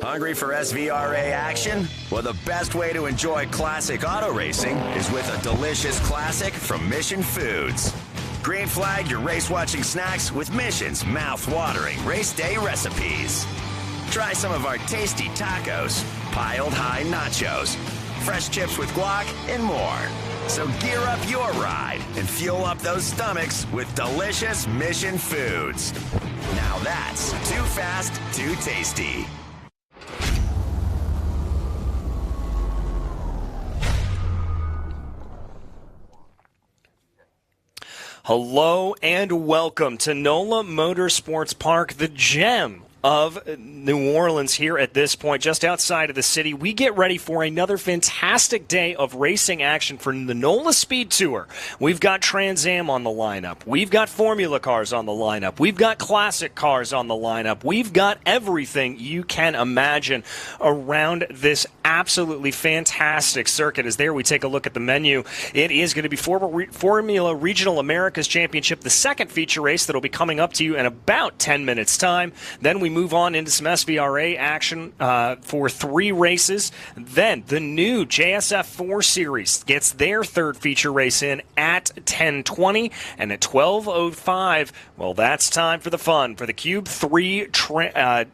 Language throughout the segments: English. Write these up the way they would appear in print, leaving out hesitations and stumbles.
Hungry for SVRA action? Well, the best way to enjoy classic auto racing is with a delicious classic from Mission Foods. Green flag your race-watching snacks with Mission's mouth-watering race day recipes. Try some of our tasty tacos, piled high nachos, fresh chips with guac, and more. So gear up your ride and fuel up those stomachs with delicious Mission Foods. Now that's too fast, too tasty. Hello and welcome to NOLA Motorsports Park, the gem of New Orleans here at this point, just outside of the city. We get ready for another fantastic day of racing action for the NOLA SpeedTour. We've got Trans Am on the lineup. We've got Formula cars on the lineup. We've got classic cars on the lineup. We've got everything you can imagine around this absolutely fantastic circuit. As there we take a look at the menu, it is going to be Formula Regional Americas Championship, the second feature race that will be coming up to you in about 10 minutes' time. Then we move on into some SVRA action for 3 races. Then the new JS F4 Series gets their third feature race in at 10:20, and at 12:05, well, that's time for the fun for the Cube 3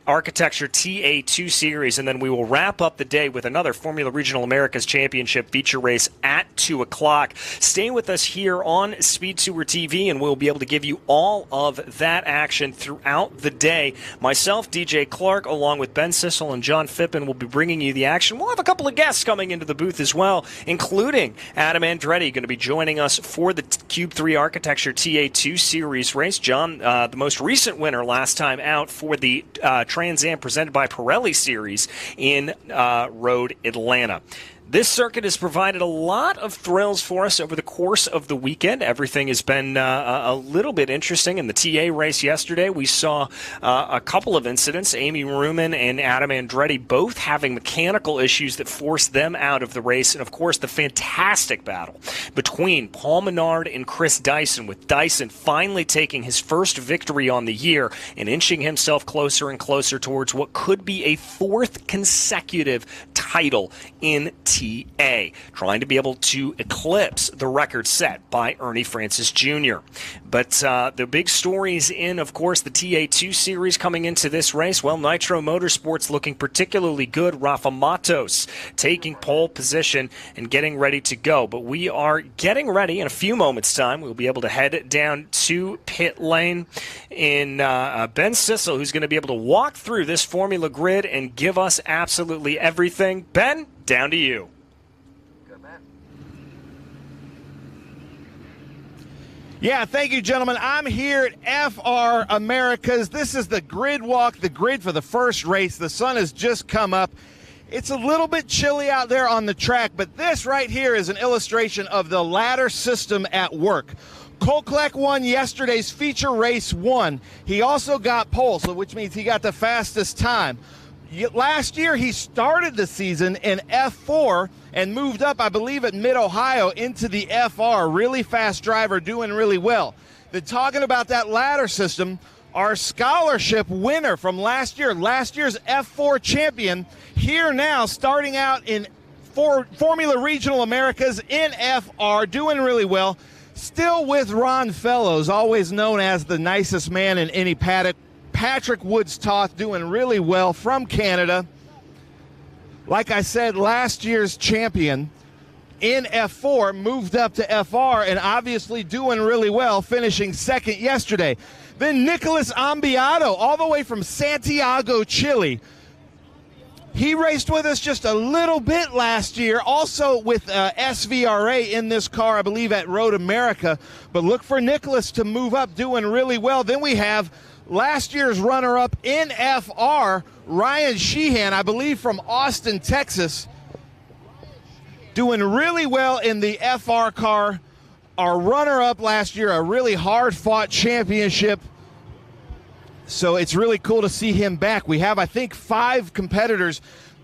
Architecture TA2 Series, and then we will wrap up the day with another Formula Regional Americas Championship feature race at 2 o'clock. Stay with us here on SpeedTour TV, and we'll be able to give you all of that action throughout the day. Myself, DJ Clark, along with Ben Sissel and John Phippen, will be bringing you the action. We'll have a couple of guests coming into the booth as well, including Adam Andretti, going to be joining us for the Cube 3 Architecture TA2 Series race. John, the most recent winner last time out for the Trans Am presented by Pirelli Series in Road Atlanta. This circuit has provided a lot of thrills for us over the course of the weekend. Everything has been a little bit interesting. In the TA race yesterday, we saw a couple of incidents. Amy Ruman and Adam Andretti both having mechanical issues that forced them out of the race. And, of course, the fantastic battle between Paul Menard and Chris Dyson, with Dyson finally taking his first victory on the year and inching himself closer and closer towards what could be a 4th consecutive title in TA, trying to be able to eclipse the record set by Ernie Francis Jr. But the big stories in, of course, the TA2 Series coming into this race. Well, Nitro Motorsports looking particularly good. Rafa Matos taking pole position and getting ready to go. But we are getting ready in a few moments' time. We'll be able to head down to pit lane in Ben Sissel, who's going to be able to walk through this Formula grid and give us absolutely everything. Ben, down to you. Yeah, thank you, gentlemen. I'm here at FR Americas. This is the grid walk, the grid for the first race. The sun has just come up. It's a little bit chilly out there on the track, but this right here is an illustration of the ladder system at work. Kolklek won yesterday's feature race 1. He also got pole, which means he got the fastest time. Last year, he started the season in F4 and moved up, I believe, at Mid-Ohio into the FR. Really fast driver, doing really well. Then talking about that ladder system, our scholarship winner from last year's F4 champion, here now starting out in Formula Regional Americas in FR, doing really well. Still with Ron Fellows, always known as the nicest man in any paddock. Patrick Woods-Toth doing really well from Canada. Like I said, last year's champion in F4 moved up to FR and obviously doing really well, finishing second yesterday. Then Nicholas Ambiato, all the way from Santiago, Chile. He raced with us just a little bit last year, also with SVRA in this car, I believe, at Road America. But look for Nicholas to move up, doing really well. Then we have last year's runner-up in FR, Ryan Sheehan, I believe from Austin, Texas, doing really well in the FR car. Our runner-up last year, a really hard-fought championship. So it's really cool to see him back. We have, I think, 5 competitors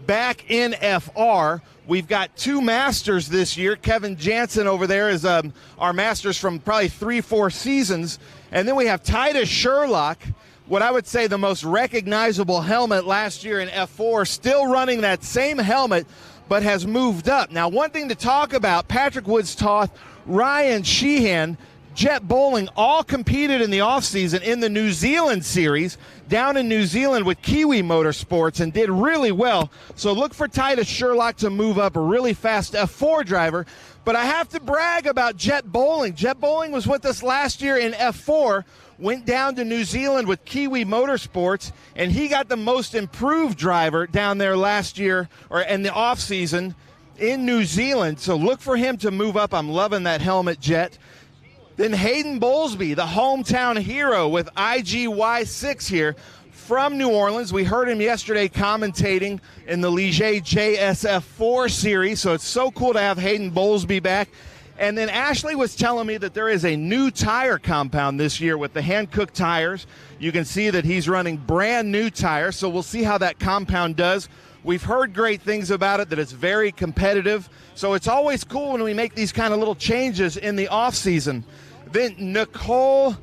back in FR. We've got 2 Masters this year. Kevin Jansen over there is our Masters from probably 3-4 seasons. And then we have Titus Sherlock, what I would say the most recognizable helmet last year in F4, still running that same helmet, but has moved up. Now, one thing to talk about, Patrick Woods-Toth, Ryan Sheehan, Jet Bowling all competed in the offseason in the New Zealand series down in New Zealand with Kiwi Motorsports and did really well. So look for Titus Sherlock to move up, a really fast F4 driver. But I have to brag about Jet Bowling. Jet Bowling was with us last year in F4, went down to New Zealand with Kiwi Motorsports, and he got the most improved driver down there last year, or in the offseason in New Zealand. So look for him to move up. I'm loving that helmet, Jet. Then Hayden Bowlesby, the hometown hero with IGY6 here from New Orleans. We heard him yesterday commentating in the Ligier JS F4 Series, so it's so cool to have Hayden Bowlesby back. And then Ashley was telling me that there is a new tire compound this year with the hand-cooked tires. You can see that he's running brand new tires, so we'll see how that compound does. We've heard great things about it, that it's very competitive. So it's always cool when we make these kind of little changes in the off-season. Then Nicole,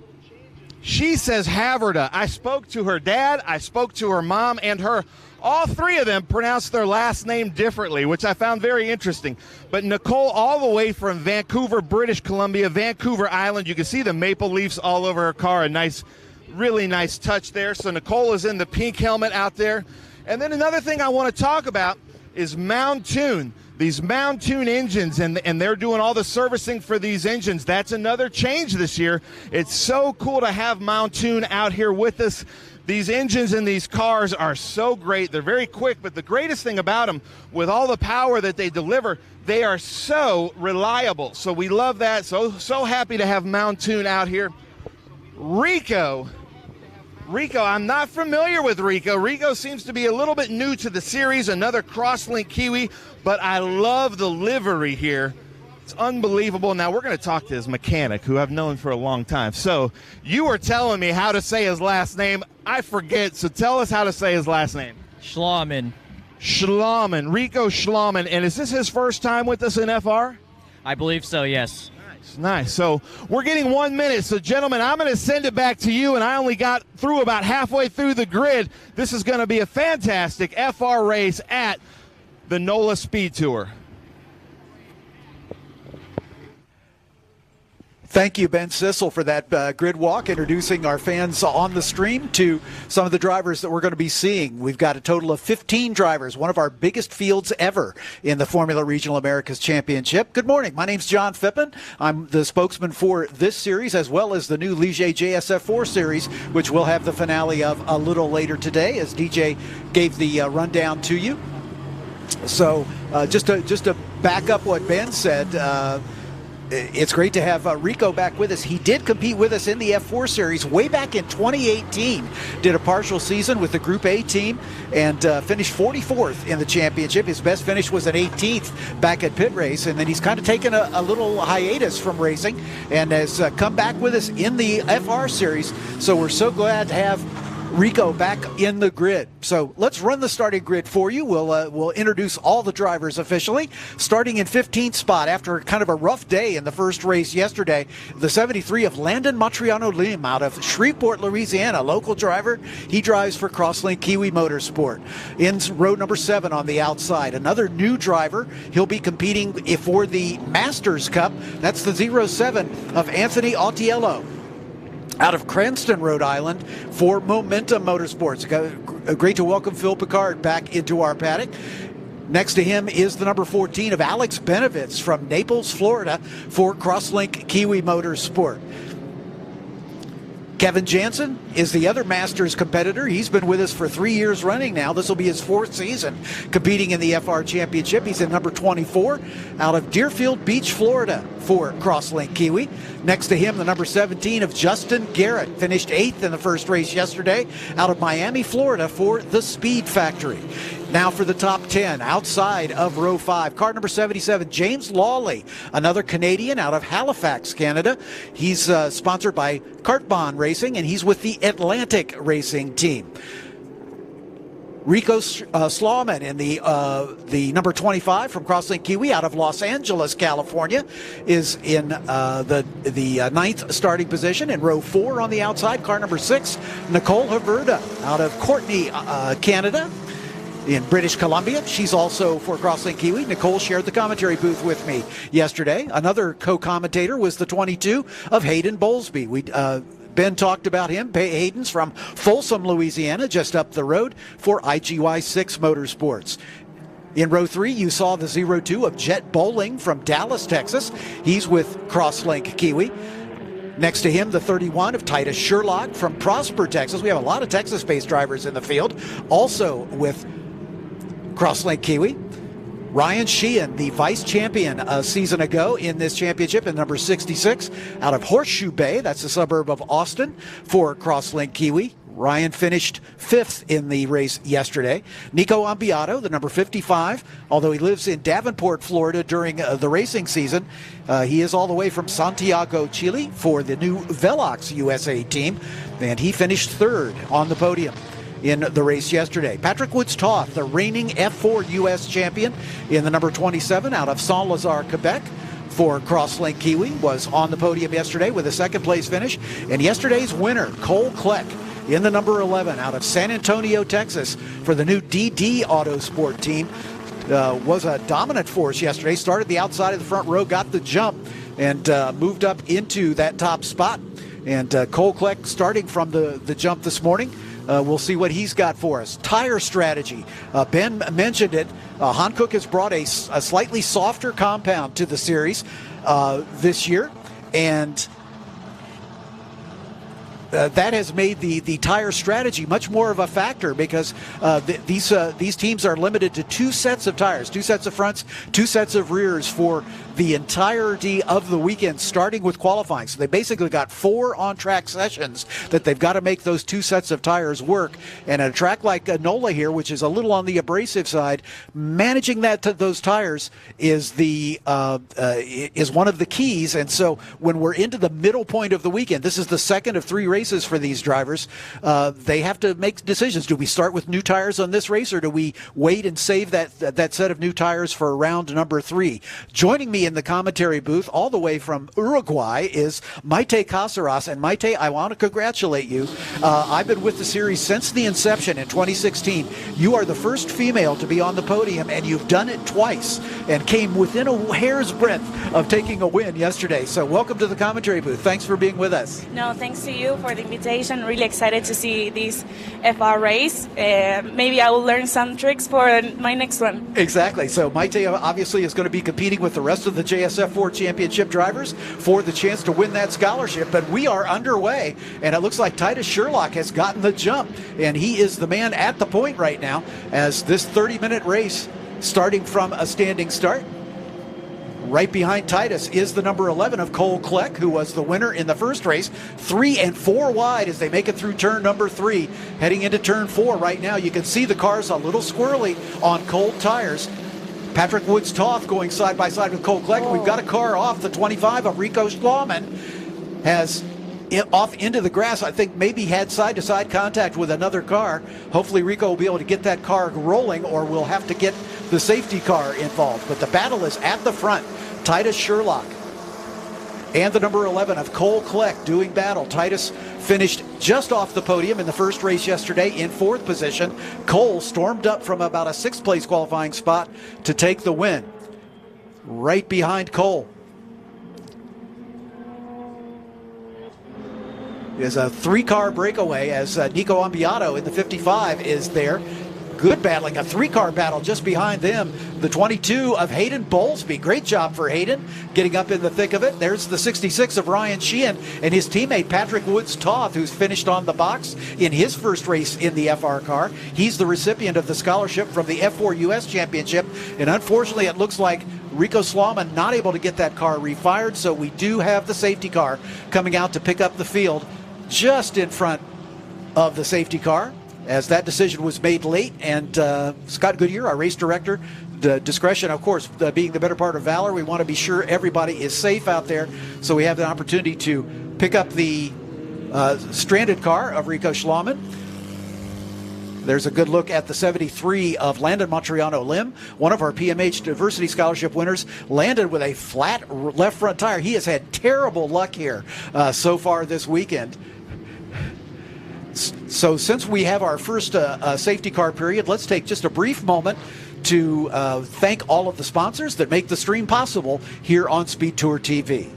she says Haverda. I spoke to her dad, I spoke to her mom, and her. All three of them pronounced their last name differently, which I found very interesting. But Nicole, all the way from Vancouver, British Columbia, Vancouver Island. You can see the maple leaves all over her car. A nice, really nice touch there. So Nicole is in the pink helmet out there. And then another thing I want to talk about is Mountoon. These Mountoon engines, and they're doing all the servicing for these engines. That's another change this year. It's so cool to have Mountoon out here with us. These engines in these cars are so great. They're very quick, but the greatest thing about them, with all the power that they deliver, they are so reliable. So we love that. So happy to have Mountoon out here. Rico, I'm not familiar with Rico. Rico seems to be a little bit new to the series, another Crosslink Kiwi, but I love the livery here. It's unbelievable. Now we're going to talk to his mechanic, who I've known for a long time. So you were telling me how to say his last name. I forget, so tell us how to say his last name. Schlauman. Rico Schlauman. And is this his first time with us in FR? I believe so, yes. Nice. So we're getting 1 minute. So, gentlemen, I'm going to send it back to you, and I only got through about halfway through the grid. This is going to be a fantastic FR race at the NOLA SpeedTour. Thank you, Ben Sissel, for that grid walk, introducing our fans on the stream to some of the drivers that we're going to be seeing. We've got a total of 15 drivers, one of our biggest fields ever in the Formula Regional Americas Championship. Good morning. My name's John Phippen. I'm the spokesman for this series, as well as the new Ligier JS F4 Series, which we'll have the finale of a little later today, as DJ gave the rundown to you. So just to back up what Ben said, it's great to have Rico back with us. He did compete with us in the F4 Series way back in 2018. Did a partial season with the Group A team and finished 44th in the championship. His best finish was an 18th back at pit race, and then he's kind of taken a little hiatus from racing and has come back with us in the FR Series. So we're so glad to have Rico back in the grid. So let's run the starting grid for you. We'll introduce all the drivers officially. Starting in 15th spot after kind of a rough day in the first race yesterday, the 73 of Landon Matriano Lim out of Shreveport, Louisiana, local driver. He drives for Crosslink Kiwi Motorsport. In row number 7 on the outside, another new driver. He'll be competing for the Masters Cup. That's the 07 of Anthony Autiello out of Cranston, Rhode Island, for Momentum Motorsports. Great to welcome Phil Picard back into our paddock. Next to him is the number 14 of Alex Benovitz from Naples, Florida, for Crosslink Kiwi Motorsport. Kevin Jansen is the other Masters competitor. He's been with us for 3 years running now. This will be his 4th season competing in the FR Championship. He's in number 24 out of Deerfield Beach, Florida for Crosslink Kiwi. Next to him, the number 17 of Justin Garrett, finished 8th in the first race yesterday out of Miami, Florida for the Speed Factory. Now for the top 10, outside of row 5, car number 77, James Lawley, another Canadian out of Halifax, Canada. He's sponsored by Cartbahn Racing, and he's with the Atlantic Racing team. Rico Slauman in the number 25 from Crosslink Kiwi out of Los Angeles, California, is in the ninth starting position. In row 4 on the outside, car number 6, Nicole Haverda out of Courtenay, Canada, in British Columbia. She's also for Crosslink Kiwi. Nicole shared the commentary booth with me yesterday. Another co-commentator was the 22 of Hayden Bowlesby. Ben talked about him. Hayden's from Folsom, Louisiana, just up the road for IGY6 Motorsports. In row 3, you saw the 02 of Jet Bowling from Dallas, Texas. He's with Crosslink Kiwi. Next to him, the 31 of Titus Sherlock from Prosper, Texas. We have a lot of Texas-based drivers in the field, also with Crosslink Kiwi. Ryan Sheehan, the vice champion a season ago in this championship, in number 66 out of Horseshoe Bay. That's a suburb of Austin for Crosslink Kiwi. Ryan finished 5th in the race yesterday. Nico Ambiato, the number 55, although he lives in Davenport, Florida during the racing season, he is all the way from Santiago, Chile for the new Velox USA team, and he finished 3rd on the podium in the race yesterday. Patrick Woods-Toth, the reigning F4 U.S. champion in the number 27 out of Saint-Lazare, Quebec for Crosslink Kiwi, was on the podium yesterday with a 2nd place finish. And yesterday's winner, Cole Kleck, in the number 11 out of San Antonio, Texas for the new DD Autosport team, was a dominant force yesterday. Started the outside of the front row, got the jump, and moved up into that top spot. And Cole Kleck starting from the jump this morning. We'll see what he's got for us. Tire strategy. Ben mentioned it. Hankook has brought a slightly softer compound to the series this year, and that has made the tire strategy much more of a factor, because these teams are limited to 2 sets of tires, 2 sets of fronts, 2 sets of rears for the entirety of the weekend, starting with qualifying. So they basically got 4 on-track sessions that they've got to make those 2 sets of tires work. And at a track like NOLA here, which is a little on the abrasive side, managing those tires is is one of the keys. And so when we're into the middle point of the weekend, this is the 2nd of 3 races for these drivers. They have to make decisions. Do we start with new tires on this race, or do we wait and save that set of new tires for round number 3? Joining me in the commentary booth all the way from Uruguay is Maite Caceres. And Maite, I want to congratulate you. I've been with the series since the inception in 2016. You are the first female to be on the podium, and you've done it twice and came within a hair's breadth of taking a win yesterday. So welcome to the commentary booth. Thanks for being with us. No, thanks to you for the invitation. Really excited to see this FR race. Maybe I will learn some tricks for my next one. Exactly. So Maite obviously is going to be competing with the rest of the JS F4 championship drivers for the chance to win that scholarship. But we are underway, and it looks like Titus Sherlock has gotten the jump, and he is the man at the point right now as this 30-minute race starting from a standing start. Right behind Titus is the number 11 of Cole Kleck, who was the winner in the first race. 3 and 4 wide as they make it through turn number 3. Heading into turn 4 right now, you can see the car's a little squirrely on cold tires. Patrick Woods-Toth going side by side with Cole Kleck. We've got a car off the 25 of Rico Schlauman. Has off into the grass. I think maybe had side-to-side contact with another car. Hopefully Rico will be able to get that car rolling, or we'll have to get the safety car involved. But the battle is at the front. Titus Sherlock and the number 11 of Cole Kleck doing battle. Titus finished just off the podium in the first race yesterday in 4th position. Cole stormed up from about a 6th place qualifying spot to take the win. Right behind Cole is a 3-car breakaway as Nico Ambiato in the 55 is there. Good battling, a 3-car battle just behind them. The 22 of Hayden Bowlesby. Great job for Hayden getting up in the thick of it. There's the 66 of Ryan Sheehan and his teammate Patrick Woods-Toth, who's finished on the box in his first race in the FR car. He's the recipient of the scholarship from the F4 US Championship. And unfortunately, it looks like Rico Slauman not able to get that car refired, so we do have the safety car coming out to pick up the field just in front of the safety car, as that decision was made late. And Scott Goodyear, our race director, the discretion, of course, being the better part of valor, we want to be sure everybody is safe out there, so we have the opportunity to pick up the stranded car of Rico Schlauman. There's a good look at the 73 of Landon Montriano Lim, one of our PMH Diversity Scholarship winners. Landon with a flat left front tire. He has had terrible luck here so far this weekend. So since we have our first safety car period, let's take just a brief moment to thank all of the sponsors that make the stream possible here on SpeedTour TV.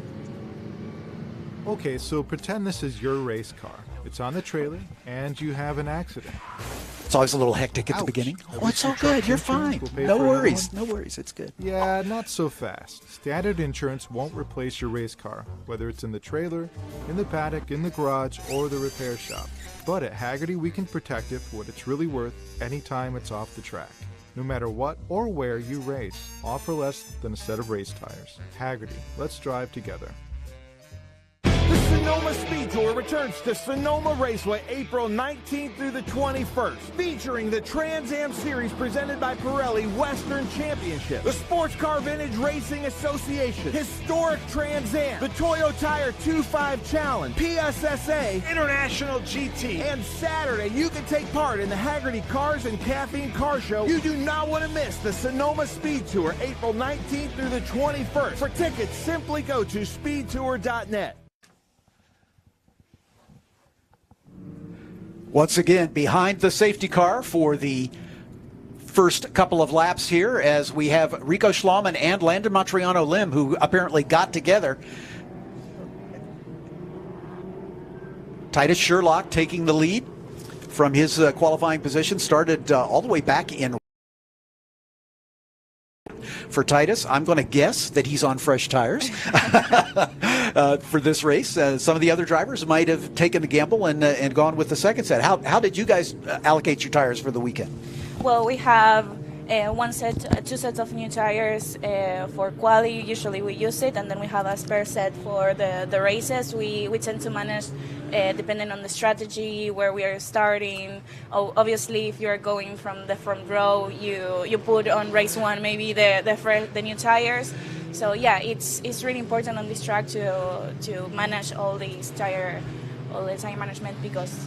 Okay, so pretend this is your race car. It's on the trailer, and you have an accident. It's always a little hectic at the beginning. Oh, it's all good. You're fine. No worries. No worries. It's good. Yeah, not so fast. Standard insurance won't replace your race car, whether it's in the trailer, in the paddock, in the garage, or the repair shop. But at Hagerty, we can protect it for what it's really worth anytime it's off the track. No matter what or where you race, offer less than a set of race tires. Hagerty, let's drive together. The NOLA SpeedTour returns to Sonoma Raceway April 19th through the 21st, featuring the Trans Am Series presented by Pirelli Western Championship, the Sportscar Vintage Racing Association, Historic Trans Am, the Toyo Tire 2.5 Challenge, PSSA, International GT, and Saturday you can take part in the Hagerty Cars and Caffeine Car Show. You do not want to miss the Sonoma SpeedTour April 19th through the 21st. For tickets, simply go to speedtour.net. Once again, behind the safety car for the first couple of laps here, as we have Rico Schlaumann and Landon Montriano Lim, who apparently got together. Titus Sherlock taking the lead from his qualifying position, started all the way back in. For Titus, I'm going to guess that he's on fresh tires for this race. Some of the other drivers might have taken the gamble and gone with the second set. How did you guys allocate your tires for the weekend? Well, we have two sets of new tires for quali. Usually we use it, and then we have a spare set for the races. We tend to manage depending on the strategy, where we are starting. Obviously, if you're going from the front row, you put on race one maybe the new tires. So yeah, it's really important on this track to manage all the tire management, because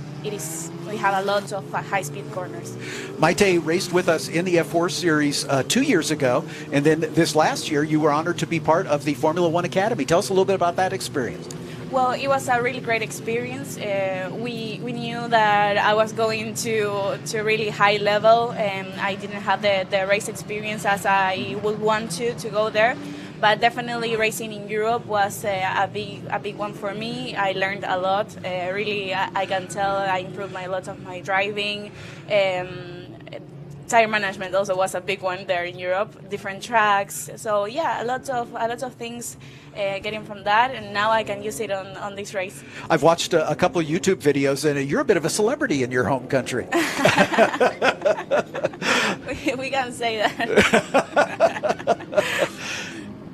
we have a lot of high-speed corners. Maite raced with us in the F4 Series 2 years ago, and then this last year you were honored to be part of the Formula One Academy. Tell us a little bit about that experience. Well, it was a really great experience. We knew that I was going to really high level, and I didn't have the race experience as I would want to go there. But definitely racing in Europe was a big one for me. I learned a lot. Really, I can tell I improved a lot of my driving. Tire management also was a big one there in Europe. Different tracks. So yeah, a lot of things getting from that, and now I can use it on this race. I've watched a couple of YouTube videos, and you're a bit of a celebrity in your home country. we can say that.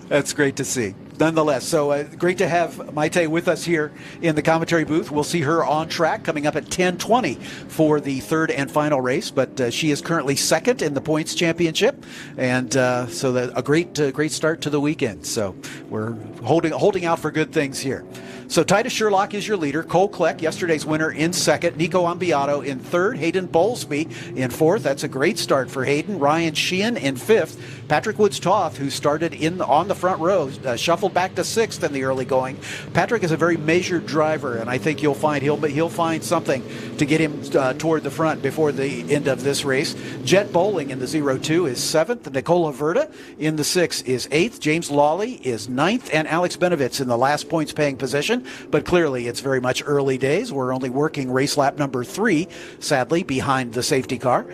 That's great to see. Nonetheless, so great to have Maite with us here in the commentary booth. We'll see her on track coming up at 10:20 for the third and final race, but she is currently second in the points championship, and so a great start to the weekend. So we're holding out for good things here. So Titus Sherlock is your leader. Cole Kleck, yesterday's winner, in second. Nico Ambiato in third. Hayden Bowlesby in fourth. That's a great start for Hayden. Ryan Sheehan in fifth. Patrick Woods-Toth, who started on the front row, shuffled back to sixth in the early going. Patrick is a very measured driver, and I think you'll find he'll find something to get him toward the front before the end of this race. Jet Bowling in the 0-2 is seventh. Nicola Verda in the 6 is eighth. James Lawley is ninth, and Alex Benovitz in the last points paying position. But clearly it's very much early days. We're only working race lap number 3, sadly, behind the safety car.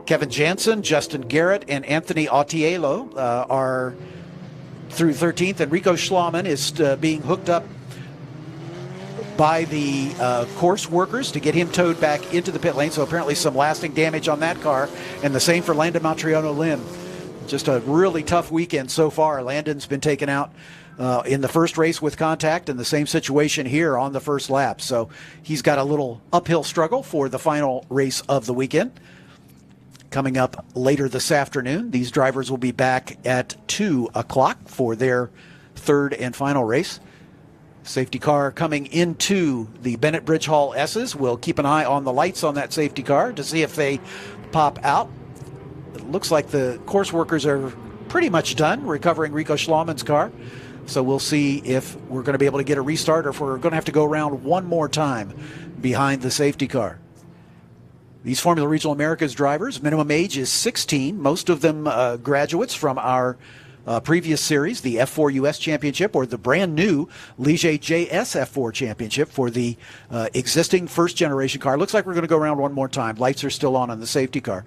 Kevin Jansen, Justin Garrett, and Anthony Autiello are through 13th, and Rico Schlaumann is being hooked up by the course workers to get him towed back into the pit lane. So apparently some lasting damage on that car, and the same for Landon Montriano Lim. Just a really tough weekend so far. Landon's been taken out in the first race with contact, and the same situation here on the first lap. So he's got a little uphill struggle for the final race of the weekend. Coming up later this afternoon, these drivers will be back at 2 o'clock for their third and final race. Safety car coming into the Bennett Bridge Hall S's. We'll keep an eye on the lights on that safety car to see if they pop out. It looks like the course workers are pretty much done recovering Rico Schlauman's car. So we'll see if we're going to be able to get a restart or if we're going to have to go around one more time behind the safety car. These Formula Regional Americas drivers, minimum age is 16. Most of them graduates from our previous series, the F4 US Championship, or the brand new Ligier JS F4 Championship for the existing first generation car. Looks like we're going to go around one more time. Lights are still on the safety car.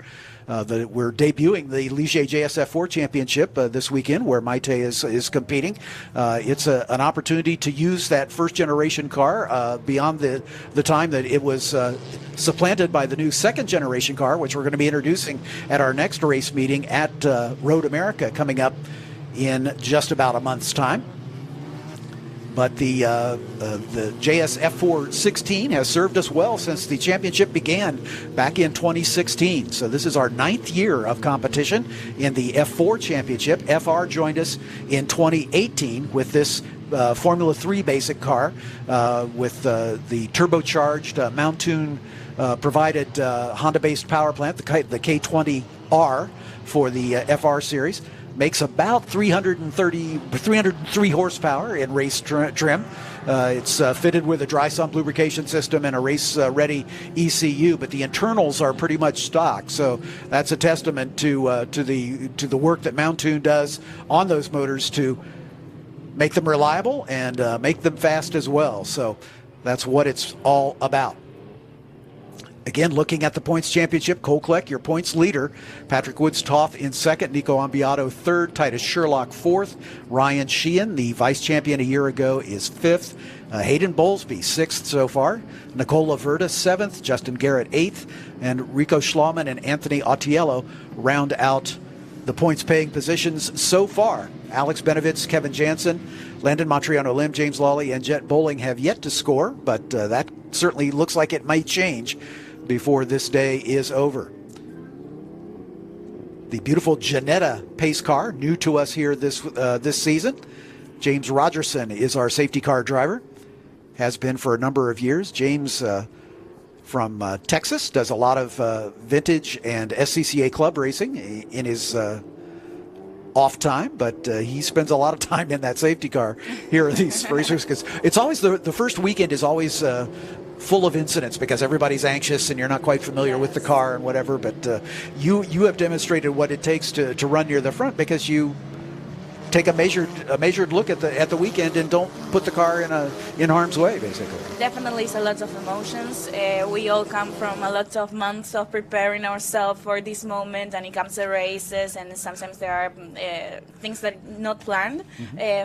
We're debuting the Ligier JS F4 Championship this weekend, where Maite is competing. It's an opportunity to use that first generation car beyond the time that it was supplanted by the new second generation car, which we're going to be introducing at our next race meeting at Road America coming up in just about a month's time. But the JS F4 16 has served us well since the championship began back in 2016. So this is our 9th year of competition in the F4 championship. FR joined us in 2018 with this Formula 3 basic car with the turbocharged Mountoon provided Honda-based power plant, the K20R for the FR series. Makes about 303 horsepower in race trim. It's fitted with a dry sump lubrication system and a race-ready ECU, but the internals are pretty much stock. So that's a testament to the work that Mountoon does on those motors to make them reliable and make them fast as well. So that's what it's all about. Again, looking at the points championship, Cole Kleck, your points leader. Patrick Woods-Toth in second. Nico Ambiato third. Titus Sherlock fourth. Ryan Sheehan, the vice champion a year ago, is fifth. Hayden Bowlesby, sixth so far. Nicola Verda, seventh. Justin Garrett, eighth. And Rico Schlauman and Anthony Autiello round out the points-paying positions so far. Alex Benovitz, Kevin Jansen, Landon Matriano Lim, James Lawley, and Jet Bowling have yet to score, but that certainly looks like it might change before this day is over. The beautiful Janetta pace car, new to us here this season. James Rogerson is our safety car driver. Has been for a number of years. James from Texas does a lot of vintage and SCCA club racing in his off time, but he spends a lot of time in that safety car here at these racers, because it's always the first weekend is always full of incidents because everybody's anxious and you're not quite familiar with the car and whatever, but you have demonstrated what it takes to run near the front, because you take a measured look at the weekend and don't put the car in harm's way, basically. Definitely, it's a lot of emotions. We all come from a lot of months of preparing ourselves for this moment, and it comes to races, and sometimes there are things that not planned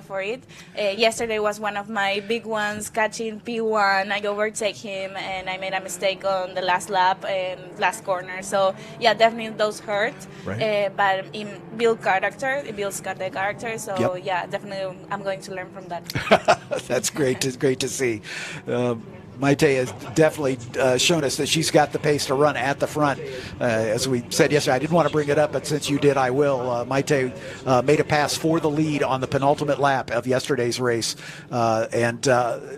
for it. Yesterday was one of my big ones, catching P1. I overtake him, and I made a mistake on the last lap and last corner. So yeah, definitely those hurt. Right. But it builds the character. So yeah, definitely I'm going to learn from that. That's great. It's great to see. Maite has definitely shown us that she's got the pace to run at the front. As we said yesterday, I didn't want to bring it up, but since you did, I will. Maite made a pass for the lead on the penultimate lap of yesterday's race. And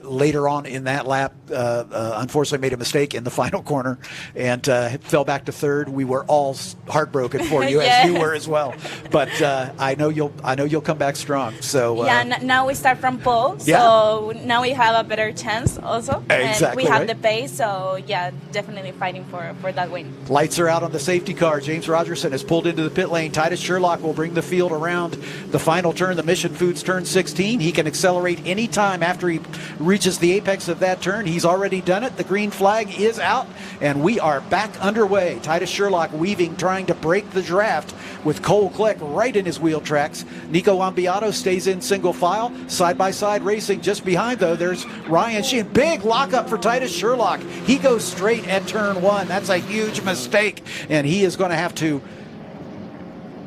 later on in that lap, unfortunately made a mistake in the final corner and fell back to third. We were all heartbroken for you, as you were as well. But I know you'll come back strong. So now we start from pole. So now we have a better chance also. Exactly, we have the pace, so yeah, definitely fighting for that win. Lights are out on the safety car. James Rogerson has pulled into the pit lane. Titus Sherlock will bring the field around the final turn, the Mission Foods turn 16. He can accelerate any time after he reaches the apex of that turn. He's already done it. The green flag is out, and we are back underway. Titus Sherlock weaving, trying to break the draft with Cole Kleck right in his wheel tracks. Nico Ambiato stays in single file. Side-by-side racing just behind, though, there's Ryan Sheehan. Big lockup for Titus Sherlock. He goes straight at turn one. That's a huge mistake, and he is going to have to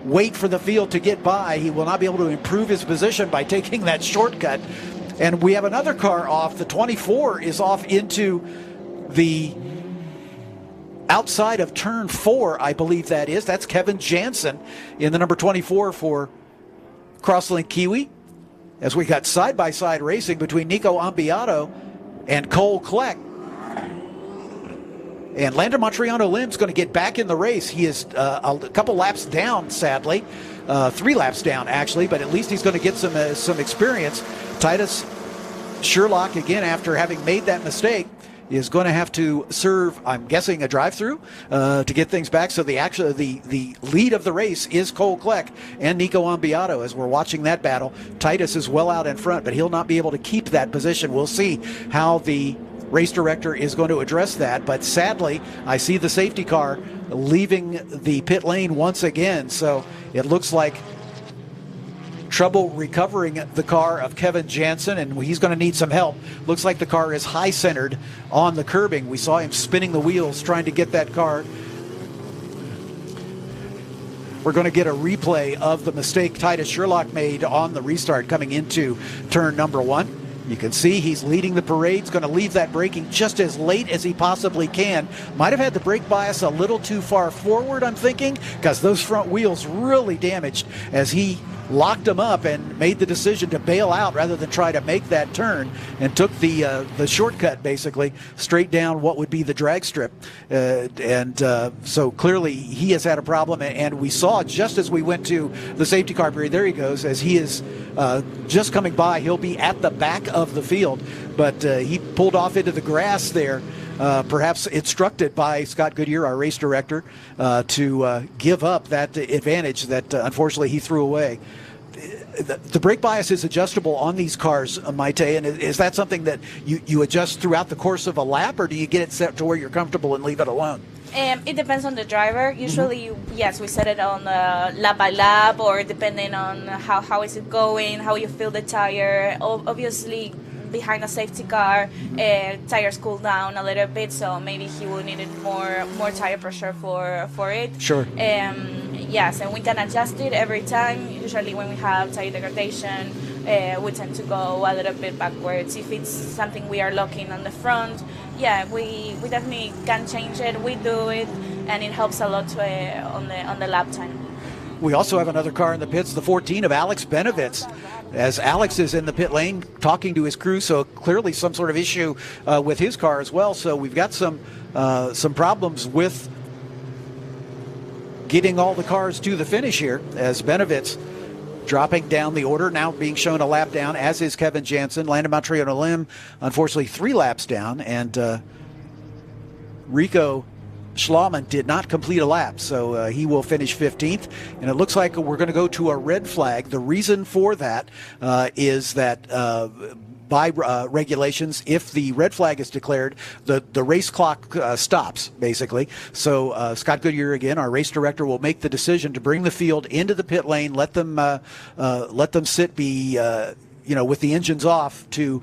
wait for the field to get by. He will not be able to improve his position by taking that shortcut. And we have another car off. The 24 is off into the outside of turn 4, I believe that is. That's Kevin Jansen in the number 24 for Crosslink Kiwi. as we got side-by-side racing between Nico Ambiato and Cole Kleck. And Landon Montriano-Lim's going to get back in the race. He is a couple laps down, sadly. 3 laps down, actually, but at least he's going to get some experience. Titus Sherlock, again, after having made that mistake, is going to have to serve, I'm guessing, a drive-through to get things back. So the lead of the race is Cole Kleck and Nico Ambiato as we're watching that battle. Titus is well out in front, but he'll not be able to keep that position. We'll see how the race director is going to address that. But sadly, I see the safety car leaving the pit lane once again. So it looks like trouble recovering the car of Kevin Jansen, and he's going to need some help. Looks like the car is high-centered on the curbing. We saw him spinning the wheels trying to get that car. We're going to get a replay of the mistake Titus Sherlock made on the restart coming into turn number 1. You can see he's leading the parade. He's going to leave that braking just as late as he possibly can. Might have had the brake bias a little too far forward, I'm thinking, because those front wheels really damaged as he locked them up and made the decision to bail out rather than try to make that turn, and took the shortcut basically straight down what would be the drag strip. So clearly he has had a problem, and we saw just as we went to the safety car period, there he goes, as he is just coming by. He'll be at the back of the field, but he pulled off into the grass there. Perhaps instructed by Scott Goodyear, our race director, to give up that advantage that unfortunately he threw away. The brake bias is adjustable on these cars, Maite, and is that something that you adjust throughout the course of a lap, or do you get it set to where you're comfortable and leave it alone? It depends on the driver. Usually, yes, we set it on lap by lap, or depending on how is it going, how you feel the tire. Obviously, behind a safety car, tires cool down a little bit, so maybe he will need more tire pressure for it. Sure. Yes, and we can adjust it every time. Usually when we have tire degradation, we tend to go a little bit backwards. If it's something we are locking on the front, yeah, we definitely can change it. We do it, and it helps a lot on the lap time. We also have another car in the pits, the 14 of Alex Benovitz, as Alex is in the pit lane talking to his crew, so clearly some sort of issue with his car as well. So we've got some problems with getting all the cars to the finish here, as Benovitz dropping down the order, now being shown a lap down, as is Kevin Jansen. Landon Montriano-Lim, unfortunately, 3 laps down, and Rico Schlauman did not complete a lap, so he will finish 15th. And it looks like we're going to go to a red flag. The reason for that is that by regulations, if the red flag is declared, the race clock stops, basically. So Scott Goodyear, again, our race director, will make the decision to bring the field into the pit lane, let them sit with the engines off, to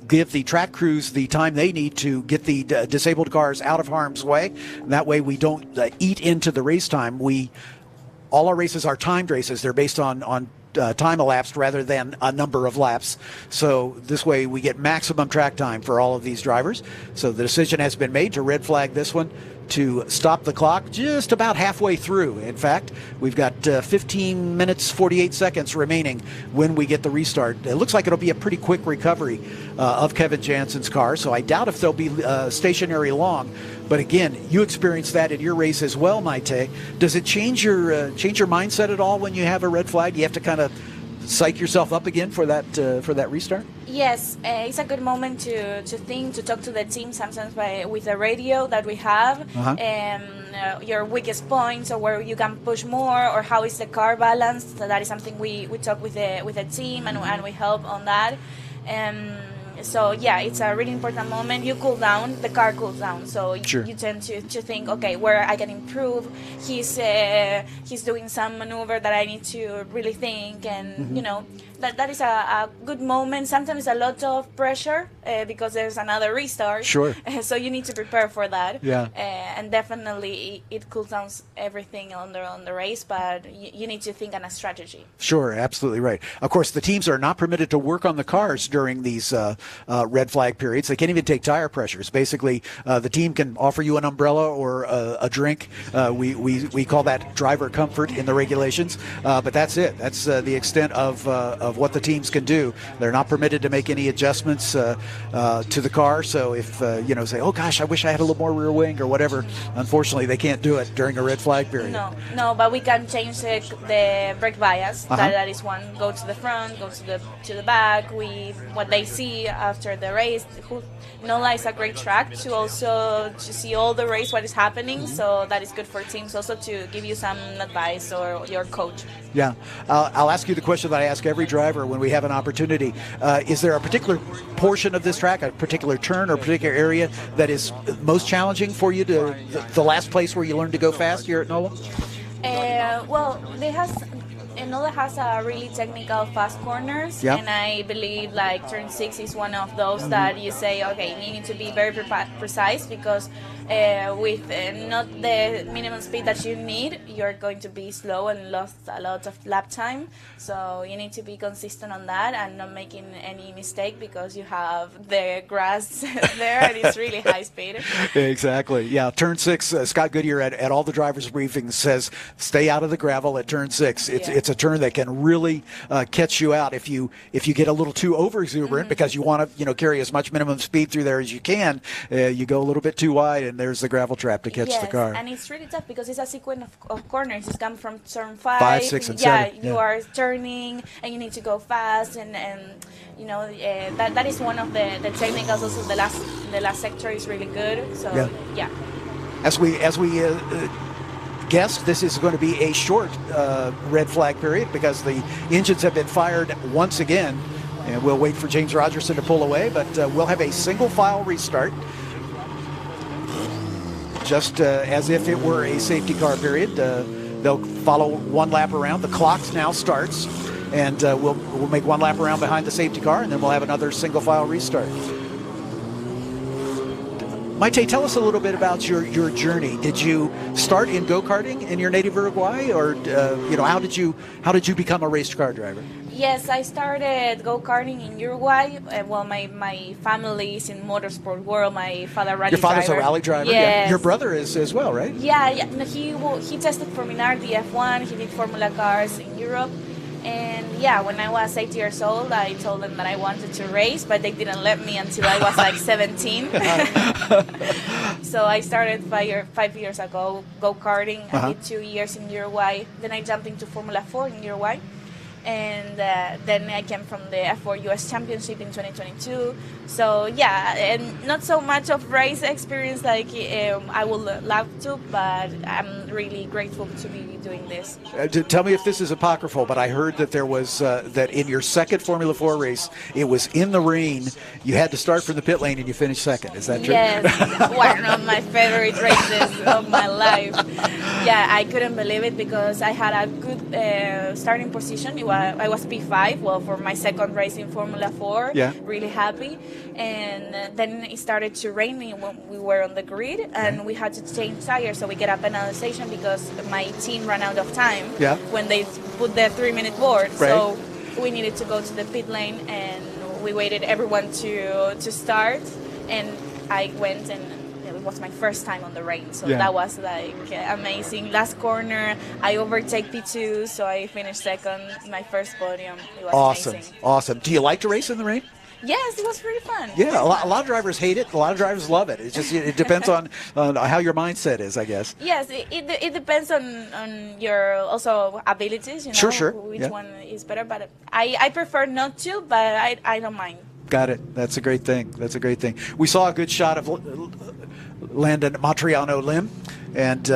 give the track crews the time they need to get the disabled cars out of harm's way. And that way we don't eat into the race time. All our races are timed races. They're based on time elapsed rather than a number of laps. So this way we get maximum track time for all of these drivers. So the decision has been made to red flag this one, to stop the clock just about halfway through. In fact, we've got 15 minutes, 48 seconds remaining when we get the restart. It looks like it'll be a pretty quick recovery of Kevin Jansen's car, so I doubt if they'll be stationary long. But again, you experienced that in your race as well, Maite. Does it change your mindset at all when you have a red flag? You have to kind of psych yourself up again for that restart? Yes, it's a good moment to think, to talk to the team sometimes with the radio that we have, your weakest points, or where you can push more, or how is the car balanced. So that is something we talk with the team, and we help on that. So yeah, it's a really important moment. You cool down, the car cools down, so sure. You tend to think, okay, where I can improve. He's doing some maneuver that I need to really think, and that is a good moment. Sometimes a lot of pressure because there's another restart. Sure. So you need to prepare for that. Yeah. And definitely it cools down everything on the race, but you need to think on a strategy. Sure, absolutely right. Of course, the teams are not permitted to work on the cars during these red flag periods. They can't even take tire pressures. Basically, the team can offer you an umbrella or a drink. We call that driver comfort in the regulations, but that's it. That's the extent of what the teams can do. They're not permitted to make any adjustments to the car. So if say, oh gosh, I wish I had a little more rear wing or whatever, unfortunately they can't do it during a red flag period. No, but we can change the brake bias. That is one. Go to the front, go to the back. What they see after the race. NOLA is a great track to see all the race, what is happening. So that is good for teams also to give you some advice or your coach. Yeah, I'll ask you the question that I ask every driver when we have an opportunity. Is there a particular portion of this track, a particular turn or a particular area that is most challenging for you, to the last place where you learn to go fast here at NOLA? NOLA has a really technical fast corners, and I believe like turn 6 is one of those that you say, okay, you need to be very precise, because with not the minimum speed that you need, you're going to be slow and lost a lot of lap time. So you need to be consistent on that and not making any mistake, because you have the grass there and it's really high speed. Exactly. Yeah. Turn 6. Scott Goodyear at all the drivers' briefings says, stay out of the gravel at turn 6. It's a turn that can really catch you out if you get a little too over exuberant because you want to carry as much minimum speed through there as you can. You go a little bit too wide, and there's the gravel trap to catch the car. And it's really tough because it's a sequence of corners. It's come from turn 5, 6, and 7. You are turning and you need to go fast, and that is one of the technicals. Also, the last sector is really good. So As we guessed, this is going to be a short red flag period because the engines have been fired once again, and we'll wait for James Rogerson to pull away, but we'll have a single file restart, just as if it were a safety car period. They'll follow one lap around. The clock now starts, and we'll make one lap around behind the safety car, and then we'll have another single file restart. Maite, tell us a little bit about your journey. Did you start in go-karting in your native Uruguay, or how did you become a race car driver? Yes, I started go-karting in Uruguay. Well, my family is in motorsport world. My father rally driver. Your father's a rally driver? Yes. Yeah. Your brother is as well, right? Yeah. No, he tested for Minardi F1. He did Formula cars in Europe. And when I was 8 years old, I told them that I wanted to race, but they didn't let me until I was like 17. So I started 5 years ago go-karting. I did 2 years in Uruguay. Then I jumped into Formula 4 in Uruguay. And then I came from the F4 US Championship in 2022. So and not so much of race experience like I would love to, but I'm really grateful to be doing this. Tell me if this is apocryphal, but I heard that there was that in your second Formula 4 race, it was in the rain. You had to start from the pit lane and you finished second. Is that true? Yes, one of my favorite races of my life. Yeah, I couldn't believe it because I had a good starting position. I was P5, well, for my second race in Formula 4. Yeah. Really happy. And then it started to rain when we were on the grid, and we had to change tires, so we get a penalization because my team ran out of time when they put the 3-minute board. Right. So we needed to go to the pit lane, and we waited everyone to start, and I went, and it was my first time on the rain, so that was like amazing. Last corner, I overtake P2, so I finished second, my first podium. It was amazing. Awesome. Do you like to race in the rain? Yes, it was pretty fun. Yeah, a lot of drivers hate it. A lot of drivers love it. It depends on how your mindset is, I guess. Yes, it depends on your also abilities. Sure. Which one is better, but I prefer not to, but I don't mind. Got it. That's a great thing. We saw a good shot of Landon Matriano Lim, and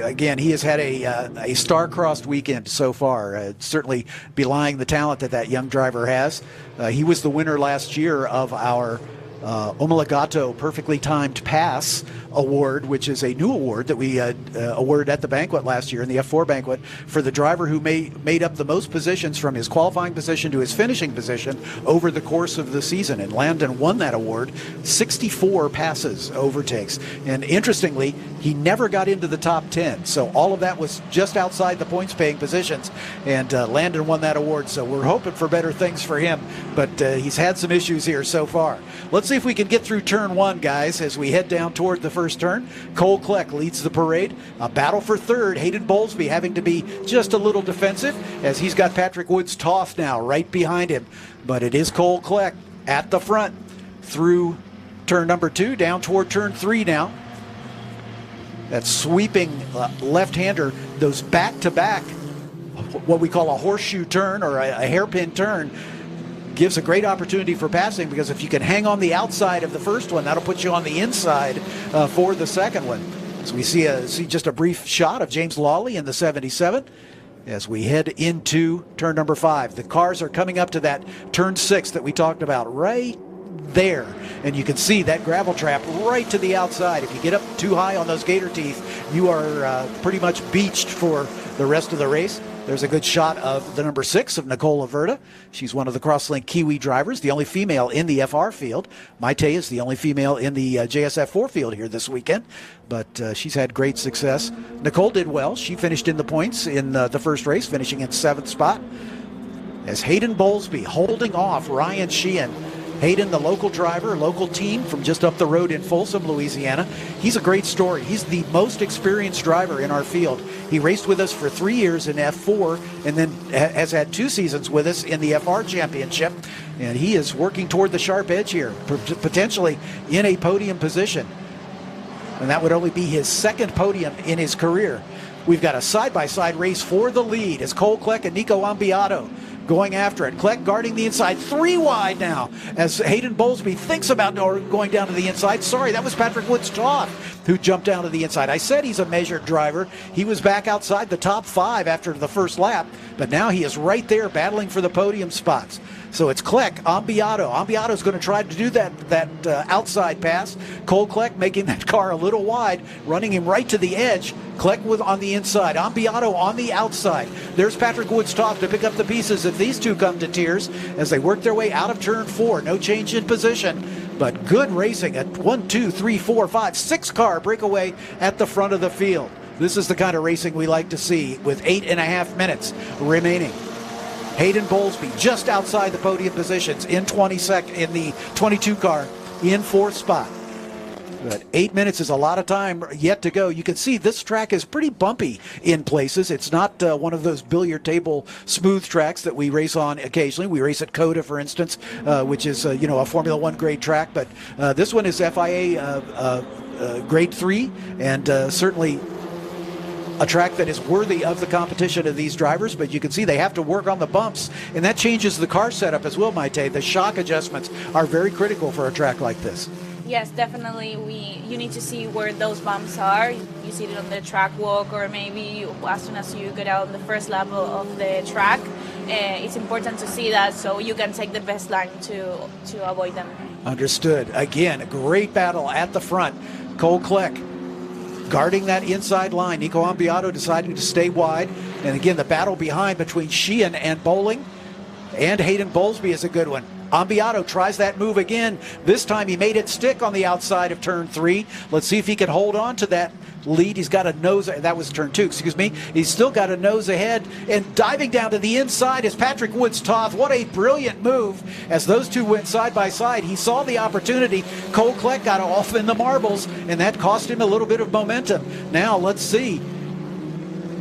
again, he has had a star-crossed weekend so far, certainly belying the talent that young driver has. He was the winner last year of our Omologato Perfectly Timed Pass Award, which is a new award that we awarded at the banquet last year in the F4 banquet for the driver who made up the most positions from his qualifying position to his finishing position over the course of the season. And Landon won that award, 64 passes overtakes. And interestingly, he never got into the top 10. So all of that was just outside the points paying positions. And Landon won that award. So we're hoping for better things for him. But he's had some issues here so far. Let's see if we can get through turn one, guys, as we head down toward the first turn. Cole Kleck leads the parade. A battle for third. Hayden Bowlesby having to be just a little defensive as he's got Patrick Woods-Toth now right behind him. But it is Cole Kleck at the front through turn number 2, down toward turn 3 now. That sweeping left-hander, those back-to-back, what we call a horseshoe turn or a hairpin turn, gives a great opportunity for passing, because if you can hang on the outside of the first one, that'll put you on the inside for the second one. So we see just a brief shot of James Lawley in the 77 as we head into turn number 5. The cars are coming up to that turn 6 that we talked about right there, and you can see that gravel trap right to the outside. If you get up too high on those gator teeth, you are pretty much beached for the rest of the race. There's a good shot of the number 6 of Nicole Averta. She's one of the Crosslink Kiwi drivers, the only female in the FR field. Maite is the only female in the JS F4 field here this weekend, but she's had great success. Nicole did well. She finished in the points in the first race, finishing in 7th spot. As Hayden Bowlesby holding off Ryan Sheehan. Hayden, the local driver, local team from just up the road in Folsom, Louisiana. He's a great story. He's the most experienced driver in our field. He raced with us for 3 years in F4 and then has had 2 seasons with us in the FR Championship. And he is working toward the sharp edge here, potentially in a podium position. And that would only be his 2nd podium in his career. We've got a side-by-side race for the lead as Cole Kleck and Nico Ambiato going after it. Kleck guarding the inside, 3 wide now as Hayden Bowlesby thinks about going down to the inside. Sorry, that was Patrick Woods-Toth who jumped down to the inside. I said he's a measured driver. He was back outside the top 5 after the first lap, but now he is right there battling for the podium spots. So it's Kleck, Ambiato. Ambiato's going to try to do that outside pass. Cole Kleck making that car a little wide, running him right to the edge. Kleck on the inside, Ambiato on the outside. There's Patrick Woods-Toth to pick up the pieces if these two come to tears as they work their way out of turn 4. No change in position, but good racing at 1, 2, 3, 4, 5, 6 car breakaway at the front of the field. This is the kind of racing we like to see with 8.5 minutes remaining. Hayden Bowlesby just outside the podium positions in in the 22 car in 4th spot. But 8 minutes is a lot of time yet to go. You can see this track is pretty bumpy in places. It's not one of those billiard table smooth tracks that we race on occasionally. We race at COTA, for instance, which is a Formula 1 grade track. But this one is FIA grade 3, and certainly a track that is worthy of the competition of these drivers, but you can see they have to work on the bumps, and that changes the car setup as well, Maite. The shock adjustments are very critical for a track like this. Yes, definitely. You need to see where those bumps are. You see it on the track walk, or maybe as soon as you get out on the first level of the track. It's important to see that so you can take the best line to avoid them. Understood. Again, a great battle at the front. Cole Kleck guarding that inside line. Nico Ambiato deciding to stay wide. And again, the battle behind between Sheehan and Bowling and Hayden Bowlesby is a good one. Ambiato tries that move again. This time he made it stick on the outside of turn 3. Let's see if he can hold on to that lead. He's got a nose, that was turn 2, excuse me. He's still got a nose ahead, and diving down to the inside is Patrick Woods-Toth. What a brilliant move as those two went side by side. He saw the opportunity. Cole Kleck got off in the marbles, and that cost him a little bit of momentum. Now let's see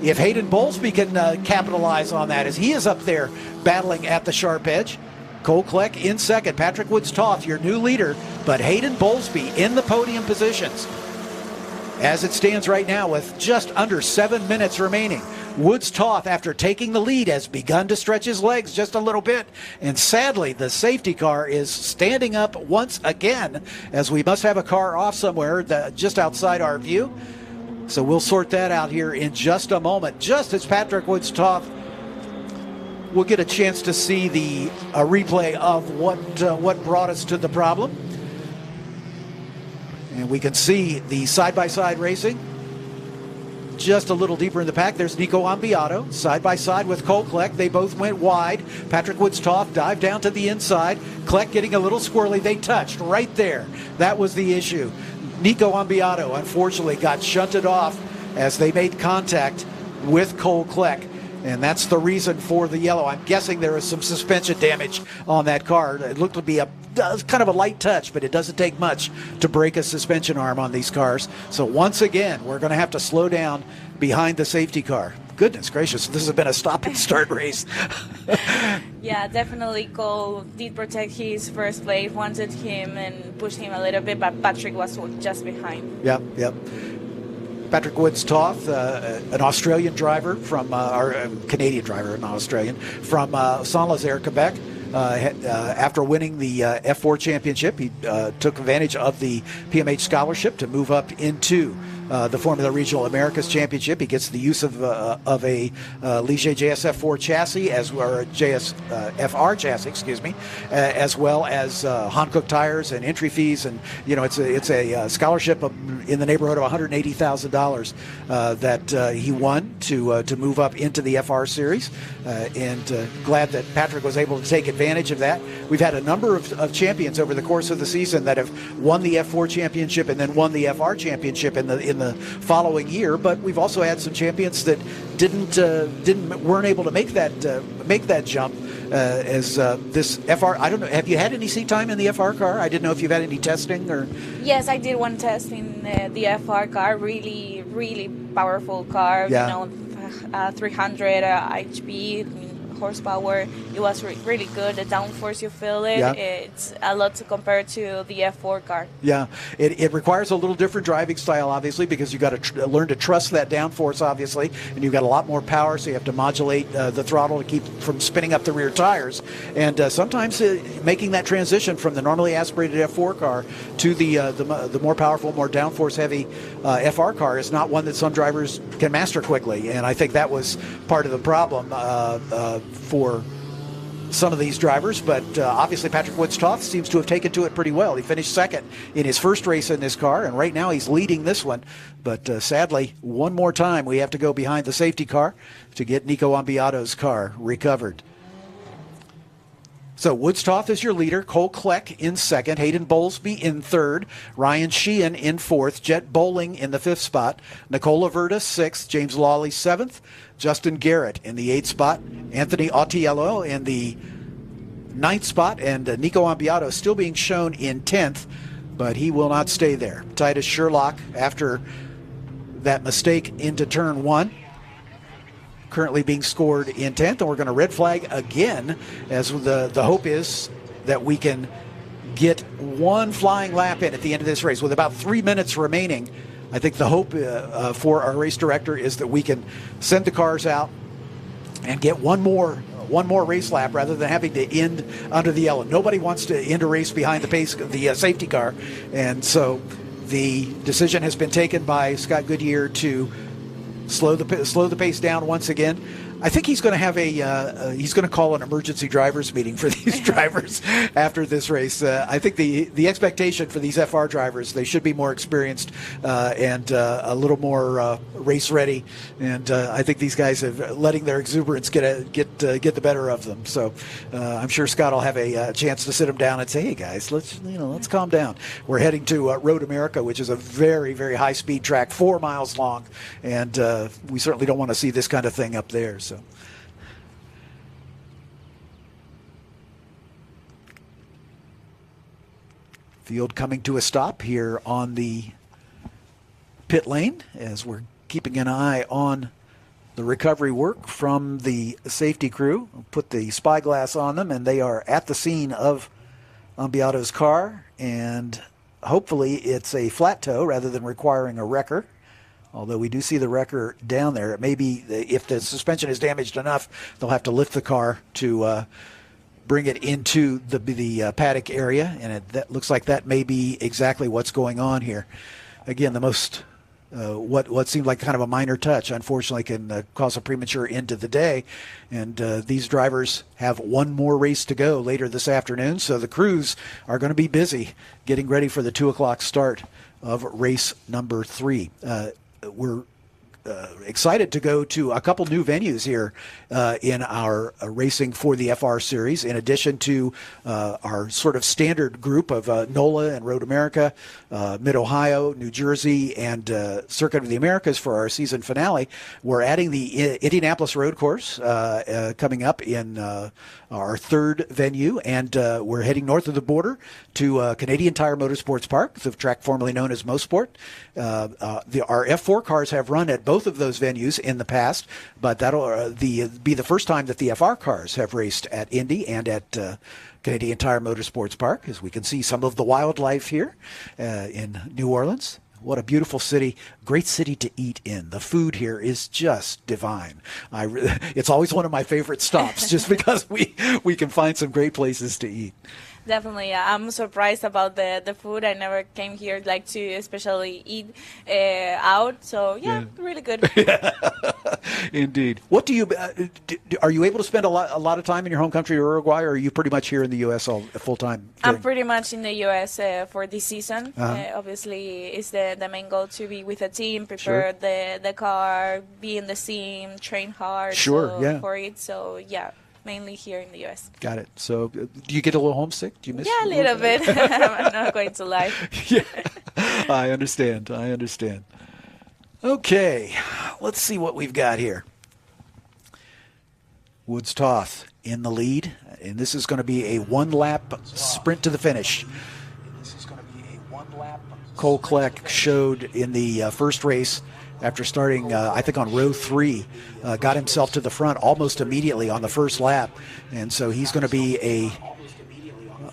if Hayden Bowlesby can capitalize on that as he is up there battling at the sharp edge. Cole Kleck in second. Patrick Woods-Toth, your new leader, but Hayden Bowlesby in the podium positions. As it stands right now with just under 7 minutes remaining, Woods-Toth, after taking the lead, has begun to stretch his legs just a little bit. And sadly, the safety car is standing up once again, as we must have a car off somewhere just outside our view. So we'll sort that out here in just a moment, just as Patrick Woods-Toth we'll get a chance to see the replay of what brought us to the problem. And we can see the side-by-side racing just a little deeper in the pack. There's Nico Ambiato side-by-side with Cole Kleck. They both went wide. Patrick Woods-Toth dived down to the inside. Kleck getting a little squirrely. They touched right there. That was the issue. Nico Ambiato, unfortunately, got shunted off as they made contact with Cole Kleck. And that's the reason for the yellow. I'm guessing there is some suspension damage on that car. It looked to be kind of a light touch, but it doesn't take much to break a suspension arm on these cars. So once again, we're going to have to slow down behind the safety car. Goodness gracious, this has been a stop and start race. Yeah, definitely Cole did protect his first place, wanted him and pushed him a little bit, but Patrick was just behind. Yep. Patrick Woods-Toth, an Australian driver or Canadian driver, not Australian, from Saint-Nazaire, Quebec. After winning the F4 championship, he took advantage of the PMH scholarship to move up into the Formula Regional Americas Championship. He gets the use of a Ligier JS F4 chassis, or JS FR chassis, as well as Hankook tires and entry fees, and it's a scholarship in the neighborhood of $180,000 that he won to move up into the FR Series, and glad that Patrick was able to take advantage of that. We've had a number of champions over the course of the season that have won the F4 championship and then won the FR championship in the following year, but we've also had some champions that weren't able to make that jump. As this FR, I don't know, have you had any seat time in the FR car? I didn't know if you've had any testing or. Yes, I did one test in the FR car. Really, really powerful car. Yeah. 300 HP. Horsepower. It was really good. The downforce, you feel it. Yeah. It's a lot to compare to the F4 car. Yeah, it requires a little different driving style, obviously, because you've got to learn to trust that downforce, obviously, and you've got a lot more power, so you have to modulate the throttle to keep from spinning up the rear tires. And sometimes making that transition from the normally aspirated F4 car to the more powerful, more downforce-heavy FR car is not one that some drivers can master quickly. And I think that was part of the problem for some of these drivers, but obviously Patrick Woods-Toth seems to have taken to it pretty well. He finished second in his first race in this car, and right now he's leading this one. But sadly, one more time we have to go behind the safety car to get Nico Ambiato's car recovered. So Woods-Toth is your leader, Cole Kleck in second, Hayden Bowlesby in third, Ryan Sheehan in fourth, Jet Bowling in the fifth spot, Nicola Verda sixth, James Lawley seventh, Justin Garrett in the eighth spot, Anthony Autiello in the ninth spot, and Nico Ambiato still being shown in 10th, but he will not stay there. Titus Sherlock, after that mistake into turn one, currently being scored in 10th, and we're going to red flag again, as the hope is that we can get one flying lap in at the end of this race. With about 3 minutes remaining, I think the hope for our race director is that we can send the cars out and get one more race lap rather than having to end under the yellow. Nobody wants to end a race behind the safety car, and so the decision has been taken by Scott Goodyear to slow the pace down once again. I think he's going to have he's going to call an emergency drivers meeting for these drivers after this race. I think the expectation for these FR drivers, they should be more experienced and a little more race ready. And I think these guys are letting their exuberance get the better of them. So I'm sure Scott will have a chance to sit them down and say, "Hey guys, let's calm down. We're heading to Road America, which is a very, very high speed track, 4 miles long, and we certainly don't want to see this kind of thing up there." So. Field coming to a stop here on the pit lane as we're keeping an eye on the recovery work from the safety crew. We'll put the spyglass on them, and they are at the scene of Ambiato's car, and hopefully it's a flat tow rather than requiring a wrecker. Although we do see the wrecker down there. It may be, if the suspension is damaged enough, they'll have to lift the car to bring it into the paddock area, and that looks like that may be exactly what's going on here. Again, the most what seemed like kind of a minor touch, unfortunately, can cause a premature end to the day. And these drivers have one more race to go later this afternoon, so the crews are going to be busy getting ready for the 2 o'clock start of race number 3. We're excited to go to a couple new venues here in our racing for the FR Series, in addition to our sort of standard group of NOLA and Road America, Mid-Ohio, New Jersey, and Circuit of the Americas for our season finale. We're adding the Indianapolis Road Course coming up in our 3rd venue, and we're heading north of the border to Canadian Tire Motorsports Park, the track formerly known as Mosport. Our F4 cars have run at both of those venues in the past, but that'll be the first time that the FR cars have raced at Indy and at Canadian Tire Motorsports Park, as we can see some of the wildlife here in New Orleans. What a beautiful city, great city to eat in. The food here is just divine. It's always one of my favorite stops, just because we can find some great places to eat. Definitely, I'm surprised about the food. I never came here like to especially eat out. So yeah, really good. Indeed. What do you are you able to spend a lot of time in your home country, Uruguay, or are you pretty much here in the U.S. all full time? I'm pretty much in the U.S. For this season. Obviously, it's the main goal to be with a team, prepare the car, be in the scene, train hard for it. So yeah. Mainly here in the U.S. Got it. So do you get a little homesick? Do you miss? Yeah, a little bit. I'm not going to lie. Yeah, I understand. Okay, let's see what we've got here. Woods Toth in the lead, and this is going to be a one-lap sprint to the finish. Cole Kleck showed in the first race, after starting, I think, on row 3, got himself to the front almost immediately on the first lap. And so he's going to be a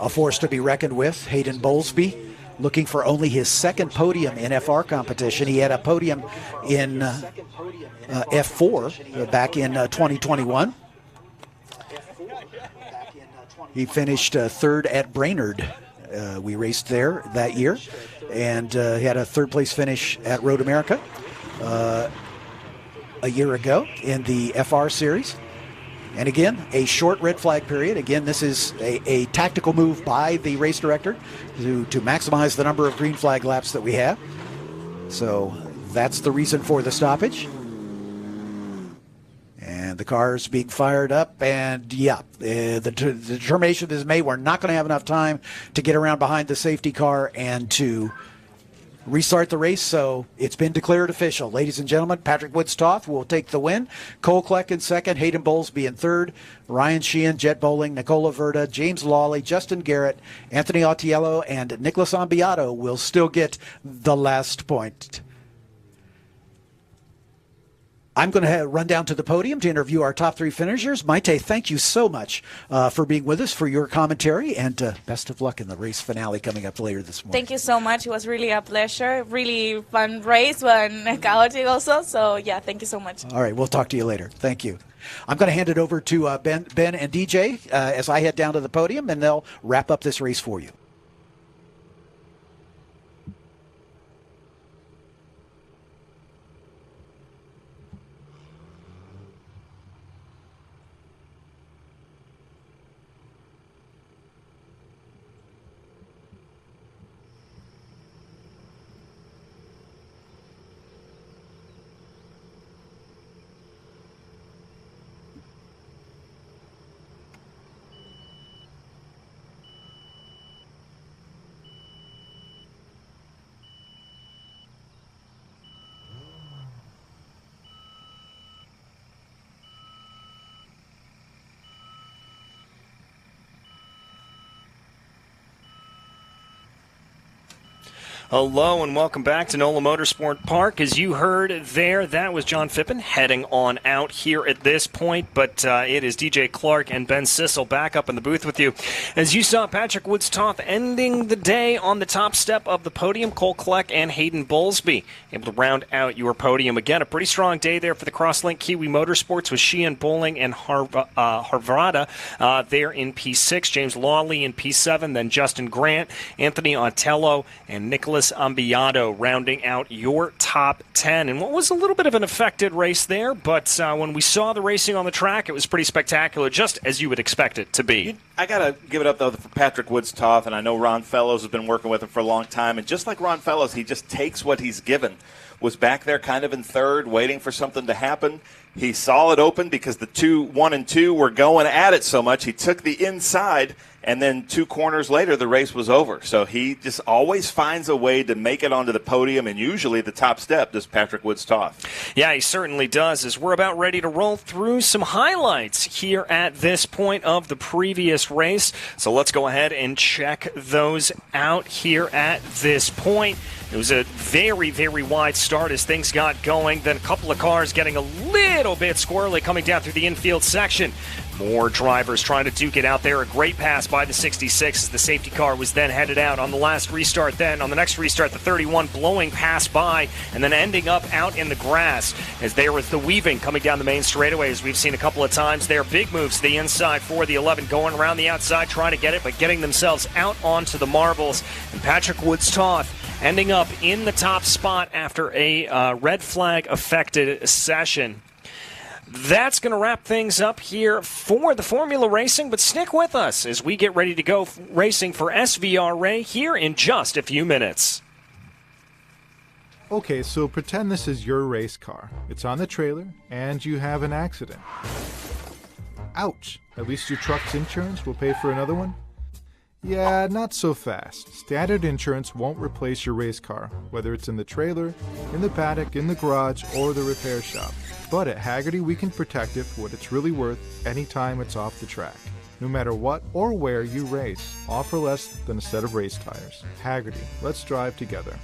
force to be reckoned with. Hayden Bowlesby, looking for only his 2nd podium in FR competition. He had a podium in F4 back in 2021. He finished 3rd at Brainerd. We raced there that year. And he had a 3rd place finish at Road America a year ago in the FR Series. And again, a short red flag period. Again, this is a tactical move by the race director to maximize the number of green flag laps that we have. So that's the reason for the stoppage. And the car's being fired up, and the determination is made. We're not going to have enough time to get around behind the safety car and to restart the race, so it's been declared official. Ladies and gentlemen, Patrick Woods Toth will take the win. Cole Kleck in 2nd, Hayden Bowlesby in 3rd, Ryan Sheehan, Jet Bowling, Nicola Verda, James Lawley, Justin Garrett, Anthony Autiello, and Nicholas Ambiato will still get the last point. I'm going to run down to the podium to interview our top 3 finishers. Maite, thank you so much for being with us, for your commentary, and best of luck in the race finale coming up later this morning. Thank you so much. It was really a pleasure. Really fun race, but chaotic also. So, yeah, thank you so much. All right, we'll talk to you later. Thank you. I'm going to hand it over to Ben and DJ as I head down to the podium, and they'll wrap up this race for you. Hello and welcome back to NOLA Motorsport Park. As you heard there, that was John Phippen heading on out here at this point, but it is DJ Clark and Ben Sissel back up in the booth with you. As you saw, Patrick Woods Toth ending the day on the top step of the podium. Cole Kleck and Hayden Bowlesby able to round out your podium. Again, a pretty strong day there for the Crosslink Kiwi Motorsports with Sheehan, Bowling, and Harvada there in P6. James Lawley in P7, then Justin Grant, Anthony Otello, and Nicholas Nicholas Ambiato rounding out your top 10. And what was a little bit of an affected race there, but when we saw the racing on the track, it was pretty spectacular, just as you would expect it to be. I got to give it up, though, for Patrick Woods-Toth, and I know Ron Fellows has been working with him for a long time, and just like Ron Fellows, he just takes what he's given. Was back there kind of in third, waiting for something to happen. He saw it open because the 1 and 2 were going at it so much. He took the inside, and then 2 corners later, the race was over. So he just always finds a way to make it onto the podium, and usually the top step, does Patrick Woods-Toth. Yeah, he certainly does, as we're about ready to roll through some highlights here at this point of the previous race. So let's go ahead and check those out here at this point. It was a very, very wide start as things got going. Then a couple of cars getting a little bit squirrely coming down through the infield section. More drivers trying to duke it out there. A great pass by the 66 as the safety car was then headed out on the last restart. Then on the next restart, the 31 blowing past by and then ending up out in the grass as there was the weaving coming down the main straightaway, as we've seen a couple of times there. Big moves to the inside for the 11 going around the outside trying to get it, but getting themselves out onto the marbles. And Patrick Woods-Toth ending up in the top spot after a red flag affected session. That's going to wrap things up here for the Formula Racing, but stick with us as we get ready to go racing for SVRA here in just a few minutes. Okay, so pretend this is your race car. It's on the trailer, and you have an accident. Ouch! At least your truck's insurance will pay for another one? Yeah, not so fast. Standard insurance won't replace your race car, whether it's in the trailer, in the paddock, in the garage, or the repair shop. But at Hagerty, we can protect it for what it's really worth anytime it's off the track. No matter what or where you race, offer less than a set of race tires. Hagerty, let's drive together.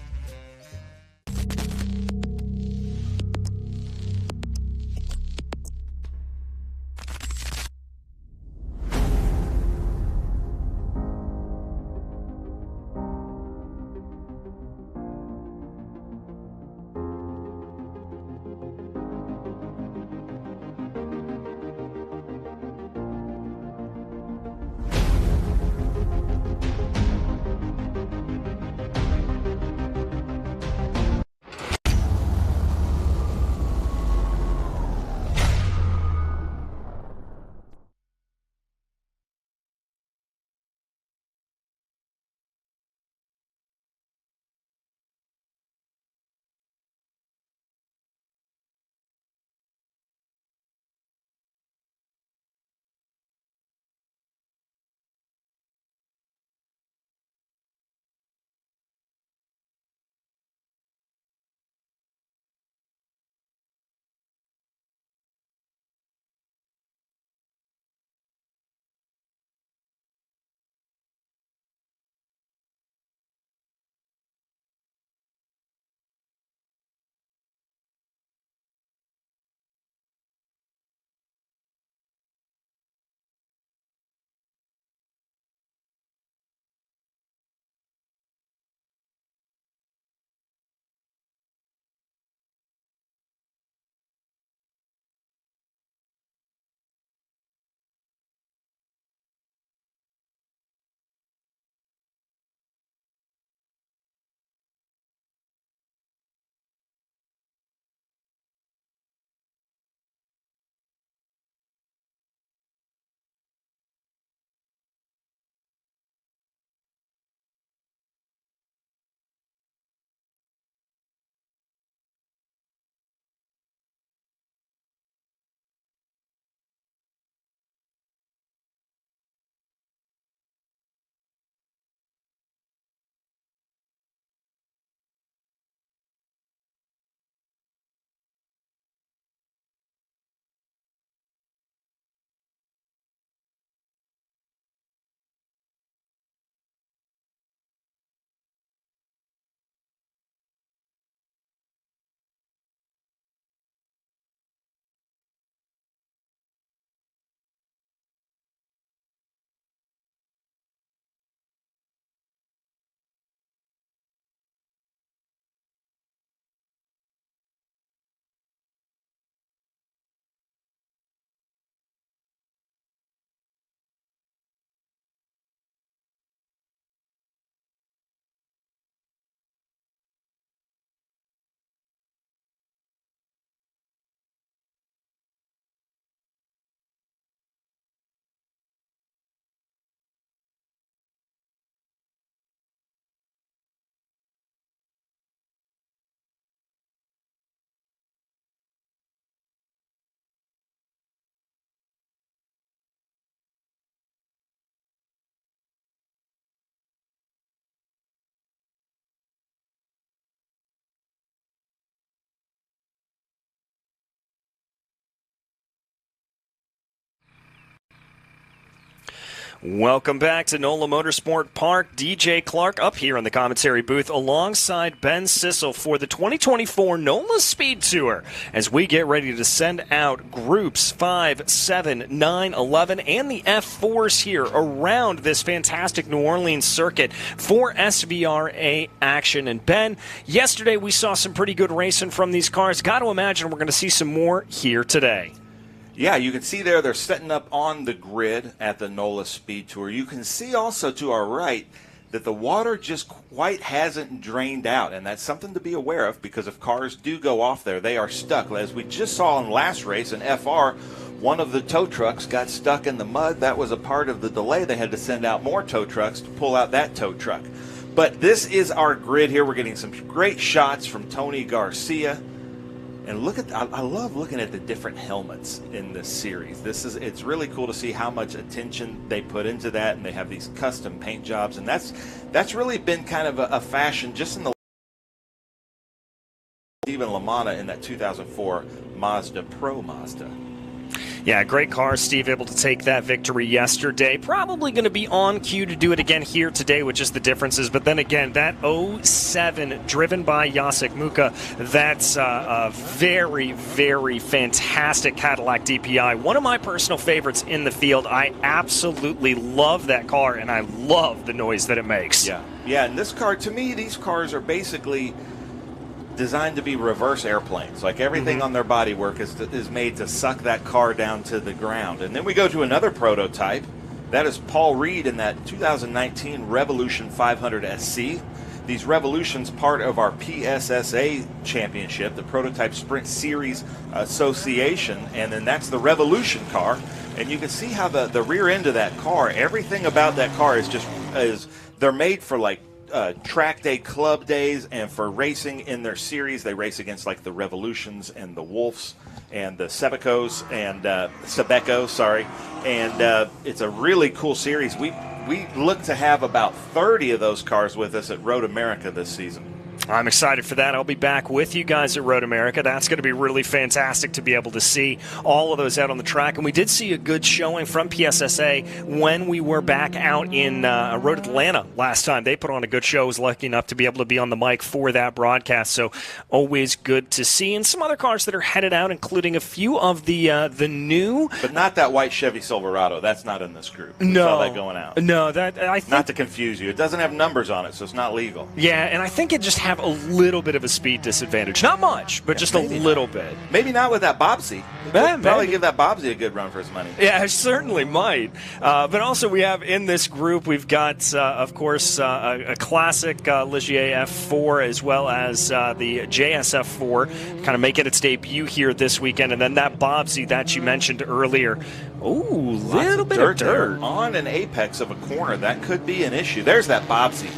Welcome back to NOLA Motorsport Park. DJ Clark up here in the commentary booth alongside Ben Sissel for the 2024 NOLA SpeedTour as we get ready to send out groups 5, 7, 9, 11, and the F4s here around this fantastic New Orleans circuit for SVRA action. And Ben, yesterday we saw some pretty good racing from these cars. Got to imagine we're going to see some more here today. Yeah, you can see there they're setting up on the grid at the NOLA SpeedTour. You can see also to our right that the water just quite hasn't drained out, and that's something to be aware of because if cars do go off there, they are stuck. As we just saw in last race in FR, one of the tow trucks got stuck in the mud. That was a part of the delay. They had to send out more tow trucks to pull out that tow truck. But this is our grid here. We're getting some great shots from Tony Garcia. And look at, I love looking at the different helmets in this series. It's really cool to see how much attention they put into that, and they have these custom paint jobs, and that's really been kind of a fashion just in the Steven LaManna in that 2004 Mazda Pro Mazda. Yeah, great car. Steve able to take that victory yesterday. Probably going to be on cue to do it again here today with just the differences. But then again, that 07 driven by Jacek Muka, that's a very, very fantastic Cadillac DPI. One of my personal favorites in the field. I absolutely love that car, and I love the noise that it makes. Yeah, and this car, to me, these cars are basically designed to be reverse airplanes. Like everything on their bodywork is made to suck that car down to the ground. And then we go to another prototype. That is Paul Reed in that 2019 Revolution 500 SC. These Revolutions part of our PSSA championship, the Prototype Sprint Series Association, and then that's the Revolution car. And you can see how the rear end of that car, everything about that car is they're made for like track day club days and for racing in their series. They race against like the Revolutions and the Wolves and the Sebecos and Sebeco, sorry. And it's a really cool series. We look to have about 30 of those cars with us at Road America this season. I'm excited for that. I'll be back with you guys at Road America. That's going to be really fantastic to be able to see all of those out on the track. And we did see a good showing from PSSA when we were back out in Road Atlanta last time. They put on a good show. I was lucky enough to be able to be on the mic for that broadcast. So always good to see. And some other cars that are headed out, including a few of the new. But not that white Chevy Silverado. That's not in this group. We saw that going out. No, that I think, not to confuse you. It doesn't have numbers on it, so it's not legal. Yeah, and I think it just have a little bit of a speed disadvantage. Not much, but just a little bit. Maybe not with that Bobsy. Probably give that Bobsy a good run for his money. Yeah, I certainly might. But also we have in this group, we've got, of course, a classic Ligier F4 as well as the JS F4 kind of making its debut here this weekend. And then that Bobsy that you mentioned earlier. Ooh, little bit of dirt. On an apex of a corner. That could be an issue. There's that Bobsy.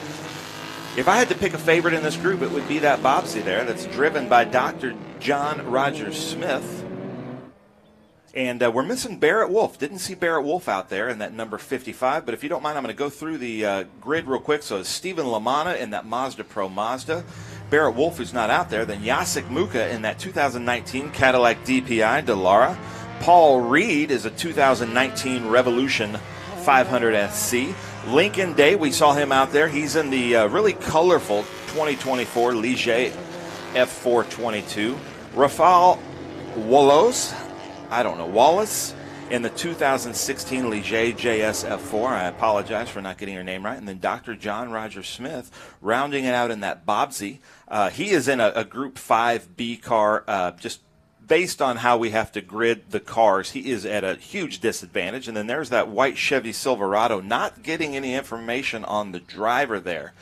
If I had to pick a favorite in this group, it would be that Bobsy there that's driven by Dr. John Roger Smith. And we're missing Barrett Wolf. Didn't see Barrett Wolf out there in that number 55. But if you don't mind, I'm going to go through the grid real quick. So it's Steven LaManna in that Mazda Pro Mazda. Barrett Wolf, who's not out there. Then Jacek Muka in that 2019 Cadillac DPI Delara. Paul Reed is a 2019 Revolution 500 SC. Lincoln Day, we saw him out there. He's in the really colorful 2024 Ligier F4 22. Rafael Wallace in the 2016 Ligier JS F4. I apologize for not getting your name right. And then Dr. John Roger Smith rounding it out in that Bobsy. He is in a Group 5B car, just based on how we have to grid the cars, he is at a huge disadvantage. And then there's that white Chevy Silverado, not getting any information on the driver there.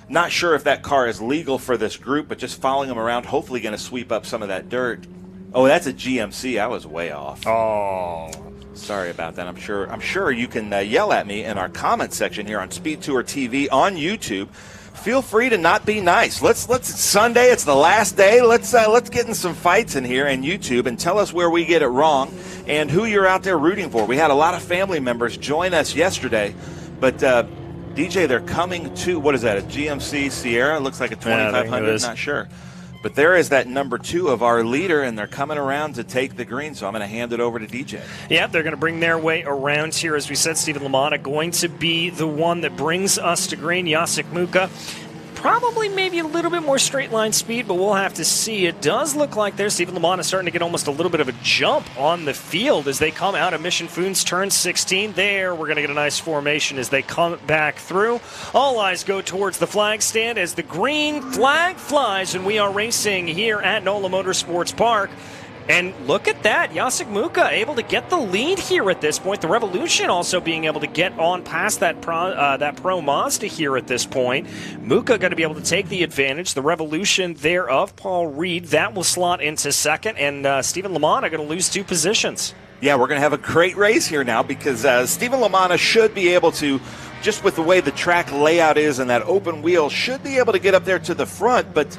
Not sure if that car is legal for this group, but just following him around, hopefully going to sweep up some of that dirt. Oh, that's a GMC. I was way off. Oh, sorry about that. I'm sure you can yell at me in our comment section here on SpeedTour TV on YouTube. Feel free to not be nice. Let's Sunday, it's the last day. Let's get in some fights in here and YouTube and tell us where we get it wrong and who you're out there rooting for. We had a lot of family members join us yesterday, but DJ, they're coming to, what is that, a GMC Sierra? Looks like a 2500, not sure. But there is that number 2 of our leader, and they're coming around to take the green, so I'm going to hand it over to DJ. Yeah, they're going to bring their way around here. As we said, Stephen LaMotta going to be the one that brings us to green. Jacek Muka, probably maybe a little bit more straight line speed, but we'll have to see. It does look like there's Stephen LaMotta starting to get almost a little bit of a jump on the field as they come out of Mission Foods turn 16. There, we're going to get a nice formation as they come back through. All eyes go towards the flag stand as the green flag flies, and we are racing here at NOLA Motorsports Park. And look at that, Jacek Muka able to get the lead here at this point. The Revolution also being able to get on past that Pro Mazda here at this point. Muka going to be able to take the advantage. The Revolution there of Paul Reed, that will slot into second. And Stephen LaMotta going to lose 2 positions. Yeah, we're going to have a great race here now because Stephen LaMotta should be able to, just with the way the track layout is and that open wheel, should be able to get up there to the front. But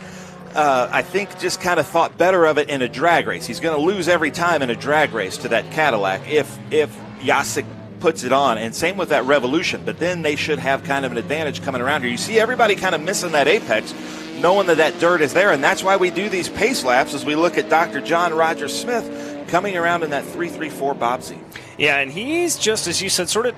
I think just kind of thought better of it in a drag race. He's going to lose every time in a drag race to that Cadillac if Jacek puts it on, and same with that Revolution. But then they should have kind of an advantage coming around here. You see everybody kind of missing that apex, knowing that dirt is there, and that's why we do these pace laps as we look at Dr. John Roger Smith coming around in that 334 Bobsy. Yeah, and he's just, as you said, sort of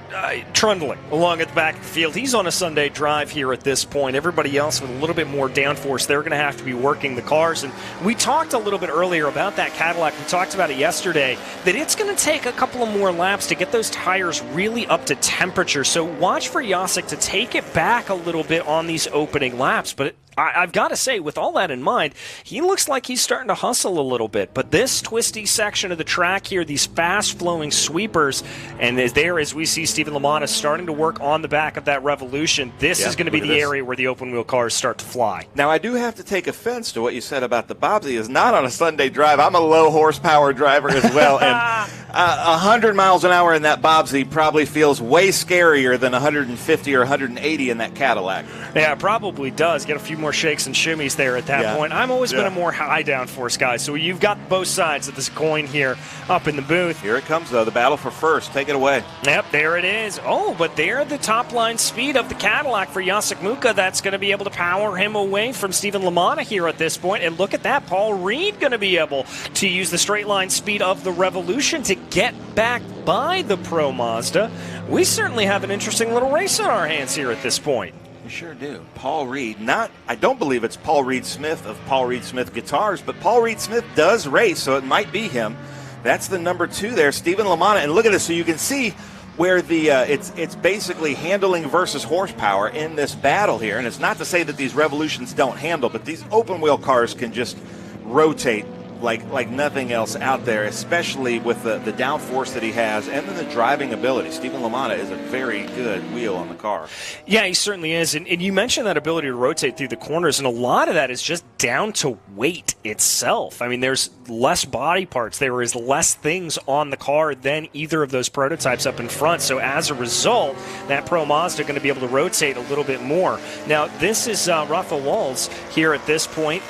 trundling along at the back of the field. He's on a Sunday drive here at this point. Everybody else with a little bit more downforce, they're going to have to be working the cars. And we talked a little bit earlier about that Cadillac. We talked about it yesterday, that it's going to take a couple of more laps to get those tires really up to temperature. So watch for Jacek to take it back a little bit on these opening laps. But I've got to say, with all that in mind, he looks like he's starting to hustle a little bit. But this twisty section of the track here, these fast-flowing sweepers, and as we see Stephen LaMotta starting to work on the back of that Revolution, this is going to be the area where the open-wheel cars start to fly. Now, I do have to take offense to what you said about the Bobsy. Is not on a Sunday drive. I'm a low-horsepower driver as well, and 100 miles an hour in that Bobsy probably feels way scarier than 150 or 180 in that Cadillac. Yeah, it probably does. Get a few more shakes and shimmies there at that point. I've always been a more high downforce guy, so you've got both sides of this coin here up in the booth. Here it comes, though, the battle for first. Take it away. Yep, there it is. Oh, but there the top line speed of the Cadillac for Jacek Muka. That's going to be able to power him away from Stephen LaMotta here at this point. And look at that, Paul Reed going to be able to use the straight line speed of the Revolution to get back by the Pro Mazda. We certainly have an interesting little race on our hands here at this point. We sure do. Paul Reed, I don't believe it's Paul Reed Smith of Paul Reed Smith Guitars, but Paul Reed Smith does race, so it might be him. That's the number 2 there, Stephen LaMotta. And look at this, so you can see where the it's basically handling versus horsepower in this battle here. And it's not to say that these Revolutions don't handle, but these open wheel cars can just rotate like nothing else out there, especially with the downforce that he has and then the driving ability. Stephen LaMotta is a very good wheel on the car. Yeah, he certainly is. And you mentioned that ability to rotate through the corners, and a lot of that is just down to weight itself. I mean, there's less body parts. There is less things on the car than either of those prototypes up in front. So as a result, that Pro Mazda going to be able to rotate a little bit more. Now, this is Rafa Walls here at this point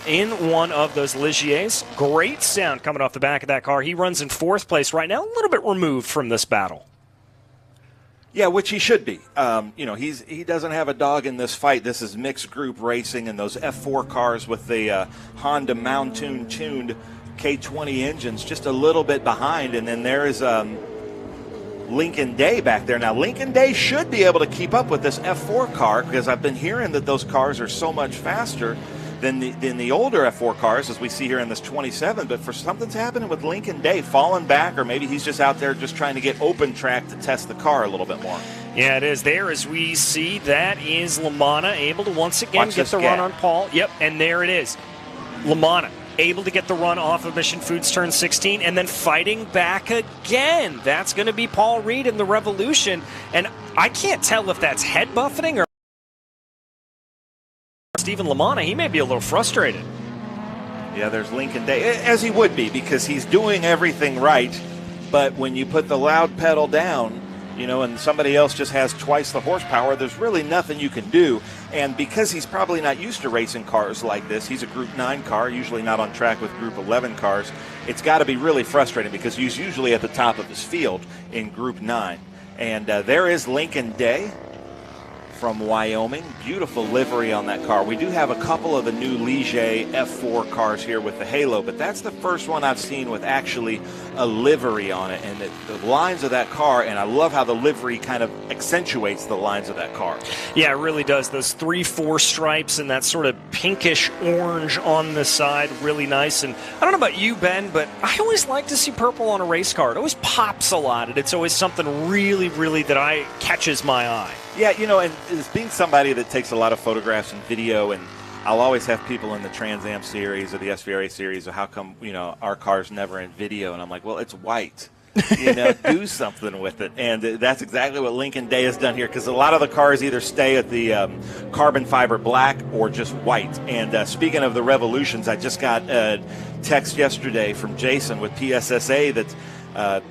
in one of those Ligiers. Great sound coming off the back of that car. He runs in 4th place right now, a little bit removed from this battle. Yeah, which he should be. He doesn't have a dog in this fight. This is mixed group racing, and those F4 cars with the Honda Mountain tuned K20 engines just a little bit behind. And then there is Lincoln Day back there. Now, Lincoln Day should be able to keep up with this F4 car because I've been hearing that those cars are so much faster than the older F4 cars, as we see here in this 27. But for something's happening with Lincoln Day, falling back, or maybe he's just out there just trying to get open track to test the car a little bit more. Yeah, it is there as we see. That is LaMotta able to once again get the run on Paul. Yep, and there it is. LaMotta able to get the run off of Mission Foods turn 16 and then fighting back again. That's going to be Paul Reed in the Revolution. And I can't tell if that's head buffeting or Stephen LaMotta. He may be a little frustrated. Yeah, there's Lincoln Day, as he would be, because he's doing everything right. But when you put the loud pedal down, and somebody else just has twice the horsepower, there's really nothing you can do. And because he's probably not used to racing cars like this, he's a Group 9 car, usually not on track with Group 11 cars. It's got to be really frustrating because he's usually at the top of his field in Group 9. And there is Lincoln Day from Wyoming. Beautiful livery on that car. We do have a couple of the new Ligier F4 cars here with the halo, but that's the first one I've seen with actually a livery on it. And the lines of that car, and I love how the livery kind of accentuates the lines of that car. Yeah, it really does. Those 3-4 stripes and that sort of pinkish orange on the side, really nice. And I don't know about you, Ben, but I always like to see purple on a race car. It always pops a lot, and it's always something really, really that catches my eye. Yeah, you know, and as being somebody that takes a lot of photographs and video, and I'll always have people in the Trans Am series or the SVRA series, or how come, you know, our car's never in video? And I'm like, well, it's white. You know, do something with it. And that's exactly what Lincoln Day has done here, because a lot of the cars either stay at the carbon fiber black or just white. And speaking of the revolutions, I just got a text yesterday from Jason with PSSA that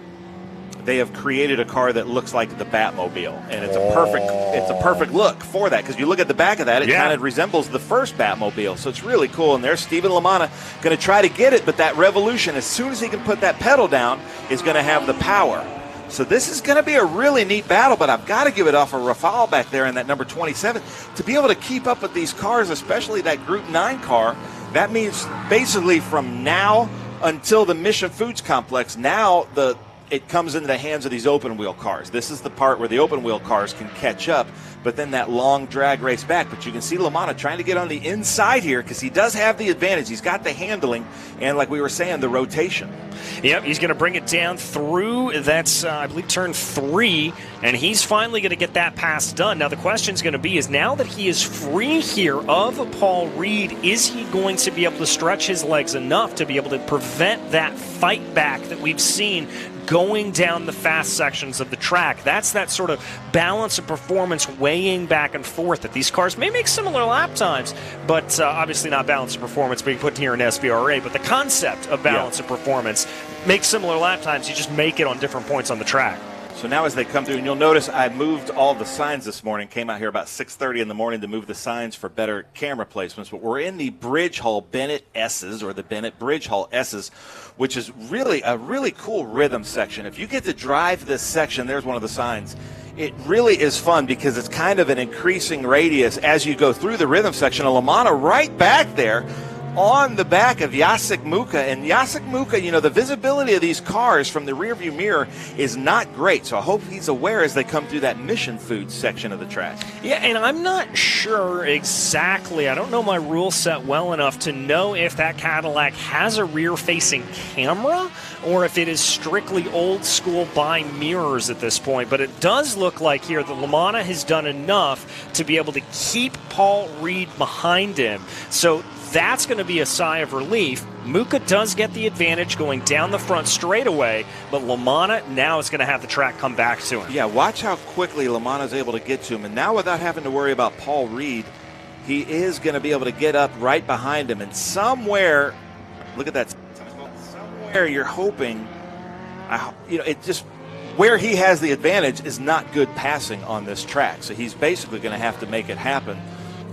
they have created a car that looks like the Batmobile, and it's a perfect look for that, because you look at the back of that, it kind of resembles the first Batmobile, so it's really cool. And there's Stephen LaManna going to try to get it, but that Revolution, as soon as he can put that pedal down, is going to have the power. So this is going to be a really neat battle, but I've got to give it off of Rafal back there in that number 27 to be able to keep up with these cars, especially that Group 9 car. That means basically from now until the Mission Foods Complex, now it comes into the hands of these open wheel cars. This is the part where the open wheel cars can catch up, but then that long drag race back. But you can see LaManna trying to get on the inside here, because he does have the advantage. He's got the handling and, like we were saying, the rotation. Yep, he's going to bring it down through, that's, I believe, turn 3, and he's finally going to get that pass done. Now, the question's going to be is now that he is free here of Paul Reed, is he going to be able to stretch his legs enough to be able to prevent that fight back that we've seen going down the fast sections of the track? That's that sort of balance of performance weighing back and forth that these cars may make similar lap times, but obviously not balance of performance being put here in SVRA, but the concept of balance of performance makes similar lap times. You just make it on different points on the track. So now as they come through, and you'll notice I moved all the signs this morning, came out here about 6:30 in the morning to move the signs for better camera placements, but we're in the Bridge Hull Bennett S's, or the Bennett Bridge Hull S's, which is really a really cool rhythm section. If you get to drive this section, there's one of the signs. It really is fun because it's kind of an increasing radius as you go through the rhythm section. And LaManna right back there on the back of Jacek Mucha. And Jacek Mucha, you know, the visibility of these cars from the rearview mirror is not great. So I hope he's aware as they come through that Mission Foods section of the track. Yeah, and I'm not sure exactly. I don't know my rule set well enough to know if that Cadillac has a rear-facing camera or if it is strictly old school by mirrors at this point. But it does look like here that LaManna has done enough to be able to keep Paul Reed behind him. So that's going to be a sigh of relief. Mucha does get the advantage going down the front straightaway, but LaManna now is going to have the track come back to him. Yeah, watch how quickly LaManna is able to get to him. And now without having to worry about Paul Reed, he is going to be able to get up right behind him. And somewhere, look at that, somewhere you're hoping, you know, it just, where he has the advantage is not good passing on this track. So he's basically going to have to make it happen.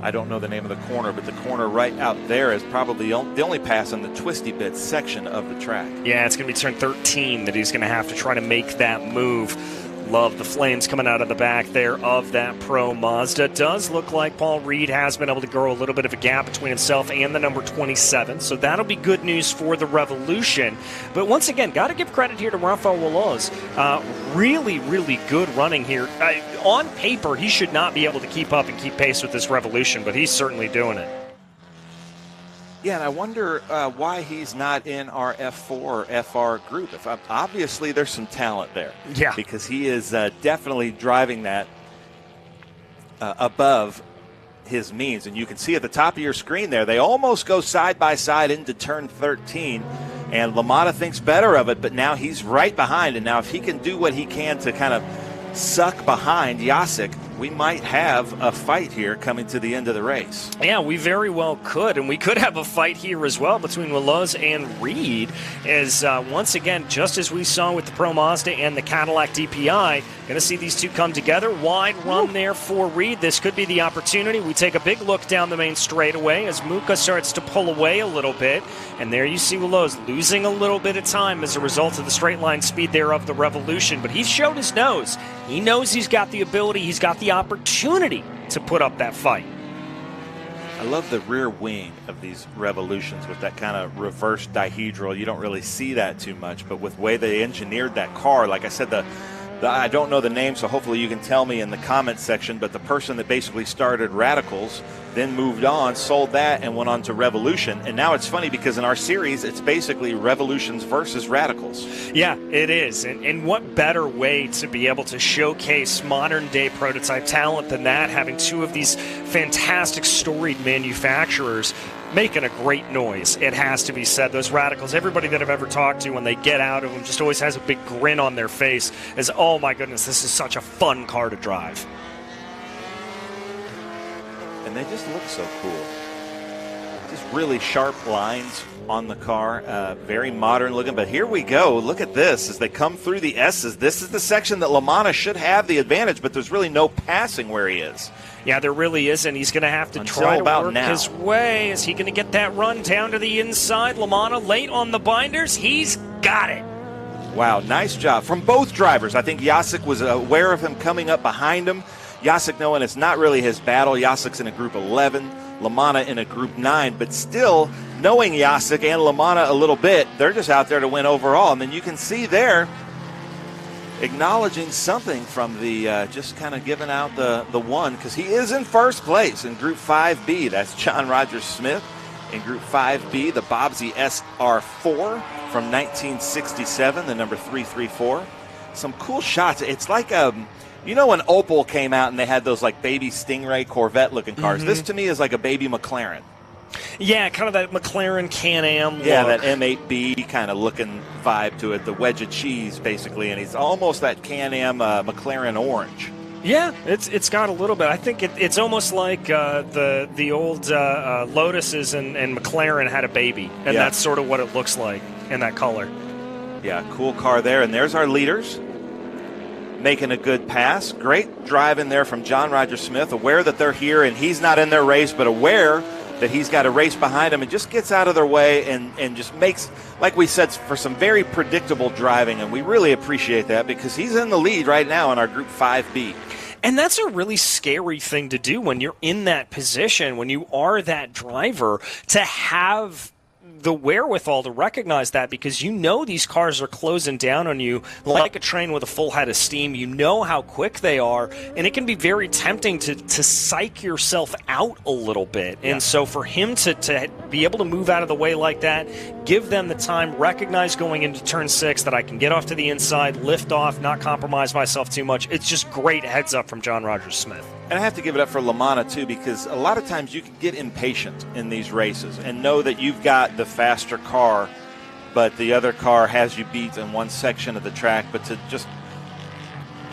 I don't know the name of the corner, but the corner right out there is probably the only pass on the twisty bit section of the track. Yeah, it's going to be turn 13 that he's going to have to try to make that move. Love the flames coming out of the back there of that Pro Mazda. It does look like Paul Reed has been able to grow a little bit of a gap between himself and the number 27, so that'll be good news for the Revolution. But once again, got to give credit here to Rafael Willoz. Really, really good running here. On paper, he should not be able to keep up and keep pace with this Revolution, but he's certainly doing it. Yeah, and I wonder why he's not in our F4 or FR group. Obviously, there's some talent there. Yeah. Because he is definitely driving that above his means. And you can see at the top of your screen there, they almost go side by side into turn 13. And LaManna thinks better of it, but now he's right behind. And now if he can do what he can to kind of suck behind Jacek, we might have a fight here coming to the end of the race. Yeah, we very well could, and we could have a fight here as well between Willoz and Reed, as once again, just as we saw with the Pro Mazda and the Cadillac DPI, going to see these two come together. Wide run there for Reed. This could be the opportunity. We take a big look down the main straightaway as Mucha starts to pull away a little bit, and there you see Willoz losing a little bit of time as a result of the straight line speed there of the Revolution, but he's showed his nose. He knows he's got the ability, he's got the opportunity to put up that fight. I love the rear wing of these Revolutions with that kind of reverse dihedral. You don't really see that too much, but with the way they engineered that car, like I said, I don't know the name, so hopefully you can tell me in the comments section, but the person that basically started Radicals, then moved on, sold that, and went on to Revolution. And now it's funny because in our series, it's basically Revolutions versus Radicals. Yeah, it is. And what better way to be able to showcase modern-day prototype talent than that, having two of these fantastic storied manufacturers making a great noise, it has to be said. Those Radicals, everybody that I've ever talked to, when they get out of them, just always has a big grin on their face as, oh my goodness, this is such a fun car to drive. And they just look so cool. Just really sharp lines on the car, very modern looking. But here we go. Look at this as they come through the S's. This is the section that LaManna should have the advantage, but there's really no passing where he is. Yeah, there really isn't. He's going to have to try to work his way. Is he going to get that run down to the inside? LaManna late on the binders. He's got it. Wow, nice job from both drivers. I think Jacek was aware of him coming up behind him. Jacek knowing it's not really his battle. Jacek's in a group 11, LaManna in a group 9, but still knowing Jacek and LaManna a little bit, they're just out there to win overall. And then you can see there, acknowledging something from the just kind of giving out the one, because he is in first place in Group 5B. That's John Rogers Smith. In Group 5B, the Bobsy SR4 from 1967, the number 334. Some cool shots. It's like you know when Opel came out and they had those like baby Stingray Corvette-looking cars? Mm-hmm. This to me is like a baby McLaren. Yeah, kind of that McLaren Can-Am look. Yeah, that M8B kind of looking vibe to it, the wedge of cheese, basically, and it's almost that Can-Am McLaren orange. Yeah, it's got a little bit. I think it's almost like the old Lotuses and McLaren had a baby, and that's sort of what it looks like in that color. Yeah, cool car there, and there's our leaders making a good pass. Great drive in there from John Roger Smith, aware that they're here, and he's not in their race, but aware that he's got a race behind him, and just gets out of their way and just makes, like we said, for some very predictable driving, and we really appreciate that because he's in the lead right now in our Group 5B. And that's a really scary thing to do when you're in that position, when you are that driver, to have the wherewithal to recognize that, because you know these cars are closing down on you like a train with a full head of steam. You know how quick they are, and it can be very tempting to psych yourself out a little bit. And so for him to be able to move out of the way like that, give them the time, recognize going into turn 6 that I can get off to the inside, lift off, not compromise myself too much. It's just great heads up from John Rogers Smith. And I have to give it up for LaManna, too, because a lot of times you can get impatient in these races and know that you've got the faster car, but the other car has you beat in one section of the track. But to just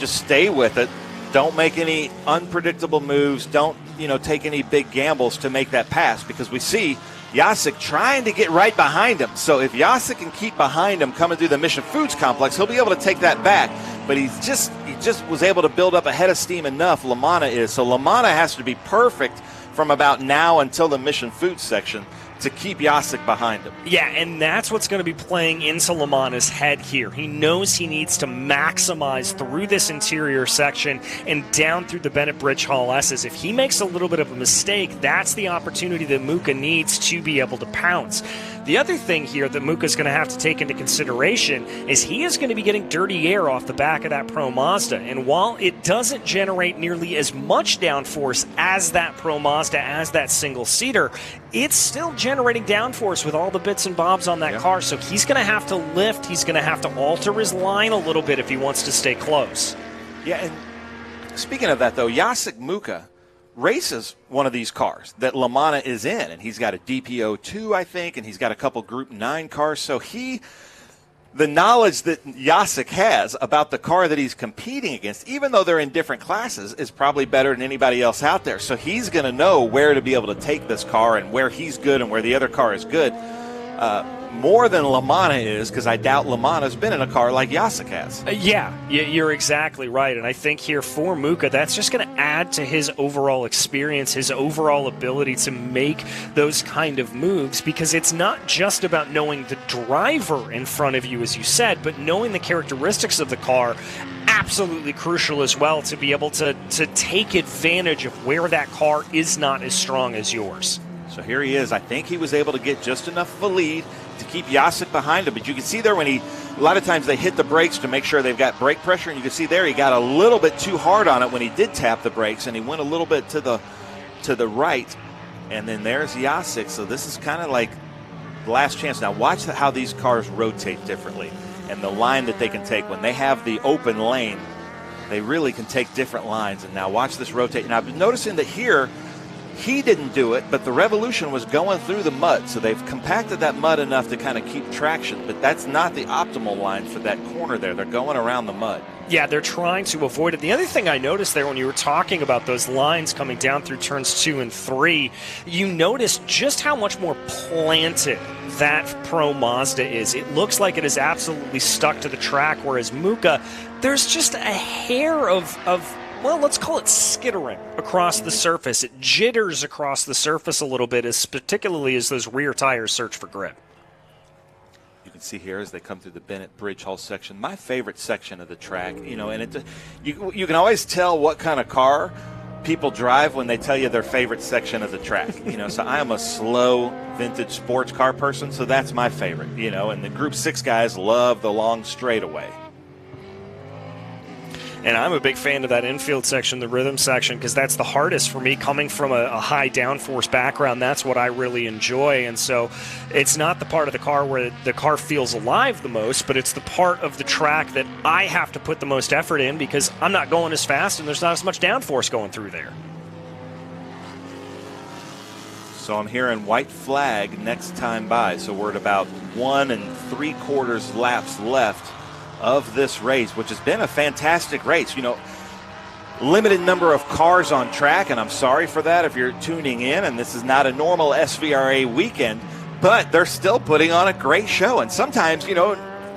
stay with it, don't make any unpredictable moves, don't take any big gambles to make that pass, because we see Jacek trying to get right behind him. So if Jacek can keep behind him coming through the Mission Foods complex, he'll be able to take that back. But he just was able to build up a head of steam enough, LaManna is. So LaManna has to be perfect from about now until the Mission Foods section to keep Jacek behind him. Yeah, and that's what's going to be playing into LaManna's head here. He knows he needs to maximize through this interior section and down through the Bennett Bridge Hall S's. If he makes a little bit of a mistake, that's the opportunity that Muka needs to be able to pounce. The other thing here that Muka's going to have to take into consideration is he is going to be getting dirty air off the back of that Pro Mazda. And while it doesn't generate nearly as much downforce as that Pro Mazda, as that single-seater, it's still generating downforce with all the bits and bobs on that car. So he's going to have to lift. He's going to have to alter his line a little bit if he wants to stay close. Yeah, and speaking of that, though, Jacek Muka races one of these cars that LaManna is in, and he's got a DPO2, I think, and he's got a couple Group 9 cars. So the knowledge that Jacek has about the car that he's competing against, even though they're in different classes, is probably better than anybody else out there. So he's going to know where to be able to take this car and where he's good and where the other car is good. More than LaManna is, because I doubt LaManna's been in a car like Jacek has. Yeah, you're exactly right. And I think here for Muka, that's just going to add to his overall experience, his overall ability to make those kind of moves, because it's not just about knowing the driver in front of you, as you said, but knowing the characteristics of the car absolutely crucial as well to be able to take advantage of where that car is not as strong as yours. So here he is. I think he was able to get just enough of a lead to keep Jacek behind him. But you can see there when a lot of times they hit the brakes to make sure they've got brake pressure. And you can see there he got a little bit too hard on it when he did tap the brakes. And he went a little bit to the right. And then there's Jacek. So this is kind of like the last chance. Now watch how these cars rotate differently. And the line that they can take. When they have the open lane, they really can take different lines. And now watch this rotate. And I've been noticing that here, he didn't do it, but the Revolution was going through the mud, so they've compacted that mud enough to kind of keep traction, but that's not the optimal line for that corner there. They're going around the mud. Yeah, they're trying to avoid it. The other thing I noticed there when you were talking about those lines coming down through turns 2 and 3, you noticed just how much more planted that Pro Mazda is. It looks like it is absolutely stuck to the track, whereas Muka, there's just a hair of well, let's call it skittering across the surface. It jitters across the surface a little bit, particularly as those rear tires search for grip. You can see here as they come through the Bennett Bridge Hall section, my favorite section of the track, and you can always tell what kind of car people drive when they tell you their favorite section of the track. So I am a slow vintage sports car person, so that's my favorite, and the Group 6 guys love the long straightaway. And I'm a big fan of that infield section, the rhythm section, because that's the hardest for me. Coming from a high downforce background, that's what I really enjoy. And so it's not the part of the car where the car feels alive the most, but it's the part of the track that I have to put the most effort in because I'm not going as fast and there's not as much downforce going through there. So I'm hearing white flag next time by. So we're at about 1 3/4 laps left of this race, which has been a fantastic race. Limited number of cars on track, and I'm sorry for that if you're tuning in, and this is not a normal SVRA weekend, but they're still putting on a great show. And sometimes,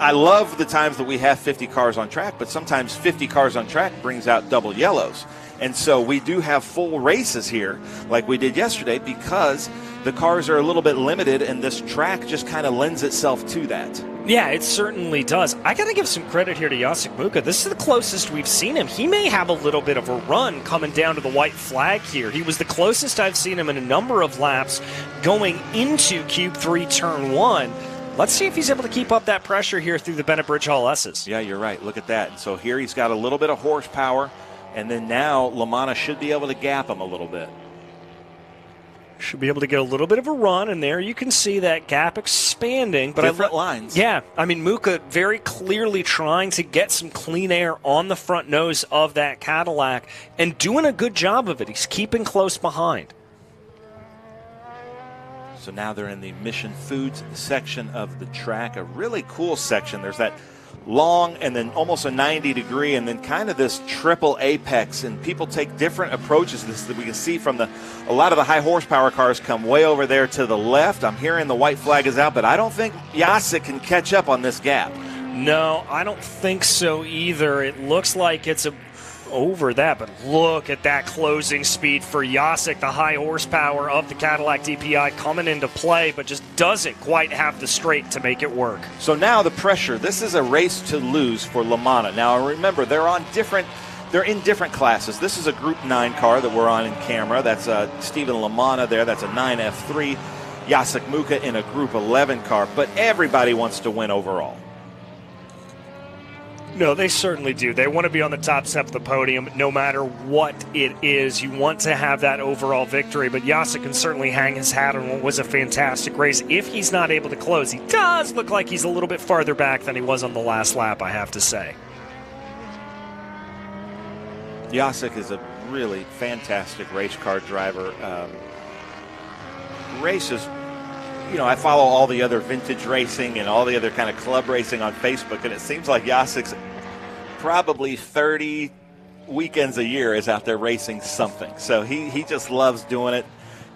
I love the times that we have 50 cars on track, but sometimes 50 cars on track brings out double yellows. And so we do have full races here like we did yesterday because the cars are a little bit limited, and this track just kind of lends itself to that. Yeah, it certainly does. I got to give some credit here to Jacek Muka. This is the closest we've seen him. He may have a little bit of a run coming down to the white flag here. He was the closest I've seen him in a number of laps going into Cube 3 Turn 1. Let's see if he's able to keep up that pressure here through the Bennett Bridge Hall S's. Yeah, you're right. Look at that. And so here he's got a little bit of horsepower, and then now LaManna should be able to gap him a little bit. Should be able to get a little bit of a run, and there you can see that gap expanding. But different lines. Yeah, Muka very clearly trying to get some clean air on the front nose of that Cadillac and doing a good job of it. He's keeping close behind. So now they're in the Mission Foods section of the track, a really cool section. There's that long and then almost a 90-degree and then kind of this triple apex, and people take different approaches to this that we can see from a lot of the high horsepower cars come way over there to the left. I'm hearing the white flag is out, but I don't think Jacek can catch up on this gap. No, I don't think so either. It looks like it's over that, but look at that closing speed for Jacek. The high horsepower of the Cadillac DPI coming into play, but just doesn't quite have the straight to make it work. So now the pressure. This is a race to lose for LaManna. Now remember, they're in different classes. This is a Group 9 car that we're on in camera. That's Stephen LaManna there. That's a 9F3. Jacek Muka in a Group 11 car, but everybody wants to win overall. No, they certainly do. They want to be on the top step of the podium no matter what it is. You want to have that overall victory, but Jacek can certainly hang his hat on what was a fantastic race. If he's not able to close, he does look like he's a little bit farther back than he was on the last lap, I have to say. Jacek is a really fantastic race car driver. Races, I follow all the other vintage racing and all the other kind of club racing on Facebook, and it seems like Jacek's probably 30 weekends a year is out there racing something. So he just loves doing it.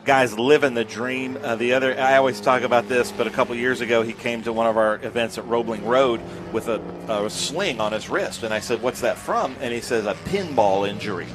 Guys living the dream. I always talk about this, but a couple years ago he came to one of our events at Roebling Road with a sling on his wrist, and I said, "What's that from?" And he says, "A pinball injury."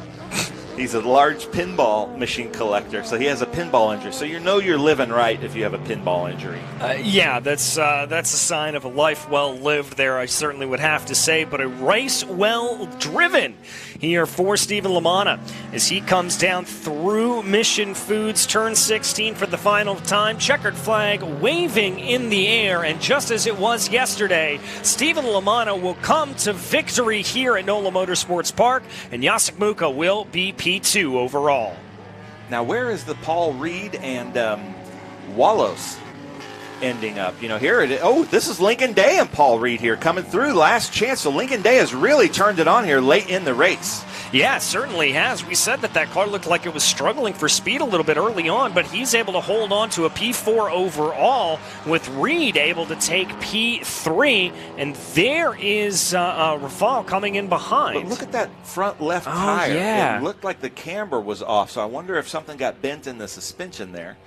He's a large pinball machine collector, so he has a pinball injury. So you know you're living right if you have a pinball injury. Yeah, that's a sign of a life well lived there, I certainly would have to say, but a race well driven here for Stephen LaManna as he comes down through Mission Foods, turn 16 for the final time, checkered flag waving in the air, and just as it was yesterday, Stephen LaManna will come to victory here at NOLA Motorsports Park, and Jacek Muka will be P2 overall. Now, where is the Paul Reed and Wallace ending up? You know, here it is. Oh, this is Lincoln Day and Paul Reed here coming through. Last chance. So Lincoln Day has really turned it on here late in the race. Yeah, certainly has. We said that car looked like it was struggling for speed a little bit early on, but he's able to hold on to a P4 overall, with Reed able to take P3, and there is Rafal coming in behind. But look at that front left tire. Yeah. It looked like the camber was off, so I wonder if something got bent in the suspension there.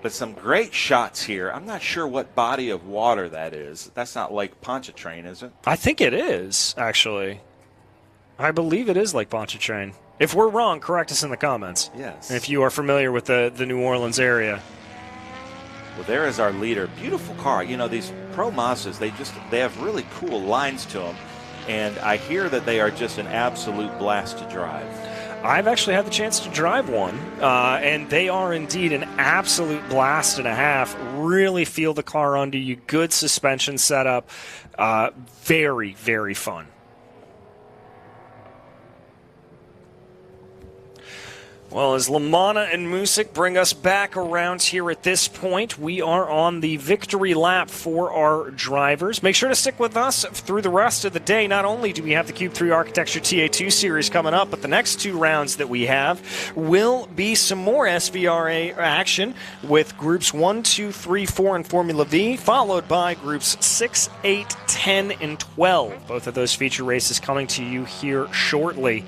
But some great shots here. I'm not sure what body of water that is. That's not Lake Pontchartrain, is it? I think it is, actually. I believe it is Lake Pontchartrain. If we're wrong, correct us in the comments. Yes. If you are familiar with the New Orleans area. Well, there is our leader. Beautiful car. You know, these Pro Mazdas, they have really cool lines to them. And I hear that they are just an absolute blast to drive. I've actually had the chance to drive one, and they are indeed an absolute blast and a half. Really feel the car under you. Good suspension setup. Very, very fun. Well, as LaManna and Music bring us back around here at this point, we are on the victory lap for our drivers. Make sure to stick with us through the rest of the day. Not only do we have the Cube 3 Architecture TA2 Series coming up, but the next two rounds that we have will be some more SVRA action with groups 1, 2, 3, 4 in Formula V, followed by groups 6, 8, 10, and 12. Both of those feature races coming to you here shortly.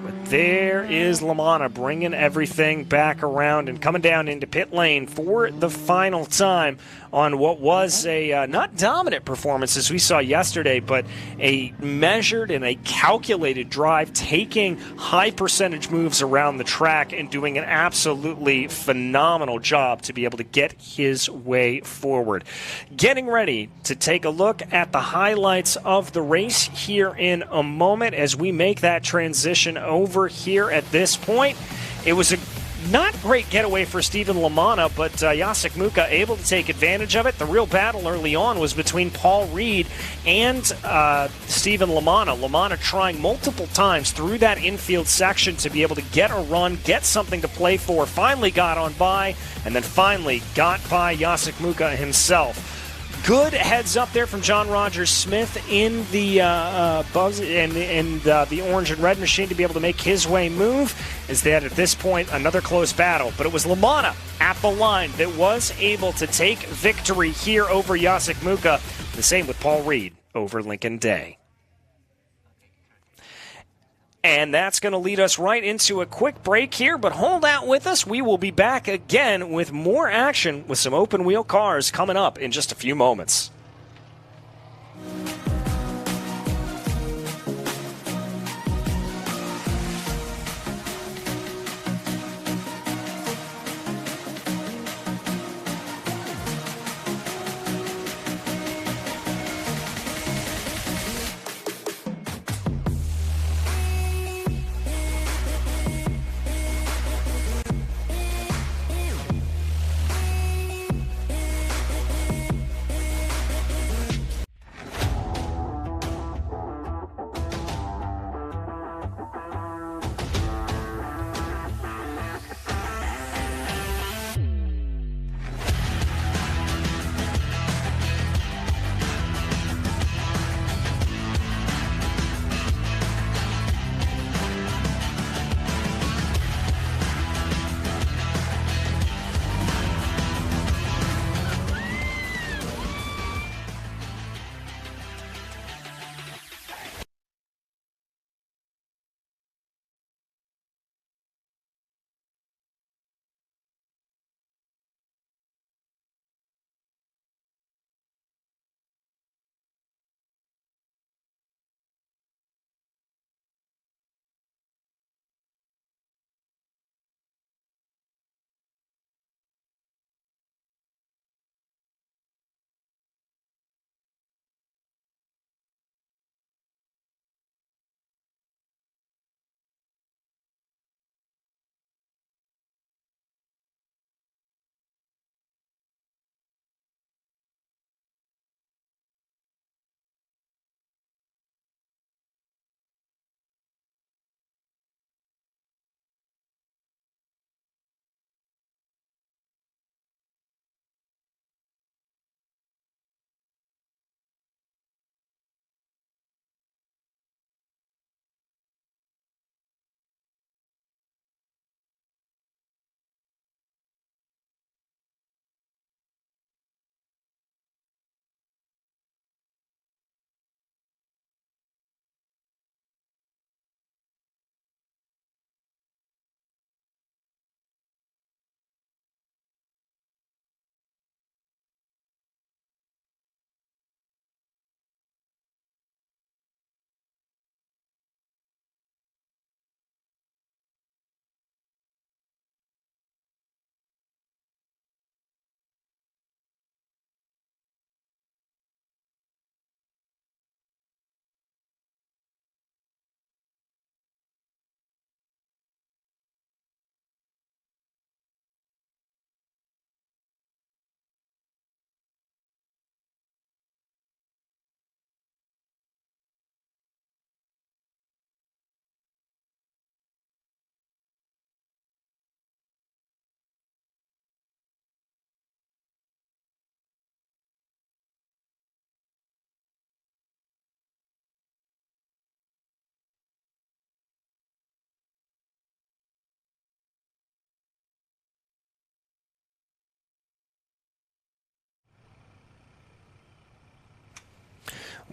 But there is LaManna bringing everything back around and coming down into pit lane for the final time on what was a not dominant performance as we saw yesterday, but a measured and a calculated drive, taking high percentage moves around the track and doing an absolutely phenomenal job to be able to get his way forward. Getting ready to take a look at the highlights of the race here in a moment as we make that transition over here at this point. It was a not great getaway for Stephen LaManna, but Jacek Muka able to take advantage of it. The real battle early on was between Paul Reed and Stephen LaManna. LaManna trying multiple times through that infield section to be able to get a run, get something to play for. Finally got on by, and then finally got by Jacek Muka himself. Good heads up there from John Rogers Smith in the Buzz and the orange and red machine to be able to make his way move. As they had at this point another close battle, but it was LaManna at the line that was able to take victory here over Jacek Muka. The same with Paul Reed over Lincoln Day. And that's going to lead us right into a quick break here, but hold out with us. We will be back again with more action with some open-wheel cars coming up in just a few moments.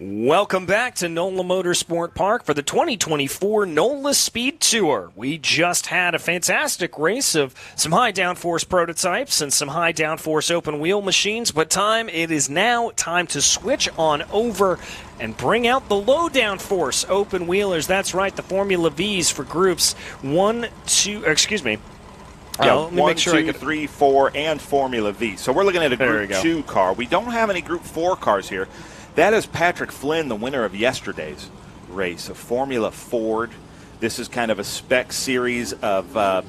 Welcome back to NOLA Motorsport Park for the 2024 NOLA SpeedTour. We just had a fantastic race of some high downforce prototypes and some high downforce open wheel machines, but it is now time to switch on over and bring out the low downforce open wheelers. That's right, the Formula Vs for groups 1, 2, excuse me. Let me make sure 1, 2, 3, 4, and Formula V. So we're looking at a Group 2 car. We don't have any Group 4 cars here. That is Patrick Flynn, the winner of yesterday's race, a Formula Ford. This is kind of a spec series of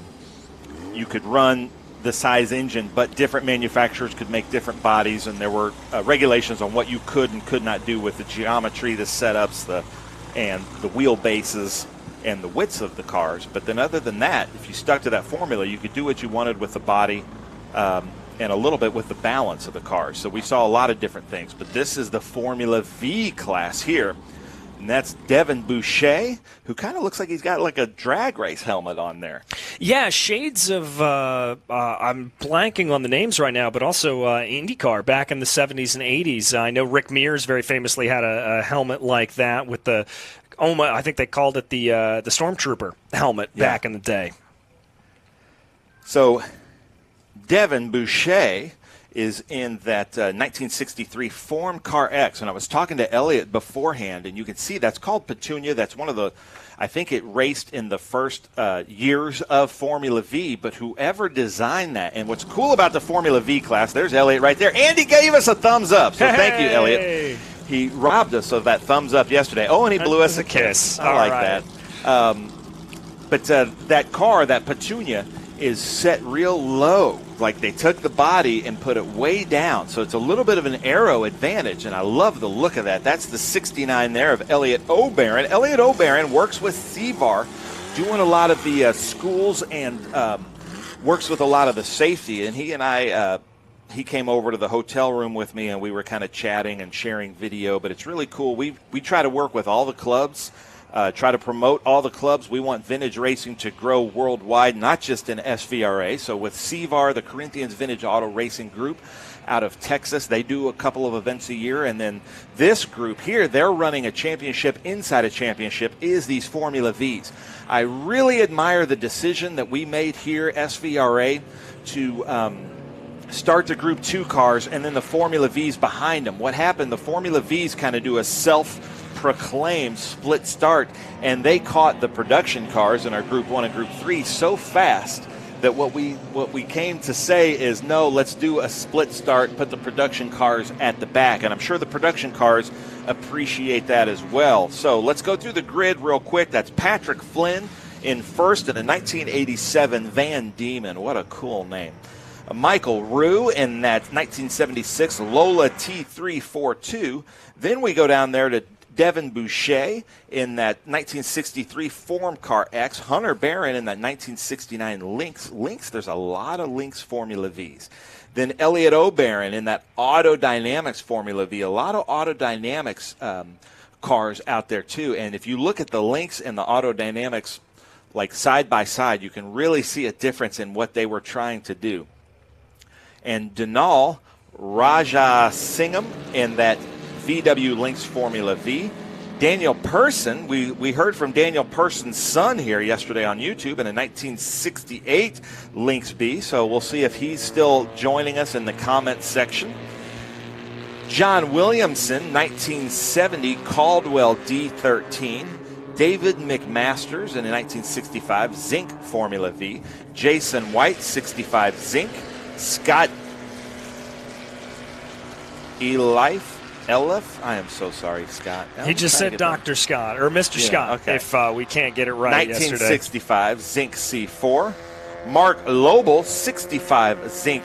you could run the size engine, but different manufacturers could make different bodies, and there were regulations on what you could and could not do with the geometry, the setups, and the wheelbases and the widths of the cars. But then other than that, if you stuck to that formula, you could do what you wanted with the body and a little bit with the balance of the cars. So we saw a lot of different things. But this is the Formula V class here. And that's Devin Boucher, who kind of looks like he's got like a drag race helmet on there. Yeah, shades of, I'm blanking on the names right now, but also IndyCar back in the 70s and 80s. I know Rick Mears very famously had a helmet like that with the, I think they called it the Stormtrooper helmet back in the day. So Devin Boucher is in that 1963 Form Car X. And I was talking to Elliot beforehand, and you can see that's called Petunia. That's one of the, I think it raced in the first years of Formula V, but whoever designed that, and what's cool about the Formula V class, there's Elliot right there. Andy gave us a thumbs up, so thank you, Elliot. He robbed us of that thumbs up yesterday. Oh, and he blew us a kiss. I like that. But that car, that Petunia, is set real low. Like they took the body and put it way down. So it's a little bit of an aero advantage, and I love the look of that. That's the 69 there of Elliot O'Barron. Elliot O'Barron works with SVRA, doing a lot of the schools and works with a lot of the safety. And he and I, he came over to the hotel room with me, and we were kind of chatting and sharing video. But it's really cool. We try to work with all the clubs. Try to promote all the clubs. We want vintage racing to grow worldwide, not just in SVRA. So with SVRA, the Corinthians Vintage Auto Racing Group out of Texas, they do a couple of events a year. And then this group here, they're running a championship inside a championship, is these Formula Vs. I really admire the decision that we made here, SVRA, to start the Group 2 cars and then the Formula Vs behind them. What happened, the Formula Vs kind of do a self-proclaimed split start, and they caught the production cars in our Group 1 and Group 3 so fast that what we came to say is, no, let's do a split start, put the production cars at the back. And I'm sure the production cars appreciate that as well. So let's go through the grid real quick. That's Patrick Flynn in first in a 1987 Van Diemen. What a cool name. Michael Rue in that 1976 Lola T342. Then we go down there to Devin Boucher in that 1963 Form Car X. Hunter Barron in that 1969 Lynx. There's a lot of Lynx Formula Vs. Then Elliot O'Barron in that Auto Dynamics Formula V. A lot of Auto Dynamics cars out there too. And if you look at the Lynx and the Auto Dynamics like side by side, you can really see a difference in what they were trying to do. And Donal Raja Singham in that VW Lynx Formula V. Daniel Persson, we heard from Daniel Persson's son here yesterday on YouTube in a 1968 Lynx B, so we'll see if he's still joining us in the comments section. John Williamson, 1970 Caldwell D13. David McMasters in a 1965 Zinc Formula V. Jason White, 65 Zinc. Scott Elif, I am so sorry, Scott. He just said Dr. Scott, or Mr. Scott, okay. If we can't get it right 1965 Zinc C4. Mark Lobel, 65 Zinc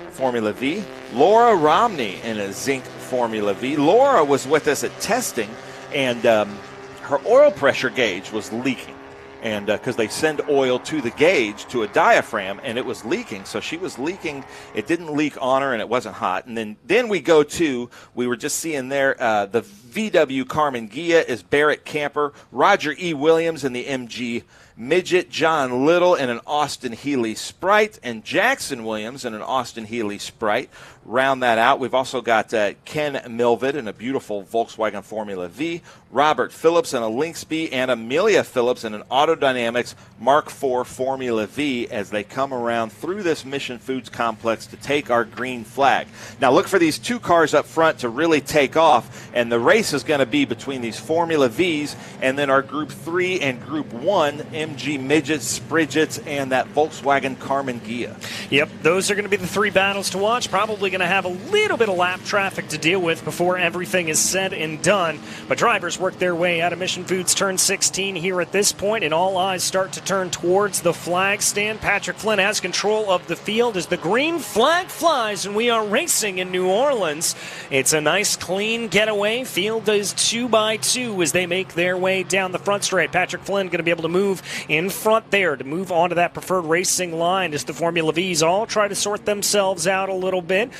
Formula V. Laura Romney in a Zinc Formula V. Laura was with us at testing, and her oil pressure gauge was leaking. And because they send oil to the gauge, to a diaphragm, and it was leaking. So she was leaking. It didn't leak on her, and it wasn't hot. And then we go to, we were just seeing there, the VW Carmen Ghia is Barrett Camper. Roger E. Williams in the MG Midget John Little in an Austin Healey Sprite, and Jackson Williams in an Austin Healey Sprite. Round that out, we've also got Ken Milvid in a beautiful Volkswagen Formula V, Robert Phillips in a Lynxby, and Amelia Phillips in an Autodynamics Mark IV Formula V as they come around through this Mission Foods complex to take our green flag. Now look for these two cars up front to really take off, and the race is going to be between these Formula Vs and then our Group 3 and Group 1 MG Midgets, Spridgets, and that Volkswagen Carmen Ghia. Yep, those are going to be the three battles to watch. Probably going to have a little bit of lap traffic to deal with before everything is said and done. But drivers work their way out of Mission Foods turn 16 here at this point, and all eyes start to turn towards the flag stand. Patrick Flynn has control of the field as the green flag flies, and we are racing in New Orleans. It's a nice, clean getaway. Field is 2x2 as they make their way down the front straight. Patrick Flynn going to be able to move in front there to move onto that preferred racing line as the Formula Vs all try to sort themselves out a little bit.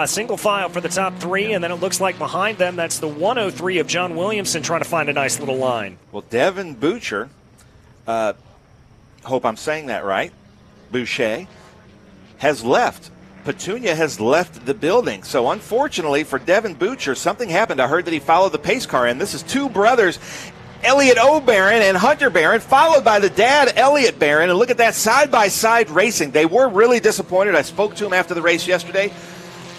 Single file for the top three, and then it looks like behind them that's the 103 of John Williamson trying to find a nice little line. Well, Devin Boucher, hope I'm saying that right, Boucher, has left. Petunia has left the building. So unfortunately for Devin Boucher, something happened. I heard that he followed the pace car in. This is two brothers, Elliot O'Barron and Hunter Barron, followed by the dad, Elliot Barron. And look at that side-by-side racing. They were really disappointed. I spoke to him after the race yesterday.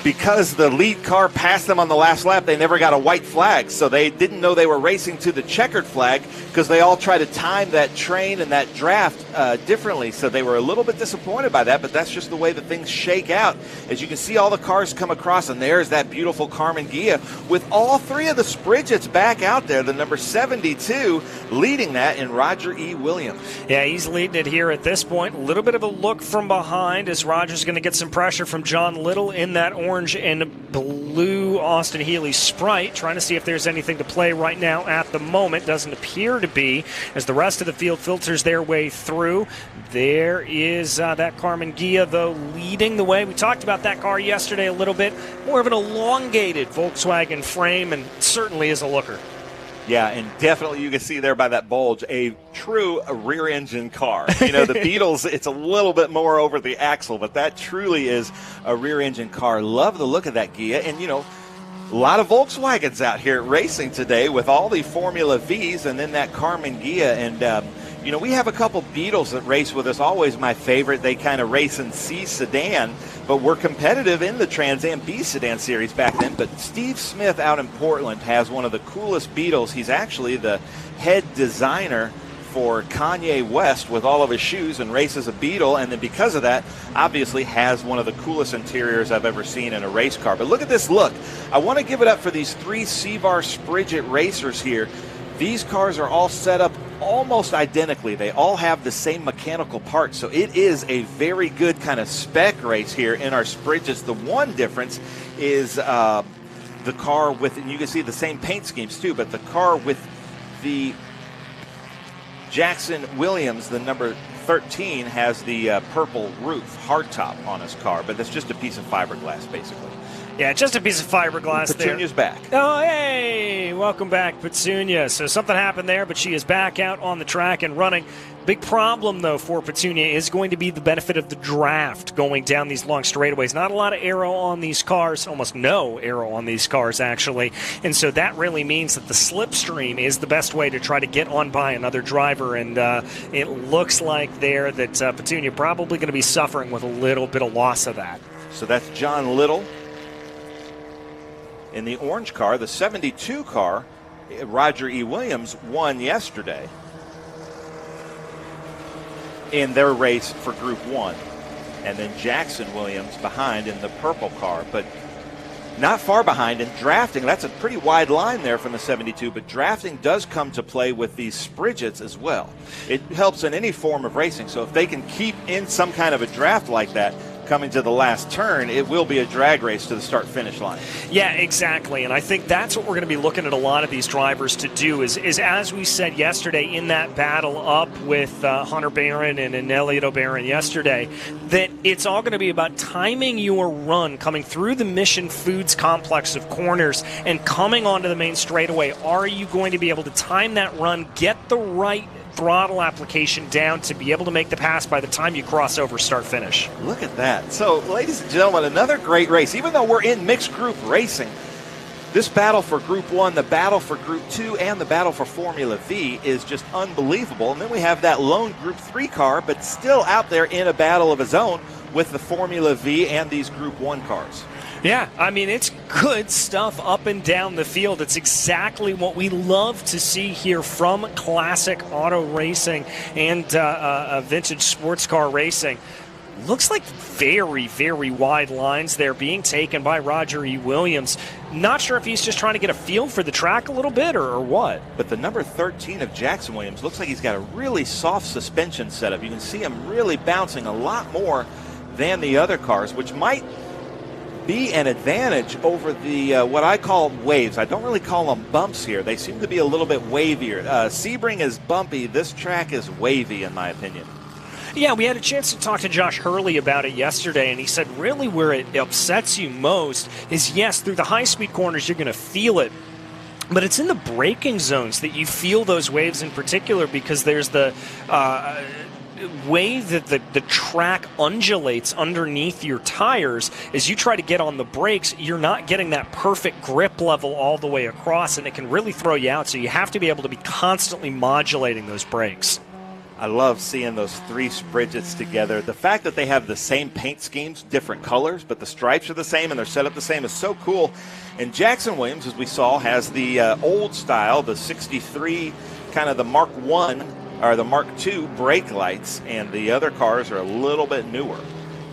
Because the lead car passed them on the last lap, they never got a white flag. So they didn't know they were racing to the checkered flag because they all try to time that train and that draft differently. So they were a little bit disappointed by that, but that's just the way that things shake out. As you can see, all the cars come across, and there's that beautiful Carmen Ghia with all three of the Spridgets back out there. The number 72 leading that in Roger E. Williams. Yeah, he's leading it here at this point. A little bit of a look from behind as Roger's going to get some pressure from John Little in that orange and blue Austin Healey Sprite, trying to see if there's anything to play right now at the moment. Doesn't appear to be, as the rest of the field filters their way through. There is that Carmen Ghia, though, leading the way. We talked about that car yesterday a little bit. More of an elongated Volkswagen frame, and certainly is a looker. Yeah, and definitely you can see there by that bulge, a true rear-engine car. You know, the Beetles, it's a little bit more over the axle, but that truly is a rear-engine car. Love the look of that Ghia. And, you know, a lot of Volkswagens out here racing today with all the Formula Vs and then that Carmen Ghia. And, you know, we have a couple Beetles that race with us, always my favorite. They kind of race in C sedan, but we're competitive in the Trans Am B sedan series back then. But Steve Smith out in Portland has one of the coolest Beetles. He's actually the head designer for Kanye West with all of his shoes and races a Beetle, and then because of that, obviously has one of the coolest interiors I've ever seen in a race car. But look at this look. I want to give it up for these three CVAR Spridget racers here. These cars are all set up almost identically. They all have the same mechanical parts, so it is a very good kind of spec race here in our Spridgets. The one difference is the car with, and you can see the same paint schemes too, but the car with the Jackson Williams, the number 13, has the purple roof, hardtop on his car, but that's just a piece of fiberglass basically. Yeah, just a piece of fiberglass there. Petunia's back. Oh, hey! Welcome back, Petunia. So something happened there, but she is back out on the track and running. Big problem, though, for Petunia is going to be the benefit of the draft going down these long straightaways. Not a lot of aero on these cars, almost no aero on these cars, actually. And so that really means that the slipstream is the best way to try to get on by another driver. And it looks like there that Petunia probably going to be suffering with a little bit of loss of that. So that's John Little in the orange car. The 72 car, Roger E. Williams, won yesterday in their race for Group 1. And then Jackson Williams behind in the purple car, but not far behind in drafting. That's a pretty wide line there from the 72, but drafting does come to play with these Spridgets as well. It helps in any form of racing, so if they can keep in some kind of a draft like that, coming to the last turn, it will be a drag race to the start-finish line. Yeah, exactly, and I think that's what we're going to be looking at a lot of these drivers to do is as we said yesterday in that battle up with Hunter Barron and Elliot O'Barron yesterday, that it's all going to be about timing your run coming through the Mission Foods complex of corners and coming onto the main straightaway. Are you going to be able to time that run, get the right throttle application down to be able to make the pass by the time you cross over start finish. Look at that. So, ladies and gentlemen, another great race. Even though we're in mixed group racing, this battle for Group 1, the battle for Group 2, and the battle for Formula V is just unbelievable. And then we have that lone Group 3 car, but still out there in a battle of his own with the Formula V and these Group 1 cars. Yeah, I mean, it's good stuff up and down the field. It's exactly what we love to see here from classic auto racing and vintage sports car racing. Looks like very, very wide lines there being taken by Roger E. Williams. Not sure if he's just trying to get a feel for the track a little bit or what. But the number 13 of Jackson Williams looks like he's got a really soft suspension setup. You can see him really bouncing a lot more than the other cars, which might be an advantage over the what I call waves. I don't really call them bumps here. They seem to be a little bit wavier. Sebring is bumpy. This track is wavy, in my opinion. Yeah, we had a chance to talk to Josh Hurley about it yesterday, and he said really where it upsets you most is, yes, through the high-speed corners you're going to feel it, but it's in the braking zones that you feel those waves in particular, because there's the way that the track undulates underneath your tires. As you try to get on the brakes, you're not getting that perfect grip level all the way across, and it can really throw you out, so you have to be able to be constantly modulating those brakes. I love seeing those three Spridgets together. The fact that they have the same paint schemes, different colors, but the stripes are the same and they're set up the same is so cool. And Jackson Williams, as we saw, has the old style, the 63, kind of the Mark I or the Mark II brake lights, and the other cars are a little bit newer.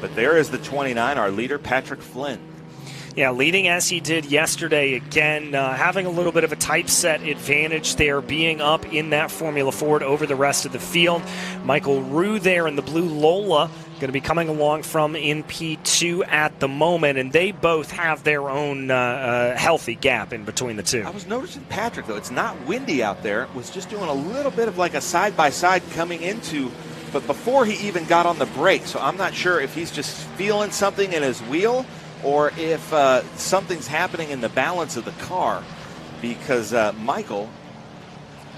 But there is the 29, our leader, Patrick Flynn. Yeah, leading as he did yesterday, again, having a little bit of a typeset advantage there, being up in that Formula Ford over the rest of the field. Michael Rue there in the blue Lola, going to be coming along from in P2 at the moment, and they both have their own healthy gap in between the two. I was noticing Patrick, though, it's not windy out there, was just doing a little bit of like a side-by-side coming into, but before he even got on the brake, so I'm not sure if he's just feeling something in his wheel or if something's happening in the balance of the car, because Michael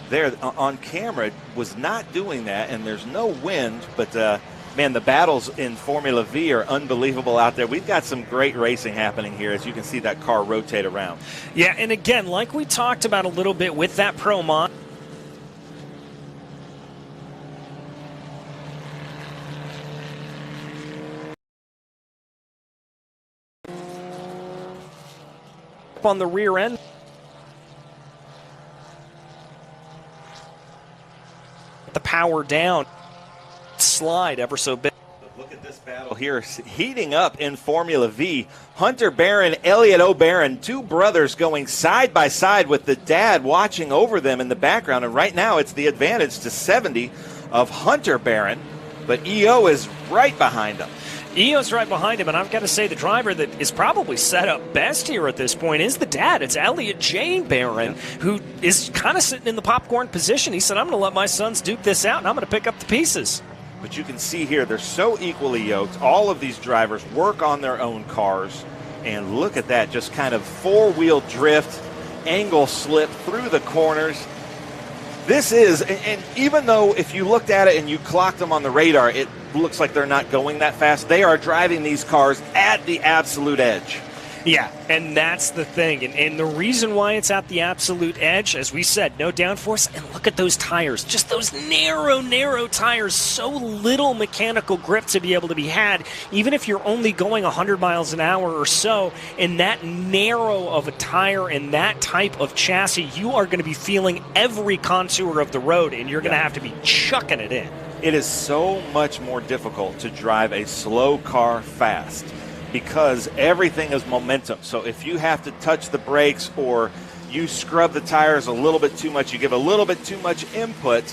there on camera was not doing that, and there's no wind, but man, the battles in Formula V are unbelievable out there. We've got some great racing happening here, as you can see that car rotate around. Yeah, and again, like we talked about a little bit with that Pro Mod, on the rear end, the power down, slide ever so bit. Look at this battle here heating up in Formula V. Hunter Barron, Elliott O'Barron, two brothers going side by side with the dad watching over them in the background, and right now it's the advantage to 70 of Hunter Barron, but EO is right behind him. EO's right behind him, and I've got to say the driver that is probably set up best here at this point is the dad. It's Elliott J. Barron, who is kind of sitting in the popcorn position. He said, I'm going to let my sons duke this out, and I'm going to pick up the pieces. But you can see here, they're so equally yoked. All of these drivers work on their own cars, and look at that, just kind of four-wheel drift, angle slip through the corners. This is, and even though if you looked at it and you clocked them on the radar, it looks like they're not going that fast, they are driving these cars at the absolute edge. Yeah, and that's the thing. And the reason why it's at the absolute edge, as we said, no downforce. And look at those tires. Just those narrow, narrow tires. So little mechanical grip to be able to be had, even if you're only going 100 miles an hour or so. In that narrow of a tire and that type of chassis, you are going to be feeling every contour of the road, and you're going to have to be chucking it in. It is so much more difficult to drive a slow car fast, because everything is momentum. So if you have to touch the brakes or you scrub the tires a little bit too much, you give a little bit too much input,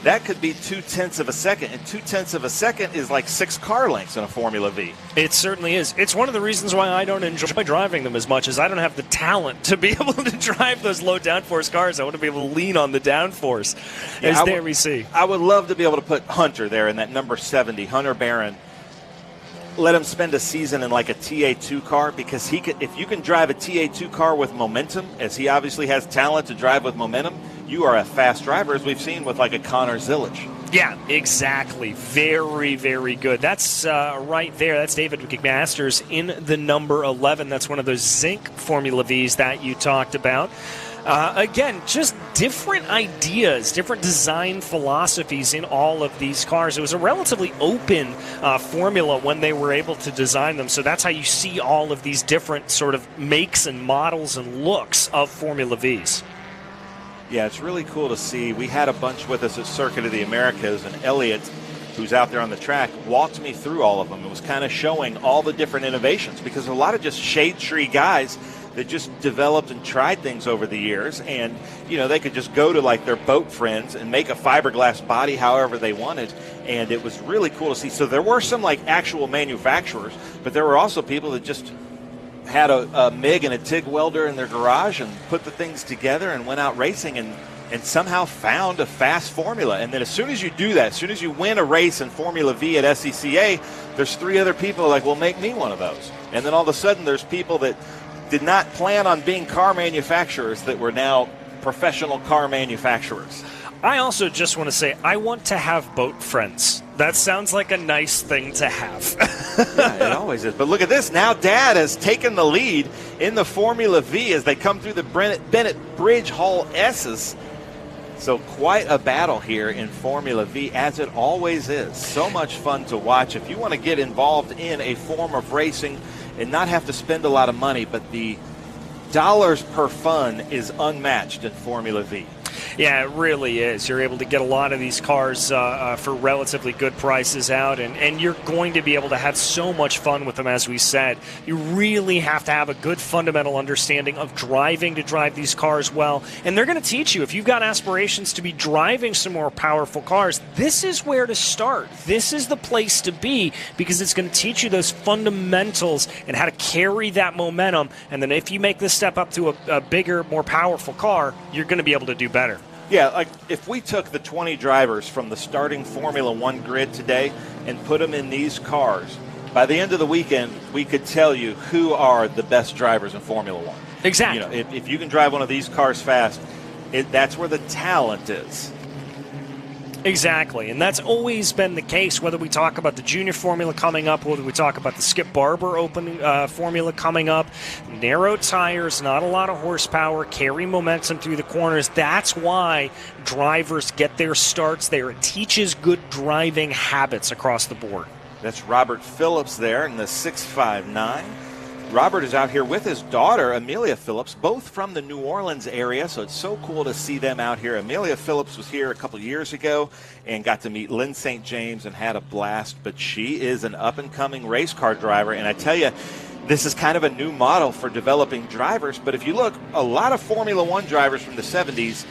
that could be 0.2 of a second. And 0.2 of a second is like 6 car lengths in a Formula V. It certainly is. It's one of the reasons why I don't enjoy driving them as much, as I don't have the talent to be able to drive those low downforce cars. I want to be able to lean on the downforce, as there we see. I would love to be able to put Hunter there in that number 70, Hunter Barron. Let him spend a season in like a TA2 car, because he could, if you can drive a TA2 car with momentum, as he obviously has talent to drive with momentum, you are a fast driver, as we've seen with like a Connor Zillage. Yeah, exactly. Very, very good. That's right there. That's David McMasters in the number 11. That's one of those Zinc Formula Vs that you talked about. Again, just different ideas, different design philosophies in all of these cars. It was a relatively open formula when they were able to design them. So that's how you see all of these different sort of makes and models and looks of Formula Vs. Yeah, it's really cool to see. We had a bunch with us at Circuit of the Americas, and Elliot, who's out there on the track, walked me through all of them. It was kind of showing all the different innovations, because a lot of just shade tree guys that just developed and tried things over the years, and they could just go to like their boat friends and make a fiberglass body however they wanted, and it was really cool to see. So there were some like actual manufacturers, but there were also people that just had a MIG and a TIG welder in their garage and put the things together and went out racing and somehow found a fast formula. And then as soon as you do that, as soon as you win a race in Formula V at SCCA, there's 3 other people like, well, make me one of those. And then all of a sudden there's people that did not plan on being car manufacturers that were now professional car manufacturers. I also just want to say, I want to have boat friends. That sounds like a nice thing to have. Yeah, it always is. But look at this. Now Dad has taken the lead in the Formula V as they come through the Bennett Bridge Hall S's. So quite a battle here in Formula V, as it always is. So much fun to watch. If you want to get involved in a form of racing and not have to spend a lot of money, but the dollars per fun is unmatched in Formula V. Yeah, it really is. You're able to get a lot of these cars for relatively good prices out, and you're going to be able to have so much fun with them, as we said. You really have to have a good fundamental understanding of driving to drive these cars well, and they're going to teach you. If you've got aspirations to be driving some more powerful cars, this is where to start. This is the place to be, because it's going to teach you those fundamentals and how to carry that momentum, and then if you make this step up to a bigger, more powerful car, you're going to be able to do better. Yeah, like if we took the 20 drivers from the starting Formula One grid today and put them in these cars, by the end of the weekend, we could tell you who are the best drivers in Formula One. Exactly. If you can drive one of these cars fast, that's where the talent is. Exactly, and that's always been the case, whether we talk about the junior formula coming up, whether we talk about the Skip Barber opening formula coming up. Narrow tires, not a lot of horsepower, carry momentum through the corners. That's why drivers get their starts there. It teaches good driving habits across the board. That's Robert Phillips there in the 659. Robert is out here with his daughter, Amelia Phillips, both from the New Orleans area, so it's so cool to see them out here. Amelia Phillips was here a couple years ago and got to meet Lynn St. James and had a blast, but she is an up-and-coming race car driver, and I tell you, this is kind of a new model for developing drivers, but if you look, a lot of Formula One drivers from the 70s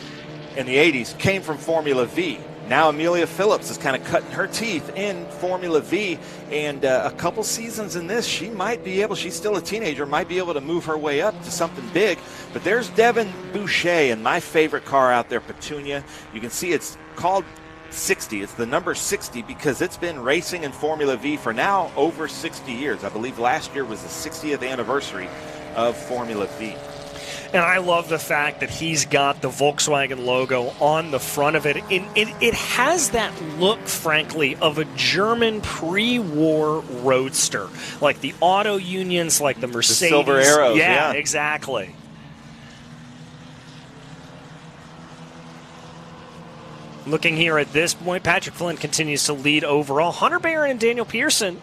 and the 80s came from Formula V. Now Amelia Phillips is kind of cutting her teeth in Formula V, and a couple seasons in this, she might be able, she's still a teenager, might be able to move her way up to something big. But there's Devin Boucher in my favorite car out there, Petunia. You can see it's called 60. It's the number 60 because it's been racing in Formula V for now over 60 years. I believe last year was the 60th anniversary of Formula V. And I love the fact that he's got the Volkswagen logo on the front of it. It has that look, frankly, of a German pre-war roadster. Like the auto unions, like the Mercedes. The Silver Arrows, yeah. Exactly. Looking here at this point, Patrick Flynn continues to lead overall. Hunter Barron and Daniel Person,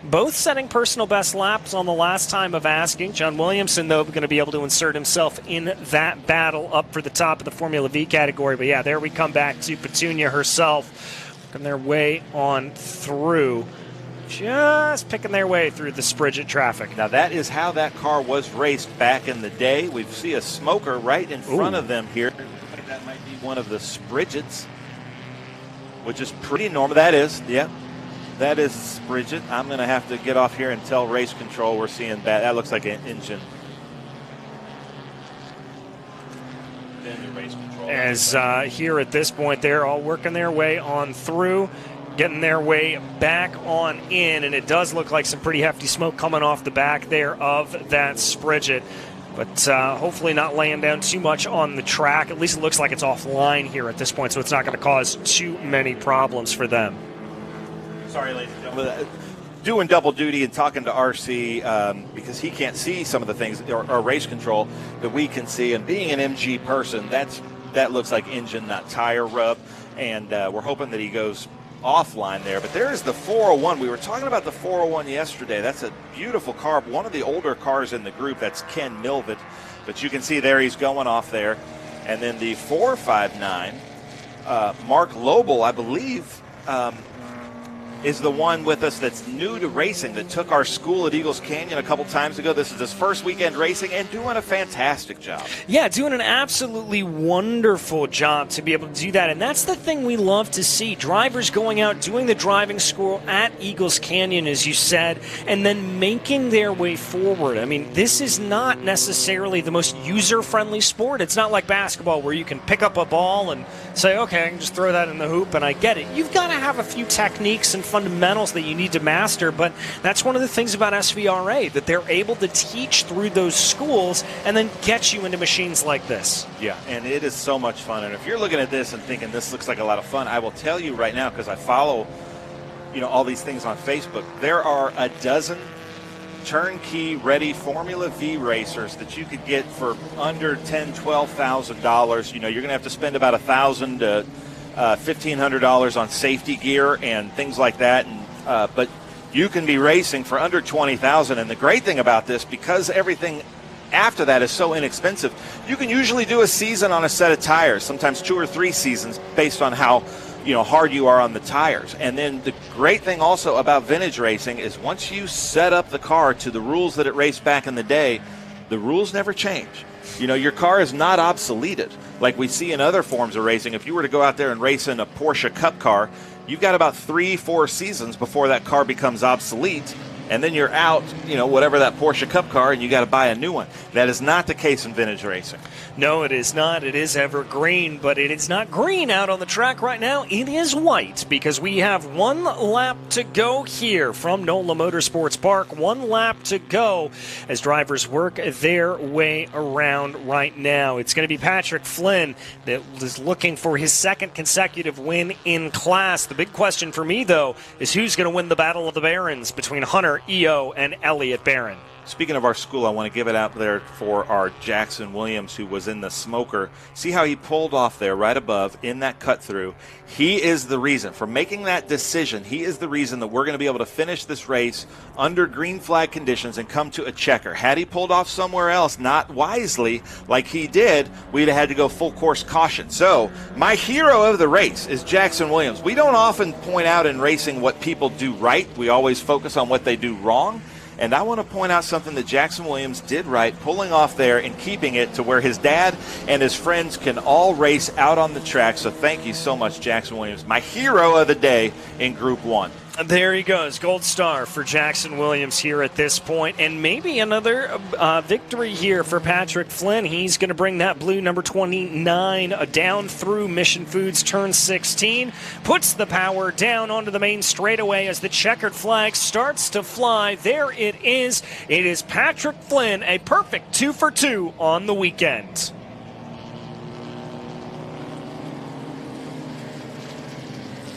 both setting personal best laps on the last time of asking. John Williamson, though, going to be able to insert himself in that battle up for the top of the Formula V category. But yeah, there we come back to Petunia herself, working their way on through. Just picking their way through the Sprigget traffic. Now that is how that car was raced back in the day. We see a smoker right in front of them here. That might be one of the Spriggets, which is pretty normal. That is, yeah, that is Sprigget. I'm going to have to get off here and tell race control we're seeing that. That looks like an engine. As here at this point, they're all working their way on through, getting their way back on in, and it does look like some pretty hefty smoke coming off the back there of that Sprigget. but hopefully not laying down too much on the track. At least it looks like it's offline here at this point, so it's not going to cause too many problems for them. Sorry, ladies and gentlemen. Doing double duty and talking to RC because he can't see some of the things, or race control, that we can see. And being an MG person, that looks like engine, not tire rub. And we're hoping that he goes offline there. But there is the 401. We were talking about the 401 yesterday. That's a beautiful car, one of the older cars in the group. That's Ken Milvet. But you can see there he's going off there. And then the 459, Mark Lobel, I believe, is the one with us that's new to racing, that took our school at Eagles Canyon a couple times ago. This is his first weekend racing and doing a fantastic job. Yeah, doing an absolutely wonderful job to be able to do that. And that's the thing we love to see. Drivers going out, doing the driving school at Eagles Canyon, as you said, and then making their way forward. I mean, this is not necessarily the most user-friendly sport. It's not like basketball where you can pick up a ball and say, okay, I can just throw that in the hoop and I get it. You've got to have a few techniques and fundamentals that you need to master, but that's one of the things about SVRA, that they're able to teach through those schools and then get you into machines like this. Yeah, and it is so much fun. And if you're looking at this and thinking this looks like a lot of fun, I will tell you right now, because I follow all these things on Facebook, there are a dozen turnkey ready Formula V racers that you could get for under $10,000, $12,000. You're going to have to spend about $1,000 to $1,500 on safety gear and things like that, but you can be racing for under $20,000. And the great thing about this, because everything after that is so inexpensive, you can usually do a season on a set of tires, sometimes 2 or 3 seasons based on how hard you are on the tires. And then the great thing also about vintage racing is once you set up the car to the rules that it raced back in the day, the rules never change. Your car is not obsoleted like we see in other forms of racing. If you were to go out there and race in a Porsche Cup car, you've got about 3-4 seasons before that car becomes obsolete, and then you're out, whatever that Porsche Cup car, and you got to buy a new one. That is not the case in vintage racing. No, it is not. It is evergreen, but it is not green out on the track right now. It is white, because we have 1 lap to go here from NOLA Motorsports Park. 1 lap to go as drivers work their way around right now. It's going to be Patrick Flynn that is looking for his 2nd consecutive win in class. The big question for me, though, is who's going to win the Battle of the Barons between Hunter, EO, and Elliott Barron. Speaking of our school, I want to give it out there for our Jackson Williams, who was in the smoker. See how he pulled off there right above in that cut through. He is the reason for making that decision. He is the reason that we're going to be able to finish this race under green flag conditions and come to a checker. Had he pulled off somewhere else, not wisely like he did, we'd have had to go full course caution. So my hero of the race is Jackson Williams. We don't often point out in racing what people do right. We always focus on what they do wrong. And I want to point out something that Jackson Williams did right, pulling off there and keeping it to where his dad and his friends can all race out on the track. So thank you so much, Jackson Williams, my hero of the day in Group 1. There he goes, gold star for Jackson Williams here at this point, and maybe another victory here for Patrick Flynn. He's going to bring that blue number 29 down through Mission Foods turn 16, puts the power down onto the main straightaway as the checkered flag starts to fly. There it is. It is Patrick Flynn, a perfect 2 for 2 on the weekend.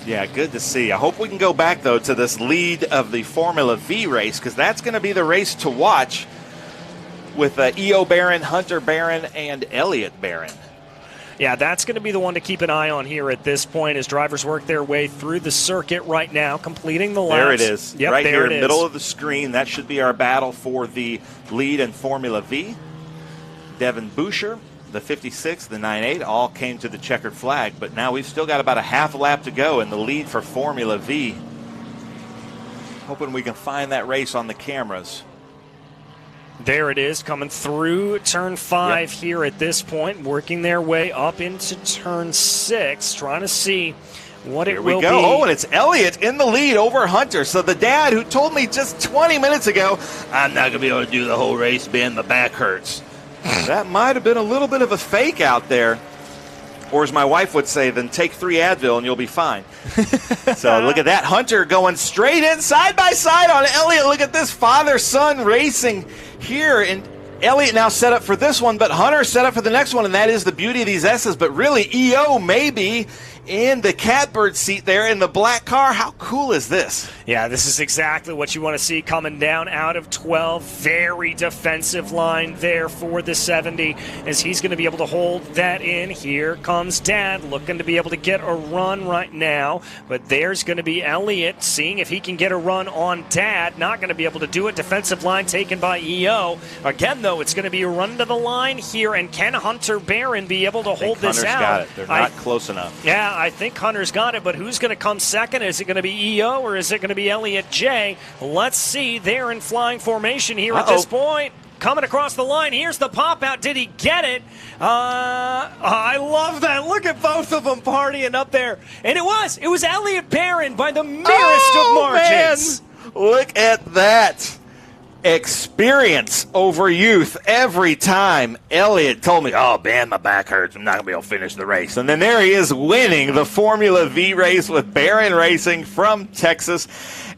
Yeah, good to see. I hope we can go back, though, to this lead of the Formula V race, because that's going to be the race to watch with E.O. Barron, Hunter Barron, and Elliott Barron. Yeah, that's going to be the one to keep an eye on here at this point as drivers work their way through the circuit right now, completing the laps. There it is. Yep, right here in the middle is. of the screen. That should be our battle for the lead in Formula V. Devin Boucher, the 56, the 9.8, all came to the checkered flag, but now we've still got about a half lap to go in the lead for Formula V. Hoping we can find that race on the cameras. There it is, coming through turn 5 here at this point, working their way up into turn 6, trying to see what it will be. Here we go. Oh, and it's Elliott in the lead over Hunter. So the dad who told me just 20 minutes ago, I'm not going to be able to do the whole race, Ben, my back hurts. That might have been a little bit of a fake out there. Or as my wife would say, then take 3 Advil and you'll be fine. So look at that. Hunter going straight in, side by side on Elliott. Look at this father-son racing here. And Elliott now set up for this one, but Hunter set up for the next one, and that is the beauty of these S's. But really, EO may be in the catbird seat there in the black car. How cool is this? Yeah, this is exactly what you want to see coming down out of 12. Very defensive line there for the 70 as he's going to be able to hold that in. Here comes Dad looking to be able to get a run right now, but there's going to be Elliott seeing if he can get a run on Dad. Not going to be able to do it. Defensive line taken by EO. Again, though, it's going to be a run to the line here, and can Hunter Barron be able to hold this out? Got it. They're not close enough. Yeah, I think Hunter's got it, but who's going to come second? Is it going to be EO or is it going to be Elliott J? Let's see. They're in flying formation here at this point. Coming across the line. Here's the pop out. Did he get it? I love that. Look at both of them partying up there. And it was Elliott Barron by the merest of margins. Man. Look at that. Experience over youth every time. Elliott told me, oh, man, my back hurts. I'm not going to be able to finish the race. And then there he is winning the Formula V race with Barron Racing from Texas.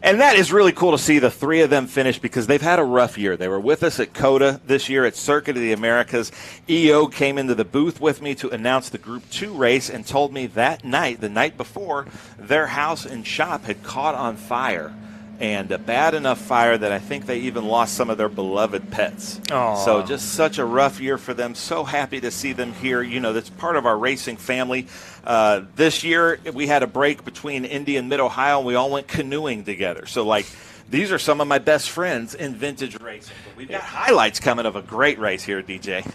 And that is really cool to see the three of them finish because they've had a rough year. They were with us at COTA this year at Circuit of the Americas. EO came into the booth with me to announce the Group 2 race and told me that night, the night before, their house and shop had caught on fire. And a bad enough fire that I think they even lost some of their beloved pets. Aww. So just such a rough year for them. So happy to see them here. You know, that's part of our racing family. This year, we had a break between Indy and Mid-Ohio, and we all went canoeing together. So, like, these are some of my best friends in vintage racing. But we've got highlights coming of a great race here, DJ.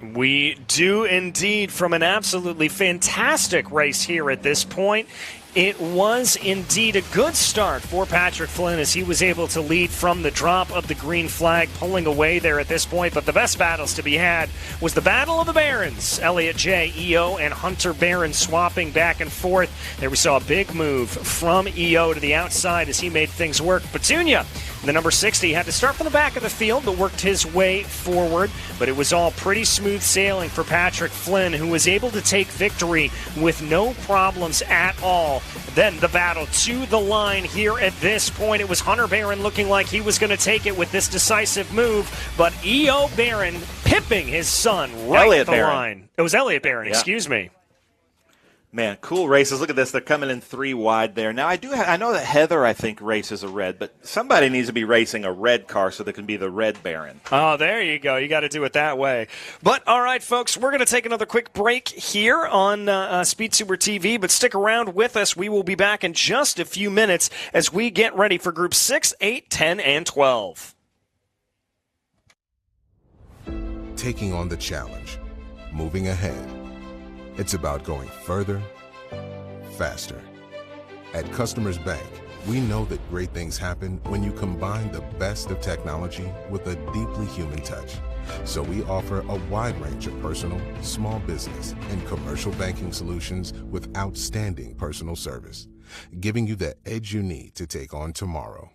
We do indeed, from an absolutely fantastic race here at this point. It was indeed a good start for Patrick Flynn as he was able to lead from the drop of the green flag, pulling away there at this point. But the best battles to be had was the Battle of the Barons. Elliott J, EO, and Hunter Barron swapping back and forth. There we saw a big move from EO to the outside as he made things work. Petunia, the number 60, had to start from the back of the field but worked his way forward. But it was all pretty smooth sailing for Patrick Flynn, who was able to take victory with no problems at all. Then the battle to the line here at this point. It was Hunter Barron looking like he was going to take it with this decisive move, but E.O. Barron pipping his son right at the line. It was Elliott Barron, excuse me. Man, cool races. Look at this. They're coming in 3 wide there. Now, I know that Heather, I think, races a red, but somebody needs to be racing a red car so there can be the red Baron. Oh, there you go. You got to do it that way. But, all right, folks, we're going to take another quick break here on SpeedTour TV, but stick around with us. We will be back in just a few minutes as we get ready for Group 6, 8, 10, and 12. Taking on the challenge, moving ahead. It's about going further, faster. At Customers Bank, we know that great things happen when you combine the best of technology with a deeply human touch. So we offer a wide range of personal, small business, and commercial banking solutions with outstanding personal service, giving you the edge you need to take on tomorrow.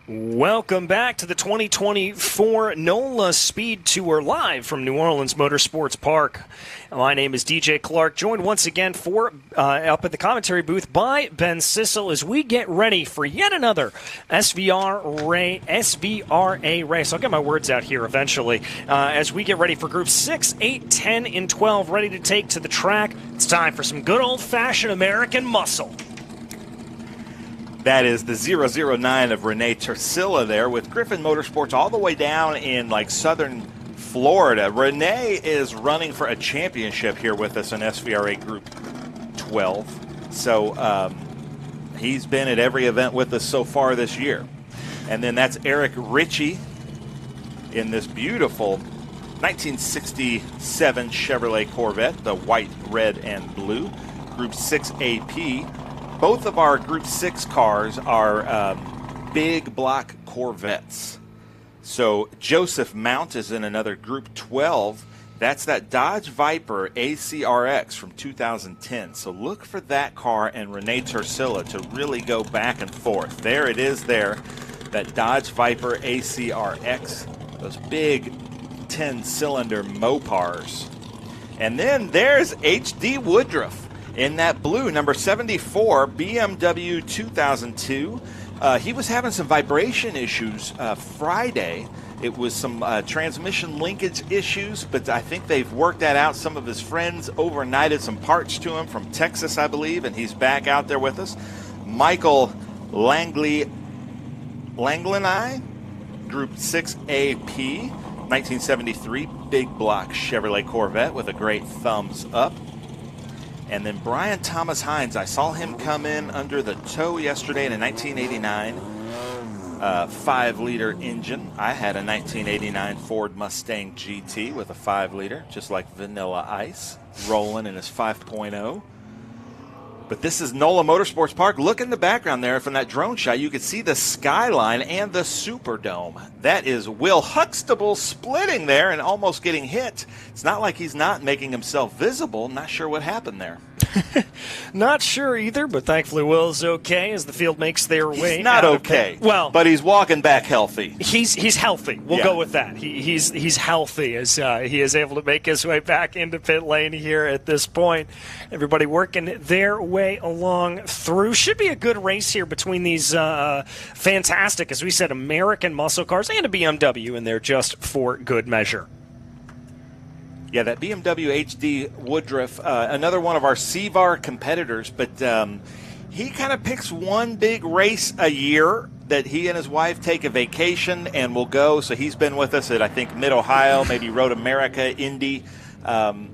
Welcome back to the 2024 NOLA SpeedTour live from New Orleans Motorsports Park. My name is DJ Clark, joined once again up at the commentary booth by Ben Sissel as we get ready for yet another SVRA race. I'll get my words out here eventually. As we get ready for Group 6, 8, 10, and 12, ready to take to the track. It's time for some good old-fashioned American muscle. That is the 009 of Renee Tercilla there with Griffin Motorsports all the way down in like southern Florida. Renee is running for a championship here with us in SVRA Group 12. So he's been at every event with us so far this year. And then that's Eric Ritchie in this beautiful 1967 Chevrolet Corvette, the white, red, and blue. Group 6 AP. Both of our Group 6 cars are big block Corvettes. So Joseph Mount is in another Group 12. That's that Dodge Viper ACRX from 2010. So look for that car and Renee Tercilla to really go back and forth. There it is there, that Dodge Viper ACRX. Those big 10-cylinder Mopars. And then there's H.D. Woodruff in that blue, number 74, BMW 2002. He was having some vibration issues Friday. It was some transmission linkage issues, but I think they've worked that out. Some of his friends overnighted some parts to him from Texas, I believe, and he's back out there with us. Michael Langley, Group 6 AP, 1973, big block Chevrolet Corvette with a great thumbs up. And then Brian Thomas Hines, I saw him come in under the tow yesterday in a 1989 5-liter engine. I had a 1989 Ford Mustang GT with a 5-liter, just like Vanilla Ice, rolling in his 5.0. But this is NOLA Motorsports Park. Look in the background there from that drone shot. You could see the skyline and the Superdome. That is Will Huxtable splitting there and almost getting hit. It's not like he's not making himself visible. Not sure what happened there. Not sure either, but thankfully Will's okay as the field makes their way. He's not okay. Well, but he's walking back healthy. He's healthy. We'll go with that. He's healthy as he is able to make his way back into pit lane here at this point. Everybody working their way along through. Should be a good race here between these fantastic, as we said, American muscle cars and a BMW in there just for good measure. Yeah, that BMW HD Woodruff, another one of our CVAR competitors, but he kind of picks one big race a year that he and his wife take a vacation and will go. So he's been with us at, I think, Mid-Ohio, maybe Road America, Indy. So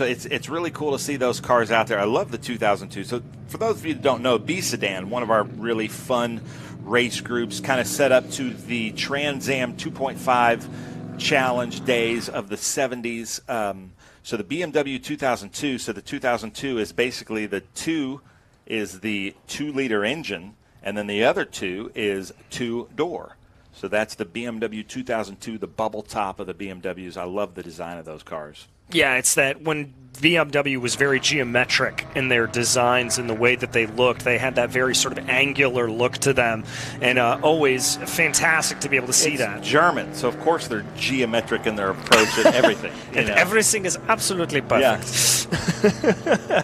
it's really cool to see those cars out there. I love the 2002. So for those of you that don't know, B-Sedan, one of our really fun race groups, kind of set up to the Trans Am 2.5 challenge days of the 70s. So the BMW 2002, so the 2002 is basically the 2 is the 2-liter engine, and then the other 2 is 2-door. So that's the BMW 2002, the bubble top of the BMWs. I love the design of those cars. Yeah, it's that when BMW was very geometric in their designs and the way that they looked, they had that very sort of angular look to them, and always fantastic to be able to see that. It's German, so of course they're geometric in their approach and everything. And everything is absolutely perfect. Yeah.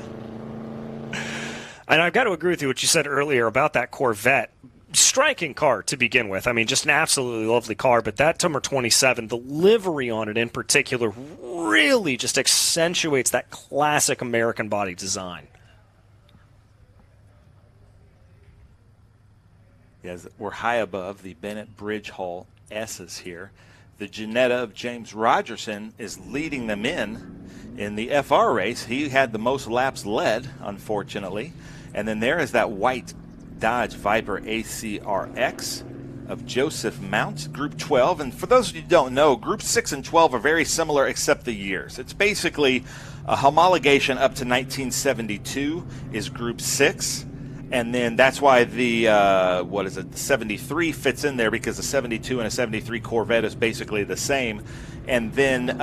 And I've got to agree with you what you said earlier about that Corvette. Striking car to begin with. I mean, just an absolutely lovely car, but that number 27, the livery on it in particular, really just accentuates that classic American body design. Yes, we're high above the Bennett Bridge Hall S's here. The Jannetta of James Rogerson is leading them in the FR race. He had the most laps led, unfortunately. And then there is that white Dodge Viper ACRX of Joseph Mount, Group 12. And for those of you who don't know, Group 6 and 12 are very similar except the years. It's basically a homologation up to 1972 is Group 6. And then that's why the, the 73 fits in there, because the 72 and a 73 Corvette is basically the same. And then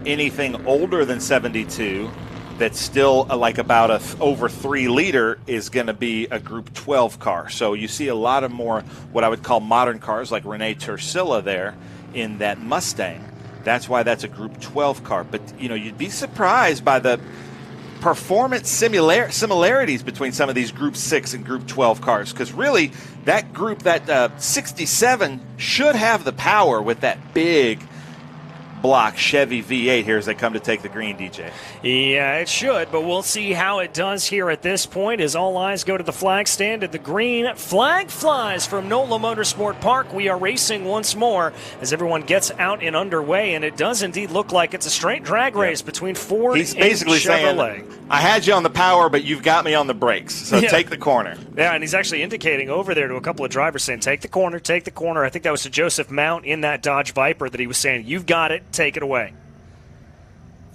anything older than 72 that's still like about over 3 liter is going to be a Group 12 car. So you see a lot of more what I would call modern cars like Rene Tursilla there in that Mustang. That's why that's a Group 12 car. But, you know, you'd be surprised by the performance similarities between some of these Group 6 and Group 12 cars, because really that group, that 67 should have the power with that big block Chevy V8 here as they come to take the green, DJ. Yeah, it should, but we'll see how it does here at this point as all eyes go to the flag stand at the green. Flag flies from NOLA Motorsport Park. We are racing once more as everyone gets out and underway, and it does indeed look like it's a straight drag race between Ford and Chevrolet. He's basically saying, I had you on the power, but you've got me on the brakes, so take the corner. Yeah, and he's actually indicating over there to a couple of drivers saying, take the corner, take the corner. I think that was to Joseph Mount in that Dodge Viper that he was saying, you've got it, take it away.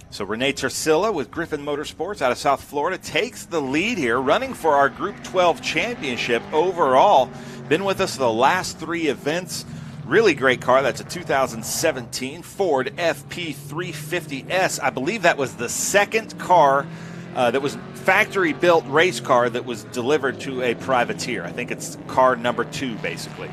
So Rene Tursilla with Griffin Motorsports out of South Florida takes the lead here, running for our Group 12 championship overall. Been with us the last 3 events. Really great car. That's a 2017 Ford FP350S. I believe that was the second car that was factory-built race car that was delivered to a privateer. I think it's car number 2, basically.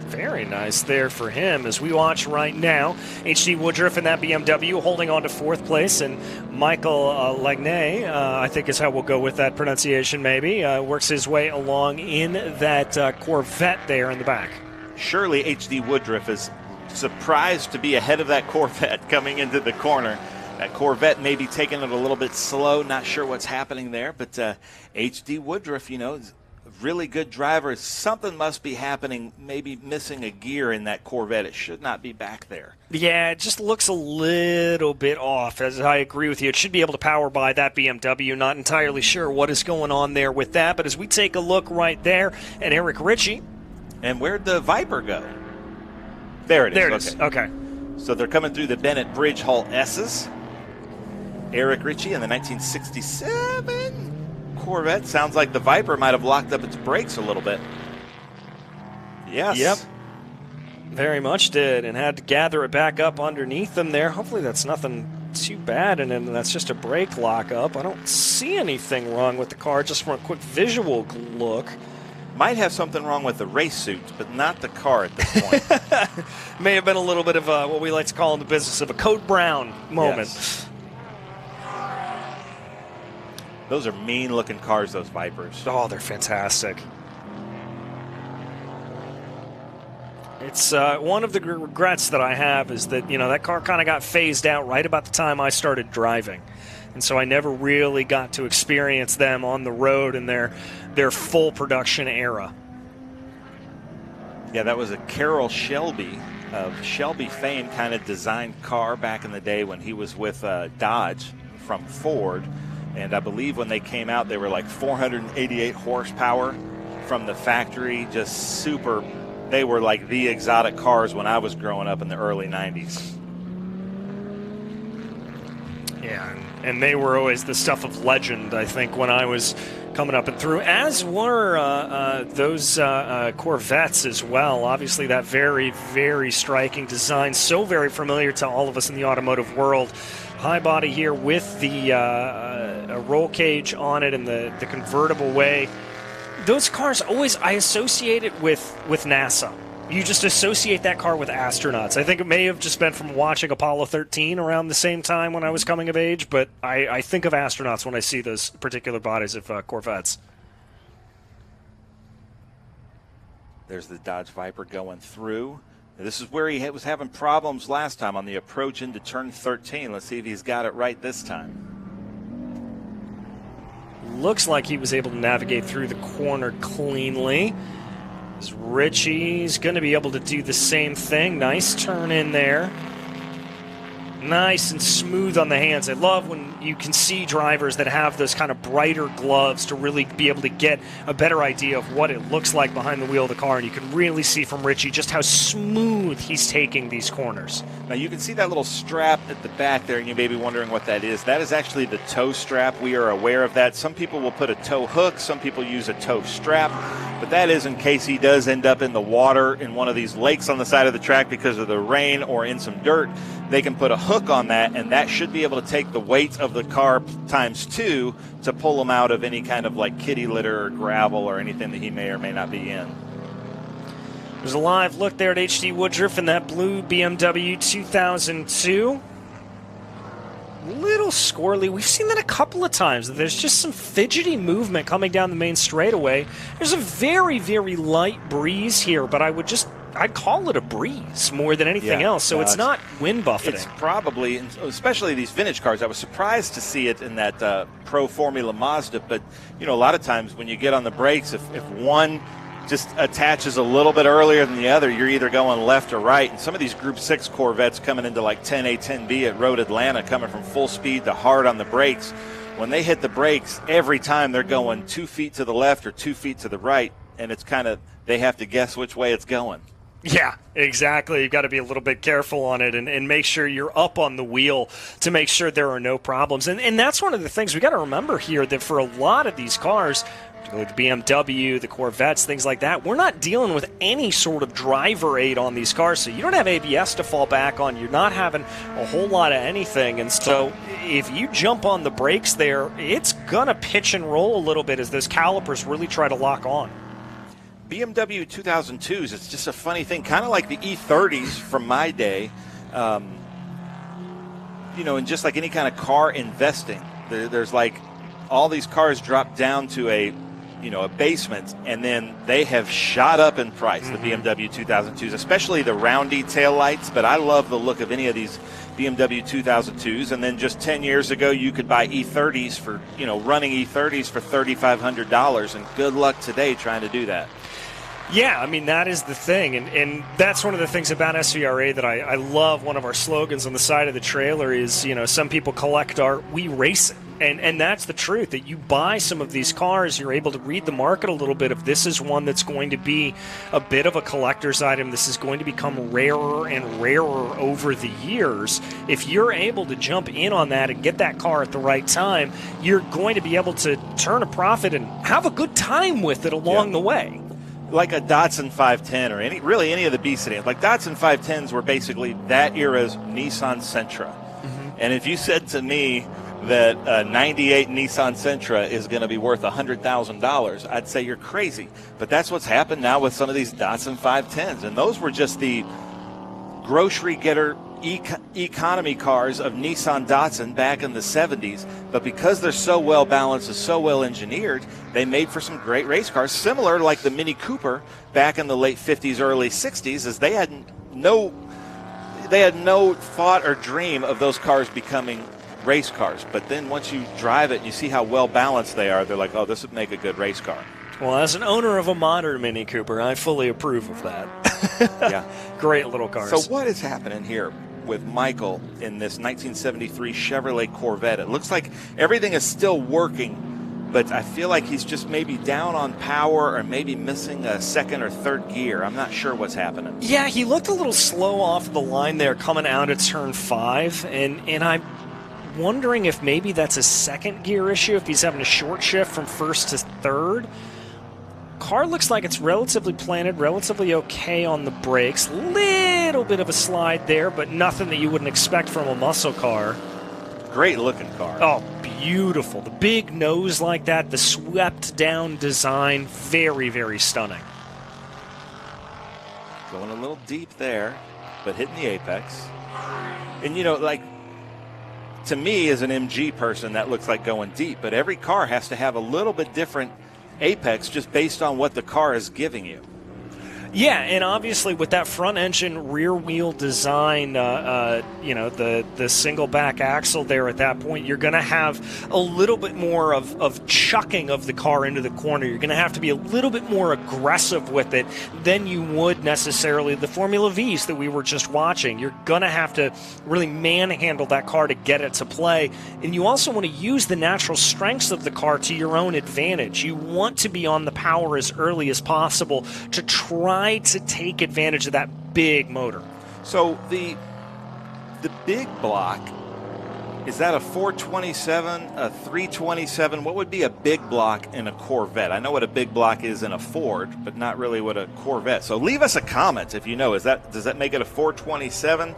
Very nice there for him as we watch right now. H.D. Woodruff in that BMW holding on to 4th place, and Michael Lagnay, I think is how we'll go with that pronunciation maybe, works his way along in that Corvette there in the back. Surely H.D. Woodruff is surprised to be ahead of that Corvette coming into the corner. That Corvette may be taking it a little bit slow, not sure what's happening there, but H.D. Woodruff, you know, is a really good driver. Something must be happening, maybe missing a gear in that Corvette. It should not be back there. Yeah, it just looks a little bit off, as I agree with you. It should be able to power by that BMW. Not entirely sure what is going on there with that, but as we take a look right there at Eric Ritchie. And where'd the Viper go? There it is. There it is. Okay. So they're coming through the Bennett Bridge Hall S's. Eric Ritchie in the 1967 Corvette. Sounds like the Viper might have locked up its brakes a little bit. Yes. Yep. Very much did, and had to gather it back up underneath them there. Hopefully that's nothing too bad, and then that's just a brake lockup. I don't see anything wrong with the car, just from a quick visual look. Might have something wrong with the race suits, but not the car at this point. May have been a little bit of what we like to call in the business of a Code Brown moment. Yes. Those are mean-looking cars, those Vipers. Oh, they're fantastic. It's one of the regrets that I have is that, you know, that car kind of got phased out right about the time I started driving. And so I never really got to experience them on the road in their full production era. Yeah, that was a Carroll Shelby of Shelby fame kind of designed car back in the day when he was with Dodge from Ford. And I believe when they came out, they were like 488 horsepower from the factory, just super. They were like the exotic cars when I was growing up in the early 90s. Yeah, and they were always the stuff of legend, I think, when I was coming up and through, as were those Corvettes as well. Obviously, that very, very striking design, so very familiar to all of us in the automotive world. High body here with the roll cage on it and the convertible way. Those cars always, I associate it with NASA. You just associate that car with astronauts. I think it may have just been from watching Apollo 13 around the same time when I was coming of age, but I think of astronauts when I see those particular bodies of Corvettes. There's the Dodge Viper going through. This is where he was having problems last time on the approach into turn 13. Let's see if he's got it right this time. Looks like he was able to navigate through the corner cleanly. Ritchie's going to be able to do the same thing. Nice turn in there. Nice and smooth on the hands. I love when you can see drivers that have those kind of brighter gloves to really be able to get a better idea of what it looks like behind the wheel of the car. And you can really see from Ritchie just how smooth he's taking these corners. Now you can see that little strap at the back there, and you may be wondering what that is. That is actually the tow strap. We are aware of that. Some people will put a tow hook. Some people use a tow strap. But that is in case he does end up in the water in one of these lakes on the side of the track because of the rain or in some dirt. They can put a hook on that, and that should be able to take the weight of the car times 2 to pull him out of any kind of like kitty litter or gravel or anything that he may or may not be in. There's a live look there at HD Woodruff in that blue BMW 2002. Little squirrely. We've seen that a couple of times. There's just some fidgety movement coming down the main straightaway. There's a very, very light breeze here, but I'd call it a breeze more than anything else. So it's not wind buffeting. It's probably, especially these vintage cars, I was surprised to see it in that Pro Formula Mazda. But, you know, a lot of times when you get on the brakes, if one just attaches a little bit earlier than the other, you're either going left or right. And some of these Group 6 Corvettes coming into like 10A, 10B at Road Atlanta, coming from full speed to hard on the brakes, when they hit the brakes, every time they're going 2 feet to the left or 2 feet to the right, and it's kind of, they have to guess which way it's going. Yeah, exactly. You've got to be a little bit careful on it and make sure you're up on the wheel to make sure there are no problems. And that's one of the things we got to remember here, that for a lot of these cars, like the BMW, the Corvettes, things like that, we're not dealing with any sort of driver aid on these cars. So you don't have ABS to fall back on. You're not having a whole lot of anything. And so if you jump on the brakes there, it's going to pitch and roll a little bit as those calipers really try to lock on. BMW 2002s, it's just a funny thing, kind of like the E30s from my day. You know, and just like any kind of car investing, there's like all these cars drop down to a basement, and then they have shot up in price, the BMW 2002s, especially the roundy tail lights. But I love the look of any of these BMW 2002s. And then just 10 years ago, you could buy E30s for, running E30s for $3,500, and good luck today trying to do that. Yeah, I mean, that is the thing, and that's one of the things about SVRA that I love. One of our slogans on the side of the trailer is, some people collect art, we race it. And that's the truth, that you buy some of these cars, you're able to read the market a little bit. If this is one that's going to be a bit of a collector's item, this is going to become rarer and rarer over the years. If you're able to jump in on that and get that car at the right time, you're going to be able to turn a profit and have a good time with it along the way. Like a Datsun 510 or any of the B sedans. Like Datsun 510s were basically that era's Nissan Sentra. And if you said to me that a 98 Nissan Sentra is going to be worth $100,000, I'd say you're crazy. But that's what's happened now with some of these Datsun 510s. And those were just the grocery getter economy cars of Nissan Datsun back in the 70s. But because they're so well balanced and so well engineered, they made for some great race cars, similar like the Mini Cooper back in the late 50s, early 60s, as they had no thought or dream of those cars becoming race cars. But then once you drive it and you see how well balanced they are, they're like, oh, this would make a good race car. Well, as an owner of a modern Mini Cooper, I fully approve of that. Yeah. Great little cars. So what is happening here with Michael in this 1973 Chevrolet Corvette? It looks like everything is still working, but I feel like he's just maybe down on power or maybe missing a second or third gear. I'm not sure what's happening. Yeah, he looked a little slow off the line there coming out at turn 5, and I'm wondering if maybe that's a second gear issue, if he's having a short shift from first to third. Car looks like it's relatively planted, relatively okay on the brakes. Little bit of a slide there, but nothing that you wouldn't expect from a muscle car. Great looking car. Oh, beautiful. The big nose like that, the swept down design, very, very stunning. Going a little deep there, but hitting the apex. And to me as an MG person, that looks like going deep, but every car has to have a little bit different apex just based on what the car is giving you. Yeah, and obviously with that front engine rear wheel design, the single back axle there at that point, you're going to have a little bit more of chucking of the car into the corner. You're going to have to be a little bit more aggressive with it than you would necessarily the Formula Vs that we were just watching. You're going to have to really manhandle that car to get it to play. And you also want to use the natural strengths of the car to your own advantage. You want to be on the power as early as possible to try to take advantage of that big motor. So the big block, is that a 427, a 327? What would be a big block in a Corvette? I know what a big block is in a Ford, but not really what a Corvette. So leave us a comment if you know. Does that make it a 427?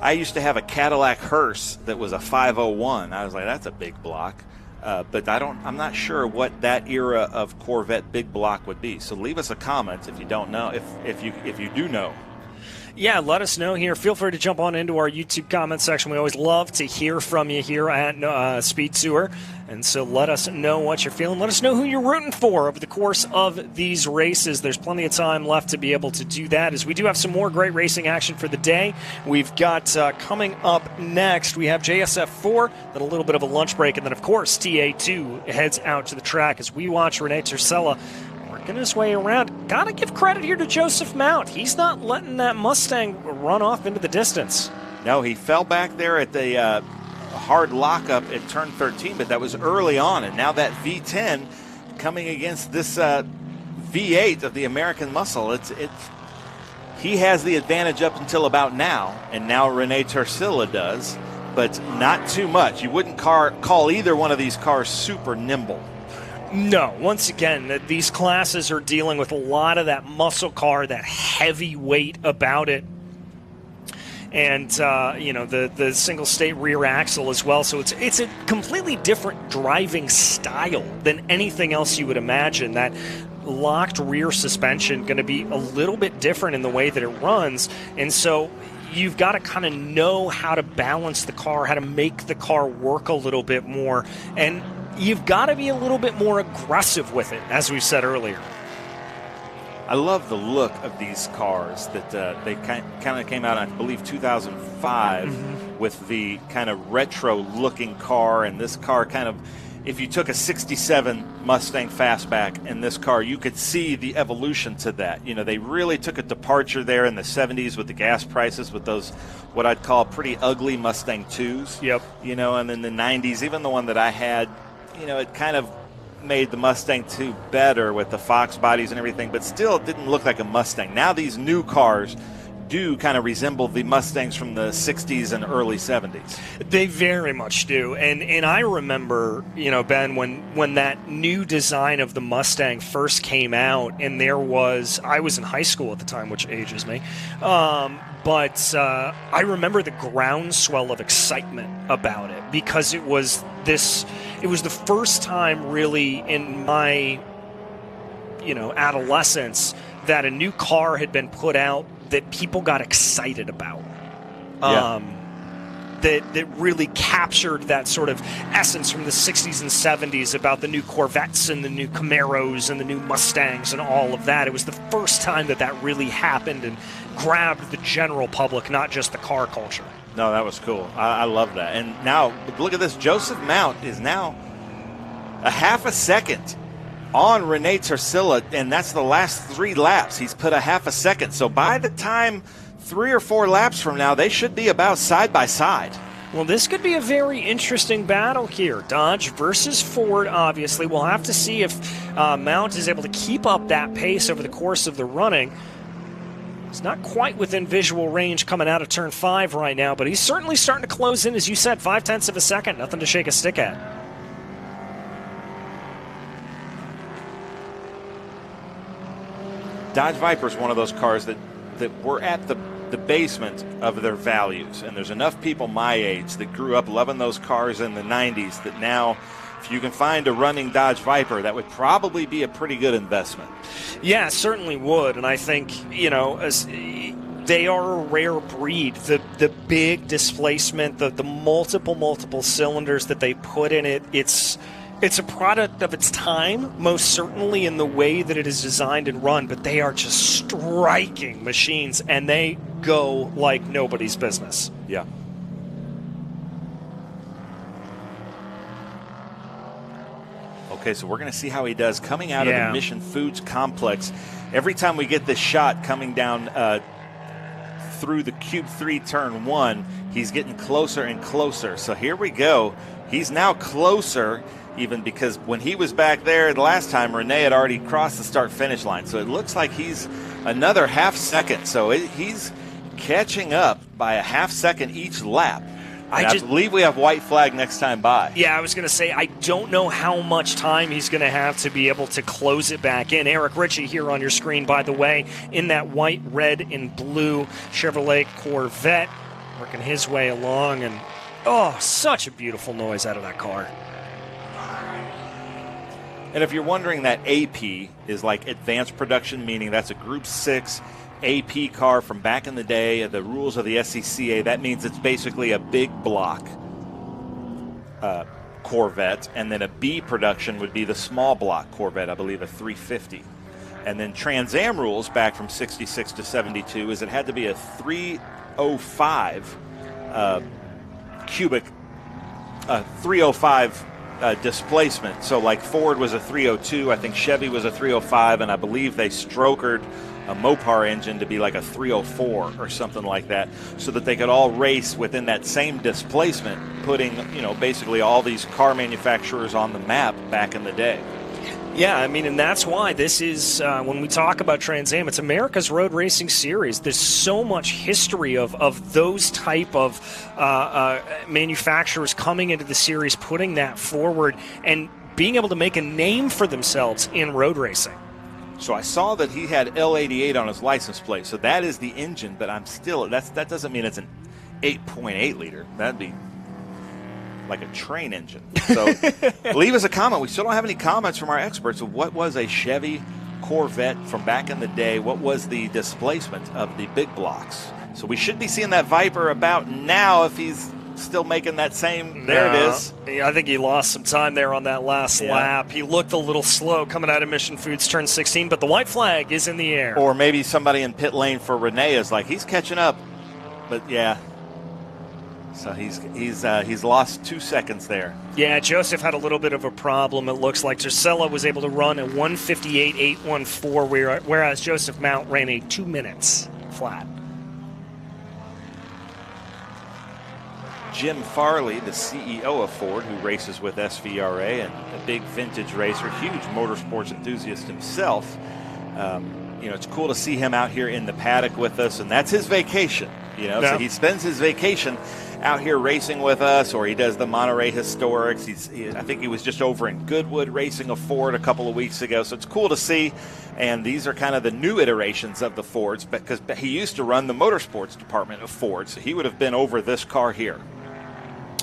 I used to have a Cadillac hearse that was a 501. I was like, that's a big block. But I'm not sure what that era of Corvette big block would be. So leave us a comment if you don't know, if you do know. Yeah, let us know here. Feel free to jump on into our YouTube comment section. We always love to hear from you here at SpeedTour. And so let us know what you're feeling. Let us know who you're rooting for over the course of these races. There's plenty of time left to be able to do that, as we do have some more great racing action for the day. We've got coming up next, we have JS F4, then a little bit of a lunch break, and then, of course, TA2 heads out to the track as we watch Renee Tercella working his way around. Gotta give credit here to Joseph Mount. He's not letting that Mustang run off into the distance. No, he fell back there at the hard lockup at turn 13, but that was early on, and now that V10 coming against this V8 of the American Muscle, he has the advantage up until about now, and now Renee Tercella does, but not too much. You wouldn't call either one of these cars super nimble. No, once again, these classes are dealing with a lot of that muscle car, that heavy weight about it. And, the single state rear axle as well. So it's a completely different driving style than anything else you would imagine. That locked rear suspension going to be a little bit different in the way that it runs. And so you've got to kind of know how to balance the car, how to make the car work a little bit more. And you've got to be a little bit more aggressive with it, as we said earlier. I love the look of these cars that they kind of came out, I believe, 2005 with the kind of retro-looking car. And this car kind of, if you took a 67 Mustang Fastback and this car, you could see the evolution to that. You know, they really took a departure there in the 70s with the gas prices, with those what I'd call pretty ugly Mustang 2s. Yep. You know, and in the 90s, even the one that I had, you know, it kind of made the Mustang 2 better with the Fox bodies and everything, but still it didn't look like a Mustang. Now these new cars do kind of resemble the Mustangs from the 60s and early 70s. They very much do. And I remember, Ben, when that new design of the Mustang first came out, and I was in high school at the time, which ages me, but I remember the groundswell of excitement about it, because it was the first time really in my, adolescence that a new car had been put out that people got excited about. Yeah. That really captured that sort of essence from the 60s and 70s about the new Corvettes and the new Camaros and the new Mustangs and all of that. It was the first time that really happened and grabbed the general public, not just the car culture. No, that was cool. I love that. And now, look at this. Joseph Mount is now a half a second on Renee Tercella, and that's the last 3 laps. He's put a half a second. So by the time 3 or 4 laps from now, they should be about side by side. Well, this could be a very interesting battle here. Dodge versus Ford, obviously. We'll have to see if Mount is able to keep up that pace over the course of the running. He's not quite within visual range coming out of turn 5 right now, but he's certainly starting to close in, as you said, 0.5 of a second. Nothing to shake a stick at. Dodge Viper is one of those cars that were at the basement of their values, and there's enough people my age that grew up loving those cars in the 90s that now, if you can find a running Dodge Viper, that would probably be a pretty good investment. Yeah, certainly would, and I think, they are a rare breed. The big displacement, the multiple cylinders that they put in it, it's a product of its time, most certainly in the way that it is designed and run, but they are just striking machines, and they go like nobody's business. Yeah. Okay, so we're going to see how he does coming out of the Mission Foods complex. Every time we get this shot coming down through the Cube 3 turn 1, he's getting closer and closer. So here we go. He's now closer, even because when he was back there the last time, Renee had already crossed the start-finish line. So it looks like he's another half second. So he's catching up by a half second each lap. I believe we have white flag next time by. Yeah, I was going to say, I don't know how much time he's going to have to be able to close it back in. Eric Ritchie here on your screen, by the way, in that white, red, and blue Chevrolet Corvette. working his way along, and oh, such a beautiful noise out of that car. And if you're wondering, that AP is like advanced production, meaning that's a Group 6 AP car from back in the day, the rules of the SCCA. That means it's basically a big block Corvette, and then a B production would be the small block Corvette, I believe a 350. And then Trans Am rules back from 66 to 72 is it had to be a 305 cubic, 305 displacement. So like Ford was a 302, I think Chevy was a 305, and I believe they strokered a Mopar engine to be like a 304 or something like that, so that they could all race within that same displacement, putting, you know, basically all these car manufacturers on the map back in the day. Yeah, I mean, and that's why this is, when we talk about Trans Am, it's America's Road Racing Series. There's so much history of those type of manufacturers coming into the series, putting that forward, and being able to make a name for themselves in road racing. So I saw that he had L88 on his license plate, so that is the engine, but I'm still, that doesn't mean it's an 8.8 liter. That'd be like a train engine. So leave us a comment. We still don't have any comments from our experts of what was a Chevy Corvette from back in the day. What was the displacement of the big blocks? So we should be seeing that Viper about now if he's still making that same. There it is. I think he lost some time there on that last lap. He looked a little slow coming out of Mission Foods turn 16, but the white flag is in the air. Or maybe somebody in pit lane for Renee is like, he's catching up. But yeah. So he's lost 2 seconds there. Yeah, Joseph had a little bit of a problem. It looks like Tercella was able to run a 158.814, whereas Joseph Mount ran a 2 minutes flat. Jim Farley, the CEO of Ford, who races with SVRA and a big vintage racer, huge motorsports enthusiast himself. You know, it's cool to see him out here in the paddock with us, and that's his vacation. You know, so he spends his vacation out here racing with us, or he does the Monterey Historics. I think he was just over in Goodwood racing a Ford a couple of weeks ago, so it's cool to see. And these are kind of the new iterations of the Fords, because he used to run the motorsports department of Ford, so he would have been over this car here.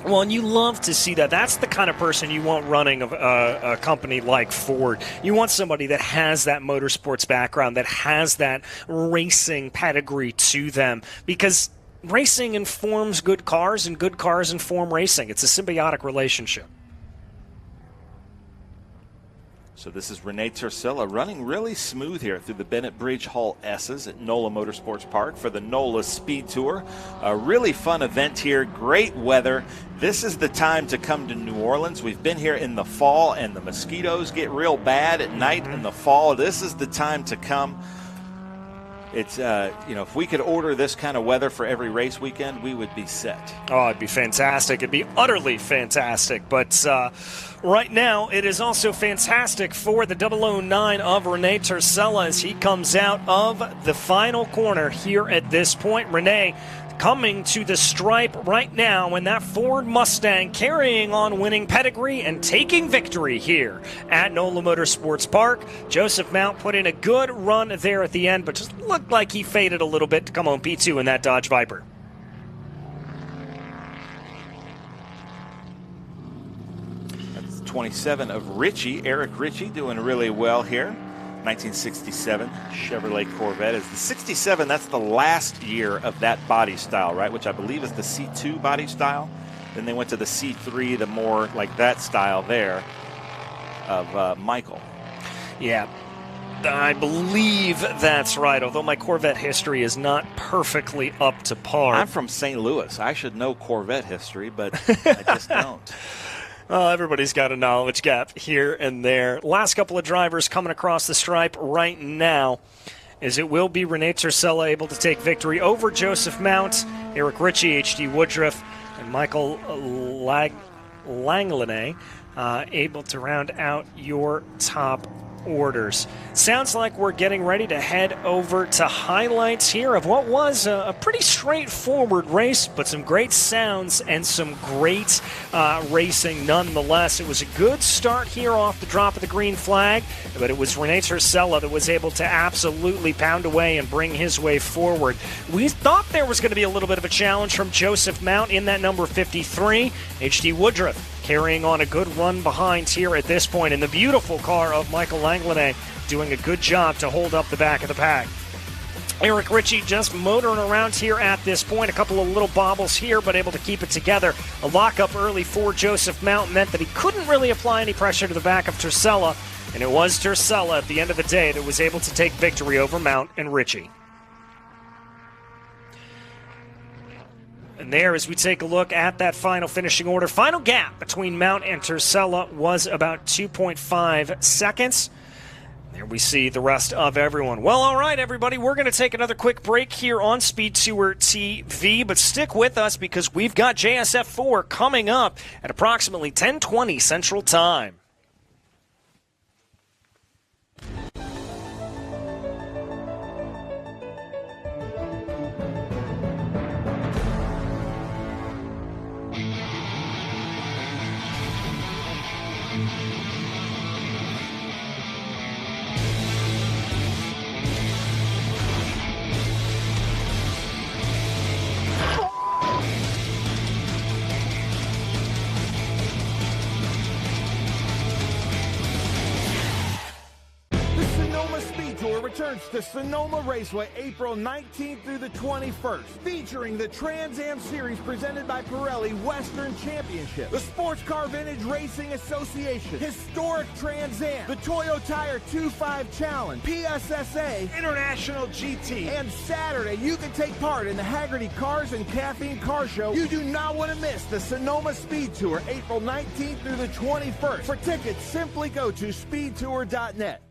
Well, and you love to see that. That's the kind of person you want running a company like Ford. You want somebody that has that motorsports background, that has that racing pedigree to them, because racing informs good cars, and good cars inform racing. It's a symbiotic relationship. So this is Renee Tercella running really smooth here through the Bennett Bridge Hall S's at NOLA Motorsports Park for the NOLA SpeedTour. A really fun event here, great weather. This is the time to come to New Orleans. We've been here in the fall, and the mosquitoes get real bad at night in the fall. This is the time to come. It's, you know, if we could order this kind of weather for every race weekend, we would be set. Oh, it'd be fantastic. It'd be utterly fantastic. But right now, it is also fantastic for the 009 of Renee Tercella as he comes out of the final corner here at this point. Renee coming to the stripe right now in that Ford Mustang, carrying on winning pedigree and taking victory here at NOLA Motorsports Park. Joseph Mount put in a good run there at the end, but just looked like he faded a little bit to come home P2 in that Dodge Viper. That's 27 of Ritchie, Eric Ritchie, doing really well here. 1967 Chevrolet Corvette is the 67. That's the last year of that body style, right? Which I believe is the C2 body style. Then they went to the C3, the more like that style there of Michael. Yeah, I believe that's right, although my Corvette history is not perfectly up to par. I'm from St. Louis. I should know Corvette history, but I just don't. Everybody's got a knowledge gap here and there. Last couple of drivers coming across the stripe right now, as it will be Renee Tercella able to take victory over Joseph Mount, Eric Ritchie, H.D. Woodruff, and Michael Langlanay able to round out your top orders. Sounds like we're getting ready to head over to highlights here of what was a pretty straightforward race, but some great sounds and some great racing nonetheless. It was a good start here off the drop of the green flag, but it was Rene Tercella that was able to absolutely pound away and bring his way forward. We thought there was going to be a little bit of a challenge from Joseph Mount in that number 53. H.D. Woodruff carrying on a good run behind here at this point, and the beautiful car of Michael Langlanet doing a good job to hold up the back of the pack. Eric Ritchie just motoring around here at this point. A couple of little bobbles here, but able to keep it together. A lockup early for Joseph Mount meant that he couldn't really apply any pressure to the back of Tercella, and it was Tercella at the end of the day that was able to take victory over Mount and Ritchie. And there, as we take a look at that final finishing order, final gap between Mount and Tercella was about 2.5 seconds. There we see the rest of everyone. Well, all right, everybody, we're going to take another quick break here on SpeedTour TV, but stick with us because we've got JS F4 coming up at approximately 10:20 Central Time. Returns to Sonoma Raceway April 19th through the 21st, featuring the Trans Am Series presented by Pirelli Western Championship, the Sportscar Vintage Racing Association, Historic Trans Am, the Toyo Tire 2.5 Challenge, PSSA, International GT, and Saturday you can take part in the Haggerty Cars and Caffeine Car Show. You do not want to miss the Sonoma Speed Tour April 19th through the 21st. For tickets, simply go to speedtour.net.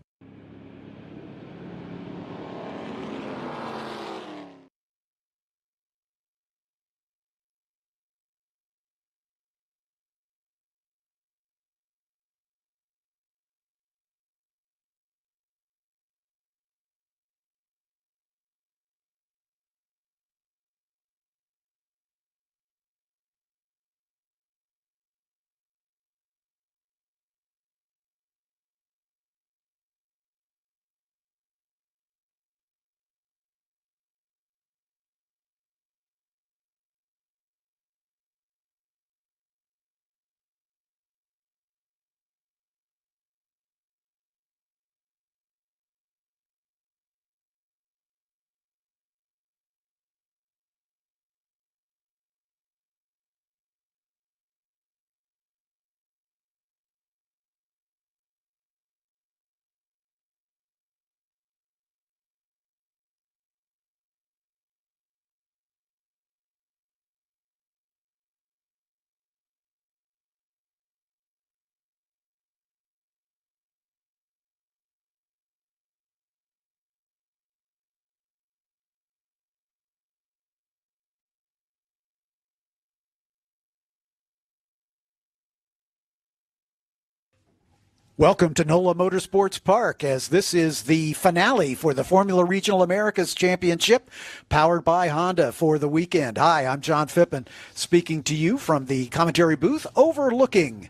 Welcome to NOLA Motorsports Park, as this is the finale for the Formula Regional Americas Championship, powered by Honda for the weekend. Hi, I'm John Phippen, speaking to you from the commentary booth overlooking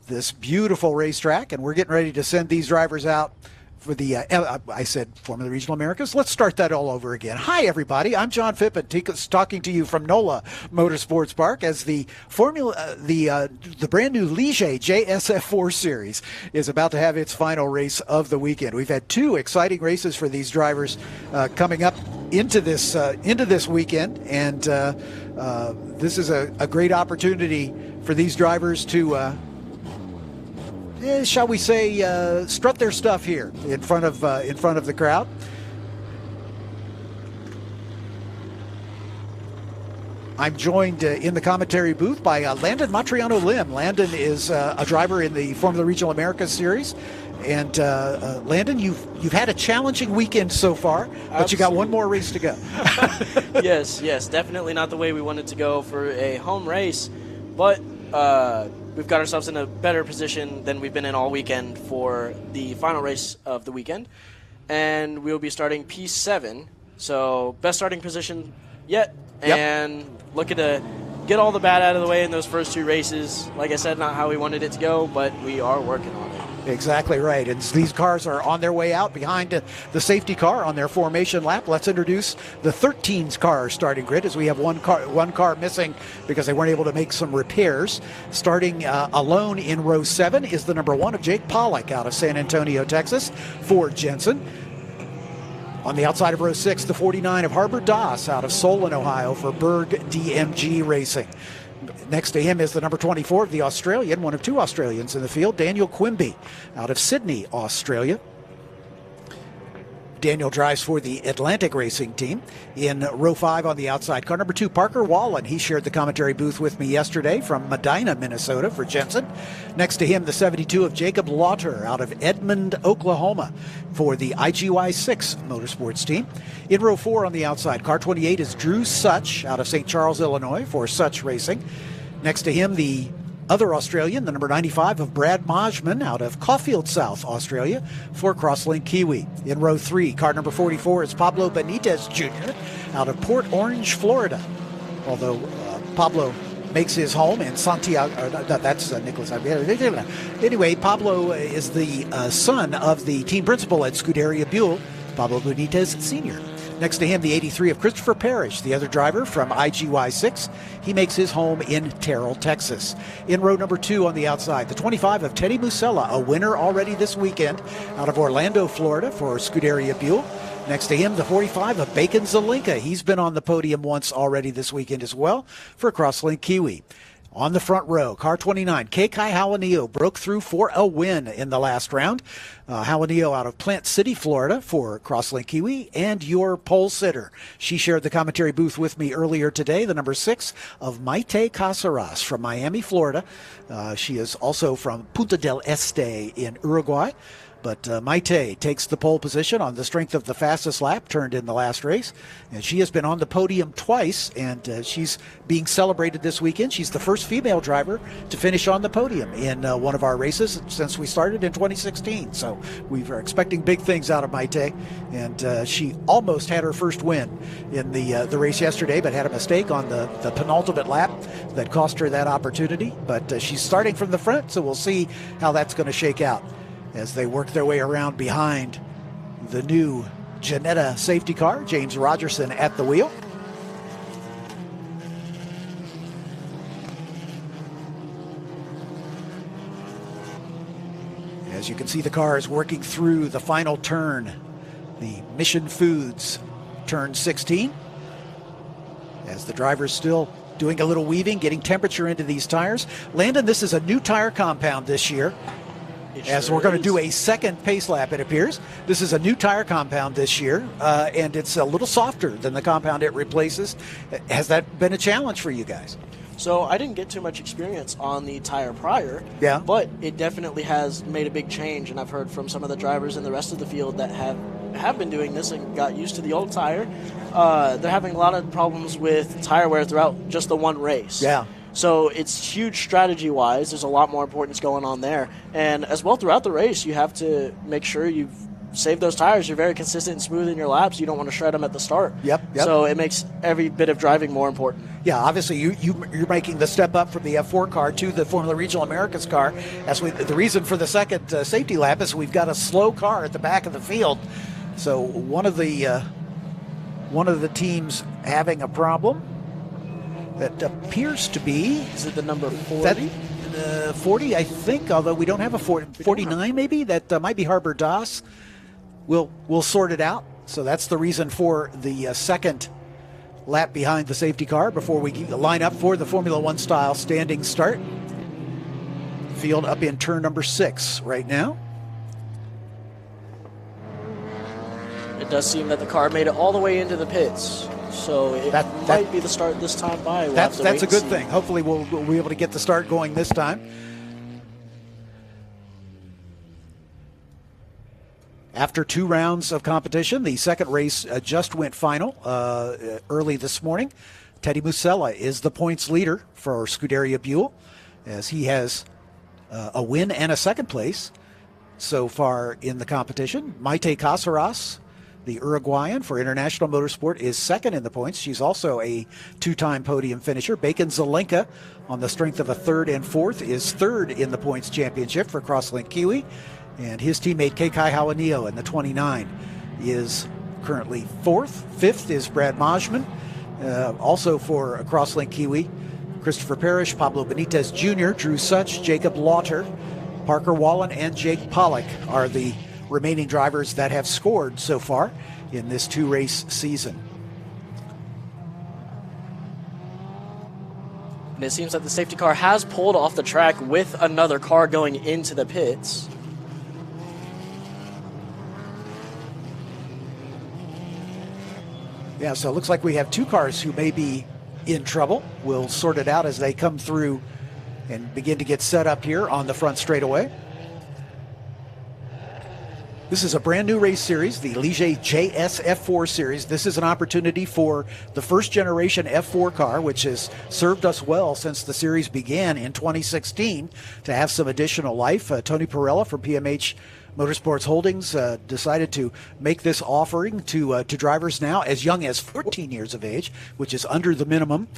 this beautiful racetrack, and we're getting ready to send these drivers out for the, I said Formula Regional Americas. Let's start that all over again. Hi, everybody. I'm John Phippen, talking to you from NOLA Motorsports Park, as the the brand new Ligier JS F4 Series is about to have its final race of the weekend. We've had two exciting races for these drivers coming up into this weekend, and this is a great opportunity for these drivers to shall we say, strut their stuff here in front of the crowd. I'm joined in the commentary booth by Landon Matriano Lim. Landon is a driver in the Formula Regional Americas Series. And Landon, you've had a challenging weekend so far, but Absolutely. You got one more race to go. Yes, definitely not the way we wanted to go for a home race, but we've got ourselves in a better position than we've been in all weekend for the final race of the weekend. And we'll be starting P7, so best starting position yet, and looking to get all the bad out of the way in those first 2 races. Like I said, not how we wanted it to go, but we are working on it. Exactly right. And these cars are on their way out behind the safety car on their formation lap. Let's introduce the 13's car starting grid, as we have one car missing because they weren't able to make some repairs. Starting alone in row 7 is the number 1 of Jake Pollock out of San Antonio, Texas, for Jensen. On the outside of row 6, the 49 of Harbor Das out of Solon, Ohio, for Berg DMG Racing. Next to him is the number 24 of the Australian, one of 2 Australians in the field, Daniel Quimby out of Sydney, Australia. Daniel drives for the Atlantic Racing Team. In row 5 on the outside, car number 2, Parker Wallen. He shared the commentary booth with me yesterday from Medina, Minnesota for Jensen. Next to him, the 72 of Jacob Lauter out of Edmond, Oklahoma for the IGY6 Motorsports Team. In row 4 on the outside, car 28 is Drew Such out of St. Charles, Illinois for Such Racing. Next to him, the other Australian, the number 95 of Brad Majman out of Caulfield, South Australia for Crosslink Kiwi. In row 3, car number 44 is Pablo Benitez Jr. out of Port Orange, Florida. Although Pablo makes his home in Santiago, that's Nicholas. Anyway, Pablo is the son of the team principal at Scuderia Buell, Pablo Benitez Sr. Next to him, the 83 of Christopher Parrish, the other driver from IGY6. He makes his home in Terrell, Texas. In row number 2 on the outside, the 25 of Teddy Musella, a winner already this weekend out of Orlando, Florida for Scuderia Buell. Next to him, the 45 of Bacon Zelinka. He's been on the podium once already this weekend as well for Crosslink Kiwi. On the front row, car 29, Kekai Hawanio broke through for a win in the last round. Hawanio out of Plant City, Florida for Crosslink Kiwi, and your pole sitter. She shared the commentary booth with me earlier today, the number 6 of Maite Casaras from Miami, Florida. She is also from Punta del Este in Uruguay. But Maite takes the pole position on the strength of the fastest lap turned in the last race. And she has been on the podium twice, and she's being celebrated this weekend. She's the first female driver to finish on the podium in one of our races since we started in 2016. So we are expecting big things out of Maite. And she almost had her first win in the race yesterday, but had a mistake on the penultimate lap that cost her that opportunity. But she's starting from the front, so we'll see how that's going to shake out as they work their way around behind the new Janetta safety car. James Rogerson at the wheel. As you can see, the car is working through the final turn, the Mission Foods turn 16, as the driver's still doing a little weaving, getting temperature into these tires. Landon, this is a new tire compound this year. As we're going to do a second pace lap, it appears. This is a new tire compound this year, and it's a little softer than the compound it replaces. Has that been a challenge for you guys? So I didn't get too much experience on the tire prior, but it definitely has made a big change, and I've heard from some of the drivers in the rest of the field that have been doing this and got used to the old tire. They're having a lot of problems with tire wear throughout just the one race. Yeah. So it's huge strategy-wise. There's a lot more importance going on there. And as well throughout the race, you have to make sure you've saved those tires. You're very consistent and smooth in your laps. You don't want to shred them at the start. Yep. So it makes every bit of driving more important. Yeah, obviously you're making the step up from the F4 car to the Formula Regional Americas car. The reason for the second safety lap is we've got a slow car at the back of the field. So one of the teams having a problem. That appears to be... Is it the number 40? 40, I think, although we don't have a 49 maybe. That might be Harbor Das. We'll sort it out. So that's the reason for the second lap behind the safety car before we line up for the Formula One style standing start. Field up in turn number 6 right now. It does seem that the car made it all the way into the pits. So it might be the start this time by. That's a good thing. Hopefully we'll be able to get the start going this time. After 2 rounds of competition, the second race just went final early this morning. Teddy Musella is the points leader for Scuderia Buell. as he has a win and a second place so far in the competition. Maite Caceres, the Uruguayan for International Motorsport, is second in the points. She's also a two-time podium finisher. Bacon Zelenka, on the strength of a third and fourth, is third in the points championship for Crosslink Kiwi. And his teammate Kekai Hawanio in the 29 is currently fourth. Fifth is Brad Majman, also for Crosslink Kiwi. Christopher Parrish, Pablo Benitez Jr., Drew Such, Jacob Lauter, Parker Wallen, and Jake Pollock are the remaining drivers that have scored so far in this two-race season. And it seems that the safety car has pulled off the track with another car going into the pits. Yeah, so it looks like we have two cars who may be in trouble. We'll sort it out as they come through and begin to get set up here on the front straightaway. This is a brand new race series, the Ligier JS F4 Series. This is an opportunity for the first generation F4 car, which has served us well since the series began in 2016, to have some additional life. Tony Pirelli from PMH Motorsports Holdings decided to make this offering to drivers now as young as 14 years of age, which is under the minimum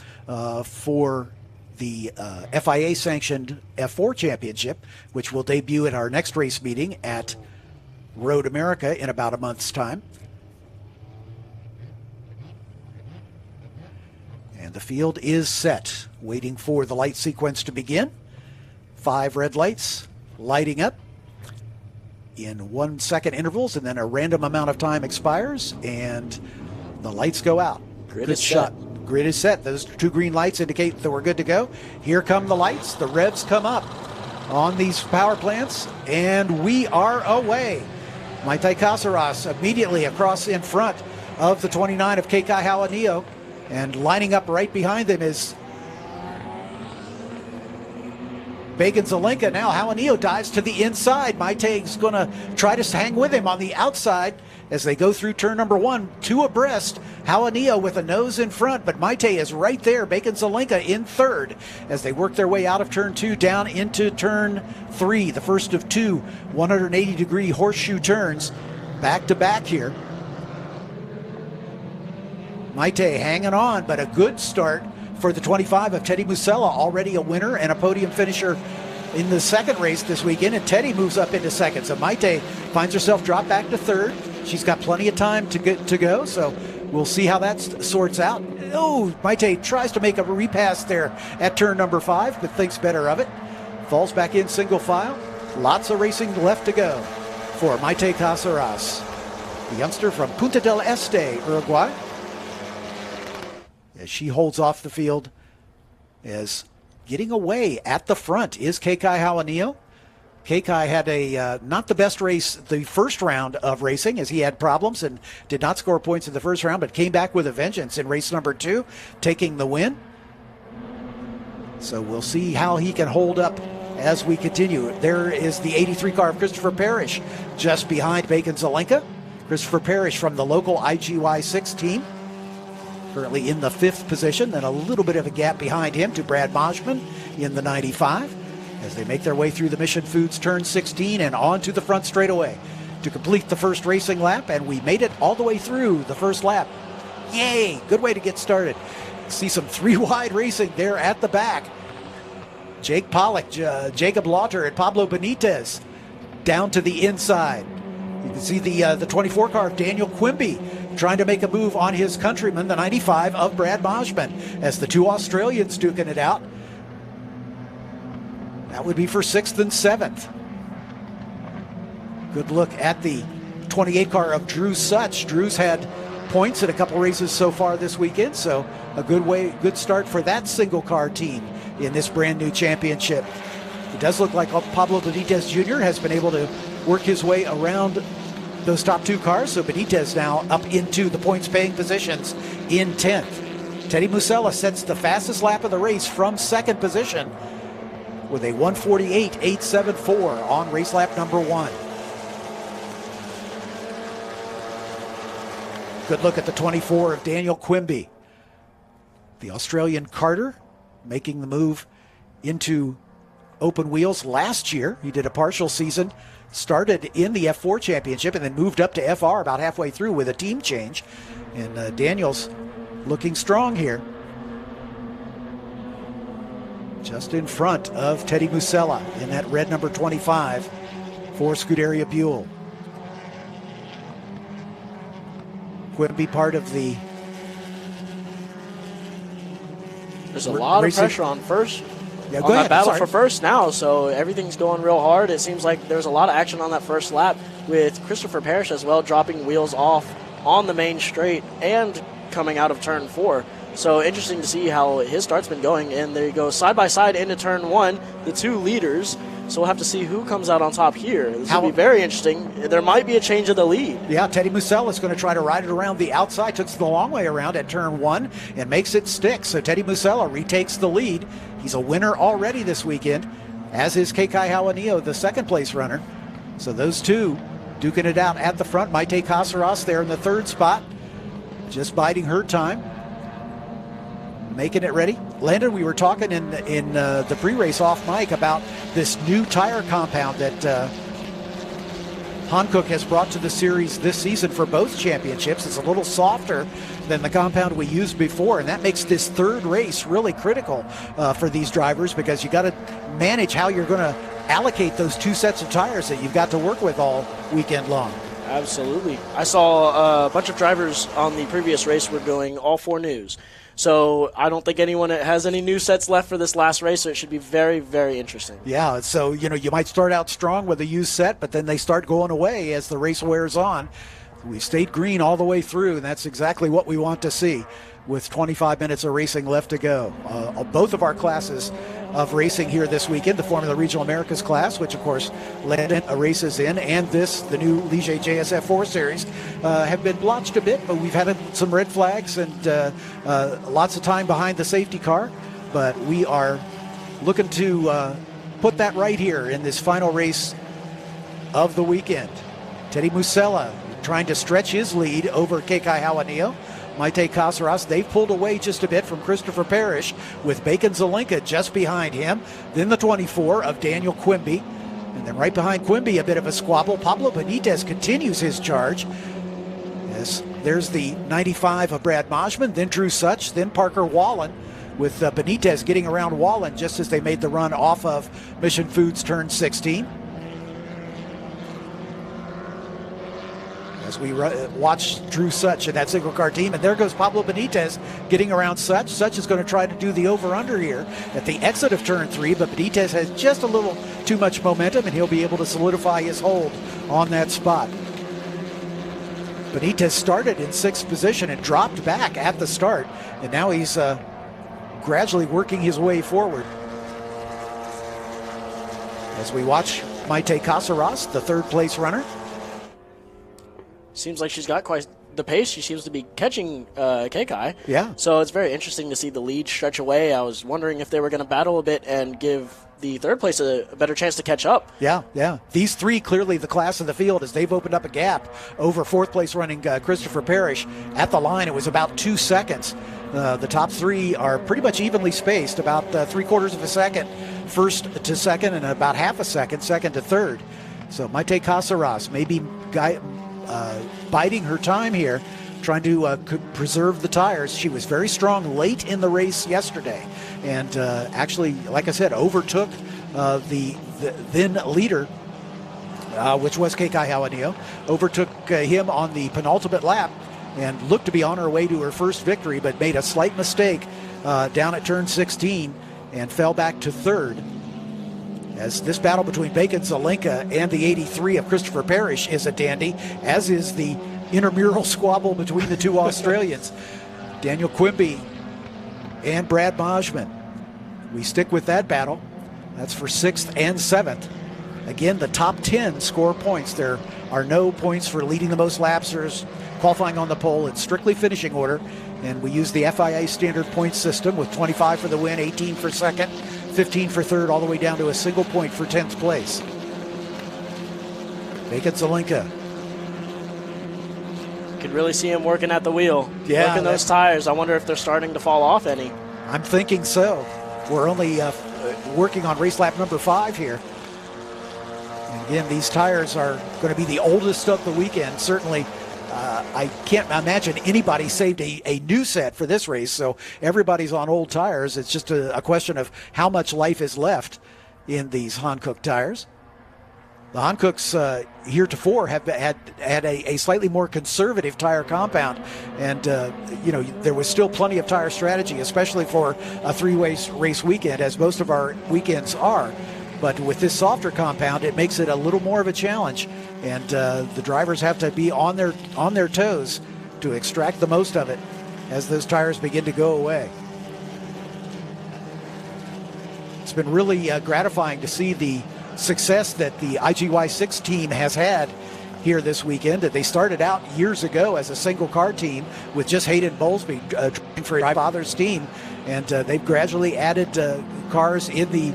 for the FIA-sanctioned F4 Championship, which will debut at our next race meeting at Road America in about a month's time. And the field is set, waiting for the light sequence to begin. 5 red lights lighting up in 1 second intervals, and then a random amount of time expires and the lights go out. Grid Good is shot. set. Grid is set. Those 2 green lights indicate that we're good to go. Here come the lights. The revs come up on these power plants, and we are away. Maite Caceres immediately across in front of the 29 of Kekai Hawanio, and lining up right behind them is Bacon Zelenka. Now Hawanio dives to the inside. Maite's going to try to hang with him on the outside as they go through turn number 1, 2 abreast. Hawanio with a nose in front, but Maite is right there. Bacon Zelenka in third as they work their way out of turn 2 down into turn 3, the first of 2 180-degree horseshoe turns back to back here. Maite hanging on, but a good start for the 25 of Teddy Musella, already a winner and a podium finisher in the second race this weekend, and Teddy moves up into second. So Maite finds herself dropped back to third. She's got plenty of time to go, so we'll see how that sorts out. Oh, Maite tries to make a repass there at turn number 5, but thinks better of it. Falls back in single file. Lots of racing left to go for Maite Caceres, the youngster from Punta del Este, Uruguay. As she holds off the field, as getting away at the front is Kekai Hawanio. Kekai had a not the best race the first round of racing, as he had problems and did not score points in the first round, but came back with a vengeance in race number 2, taking the win. So we'll see how he can hold up as we continue. There is the 83 car of Christopher Parrish just behind Bacon Zelenka. Christopher Parrish from the local IGY6 team, currently in the 5th position, then a little bit of a gap behind him to Brad Majman in the 95 as they make their way through the Mission Foods turn 16 and on to the front straightaway to complete the first racing lap. And we made it all the way through the first lap. Yay! Good way to get started. See some 3-wide racing there at the back. Jake Pollock, Jacob Lauter, and Pablo Benitez down to the inside. You can see the 24 car of Daniel Quimby trying to make a move on his countryman, the 95 of Brad Majman, as the 2 Australians duking it out. That would be for 6th and 7th. Good look at the 28 car of Drew Such. Drew's had points in a couple races so far this weekend, so a good start for that single car team in this brand new championship. It does look like Pablo Benitez Jr. has been able to work his way around those top 2 cars, so Benitez now up into the points-paying positions in 10th. Teddy Musella sets the fastest lap of the race from 2nd position with a 1:48.874 on race lap number 1. Good look at the 24 of Daniel Quimby. The Australian Carter making the move into open wheels last year. He did a partial season, started in the F4 championship, and then moved up to FR about halfway through with a team change. And Daniel's looking strong here. Just in front of Teddy Musella in that red number 25 for Scuderia Buell. Quimby part of the... There's a lot of pressure on first. Yeah, on that battle for first now, so everything's going real hard. It seems like there's a lot of action on that first lap with Christopher Parrish as well, dropping wheels off on the main straight and coming out of turn 4. So interesting to see how his start's been going. And there you go, side by side into turn 1, the two leaders. So we'll have to see who comes out on top here. This will be very interesting. There might be a change of the lead. Yeah, Teddy Musella is going to try to ride it around the outside. Took the long way around at turn 1 and makes it stick. So Teddy Musella retakes the lead. He's a winner already this weekend, as is Kekai Hawanio, the second place runner. So those two duking it out at the front. Maite Casares there in the third spot, just biding her time, making it ready. Landon, we were talking in the pre-race off mic about this new tire compound that Hankook has brought to the series this season for both championships. It's a little softer than the compound we used before, and that makes this third race really critical for these drivers, because you got to manage how you're going to allocate those two sets of tires that you've got to work with all weekend long. Absolutely. I saw a bunch of drivers on the previous race were doing all 4 news. So I don't think anyone has any new sets left for this last race, so it should be very, very interesting. Yeah, so, you might start out strong with a used set, but then they start going away as the race wears on. We stayed green all the way through, and that's exactly what we want to see with 25 minutes of racing left to go. Both of our classes of racing here this weekend, the Formula Regional Americas class, which of course Landon races in, and the new Ligier JS F4 Series, have been blotched a bit, but we've had some red flags and lots of time behind the safety car. But we are looking to put that right here in this final race of the weekend. Teddy Musella trying to stretch his lead over Kekai Hawanio. Maite Casares, they've pulled away just a bit from Christopher Parrish, with Bacon Zelenka just behind him. Then the 24 of Daniel Quimby. And then right behind Quimby, a bit of a squabble. Pablo Benitez continues his charge. Yes, there's the 95 of Brad Mosman, then Drew Such, then Parker Wallen, with Benitez getting around Wallen just as they made the run off of Mission Foods turn 16. As we watch Drew Such in that single car team, and there goes Pablo Benitez getting around Such. Such is going to try to do the over-under here at the exit of turn 3, but Benitez has just a little too much momentum, and he'll be able to solidify his hold on that spot. Benitez started in 6th position and dropped back at the start, and now he's gradually working his way forward. As we watch Maite Casares, the third place runner. Seems like she's got quite the pace. She seems to be catching Kekai. Yeah. So it's very interesting to see the lead stretch away. I was wondering if they were going to battle a bit and give the third place a better chance to catch up. Yeah. These three clearly the class of the field, as they've opened up a gap over 4th place running Christopher Parrish. At the line, it was about 2 seconds. The top 3 are pretty much evenly spaced, about 3/4 of a second first to second, and about half a second second to third. So Maite Casares maybe biding her time here, trying to preserve the tires. She was very strong late in the race yesterday, and actually, like I said, overtook the then leader, which was Kekai Hawanio, overtook him on the penultimate lap, and looked to be on her way to her first victory, but made a slight mistake down at turn 16 and fell back to third. As this battle between Bacon Zelenka and the 83 of Christopher Parrish is a dandy, as is the intramural squabble between the two Australians, Daniel Quimby and Brad Mosman. We stick with that battle. That's for 6th and 7th. Again, the top 10 score points. There are no points for leading the most laps or qualifying on the pole. It's strictly finishing order, and we use the FIA standard point system with 25 for the win, 18 for second, 15 for third, all the way down to a single point for 10th place. Bacon Zelenka. Could really see him working at the wheel. Yeah, working those tires. I wonder if they're starting to fall off any. I'm thinking so. We're only working on race lap number 5 here. And again, these tires are going to be the oldest of the weekend. Certainly, I can't imagine anybody saved a new set for this race, so everybody's on old tires. It's just a question of how much life is left in these Hankook tires. The Hankooks heretofore have had a slightly more conservative tire compound, and there was still plenty of tire strategy, especially for a 3-way race weekend, as most of our weekends are. But with this softer compound, it makes it a little more of a challenge, and the drivers have to be on their toes to extract the most of it as those tires begin to go away. It's been really gratifying to see the success that the IGY6 team has had here this weekend. They started out years ago as a single car team with just Hayden Bowlesby driving for his father's team, and they've gradually added cars in the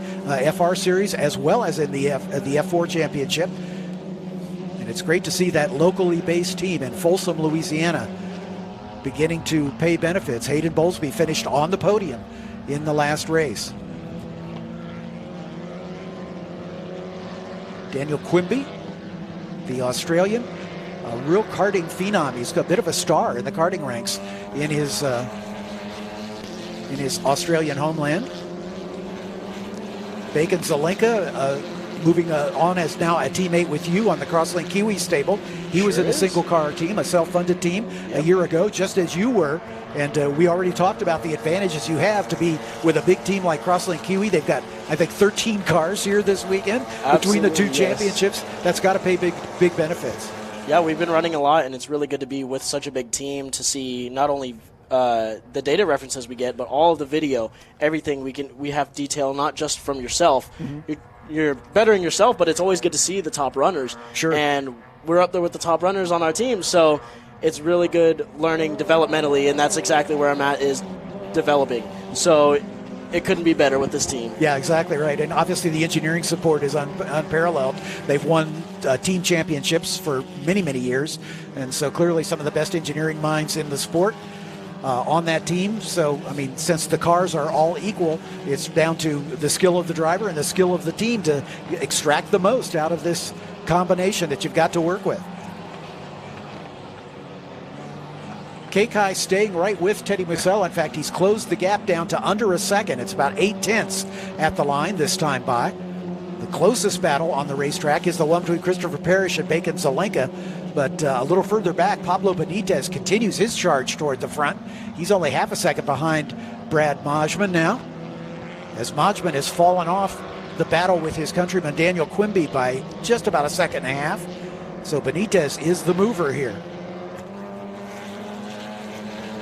FR Series as well as in the F4 Championship. And it's great to see that locally based team in Folsom, Louisiana beginning to pay benefits. Hayden Bowlesby finished on the podium in the last race. Daniel Quimby, the Australian, a real karting phenom. He's got a bit of a star in the karting ranks in his Australian homeland. Bacon Zelenka moving on as now a teammate with you on the Crosslink Kiwi stable. He was in a single car team, a self-funded team a year ago, just as you were. And we already talked about the advantages you have to be with a big team like Crosslink Kiwi. They've got, I think, 13 cars here this weekend. Between the two championships. That's got to pay big benefits. Yeah, we've been running a lot, and it's really good to be with such a big team to see not only the data references we get, but all of the video, everything we have detail, not just from yourself. Mm-hmm. You're bettering yourself, but it's always good to see the top runners. Sure. And we're up there with the top runners on our team, so it's really good learning developmentally, and that's exactly where I'm at, is developing. So it couldn't be better with this team. Yeah, exactly right. And obviously the engineering support is unparalleled. They've won team championships for many, many years, and so clearly some of the best engineering minds in the sport on that team. So, I mean, since the cars are all equal, it's down to the skill of the driver and the skill of the team to extract the most out of this combination that you've got to work with. Kekai staying right with Teddy Musella. In fact, he's closed the gap down to under a second. It's about 0.8 at the line this time by. The closest battle on the racetrack is the one between Christopher Parrish and Bacon Zelenka. But a little further back, Pablo Benitez continues his charge toward the front. He's only half a second behind Brad Majman now, as Majman has fallen off the battle with his countryman Daniel Quimby by just about a second and a half. So Benitez is the mover here.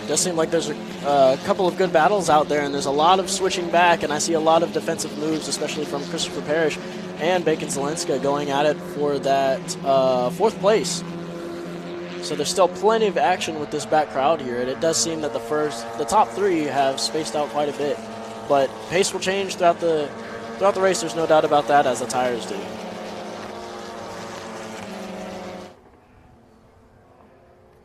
It does seem like there's a couple of good battles out there, and there's a lot of switching back, and I see a lot of defensive moves, especially from Christopher Parrish and Bacon Zelenka going at it for that 4th place. So there's still plenty of action with this back crowd here, and it does seem that the top 3 have spaced out quite a bit. But pace will change throughout the race, there's no doubt about that, as the tires do.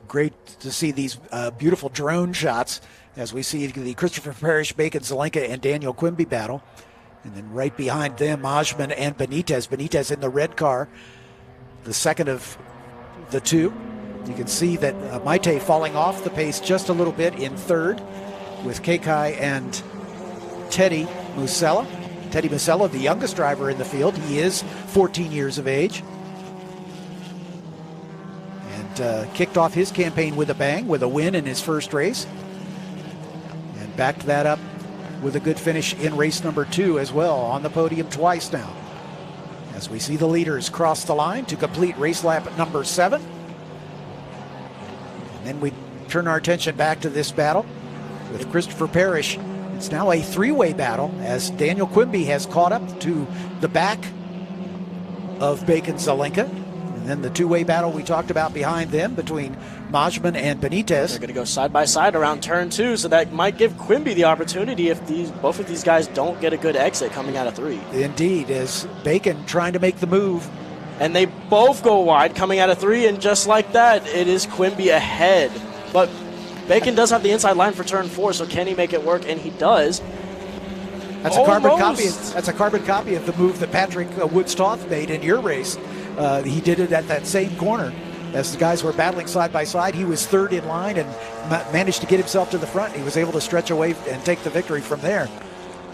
Great to see these beautiful drone shots as we see the Christopher Parrish, Bacon Zelenka, and Daniel Quimby battle. And then right behind them, Majman and Benitez. Benitez in the red car, the second of the two. You can see that Maite falling off the pace just a little bit in third with Kekai and Teddy Musella. Teddy Musella, the youngest driver in the field. He is 14 years of age. Kicked off his campaign with a bang, with a win in his first race, and backed that up with a good finish in race number 2 as well, on the podium twice now. As we see the leaders cross the line to complete race lap number 7. And then we turn our attention back to this battle with Christopher Parrish. It's now a 3-way battle as Daniel Quimby has caught up to the back of Bacon Zelenka. And then the 2-way battle we talked about behind them between Majman and Benitez. They're going to go side by side around turn 2, so that might give Quimby the opportunity if both of these guys don't get a good exit coming out of 3. Indeed, as Bacon trying to make the move. And they both go wide coming out of 3, and just like that, it is Quimby ahead. But Bacon does have the inside line for turn 4, so can he make it work? And he does. That's a carbon copy. That's a carbon copy of the move that Patrick Woods-Toth made in your race. He did it at that same corner. As the guys were battling side by side, he was third in line and managed to get himself to the front. He was able to stretch away and take the victory from there.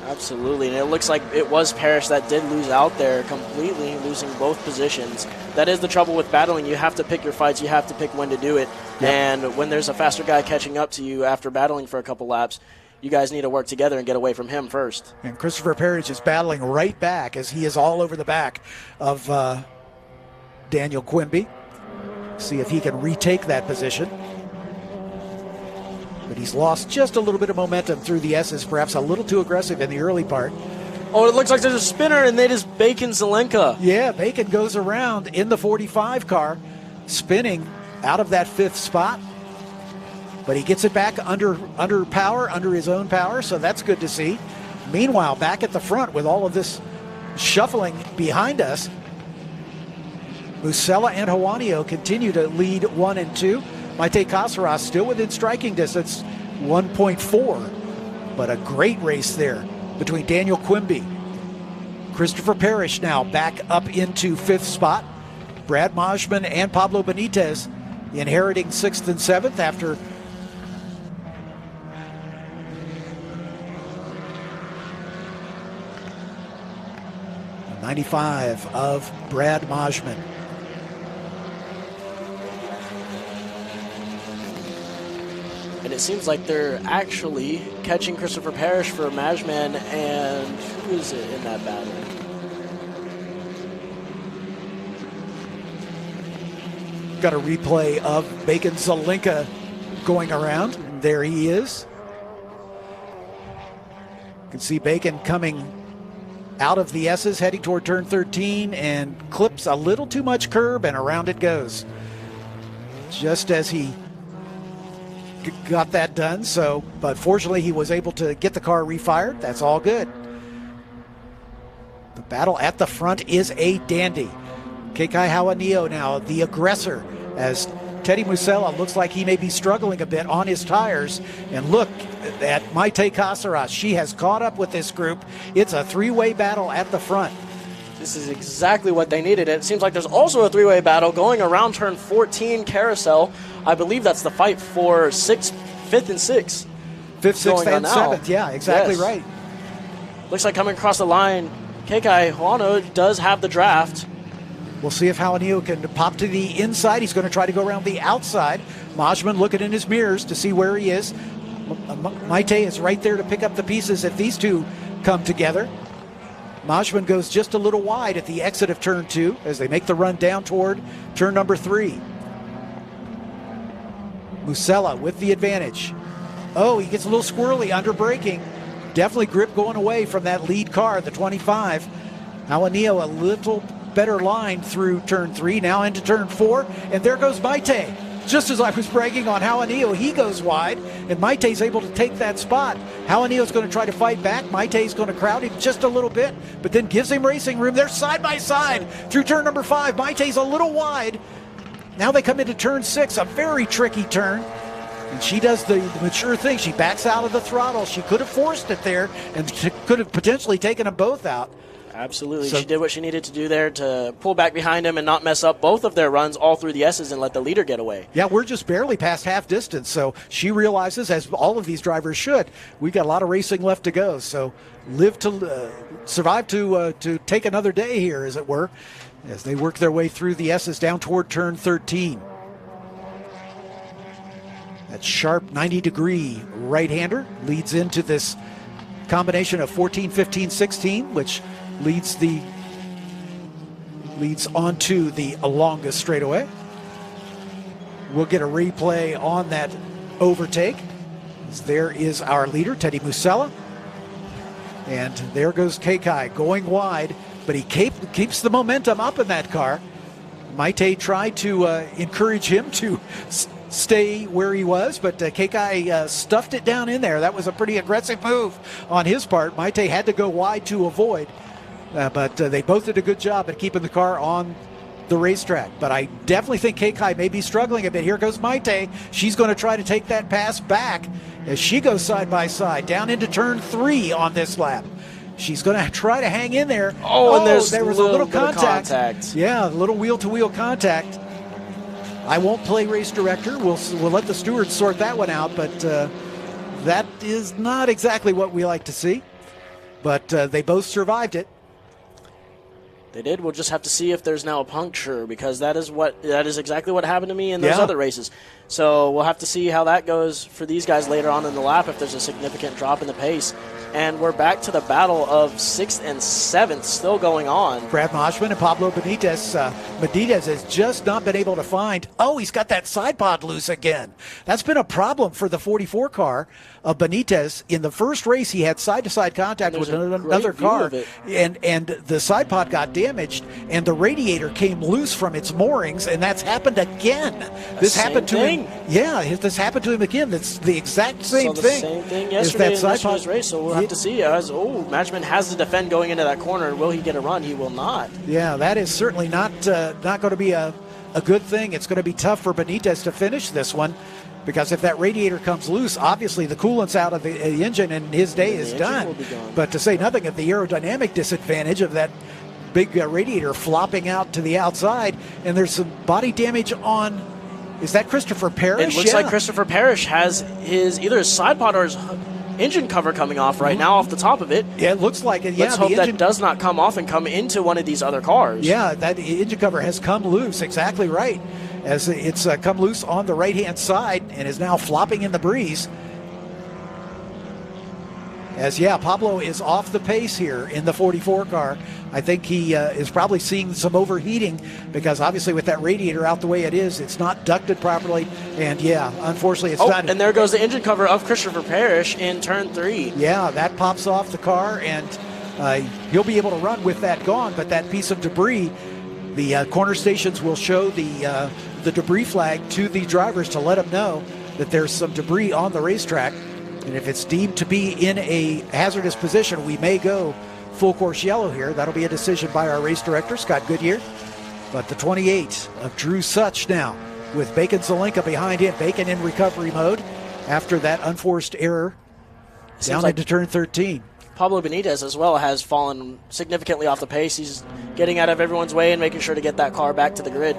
Absolutely, and it looks like it was Parrish that did lose out there completely, losing both positions. That is the trouble with battling. You have to pick your fights. You have to pick when to do it. Yep. And when there's a faster guy catching up to you after battling for a couple laps, you guys need to work together and get away from him first. And Christopher Parrish is battling right back as he is all over the back of Daniel Quimby. See if he can retake that position. But he's lost just a little bit of momentum through the S's, perhaps a little too aggressive in the early part. Oh, it looks like there's a spinner, and they just Bacon Zelenka. Yeah, Bacon goes around in the 45 car, spinning out of that 5th spot. But he gets it back under his own power, so that's good to see. Meanwhile, back at the front with all of this shuffling behind us, Musella and Juanio continue to lead 1 and 2. Maite Caceres still within striking distance, 1.4. But a great race there between Daniel Quimby. Christopher Parrish now back up into 5th spot. Brad Majman and Pablo Benitez inheriting 6th and 7th after 95 of Brad Majman. And it seems like they're actually catching Christopher Parrish for Majman, and who is it in that battle? Got a replay of Bacon Zelenka going around. And there he is. You can see Bacon coming out of the S's, heading toward turn 13, and clips a little too much curb, and around it goes. Just as he got that done, but fortunately he was able to get the car refired. That's all good. The battle at the front is a dandy. Kekai Hauanio now the aggressor, as Teddy Musella looks like he may be struggling a bit on his tires. And look at Maite Caceres. She has caught up with this group. It's a 3-way battle at the front. This is exactly what they needed. It seems like there's also a 3-way battle going around turn 14 carousel. I believe that's the fight for 5th and 6th. 5th, 6th, and 7th. Yeah, exactly right. Looks like coming across the line, Kekai Huano does have the draft. We'll see if Hauanio can pop to the inside. He's going to try to go around the outside. Majman looking in his mirrors to see where he is. Maite is right there to pick up the pieces if these two come together. Majman goes just a little wide at the exit of turn 2 as they make the run down toward turn number 3. Musella with the advantage. Oh, he gets a little squirrely under braking. Definitely grip going away from that lead car, the 25. Hauanio a little better line through turn 3, now into turn 4, and there goes Maite. Just as I was bragging on Hauanio, he goes wide, and Maite's able to take that spot. Hauanio's going to try to fight back. Maite's going to crowd him just a little bit, but then gives him racing room. They're side by side through turn number 5. Maite's a little wide. Now they come into turn 6, a very tricky turn. And she does the mature thing. She backs out of the throttle. She could have forced it there and could have potentially taken them both out. Absolutely. So she did what she needed to do there to pull back behind him and not mess up both of their runs all through the S's and let the leader get away. Yeah, we're just barely past half distance, so she realizes, as all of these drivers should, we've got a lot of racing left to go. So survive to take another day here, as it were, as they work their way through the S's down toward turn 13. That sharp 90-degree right-hander leads into this combination of 14, 15, 16, which leads onto the longest straightaway. We'll get a replay on that overtake. There is our leader, Teddy Musella. And there goes Kekai going wide, but he keeps the momentum up in that car. Maite tried to encourage him to stay where he was, but Kekai stuffed it down in there. That was a pretty aggressive move on his part. Maite had to go wide to avoid. But they both did a good job at keeping the car on the racetrack. But I definitely think Kekai may be struggling a bit. Here goes Maite. She's going to try to take that pass back as she goes side by side down into turn 3 on this lap. She's going to try to hang in there. And there was a little bit of contact. Yeah, a little wheel-to-wheel contact. I won't play race director. We'll let the stewards sort that one out, but that is not exactly what we like to see. But they both survived it. They did. We'll just have to see if there's now a puncture, because that is exactly what happened to me in those other races. So we'll have to see how that goes for these guys later on in the lap, if there's a significant drop in the pace. And we're back to the battle of 6th and 7th still going on. Brad Moshman and Pablo Benitez. Benitez has just not been able to find. He's got that side pod loose again. That's been a problem for the 44 car of Benitez. In the first race, he had side-to-side contact with another car, and the side pod got damaged, and the radiator came loose from its moorings, and that's happened again. This happened to him. Yeah, this happened to him again. That's the exact same thing. Same thing yesterday in yesterday's race. So we'll have to see. Matchman has to defend going into that corner. Will he get a run? He will not. Yeah, that is certainly not going to be a good thing. It's going to be tough for Benitez to finish this one, because if that radiator comes loose, obviously the coolant's out of the engine and his day is done. But to say nothing of the aerodynamic disadvantage of that big radiator flopping out to the outside, and there's some body damage on. Is that Christopher Parrish? It looks like Christopher Parrish has either his side pod or his engine cover coming off right now off the top of it. Yeah, it looks like it. Yeah, let's hope that does not come off and come into one of these other cars. Yeah, that engine cover has come loose. Exactly right. As it's come loose on the right-hand side and is now flopping in the breeze. As, Pablo is off the pace here in the 44 car. I think he is probably seeing some overheating, because obviously with that radiator out the way it is, it's not ducted properly. And, unfortunately it's not. And there goes the engine cover of Christopher Parrish in turn 3. Yeah, that pops off the car, and he'll be able to run with that gone. But that piece of debris, the corner stations will show the debris flag to the drivers to let them know that there's some debris on the racetrack. And if it's deemed to be in a hazardous position, we may go full course yellow here. That'll be a decision by our race director, Scott Goodyear. But the 28 of Drew Such now, with Bacon Zelenka behind him. Bacon in recovery mode after that unforced error down into turn 13. Pablo Benitez as well has fallen significantly off the pace. He's getting out of everyone's way and making sure to get that car back to the grid.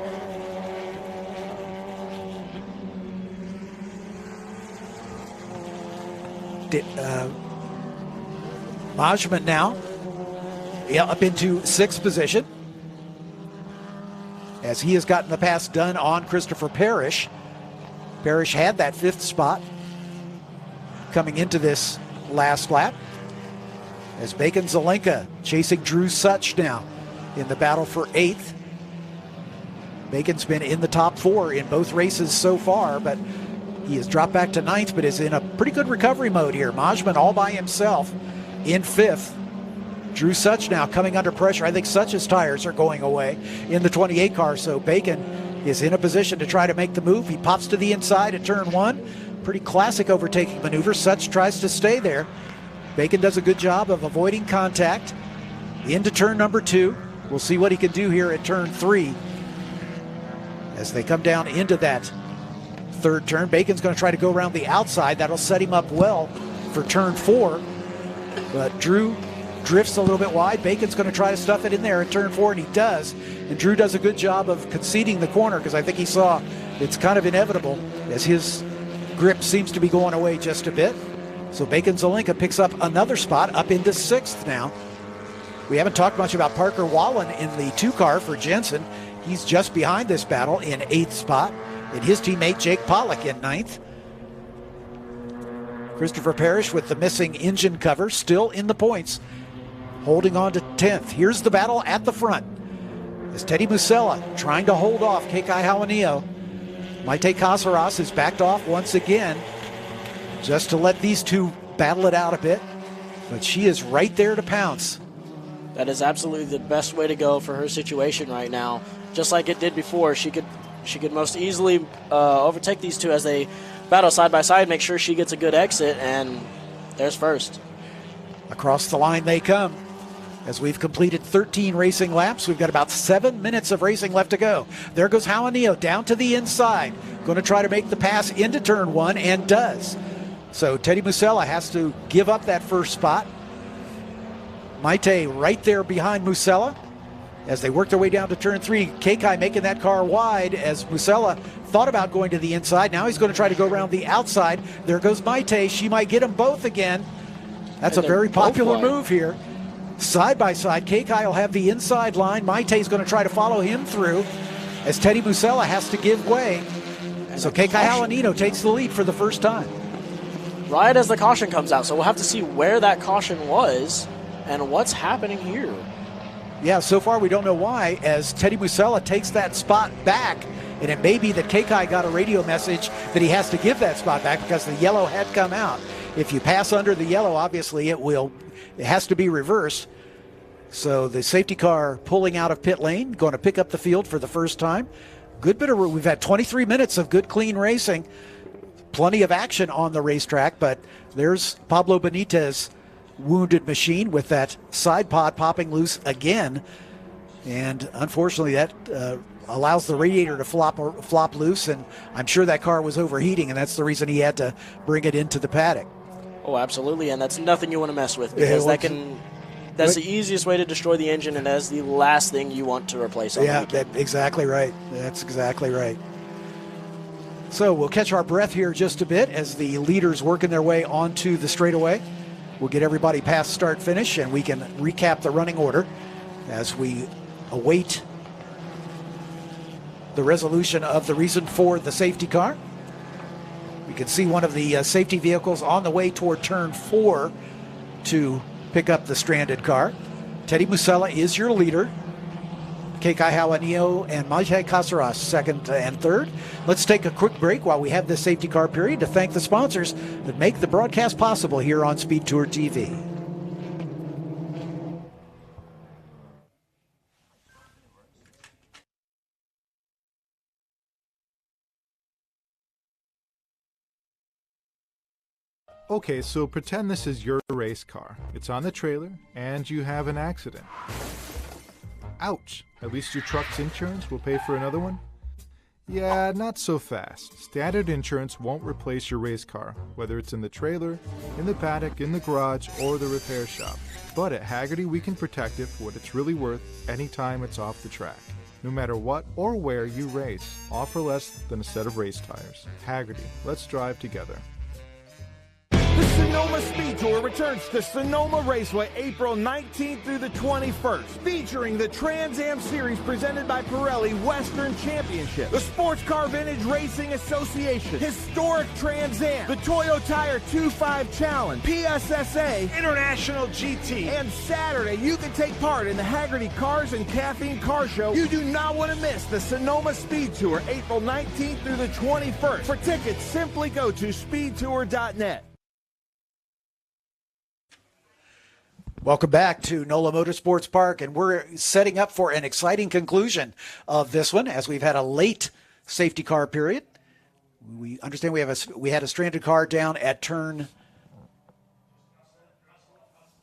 Majman now up into 6th position, as he has gotten the pass done on Christopher Parrish. Parrish had that 5th spot coming into this last lap, as Bacon Zelenka chasing Drew Such now in the battle for 8th. Bacon's been in the top 4 in both races so far, but he has dropped back to 9th, but is in a pretty good recovery mode here. Majman all by himself in 5th. Drew Such now coming under pressure. I think Such's tires are going away in the 28 car, so Bacon is in a position to try to make the move. He pops to the inside at turn 1. Pretty classic overtaking maneuver. Such tries to stay there. Bacon does a good job of avoiding contact into turn number 2. We'll see what he can do here at turn 3 as they come down into that 3rd turn. Bacon's going to try to go around the outside. That'll set him up well for turn 4. But Drew drifts a little bit wide. Bacon's going to try to stuff it in there at turn 4, and he does. And Drew does a good job of conceding the corner, because I think he saw it's kind of inevitable as his grip seems to be going away just a bit. So Bacon Zelenka picks up another spot up into 6th now. We haven't talked much about Parker Wallen in the 2 car for Jensen. He's just behind this battle in 8th spot. And his teammate Jake Pollock in 9th. Christopher Parrish with the missing engine cover still in the points, holding on to 10th. Here's the battle at the front, as Teddy Musella trying to hold off Kekai Hawanio. Maite Casares is backed off once again, just to let these two battle it out a bit, but she is right there to pounce. That is absolutely the best way to go for her situation right now. Just like it did before, she could most easily overtake these two as they battle side by side, make sure she gets a good exit, and there's first. Across the line they come. As we've completed 13 racing laps, we've got about 7 minutes of racing left to go. There goes Hawanio down to the inside, going to try to make the pass into turn 1, and does. So Teddy Musella has to give up that first spot. Maite right there behind Musella as they work their way down to turn 3. Kekai making that car wide as Musella thought about going to the inside. Now he's going to try to go around the outside. There goes Maite. She might get them both again. That's a very popular move here. Side by side, Kekai will have the inside line. Maite's going to try to follow him through as Teddy Musella has to give way. So Kekai Halanino takes the lead for the first time. Right as the caution comes out, so we'll have to see where that caution was and what's happening here. Yeah, so far we don't know why, as Teddy Musella takes that spot back, and it may be that Kekai got a radio message that he has to give that spot back because the yellow had come out. If you pass under the yellow, obviously it has to be reversed. So the safety car pulling out of pit lane, going to pick up the field for the first time. We've had 23 minutes of good, clean racing. Plenty of action on the racetrack, but there's Pablo Benitez, wounded machine, with that side pod popping loose again. And unfortunately that allows the radiator to flop loose, and I'm sure that car was overheating, and that's the reason he had to bring it into the paddock. Oh, absolutely, and that's nothing you want to mess with, because that's the easiest way to destroy the engine, and that's the last thing you want to replace on the weekend. Exactly right. That's exactly right. So we'll catch our breath here just a bit as the leaders working their way onto the straightaway. We'll get everybody past start finish, and we can recap the running order as we await the resolution of the reason for the safety car. We can see one of the safety vehicles on the way toward turn 4 to pick up the stranded car. Teddy Musella is your leader. Kekai Halanio and Maite Casaras second and third. Let's take a quick break while we have this safety car period to thank the sponsors that make the broadcast possible here on SpeedTour TV. Okay, so pretend this is your race car. It's on the trailer, and you have an accident. Ouch! At least your truck's insurance will pay for another one? Yeah, not so fast. Standard insurance won't replace your race car, whether it's in the trailer, in the paddock, in the garage, or the repair shop. But at Hagerty, we can protect it for what it's really worth anytime it's off the track. No matter what or where you race, all for less than a set of race tires. Hagerty, let's drive together. The NOLA SpeedTour returns to Sonoma Raceway April 19th through the 21st, featuring the Trans Am Series presented by Pirelli Western Championship, the Sportscar Vintage Racing Association, Historic Trans Am, the Toyo Tire 2.5 Challenge, PSSA, International GT, and Saturday you can take part in the Hagerty Cars and Caffeine Car Show. You do not want to miss the Sonoma SpeedTour April 19th through the 21st. For tickets, simply go to speedtour.net. Welcome back to NOLA Motorsports Park, and we're setting up for an exciting conclusion of this one as we've had a late safety car period. We understand we had a stranded car down at turn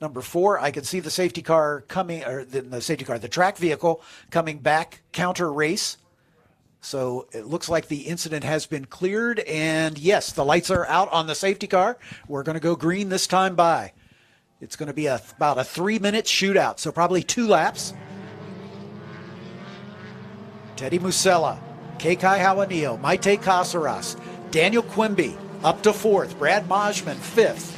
number 4. I can see the safety car coming, or the track vehicle coming back counter race. So it looks like the incident has been cleared, and yes, the lights are out on the safety car. We're going to go green this time by. It's going to be about a 3-minute shootout, so probably 2 laps. Teddy Musella, Kekai Halanio, Maite Casaras, Daniel Quimby up to 4th, Brad Majman 5th,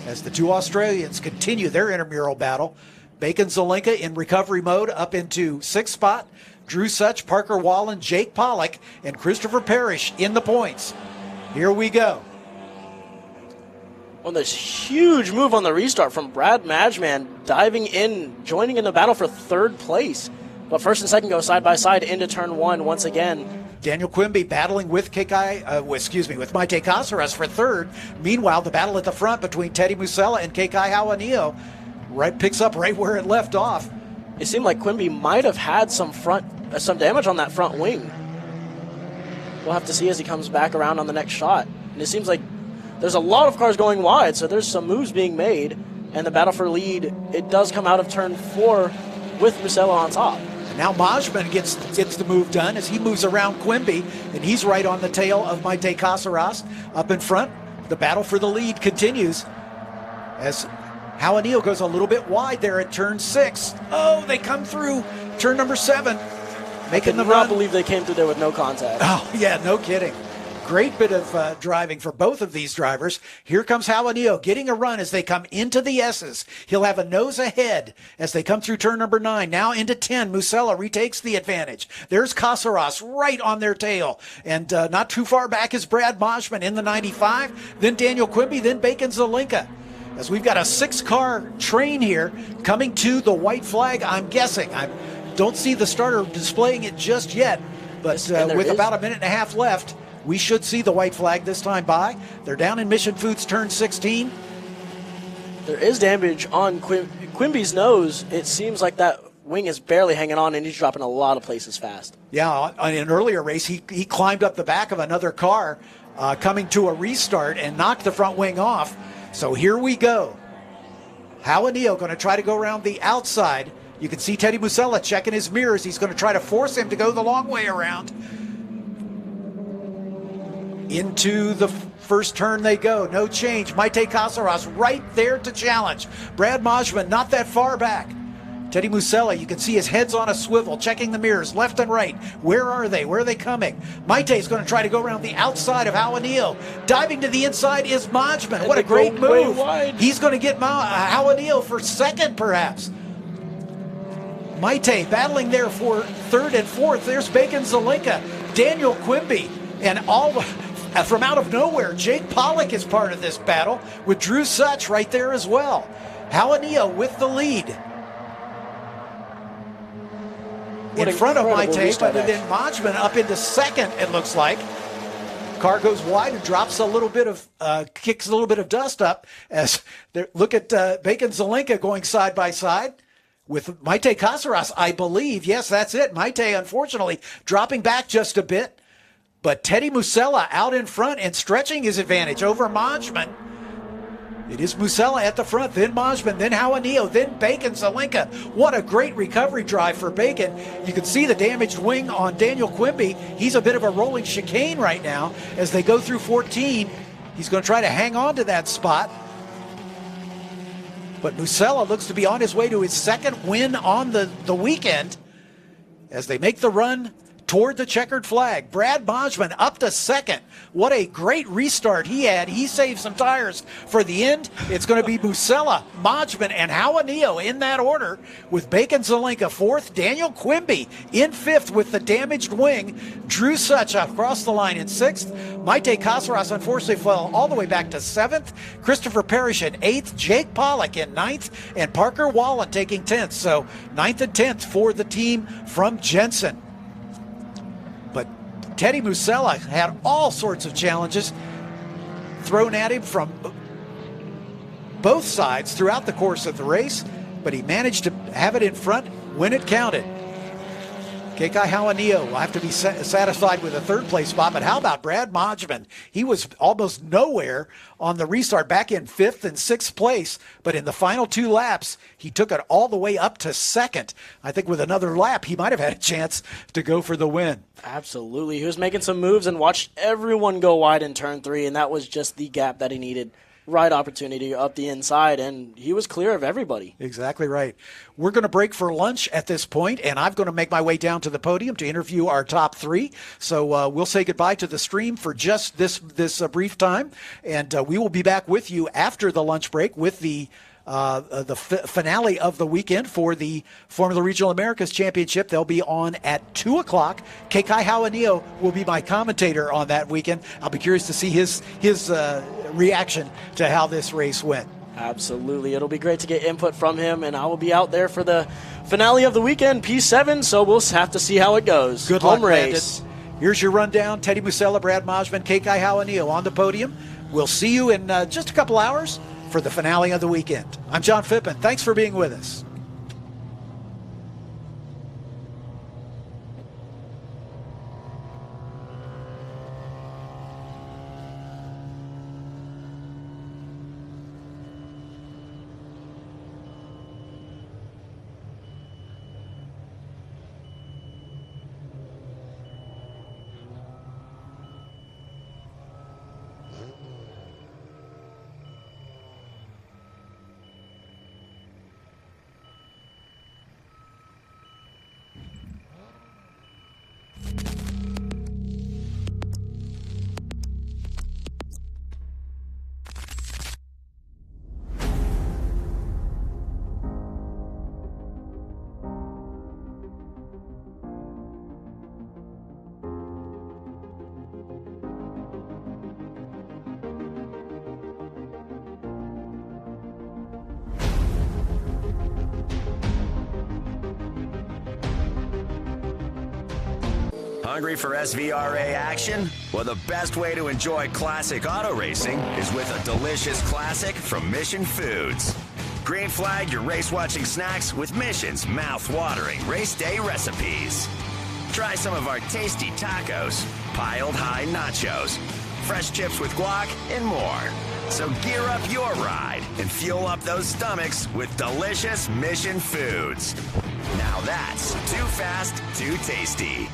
as the 2 Australians continue their intramural battle. Bacon Zelenka in recovery mode up into 6th spot. Drew Such, Parker Wallen, Jake Pollock, and Christopher Parrish in the points. Here we go. On this huge move on the restart from Brad Majman, diving in, joining in the battle for 3rd place. But first and second go side by side into turn 1 once again. Daniel Quimby battling with with Maite Casaras for 3rd. Meanwhile, the battle at the front between Teddy Musella and Kekai Halanio picks up right where it left off. It seemed like Quimby might have had some damage on that front wing. We'll have to see as he comes back around on the next shot. And it seems like there's a lot of cars going wide, so there's some moves being made, and the battle for lead, it does come out of turn 4 with Musella on top. Now Majman gets the move done as he moves around Quimby, and he's right on the tail of Maite Casaras up in front. The battle for the lead continues as Johanillo goes a little bit wide there at turn 6. Oh, they come through turn number 7, making the run. I cannot believe they came through there with no contact. Oh, yeah, no kidding. Great bit of driving for both of these drivers. Here comes Johanillo getting a run as they come into the S's. He'll have a nose ahead as they come through turn number 9. Now into 10. Musella retakes the advantage. There's Casares right on their tail. And not too far back is Brad Moshman in the 95. Then Daniel Quimby, then Bacon Zelinka. As we've got a 6-car train here coming to the white flag, I'm guessing. I don't see the starter displaying it just yet, but with about a minute and a half left, we should see the white flag this time by. They're down in Mission Foods turn 16. There is damage on Quimby's nose. It seems like that wing is barely hanging on, and he's dropping a lot of places fast. Yeah, in an earlier race, he climbed up the back of another car coming to a restart and knocked the front wing off. So here we go. Johanillo going to try to go around the outside. You can see Teddy Musella checking his mirrors. He's going to try to force him to go the long way around. Into the first turn they go. No change. Maite Casares right there to challenge. Brad Moshman not that far back. Teddy Musella, you can see his head's on a swivel, checking the mirrors left and right. Where are they? Where are they coming? Maite's going to try to go around the outside of Johanillo. Diving to the inside is Moshman. What a great move. He's going to get Johanillo for second, perhaps. Maite battling there for third and fourth. There's Bacon Zelinka, Daniel Quimby, and all from out of nowhere, Jake Pollock is part of this battle with Drew Such right there as well. Johanillo with the lead. In front of Maite, but then Moshman up into second, it looks like. Car goes wide and drops a little bit of, kicks a little bit of dust up as look at Bacon Zelinka going side by side with Maite Casares, I believe. Yes, that's it. Maite, unfortunately, dropping back just a bit. But Teddy Musella out in front and stretching his advantage over Moshman. It is Musella at the front, then Moshman, then Johanillo, then Bacon Zelinka. What a great recovery drive for Bacon. You can see the damaged wing on Daniel Quimby. He's a bit of a rolling chicane right now as they go through 14. He's going to try to hang on to that spot. But Musella looks to be on his way to his second win on the weekend as they make the run toward the checkered flag. Brad Moshman up to second. What a great restart he had. He saved some tires for the end. It's going to be Musella, Moshman, and Johanillo in that order, with Bacon Zelinka fourth, Daniel Quimby in fifth with the damaged wing, Drew Such across the line in sixth, Maite Casares unfortunately fell all the way back to seventh, Christopher Parrish in eighth, Jake Pollock in ninth, and Parker Wallen taking 10th. So 9th and 10th for the team from Jensen. But Teddy Musella had all sorts of challenges thrown at him from both sides throughout the course of the race, but he managed to have it in front when it counted. Kekai Johanillo will have to be satisfied with a third place spot, but how about Brad Moshman? He was almost nowhere on the restart, back in fifth and sixth place, but in the final two laps, he took it all the way up to second. I think with another lap, he might have had a chance to go for the win. Absolutely. He was making some moves and watched everyone go wide in turn 3, and that was just the gap that he needed. Right opportunity up the inside, and he was clear of everybody. Exactly right. We're going to break for lunch at this point, and I'm going to make my way down to the podium to interview our top three. So we'll say goodbye to the stream for just this brief time, and we will be back with you after the lunch break with the finale of the weekend for the Formula Regional Americas Championship. They'll be on at 2 o'clock. Kekai Johanillo will be my commentator on that weekend. I'll be curious to see his reaction to how this race went. Absolutely. It'll be great to get input from him, and I will be out there for the finale of the weekend, P7, so we'll have to see how it goes. Good luck, race. Brandon. Here's your rundown. Teddy Musella, Brad Moshman, Kekai Johanillo on the podium. We'll see you in just a couple hours for the finale of the weekend. I'm John Phippen. Thanks for being with us. Hungry for SVRA action? Well, the best way to enjoy classic auto racing is with a delicious classic from Mission Foods. Green flag your race-watching snacks with Mission's mouth-watering race day recipes. Try some of our tasty tacos, piled high nachos, fresh chips with guac, and more. So gear up your ride and fuel up those stomachs with delicious Mission Foods. Now that's too fast, too tasty.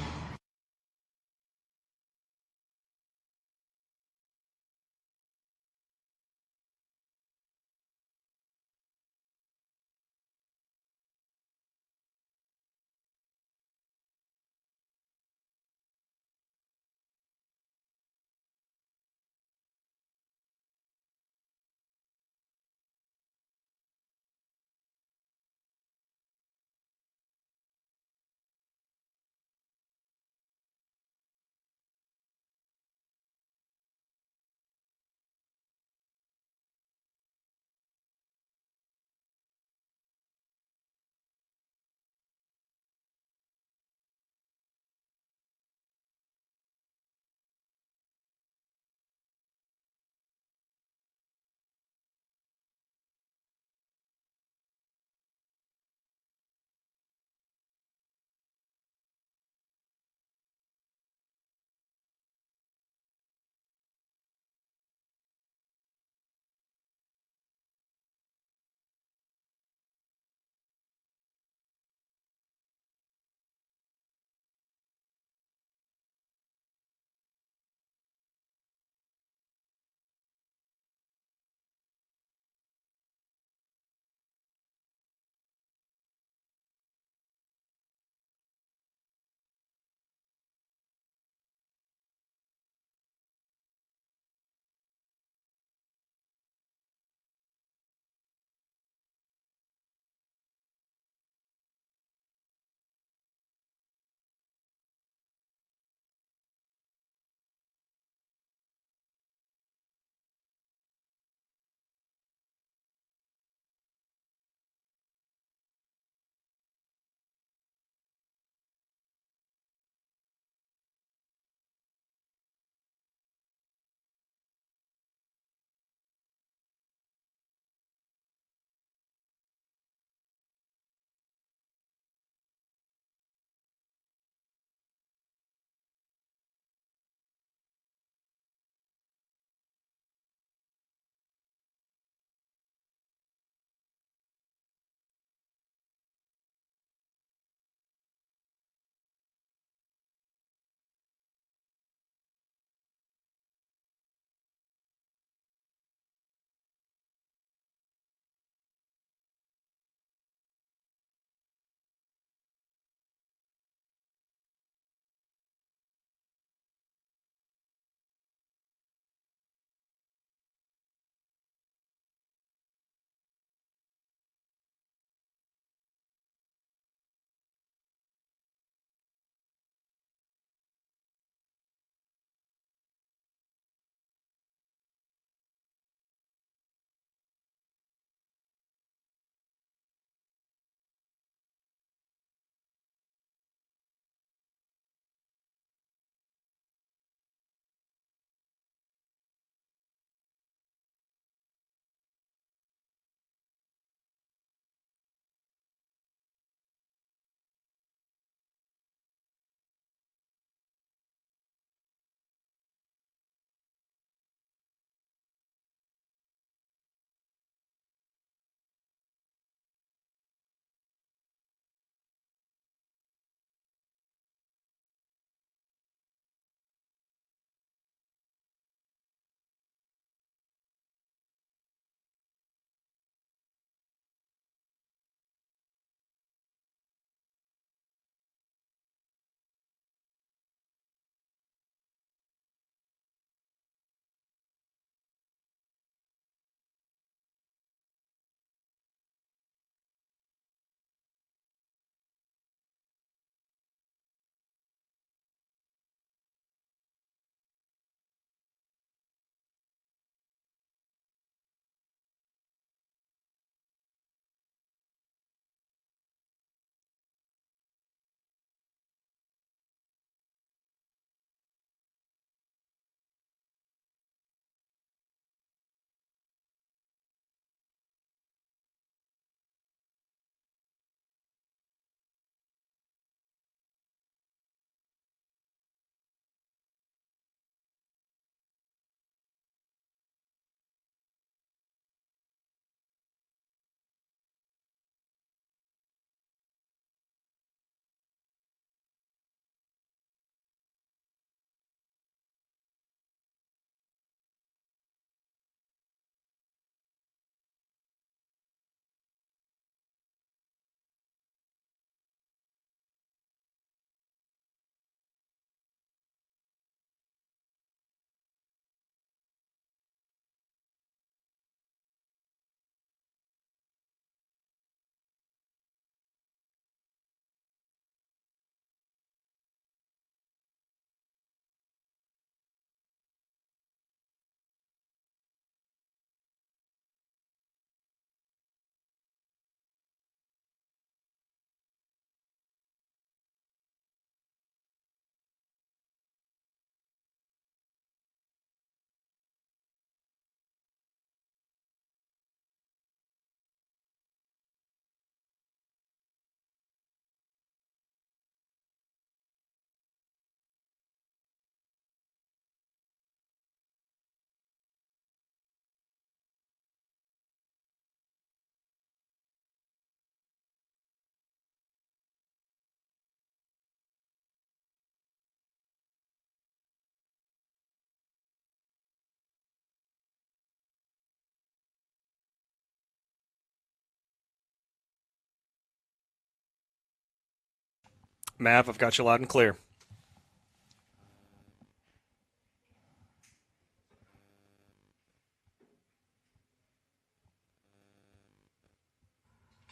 Mav, I've got you loud and clear.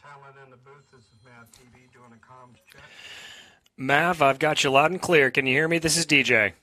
Talent in the booth, this is Mav TV doing a comms check. Mav, I've got you loud and clear. Can you hear me? This is DJ.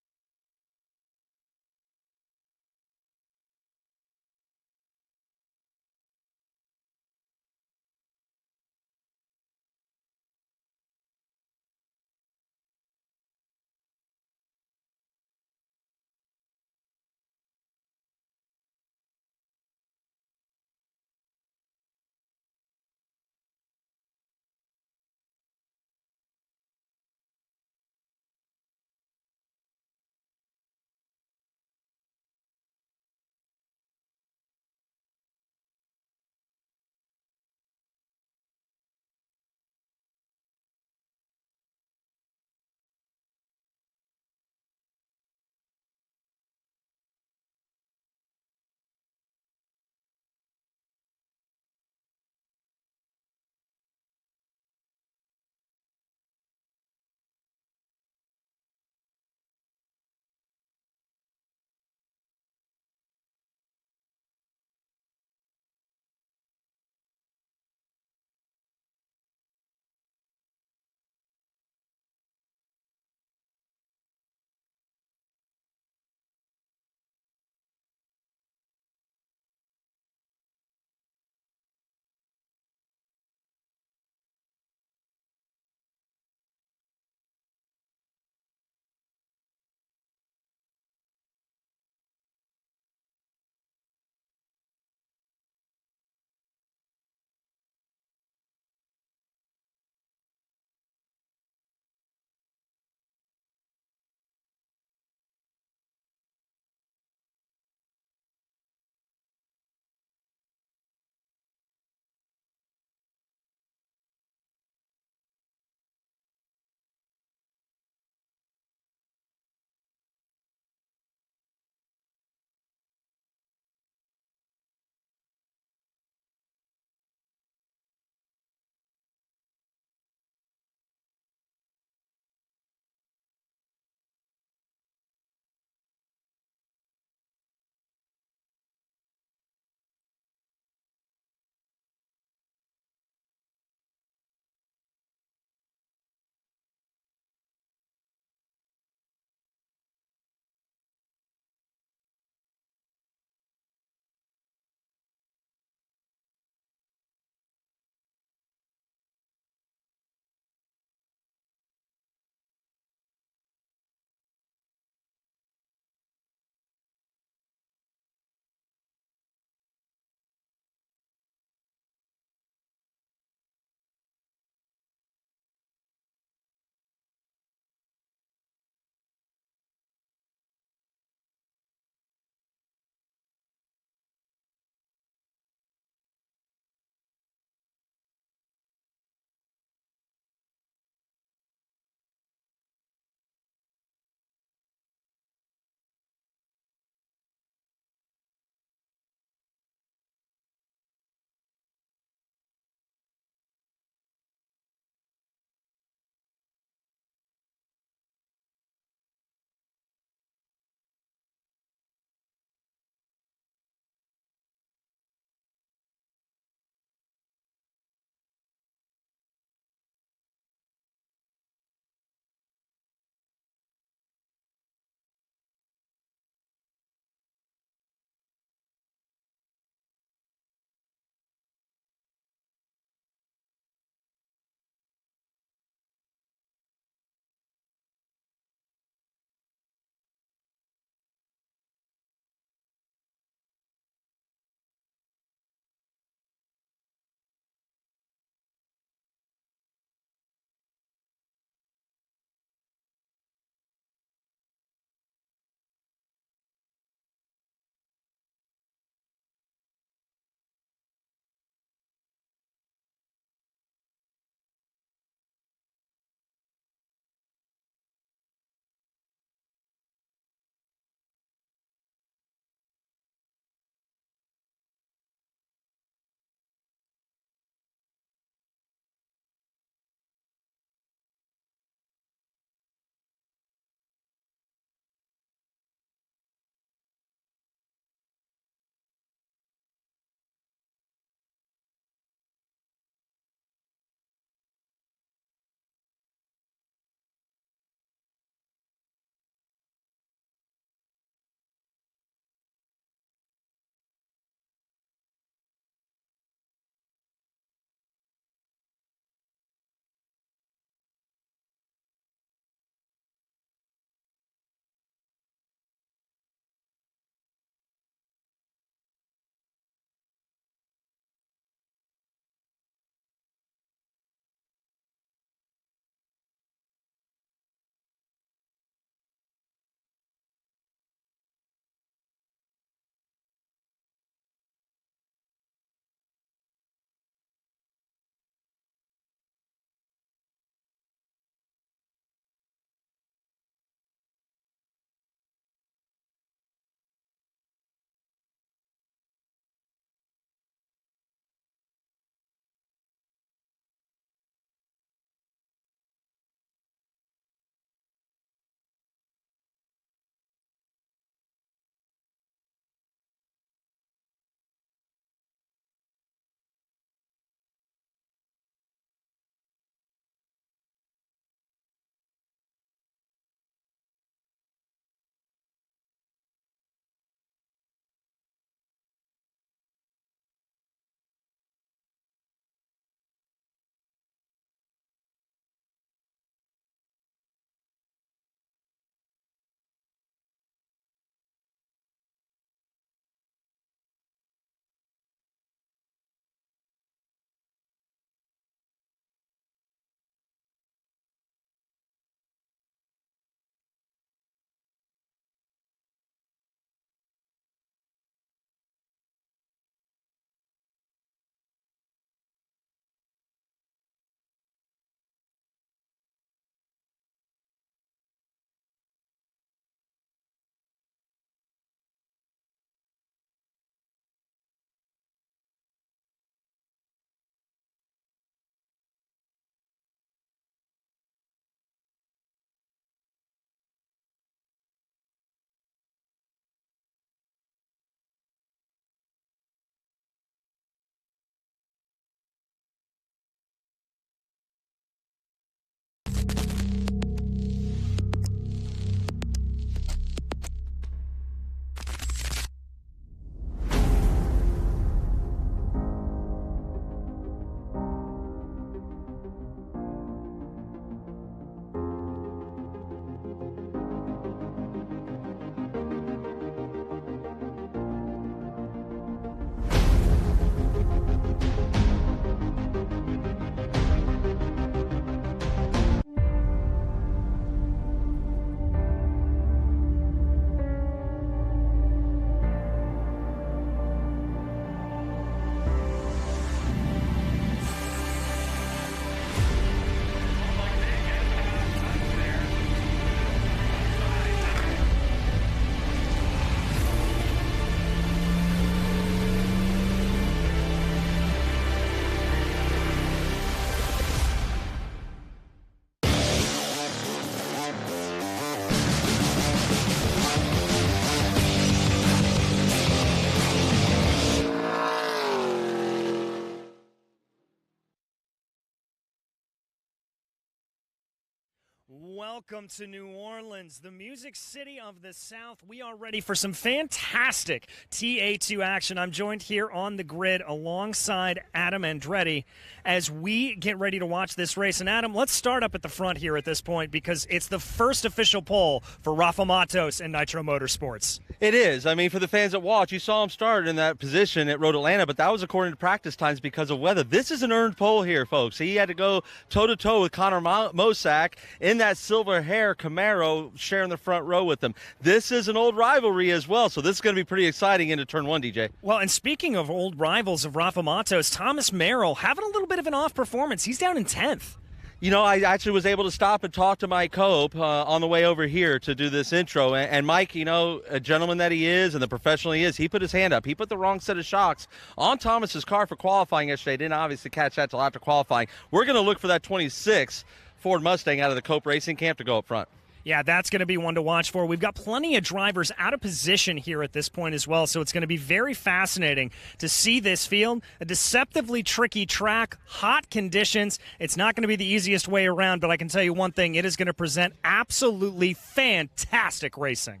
Welcome to New Orleans, the Music City of the South. We are ready for some fantastic TA2 action. I'm joined here on the grid alongside Adam Andretti as we get ready to watch this race. And Adam, let's start up at the front here at this point because it's the first official pole for Rafa Matos and Nitro Motorsports. It is. I mean, for the fans that watch, you saw him start in that position at Road Atlanta, but that was according to practice times because of weather. This is an earned pole here, folks. He had to go toe-to-toe with Connor Mosack in that silver hair Camaro, sharing the front row with them. This is an old rivalry as well, so this is going to be pretty exciting into turn one, DJ. Well, and speaking of old rivals of Rafa Matos, Thomas Merrill having a little bit of an off performance. He's down in 10th. You know, I actually was able to stop and talk to Mike Cope on the way over here to do this intro. And Mike, you know, a gentleman that he is and the professional he is, he put his hand up. He put the wrong set of shocks on Thomas's car for qualifying yesterday. Didn't obviously catch that till after qualifying. We're going to look for that 26 Ford Mustang out of the Cope Racing Camp to go up front. Yeah, that's going to be one to watch for. We've got plenty of drivers out of position here at this point as well, so it's going to be very fascinating to see this field. A deceptively tricky track, hot conditions. It's not going to be the easiest way around, but I can tell you one thing, it is going to present absolutely fantastic racing.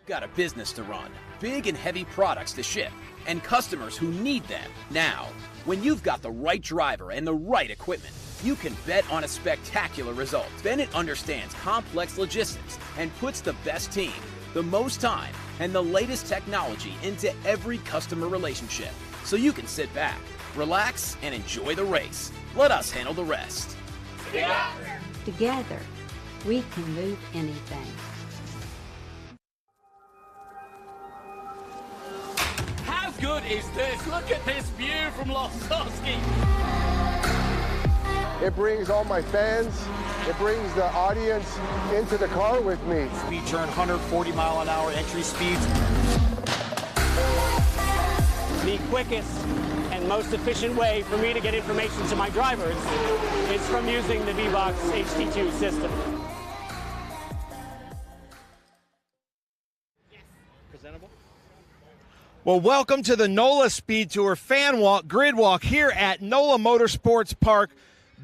Got a business to run, big and heavy products to ship, and customers who need them now. When you've got the right driver and the right equipment, you can bet on a spectacular result. Bennett understands complex logistics and puts the best team, the most time, and the latest technology into every customer relationship. So you can sit back, relax, and enjoy the race. Let us handle the rest. Together, we can move anything. How good is this? Look at this view from Losowski. It brings all my fans, it brings the audience into the car with me. Speed turn, 140-mile-an-hour entry speeds. The quickest and most efficient way for me to get information to my drivers is from using the V-Box HT2 system. Presentable? Well, welcome to the NOLA SpeedTour fan walk, grid walk here at NOLA Motorsports Park.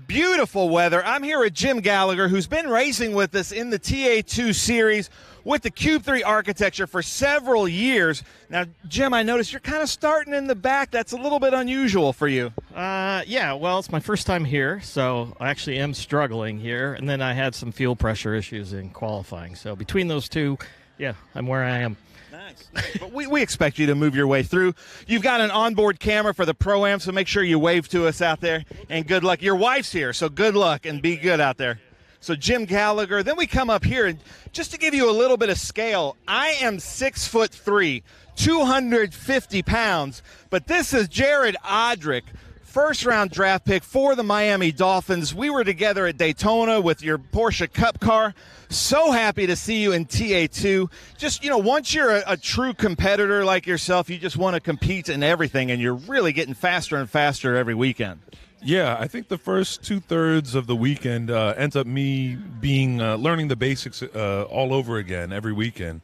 Beautiful weather. I'm here with Jim Gallagher, who's been racing with us in the TA2 Series with the Cube 3 architecture for several years. Now, Jim, I noticed you're kind of starting in the back. That's a little bit unusual for you. Yeah, well, it's my first time here, so I actually am struggling here. And then I had some fuel pressure issues in qualifying. So between those two, yeah, I'm where I am. Nice. But we expect you to move your way through. You've got an onboard camera for the Pro-Am, so make sure you wave to us out there. And good luck. Your wife's here, so good luck and be good out there. So Jim Gallagher. Then we come up here, and just to give you a little bit of scale, I am 6'3", 250 pounds, but this is Jared Odrick, first-round draft pick for the Miami Dolphins. We were together at Daytona with your Porsche Cup car. So happy to see you in TA2. Just, you know, once you're a true competitor like yourself, you just want to compete in everything, and you're really getting faster and faster every weekend. Yeah, I think the first two-thirds of the weekend ends up me being learning the basics all over again every weekend.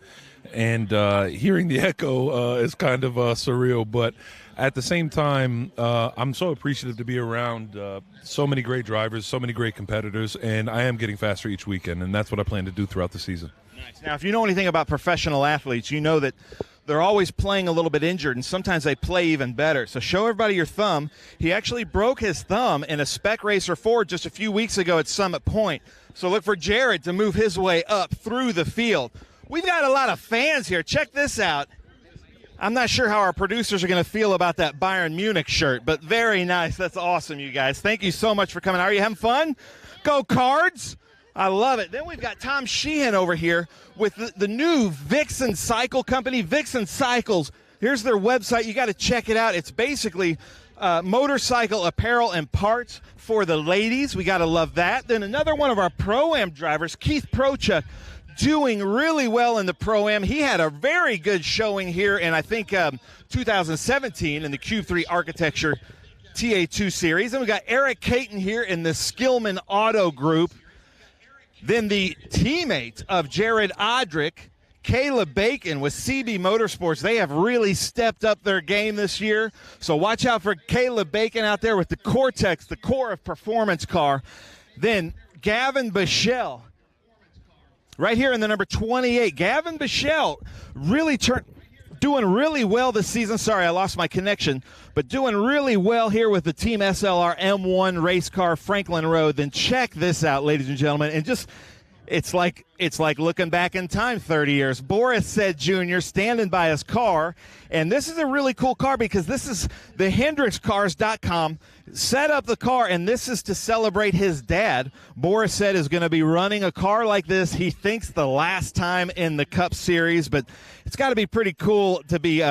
And hearing the echo is kind of surreal, but at the same time, I'm so appreciative to be around so many great drivers, so many great competitors, and I am getting faster each weekend, and that's what I plan to do throughout the season. Nice. Now, if you know anything about professional athletes, you know that they're always playing a little bit injured, and sometimes they play even better. So show everybody your thumb. He actually broke his thumb in a Spec Racer Ford just a few weeks ago at Summit Point. So look for Jared to move his way up through the field. We've got a lot of fans here. Check this out. I'm not sure how our producers are going to feel about that Bayern Munich shirt, but very nice. That's awesome, you guys. Thank you so much for coming. Are you having fun? Go Cards. I love it. Then we've got Tom Sheehan over here with the new Vixen Cycle Company, Vixen Cycles. Here's their website. You got to check it out. It's basically motorcycle apparel and parts for the ladies. We got to love that. Then another one of our Pro-Am drivers, Keith Prochuk, doing really well in the Pro-Am. He had a very good showing here in, I think, 2017 in the Cube 3 Architecture TA2 Series. And we got Eric Caton here in the Skillman Auto Group. Then the teammate of Jared Odrick, Caleb Bacon with CB Motorsports. They have really stepped up their game this year. So watch out for Caleb Bacon out there with the Cortex, the core of performance car. Then Gavin Bichelle, right here in the number 28. Gavin Bichelle really doing really well this season. Sorry, I lost my connection, but doing really well here with the Team SLR M1 race car Franklin Road. Then check this out, ladies and gentlemen, and just it's like looking back in time 30 years. Boris said Jr. standing by his car, and this is a really cool car because this is the HendricksCars.com set up the car, and this is to celebrate his dad. Boris said is going to be running a car like this. He thinks the last time in the Cup Series, but it's got to be pretty cool to be,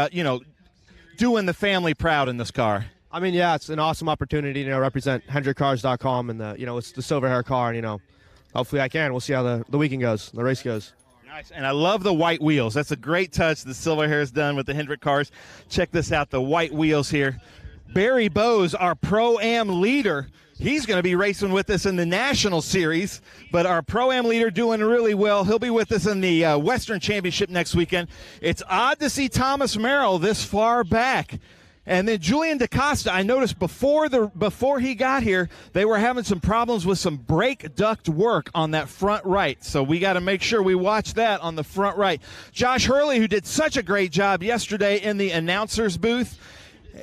doing the family proud in this car. I mean, yeah, it's an awesome opportunity to represent HendricksCars.com, and it's the silver hair car, and hopefully I can. We'll see how the weekend goes, the race goes. Nice, and I love the white wheels. That's a great touch. The silver hair is done with the Hendrick cars. Check this out, the white wheels here. Barry Bowes, our Pro-Am leader, he's going to be racing with us in the National Series, but our Pro-Am leader doing really well. He'll be with us in the Western Championship next weekend. It's odd to see Thomas Merrill this far back. And then Julian DaCosta, I noticed before he got here, they were having some problems with some brake duct work on that front right. So we got to make sure we watch that on the front right. Josh Hurley, who did such a great job yesterday in the announcer's booth.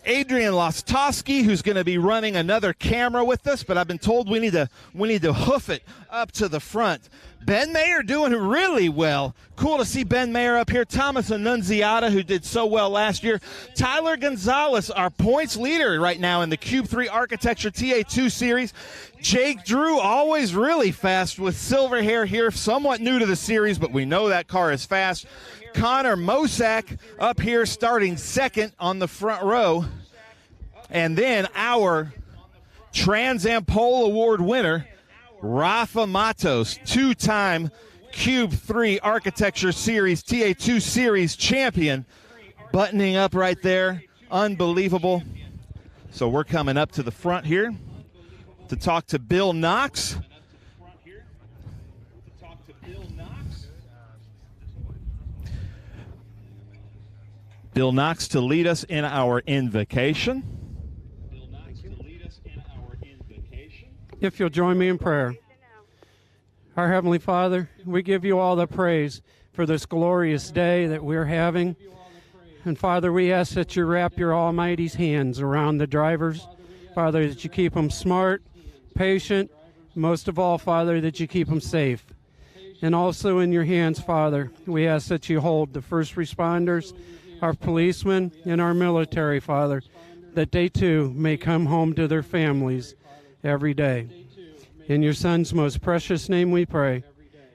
Adrian Lostowski, who's going to be running another camera with us, but I've been told we need to hoof it up to the front. Ben Mayer doing really well. Cool to see Ben Mayer up here. Thomas Annunziata, who did so well last year. Tyler Gonzalez, our points leader right now in the Cube 3 Architecture TA2 Series. Jake Drew, always really fast with silver hair here, somewhat new to the series, but we know that car is fast. Connor Mosak up here starting second on the front row. And then our Trans Am Pole Award winner, Rafa Matos, two-time Cube 3 Architecture Series, TA2 Series champion, buttoning up right there. Unbelievable. So we're coming up to the front here to talk to Bill Knox. Bill Knox to lead us in our invocation. If you'll join me in prayer. Our Heavenly Father, we give you all the praise for this glorious day that we're having. And Father, we ask that you wrap your almighty's hands around the drivers. Father, that you keep them smart, patient, most of all, Father, that you keep them safe. And also in your hands, Father, we ask that you hold the first responders, our policemen, and our military, Father, that they too may come home to their families every day. In your Son's most precious name we pray.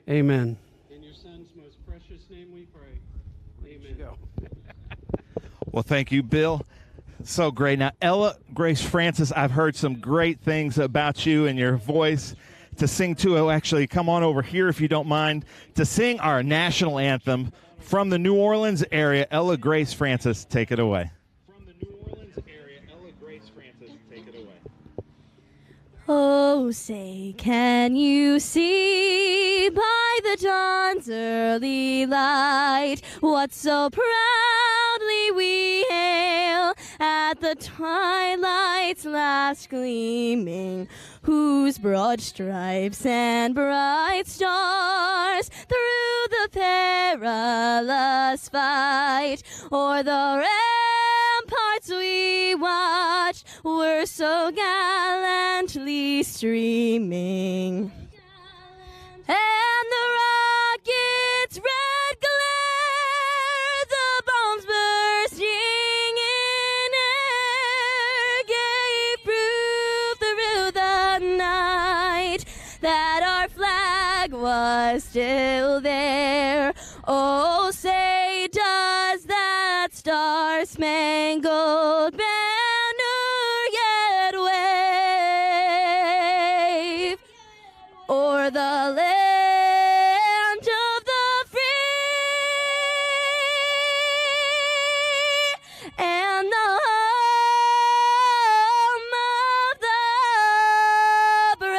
Amen. In your Son's most precious name we pray. Amen. Well, thank you, Bill. So great. Now, Ella Grace Francis, I've heard some great things about you and your voice to sing to. Actually, come on over here if you don't mind, to sing our national anthem from the New Orleans area. Ella Grace Francis, take it away. Oh, say, can you see by the dawn's early light what so proudly we hail at the twilight's last gleaming, whose broad stripes and bright stars through the perilous fight o'er the ramparts we watched were so gallantly streaming. And the rocket's red glare, the bombs bursting in air, gave proof through the night that our flag was still there. Oh, say, does that star-spangled banner yet wave o'er the land of the free and the home of the brave?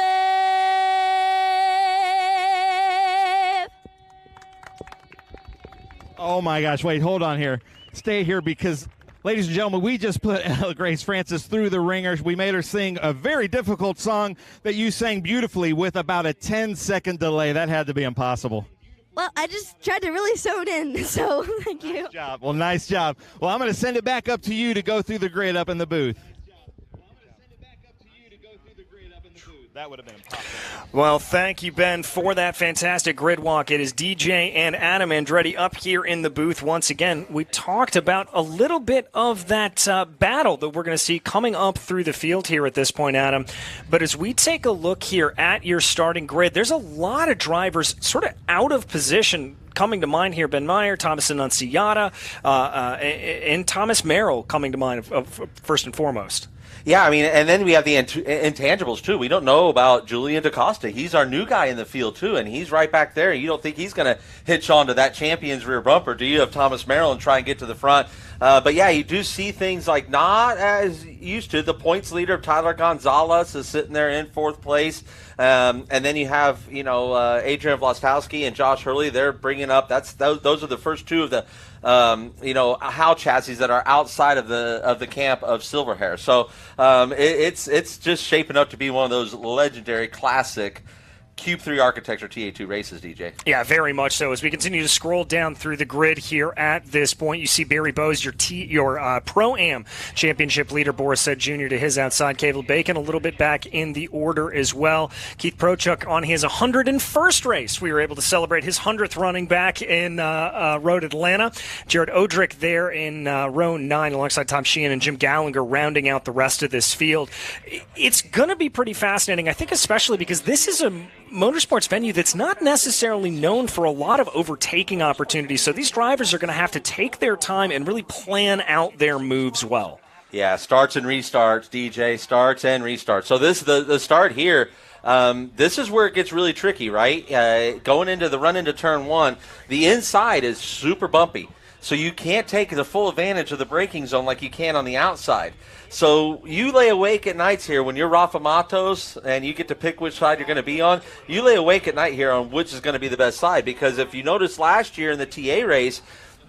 Oh my gosh, wait, hold on here. Stay here because Ladies and gentlemen, we just put Grace Francis through the ringer. We made her sing a very difficult song that you sang beautifully with about a 10-second delay. That had to be impossible. Well, I just tried to really sew it in, so thank you. Nice job. Well, nice job. Well, I'm going to send it back up to you to go through the grid up in the booth. That would have been impossible. Well, thank you, Ben, for that fantastic grid walk. It is DJ and Adam Andretti up here in the booth once again. We talked about a little bit of that battle that we're going to see coming up through the field here at this point, Adam. But as we take a look here at your starting grid, there's a lot of drivers sort of out of position coming to mind here. Ben Meyer, Thomas Annunziata, and Thomas Merrill coming to mind first and foremost. Yeah, I mean, and then we have the intangibles, too. We don't know about Julian DaCosta. He's our new guy in the field, too, and he's right back there. You don't think he's going to hitch onto that champion's rear bumper, do you, of Thomas Merrill and try and get to the front? But, yeah, you do see things like not as used to. The points leader, Tyler Gonzalez, is sitting there in fourth place. And then you have, Adrian Vlastowski and Josh Hurley. They're bringing up. Those are the first two of the Howe chassis that are outside of the camp of Silverhair. So it's just shaping up to be one of those legendary classic Cube 3 Architecture TA2 races, DJ. Yeah, very much so. As we continue to scroll down through the grid here at this point, you see Barry Bowes, your Pro-Am Championship leader, Boris Said Jr. to his outside, Caleb Bacon a little bit back in the order as well. Keith Prochuk on his 101st race. We were able to celebrate his 100th running back in Road Atlanta. Jared Odrick there in row 9 alongside Tom Sheehan and Jim Gallagher rounding out the rest of this field. It's going to be pretty fascinating, I think, especially because this is a motorsports venue that's not necessarily known for a lot of overtaking opportunities, so these drivers are going to have to take their time and really plan out their moves well. Yeah, starts and restarts, DJ, starts and restarts. So this the start here. This is where it gets really tricky, right? Going into the run into turn 1, the inside is super bumpy, so you can't take the full advantage of the braking zone like you can on the outside. So you lay awake at nights here when you're Rafa Matos and you get to pick which side you're going to be on. You lay awake at night here on which is going to be the best side, because if you notice last year in the TA race,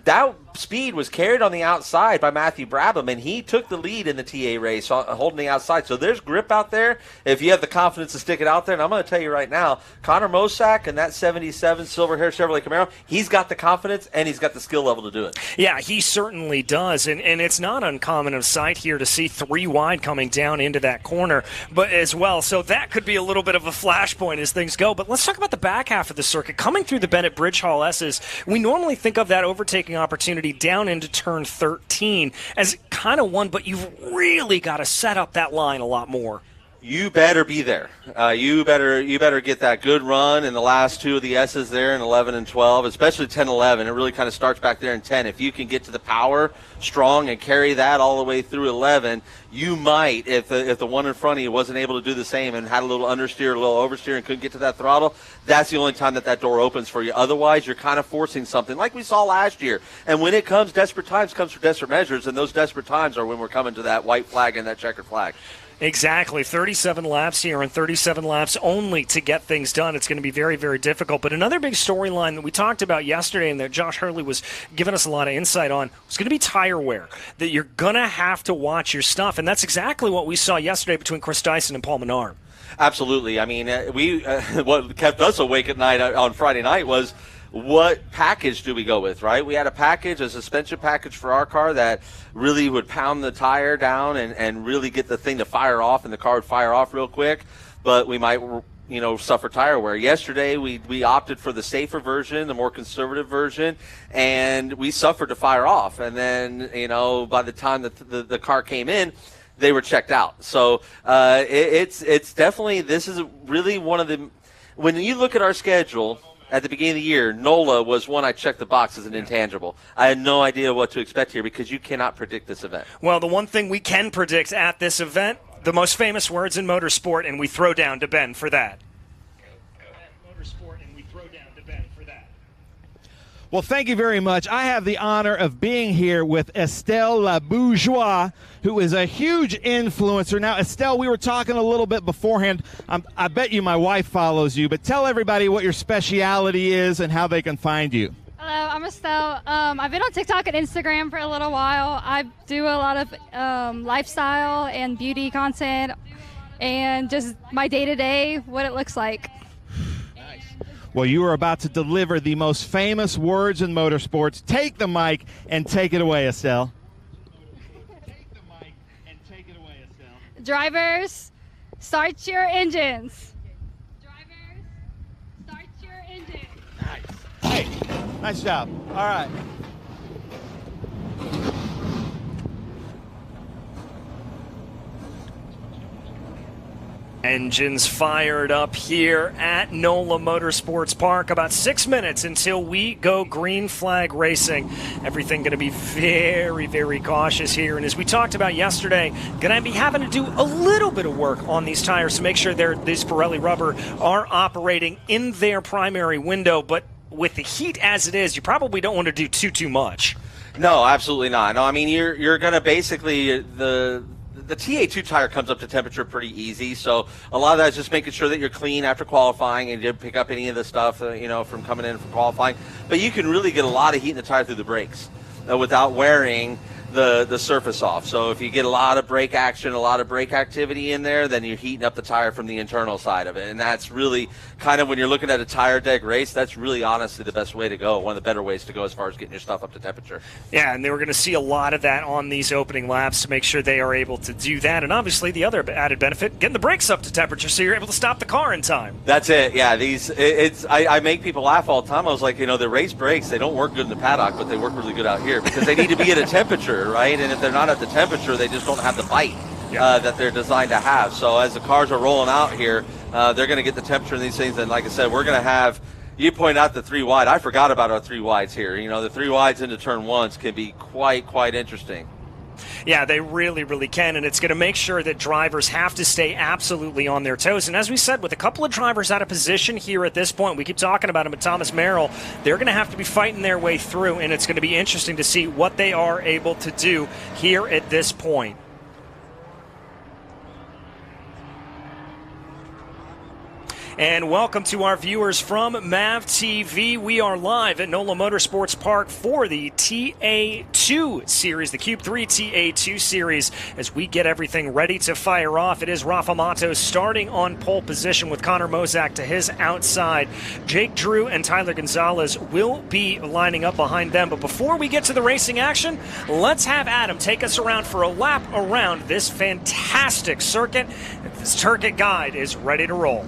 that speed was carried on the outside by Matthew Brabham, and he took the lead in the TA race, holding the outside. So there's grip out there if you have the confidence to stick it out there. And I'm going to tell you right now, Connor Mosack and that 77 Silverhair Chevrolet Camaro, he's got the confidence and he's got the skill level to do it. Yeah, he certainly does. And it's not uncommon of sight here to see 3 wide coming down into that corner but as well. So that could be a little bit of a flashpoint as things go. But let's talk about the back half of the circuit. Coming through the Bennett Bridge Hall S's, we normally think of that overtaking opportunity down into turn 13 as kind of one, but you've really got to set up that line a lot more. You better be there. You better get that good run in the last 2 of the S's there in 11 and 12, especially 10 11. It really kind of starts back there in 10. If you can get to the power strong and carry that all the way through 11, you might, if the one in front of you wasn't able to do the same and had a little understeer, a little oversteer, and couldn't get to that throttle, that's the only time that door opens for you. Otherwise, you're kind of forcing something like we saw last year. And when it comes, desperate times comes for desperate measures, and those desperate times are when we're coming to that white flag and that checkered flag. Exactly. 37 laps here and 37 laps only to get things done. It's going to be very, very difficult. But another big storyline that we talked about yesterday and that Josh Hurley was giving us a lot of insight on was going to be tire wear, that you're going to have to watch your stuff. And that's exactly what we saw yesterday between Chris Dyson and Paul Menard. Absolutely. I mean, what kept us awake at night on Friday night was what package do we go with, right? We had a suspension package for our car that really would pound the tire down and really get the thing to fire off, and the car would fire off real quick, but we might suffer tire wear. Yesterday, we opted for the safer version, the more conservative version, and we suffered to fire off. And then, by the time that the car came in, they were checked out. So it's definitely, this is really one of the, when you look at our schedule, at the beginning of the year, NOLA was one I checked the box as an intangible. I had no idea what to expect here because you cannot predict this event. Well, the one thing we can predict at this event, the most famous words in motorsport, and we throw down to Ben for that. Well, thank you very much. I have the honor of being here with Estelle Labourgeois, who is a huge influencer. Now, Estelle, we were talking a little bit beforehand. I bet you my wife follows you, but tell everybody what your speciality is and how they can find you. Hello, I'm Estelle. I've been on TikTok and Instagram for a little while. I do a lot of lifestyle and beauty content and just my day-to-day, what it looks like. Well, you are about to deliver the most famous words in motorsports. Take the mic and take it away, Estelle. Drivers, start your engines. Drivers, start your engines. Nice. Hey, nice job. All right. Engines fired up here at NOLA Motorsports Park. About 6 minutes until we go green flag racing. Everything going to be very, very cautious here. And as we talked about yesterday, going to be having to do a little bit of work on these tires to make sure these Pirelli rubber are operating in their primary window. But with the heat as it is, you probably don't want to do too much. No, absolutely not. No, I mean, you're going to basically, the TA2 tire comes up to temperature pretty easy, so a lot of that is just making sure that you're clean after qualifying and you didn't pick up any of the stuff, from coming in from qualifying. But you can really get a lot of heat in the tire through the brakes without wearing the surface off. So if you get a lot of brake action, a lot of brake activity in there, then you're heating up the tire from the internal side of it. And that's really kind of, when you're looking at a tire deck race, that's really honestly the best way to go, one of the better ways to go as far as getting your stuff up to temperature. Yeah, and they were going to see a lot of that on these opening laps to make sure they are able to do that. And obviously the other added benefit, getting the brakes up to temperature so you're able to stop the car in time. That's it. Yeah, I make people laugh all the time. I was like, the race brakes, they don't work good in the paddock, but they work really good out here because they need to be at a temperature, right? And if they're not at the temperature, they just don't have the bite that they're designed to have. So as the cars are rolling out here, they're going to get the temperature in these things. And like I said, we're going to have, you point out the 3 wide. I forgot about our 3 wides here. The 3 wides into turn ones can be quite interesting. Yeah, they really, really can, and it's going to make sure that drivers have to stay absolutely on their toes. And as we said, with a couple of drivers out of position here at this point, we keep talking about them, but Thomas Merrill, they're going to have to be fighting their way through, and it's going to be interesting to see what they are able to do here at this point. And welcome to our viewers from MAV TV. We are live at NOLA Motorsports Park for the TA2 Series, the Cube 3 TA2 Series, as we get everything ready to fire off. It is Rafa Matos starting on pole position with Connor Mozak to his outside. Jake Drew and Tyler Gonzalez will be lining up behind them. But before we get to the racing action, let's have Adam take us around for a lap around this fantastic circuit. This circuit guide is ready to roll.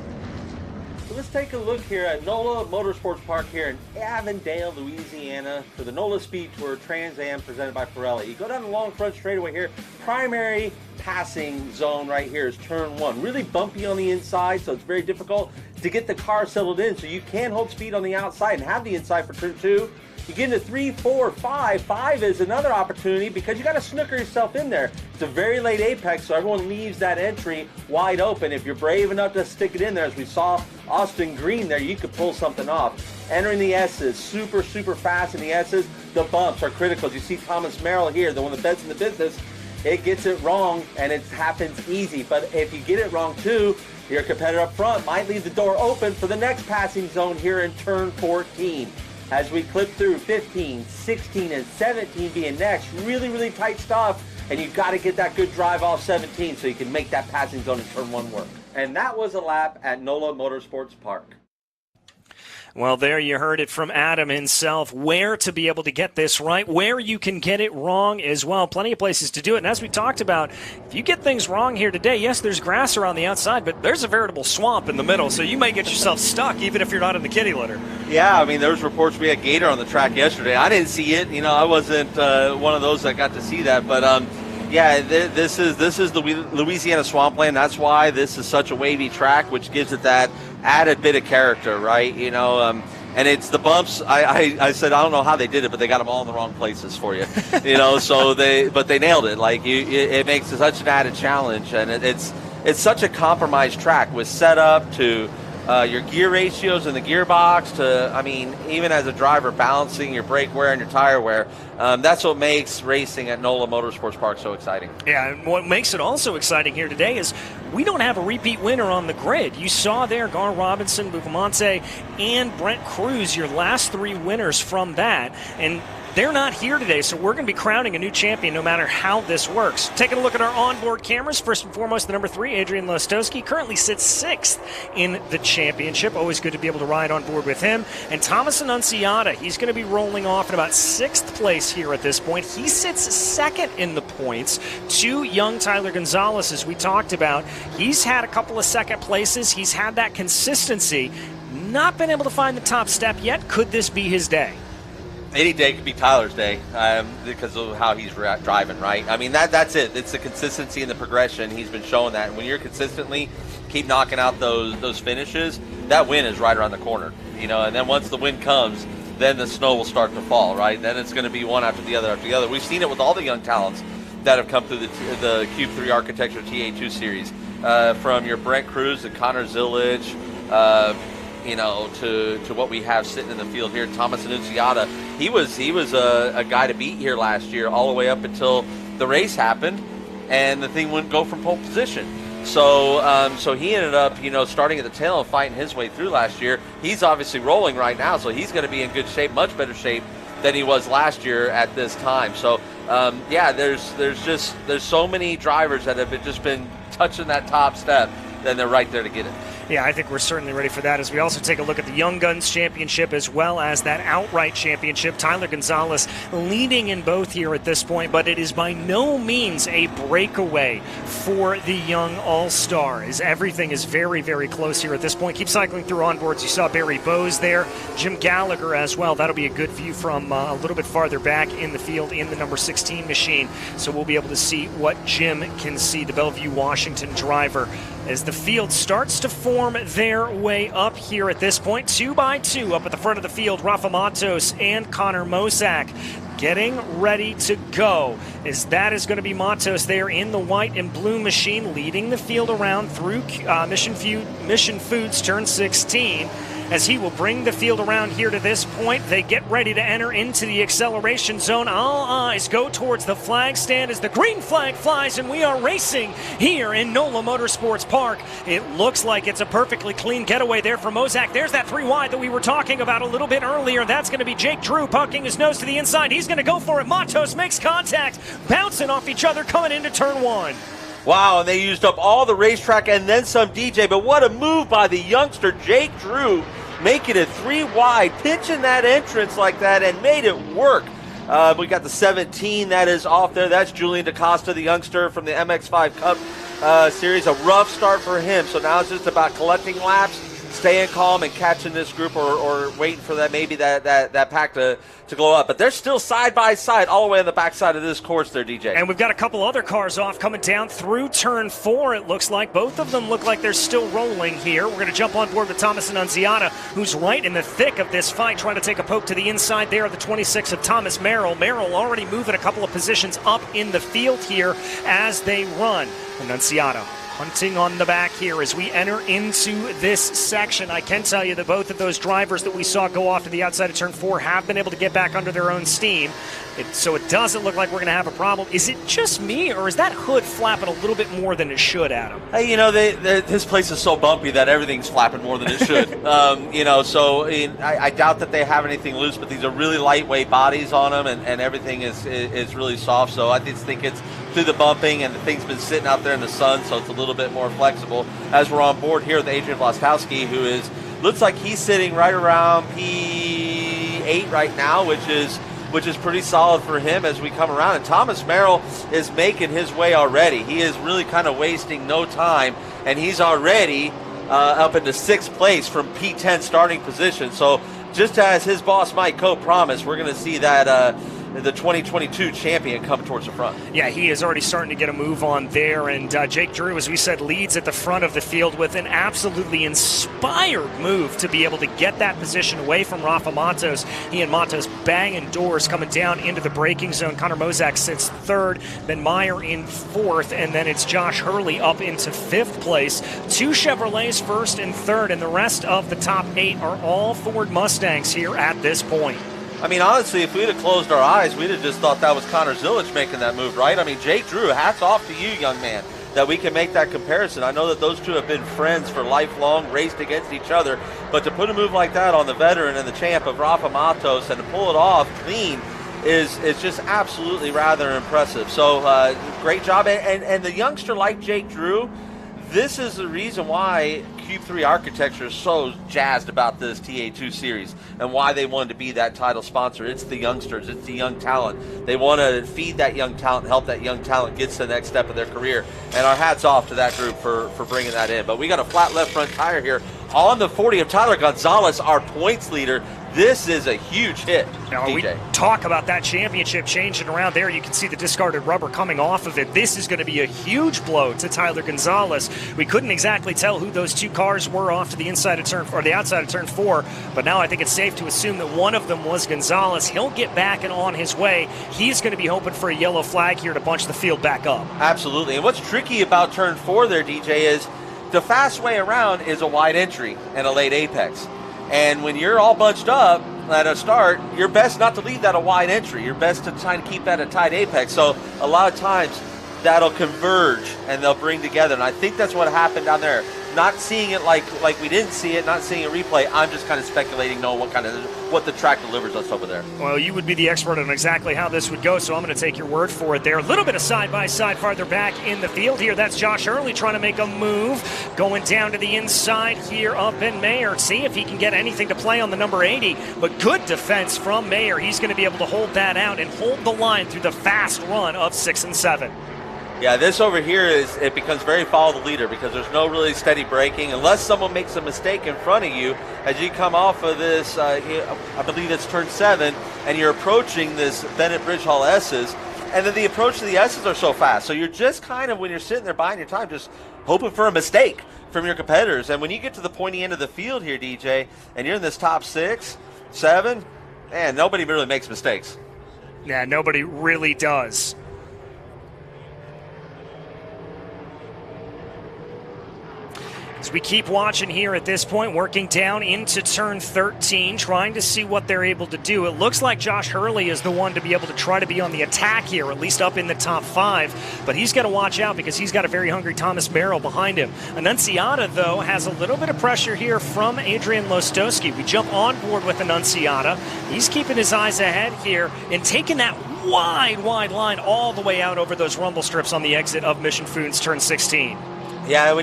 Let's take a look here at NOLA Motorsports Park here in Avondale, Louisiana for the NOLA SpeedTour Trans Am presented by Pirelli. You go down the long front straightaway here, primary passing zone right here is turn 1. Really bumpy on the inside, so it's very difficult to get the car settled in, so you can hold speed on the outside and have the inside for turn 2. You get into 3, 4, 5. 5 is another opportunity because you got to snooker yourself in there. It's a very late apex, so everyone leaves that entry wide open. If you're brave enough to stick it in there, as we saw Austin Green there, you could pull something off. Entering the S's, super fast in the S's. The bumps are critical. As you see Thomas Merrill here, the one of the best in the business, it gets it wrong and it happens easy. But if you get it wrong too, your competitor up front might leave the door open for the next passing zone here in turn 14. As we clip through 15, 16, and 17 being next, really tight stuff, and you've got to get that good drive off 17 so you can make that passing zone in turn 1 work. And that was a lap at NOLA Motorsports Park. Well, there you heard it from Adam himself, where to be able to get this right, where you can get it wrong as well. Plenty of places to do it. And as we talked about, if you get things wrong here today, yes, there's grass around the outside, but there's a veritable swamp in the middle, so you may get yourself stuck even if you're not in the kiddie litter. Yeah, I mean, there was reports we had Gator on the track yesterday. I didn't see it. I wasn't one of those that got to see that, but yeah, this is the Louisiana swampland. That's why this is such a wavy track, which gives it that added bit of character, right? And it's the bumps. I said I don't know how they did it, but they got them all in the wrong places for you. So they nailed it. Like it makes it such an added challenge, and it's such a compromised track with setup to your gear ratios in the gearbox to, even as a driver, balancing your brake wear and your tire wear. That's what makes racing at NOLA Motorsports Park so exciting. Yeah, and what makes it also exciting here today is we don't have a repeat winner on the grid. You saw there Gar Robinson, Bucamonte, and Brent Cruz, your last 3 winners from that. And they're not here today, so we're going to be crowning a new champion no matter how this works. Taking a look at our onboard cameras, first and foremost, the number 3, Adrian Lostowski, currently sits 6th in the championship. Always good to be able to ride on board with him. And Thomas Annunziata, he's going to be rolling off in about 6th place here at this point. He sits 2nd in the points to young Tyler Gonzalez, as we talked about. He's had a couple of 2nd places. He's had that consistency. Not been able to find the top step yet. Could this be his day? Any day could be Tyler's day because of how he's driving, right? I mean, that's it. It's the consistency and the progression. He's been showing that. And when you're consistently keep knocking out those finishes, that win is right around the corner, you know. And then once the win comes, then the snow will start to fall, right? Then it's going to be one after the other after the other. We've seen it with all the young talents that have come through the Cube 3 Architecture TA2 Series, from your Brent Cruz to Connor Zillage, you know, to what we have sitting in the field here. Thomas Annunziata, he was a guy to beat here last year, all the way up until the race happened, and the thing wouldn't go from pole position. So so he ended up, you know, starting at the tail and fighting his way through last year. He's obviously rolling right now, so he's going to be in good shape, much better shape than he was last year at this time. So yeah, there's so many drivers that have just been touching that top step, then they're right there to get it. Yeah, I think we're certainly ready for that as we also take a look at the Young Guns Championship as well as that outright championship. Tyler Gonzalez leading in both here at this point, but it is by no means a breakaway for the Young All-Star, as everything is very, very close here at this point. Keep cycling through onboards. You saw Barry Bowes there, Jim Gallagher as well. That'll be a good view from a little bit farther back in the field in the number 16 machine, so we'll be able to see what Jim can see, the Bellevue, Washington driver, as the field starts to form their way up here at this point. 2 by 2 up at the front of the field, Rafa Matos and Connor Mosak getting ready to go, as that is going to be Matos there in the white and blue machine, leading the field around through Mission Foods turn 16. As he will bring the field around here to this point, they get ready to enter into the acceleration zone. All eyes go towards the flag stand as the green flag flies, and we are racing here in NOLA Motorsports Park. It looks like it's a perfectly clean getaway there for Mosak. There's that 3 wide that we were talking about a little bit earlier. That's going to be Jake Drew poking his nose to the inside. He's going to go for it. Matos makes contact, bouncing off each other coming into turn 1. Wow, and they used up all the racetrack and then some, DJ, but what a move by the youngster Jake Drew, making it 3 wide, pitching that entrance like that and made it work. We got the 17 that is off there. That's Julian DaCosta, the youngster from the MX5 Cup Series. A rough start for him, so now it's just about collecting laps, staying calm and catching this group, or waiting for that maybe that pack to glow up. But they're still side by side all the way on the backside of this course there, DJ. And we've got a couple other cars off coming down through turn 4. It looks like both of them look like they're still rolling here. We're going to jump on board with Thomas Annunziata, who's right in the thick of this fight, trying to take a poke to the inside there of the 26 of Thomas Merrill. Merrill already moving a couple of positions up in the field here as they run. Annunziata hunting on the back here as we enter into this section. I can tell you that both of those drivers that we saw go off to the outside of turn 4 have been able to get back under their own steam. So it doesn't look like we're going to have a problem. Is it just me, or is that hood flapping a little bit more than it should, Adam? Hey, you know, this place is so bumpy that everything's flapping more than it should. You know, so I doubt that they have anything loose, but these are really lightweight bodies on them, and everything is really soft. So I just think it's through the bumping, and the thing's been sitting out there in the sun, so it's a little bit more flexible. As we're on board here with Adrian Vlastowski, who looks like he's sitting right around P8 right now, which is pretty solid for him as we come around. And Thomas Merrill is making his way already. He is really kind of wasting no time, and he's already up into 6th place from P10 starting position. So just as his boss Mike Coe promised, we're going to see that the 2022 champion come towards the front. Yeah, he is already starting to get a move on there, and Jake Drew, as we said, leads at the front of the field with an absolutely inspired move to be able to get that position away from Rafa Matos. He and Matos banging doors coming down into the braking zone. Connor Mosak sits 3rd, then Meyer in 4th, and then it's Josh Hurley up into 5th place. 2 Chevrolets 1st and 3rd, and the rest of the top 8 are all Ford Mustangs here at this point. I mean, honestly, if we'd have closed our eyes, we'd have just thought that was Connor Zillage making that move, right? I mean, Jake Drew, hats off to you, young man. that we can make that comparison. I know that those two have been friends for lifelong, raced against each other, but to put a move like that on the veteran and the champ of Rafa Matos and to pull it off clean is just absolutely rather impressive. So great job. And the youngster like Jake Drew, this is the reason why Cube 3 Architecture is so jazzed about this TA2 series and why they wanted to be that title sponsor. It's the youngsters. It's the young talent. They want to feed that young talent, help that young talent get to the next step of their career. And our hats off to that group for bringing that in. But we got a flat left front tire here on the 40 of Tyler Gonzalez, our points leader. This is a huge hit, now, DJ. we talk about that championship changing around there. You can see the discarded rubber coming off of it. This is going to be a huge blow to Tyler Gonzalez. We couldn't exactly tell who those two cars were off to the inside of turn or the outside of turn 4, but now I think it's safe to assume that one of them was Gonzalez. He'll get back and on his way. He's going to be hoping for a yellow flag here to bunch the field back up. Absolutely. And what's tricky about turn 4 there, DJ, is the fast way around is a wide entry and a late apex. And when you're all bunched up at a start, you're best not to leave that a wide entry. You're best to try and keep that a tight apex. So a lot of times that'll converge and they'll bring together. And I think that's what happened down there. Not seeing it like we didn't see it, not seeing a replay. I'm just kind of speculating, knowing what the track delivers us over there. Well, you would be the expert on exactly how this would go, so I'm going to take your word for it there. A little bit of side-by-side farther back in the field here. That's Josh Early trying to make a move, going down to the inside here up in Mayer. See if he can get anything to play on the number 80, but good defense from Mayer. He's going to be able to hold that out and hold the line through the fast run of 6 and 7. Yeah, this over here it becomes very follow the leader because there's no really steady braking unless someone makes a mistake in front of you as you come off of this, I believe it's turn 7, and you're approaching this Bennett Bridge Hall S's, and then the approach to the S's are so fast. So you're just kind of, when you're sitting there buying your time, just hoping for a mistake from your competitors. And when you get to the pointy end of the field here, DJ, and you're in this top 6, 7, man, nobody really makes mistakes. Yeah, nobody really does. As we keep watching here at this point, working down into turn 13, trying to see what they're able to do. It looks like Josh Hurley is the one to be able to try to be on the attack here, at least up in the top 5. But he's got to watch out because he's got a very hungry Thomas Merrill behind him. Annunciata, though, has a little bit of pressure here from Adrian Lostowski. We jump on board with Annunciata. He's keeping his eyes ahead here and taking that wide line all the way out over those rumble strips on the exit of Mission Foods turn 16. Yeah,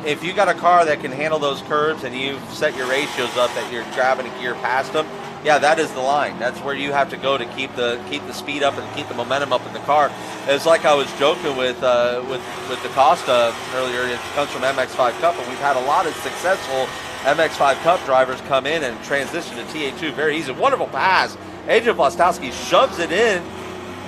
if you got a car that can handle those curves and you've set your ratios up that you're grabbing a gear past them, yeah, that is the line. That's where you have to go to keep the speed up and keep the momentum up in the car. It's like I was joking with DaCosta earlier. It comes from MX5 Cup, and we've had a lot of successful MX5 Cup drivers come in and transition to TA2 very easy. Wonderful pass. Adrian Vlastowski shoves it in,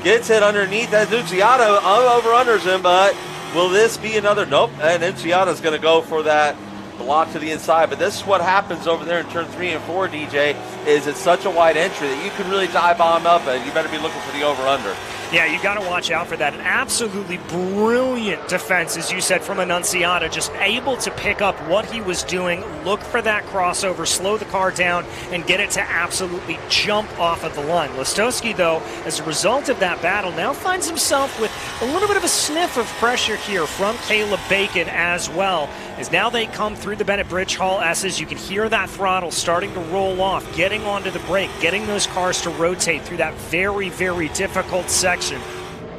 gets it underneath Annunciata, over-unders him, but will this be another? Nope. And Annunciata's going to go for that block to the inside. But this is what happens over there in turn 3 and 4, DJ, is it's such a wide entry that you can really dive bomb up, and you better be looking for the over-under. Yeah, you got to watch out for that. An absolutely brilliant defense, as you said, from Annunciata, just able to pick up what he was doing, look for that crossover, slow the car down, and get it to absolutely jump off of the line. Lostowski, though, as a result of that battle, now finds himself with a little bit of a sniff of pressure here from Caleb Bacon as well. As now they come through the Bennett Bridge Hall S's, you can hear that throttle starting to roll off, getting onto the brake, getting those cars to rotate through that very, very difficult section.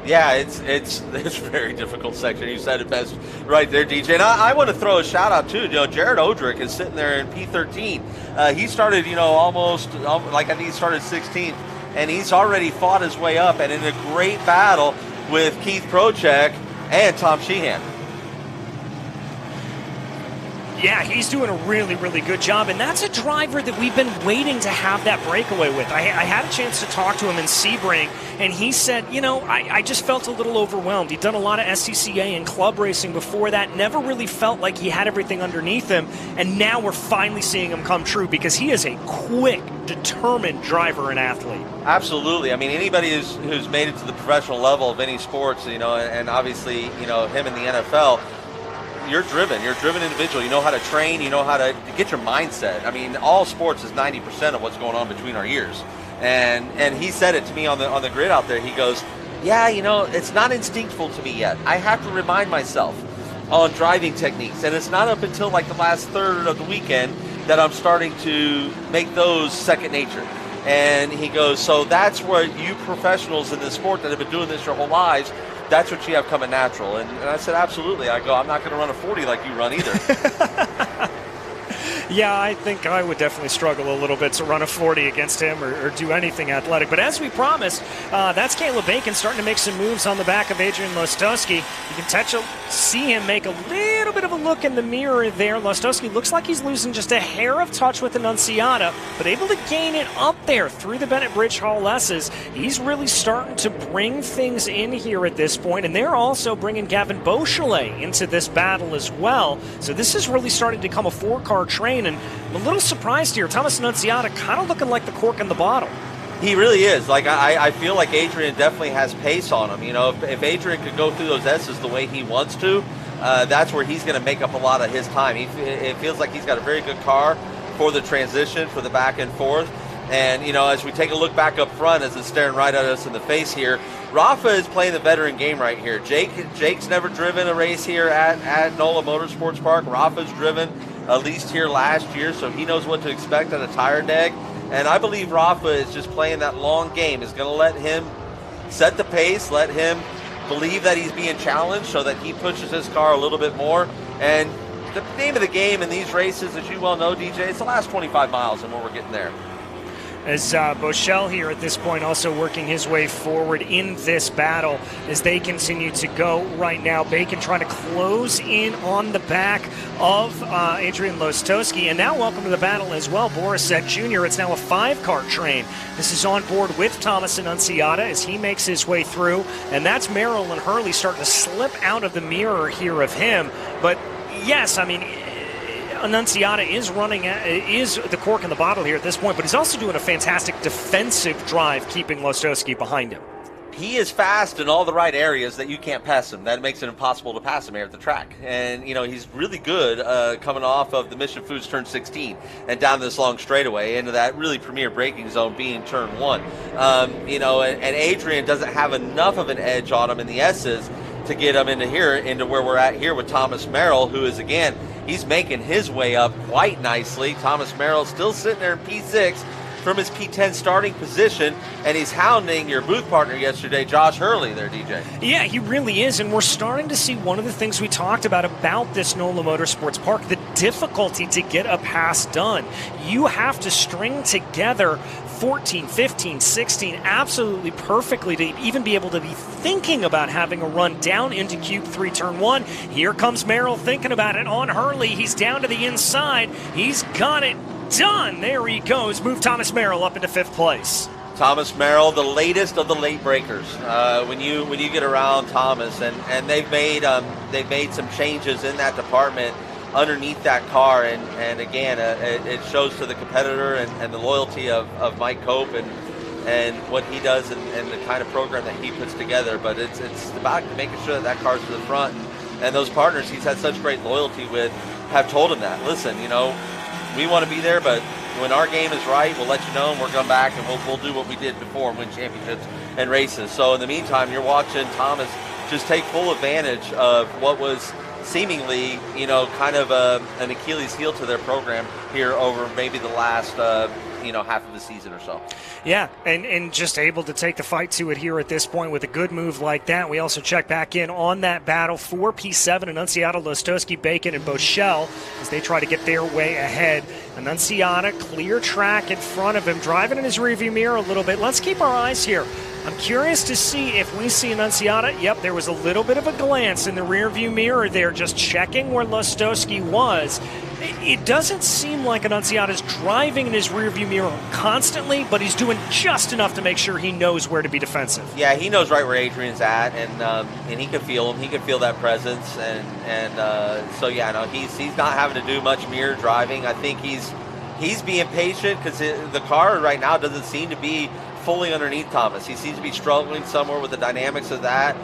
Yeah, it's a very difficult section. You said it best right there, DJ. And I want to throw a shout out too. Jared Odrick is sitting there in P13. He started, almost like I think he started 16th, and he's already fought his way up and in a great battle with Keith Prochek and Tom Sheehan. Yeah, he's doing a really, really good job, and that's a driver that we've been waiting to have that breakaway with. I had a chance to talk to him in Sebring, and he said, I just felt a little overwhelmed. He'd done a lot of SCCA and club racing before that, never really felt like he had everything underneath him, and now we're finally seeing him come true because he is a quick, determined driver and athlete. Absolutely. I mean, anybody who's made it to the professional level of any sports, and obviously, him in the NFL, you're driven individual. You know how to train, you know how to get your mindset. I mean, all sports is 90% of what's going on between our ears. And he said it to me on the grid out there. He goes, yeah, it's not instinctful to me yet. I have to remind myself on driving techniques, and it's not up until like the last third of the weekend that I'm starting to make those second nature. And he goes, so that's where you professionals in this sport that have been doing this your whole lives, that's what you have coming natural. And I said, absolutely. I go, I'm not going to run a 40 like you run either. Yeah, I think I would definitely struggle a little bit to run a 40 against him or do anything athletic. But as we promised, that's Caleb Bacon starting to make some moves on the back of Adrian Lostowski. You can see him make a little bit of a look in the mirror there. Lostowski looks like he's losing just a hair of touch with Annunziata, but able to gain it up there through the Bennett Bridge Hall S's. He's really starting to bring things in here at this point, and they're also bringing Gavin Beauchelet into this battle as well. So this is really starting to become a four-car train, and I'm a little surprised here. Thomas Annunziata kind of looking like the cork in the bottle. He really is. Like I feel like Adrian definitely has pace on him. If Adrian could go through those S's the way he wants to, that's where he's going to make up a lot of his time. It feels like he's got a very good car for the transition, for the back and forth. And, as we take a look back up front, as it's staring right at us in the face here, Rafa is playing the veteran game right here. Jake's never driven a race here at NOLA Motorsports Park. Rafa's driven at least here last year, so he knows what to expect at a tire deg. And I believe Rafa is just playing that long game, is going to let him set the pace, let him believe that he's being challenged so that he pushes his car a little bit more. And the name of the game in these races, as you well know, DJ, it's the last 25 miles and when we're getting there. As Beauchel here at this point also working his way forward in this battle as they continue to go right now. Bacon trying to close in on the back of Adrian Lostowski. And now welcome to the battle as well, Borisek Jr. It's now a 5-car train. This is on board with Thomas Annunziata as he makes his way through. And that's Merrill and Hurley starting to slip out of the mirror here of him. But yes, I mean, Annunziata is the cork in the bottle here at this point, but he's also doing a fantastic defensive drive, keeping Lostowski behind him. He is fast in all the right areas that you can't pass him. That makes it impossible to pass him here at the track. And, he's really good coming off of the Mission Foods turn 16 and down this long straightaway into that really premier braking zone being turn 1. And Adrian doesn't have enough of an edge on him in the S's to get him into where we're at here with Thomas Merrill, who is, again, he's making his way up quite nicely. Thomas Merrill still sitting there in P6 from his P10 starting position, and he's hounding your booth partner yesterday, Josh Hurley there, DJ. Yeah, he really is, and we're starting to see one of the things we talked about this NOLA Motorsports Park, the difficulty to get a pass done. You have to string together 14, 15, 16 absolutely perfectly to even be able to be thinking about having a run down into Cube 3 turn 1. Here comes Merrill thinking about it on Hurley. He's down to the inside. He's got it done. There he goes. Move Thomas Merrill up into 5th place. Thomas Merrill, the latest of the late breakers. When you get around Thomas, and they've made some changes in that department underneath that car, and again, it shows to the competitor and the loyalty of Mike Cope and what he does and the kind of program that he puts together. But it's about making sure that car's to the front, and those partners he's had such great loyalty with have told him that, listen, we want to be there, but when our game is right, we'll let you know, and we'll come back and we'll do what we did before and win championships and races. So in the meantime, you're watching Thomas just take full advantage of what was seemingly, kind of an Achilles heel to their program here over maybe the last, half of the season or so. Yeah, and just able to take the fight to it here at this point with a good move like that. We also check back in on that battle for P7, Annunziata, Lostowski, Bacon, and Beauchel as they try to get their way ahead. Annunziata, clear track in front of him, driving in his rearview mirror a little bit. Let's keep our eyes here. I'm curious to see if we see Annunziata. Yep, there was a little bit of a glance in the rearview mirror there, just checking where Lostowski was. It doesn't seem like Annunziata's driving in his rearview mirror constantly, but he's doing just enough to make sure he knows where to be defensive. Yeah, he knows right where Adrian's at, and he can feel him. He can feel that presence, so yeah, no, he's not having to do much mirror driving. I think he's being patient because the car right now doesn't seem to be fully underneath Thomas. He seems to be struggling somewhere with the dynamics of that.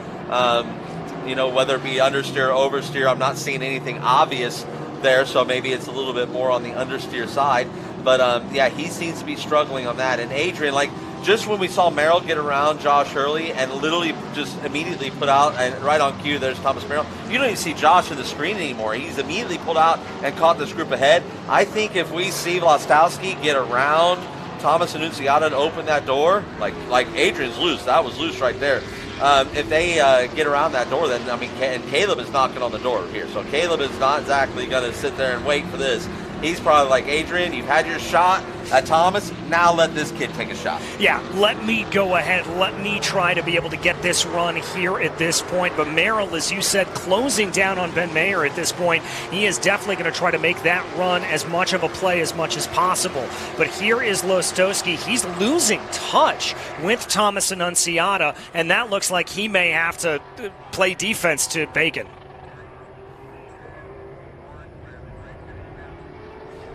Whether it be understeer or oversteer, I'm not seeing anything obvious there, so maybe it's a little bit more on the understeer side. But yeah, he seems to be struggling on that. And Adrian, like just when we saw Merrill get around Josh Hurley and literally just immediately put out, and right on cue, there's Thomas Merrill. You don't even see Josh in the screen anymore. He's immediately pulled out and caught this group ahead. I think if we see Vlastowski get around Thomas Annunziata and open that door, like Adrian's loose, that was loose right there. If they get around that door, then, I mean, and Caleb is knocking on the door here. So Caleb is not exactly going to sit there and wait for this. He's probably like, Adrian, you've had your shot at Thomas. Now let this kid take a shot. Yeah, let me go ahead. Let me try to be able to get this run here at this point. But Merrill, as you said, closing down on Ben Mayer at this point. He is definitely going to try to make that run as much of a play as much as possible. But here is Lostowski. He's losing touch with Thomas Annunziata, and that looks like he may have to play defense to Bacon.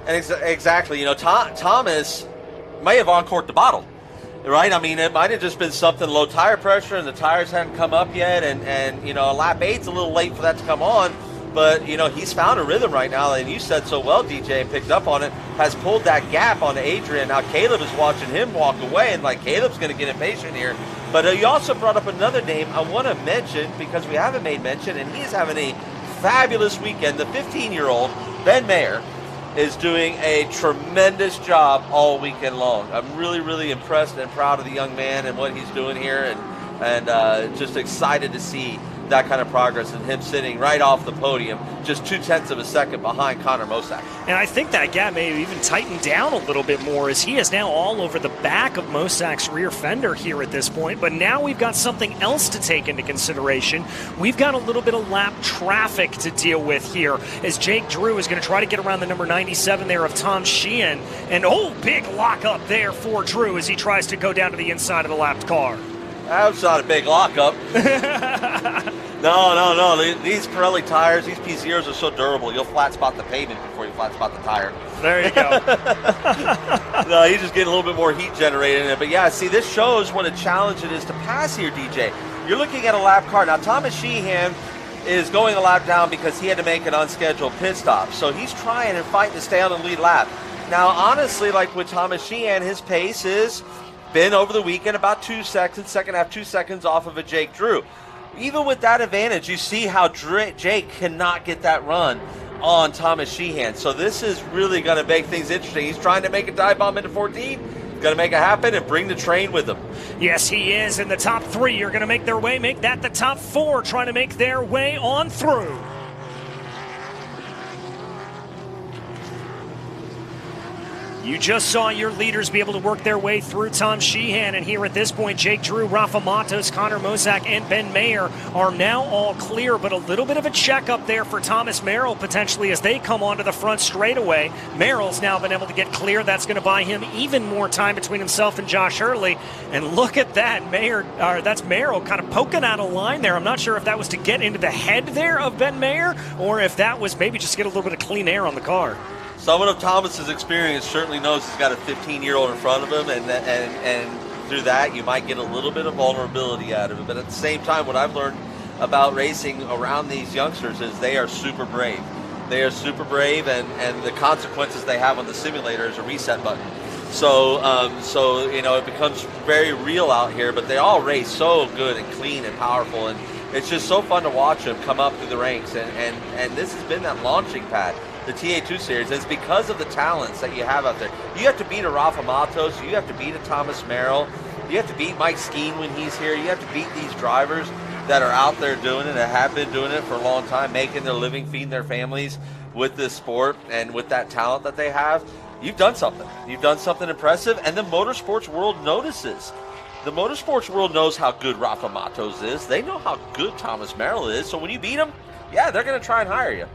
And exactly, you know, Thomas may have uncorked the bottle, right? I mean, it might have just been something low tire pressure and the tires hadn't come up yet, and you know, lap 8's a little late for that to come on, but, you know, he's found a rhythm right now, and you said so well, DJ, and picked up on it, has pulled that gap on Adrian. Now Caleb is watching him walk away, and, like, Caleb's going to get impatient here. But you also brought up another name I want to mention because we haven't made mention, and he's having a fabulous weekend. The 15-year-old, Ben Mayer, is doing a tremendous job all weekend long. I'm really, really impressed and proud of the young man and what he's doing here, and just excited to see that kind of progress and him sitting right off the podium, just 0.2 of a second behind Connor Mosak. And I think that gap may have even tightened down a little bit more as he is now all over the back of Mosak's rear fender here at this point. But now we've got something else to take into consideration. We've got a little bit of lap traffic to deal with here as Jake Drew is going to try to get around the number 97 there of Tom Sheehan. And big lockup there for Drew as he tries to go down to the inside of the lapped car. That's not a big lockup. No. These Pirelli tires, these P0s are so durable, you'll flat spot the pavement before you flat spot the tire. There you go. No, you just get a little bit more heat generated in it. But yeah, see, this shows what a challenge it is to pass here, DJ. You're looking at a lap car. Now, Thomas Sheehan is going a lap down because he had to make an unscheduled pit stop. So he's trying and fighting to stay on the lead lap. Now, honestly, like with Thomas Sheehan, his pace is been over the weekend about 2 seconds, second half 2 seconds off of a Jake Drew. Even with that advantage, you see how Jake cannot get that run on Thomas Sheehan. So this is really going to make things interesting. He's trying to make a dive bomb into 14. He's going to make it happen and bring the train with him. Yes, he is. And the top 3 are going to make their way, make that the top 4, trying to make their way on through. You just saw your leaders be able to work their way through Tom Sheehan, and here at this point, Jake Drew, Rafa Matos, Connor Mosak, and Ben Mayer are now all clear, but a little bit of a check up there for Thomas Merrill potentially as they come onto the front straightaway. Merrill's now been able to get clear. That's going to buy him even more time between himself and Josh Hurley. And look at that, that's Merrill kind of poking out a line there. I'm not sure if that was to get into the head there of Ben Mayer or if that was maybe just get a little bit of clean air on the car. Someone of Thomas's experience certainly knows he's got a 15-year-old in front of him, and through that you might get a little bit of vulnerability out of it. But at the same time, what I've learned about racing around these youngsters is they are super brave. They are super brave, and the consequences they have on the simulator is a reset button. So you know, it becomes very real out here, but they all race so good and clean and powerful, and it's just so fun to watch them come up through the ranks, and this has been that launching pad. The TA2 Series, is because of the talents that you have out there. You have to beat a Rafa Matos, you have to beat a Thomas Merrill, you have to beat Mike Skeen when he's here, you have to beat these drivers that are out there doing it and have been doing it for a long time, making their living, feeding their families with this sport and with that talent that they have. You've done something. You've done something impressive, and the motorsports world notices. The motorsports world knows how good Rafa Matos is. They know how good Thomas Merrill is, so when you beat him, yeah, they're going to try and hire you.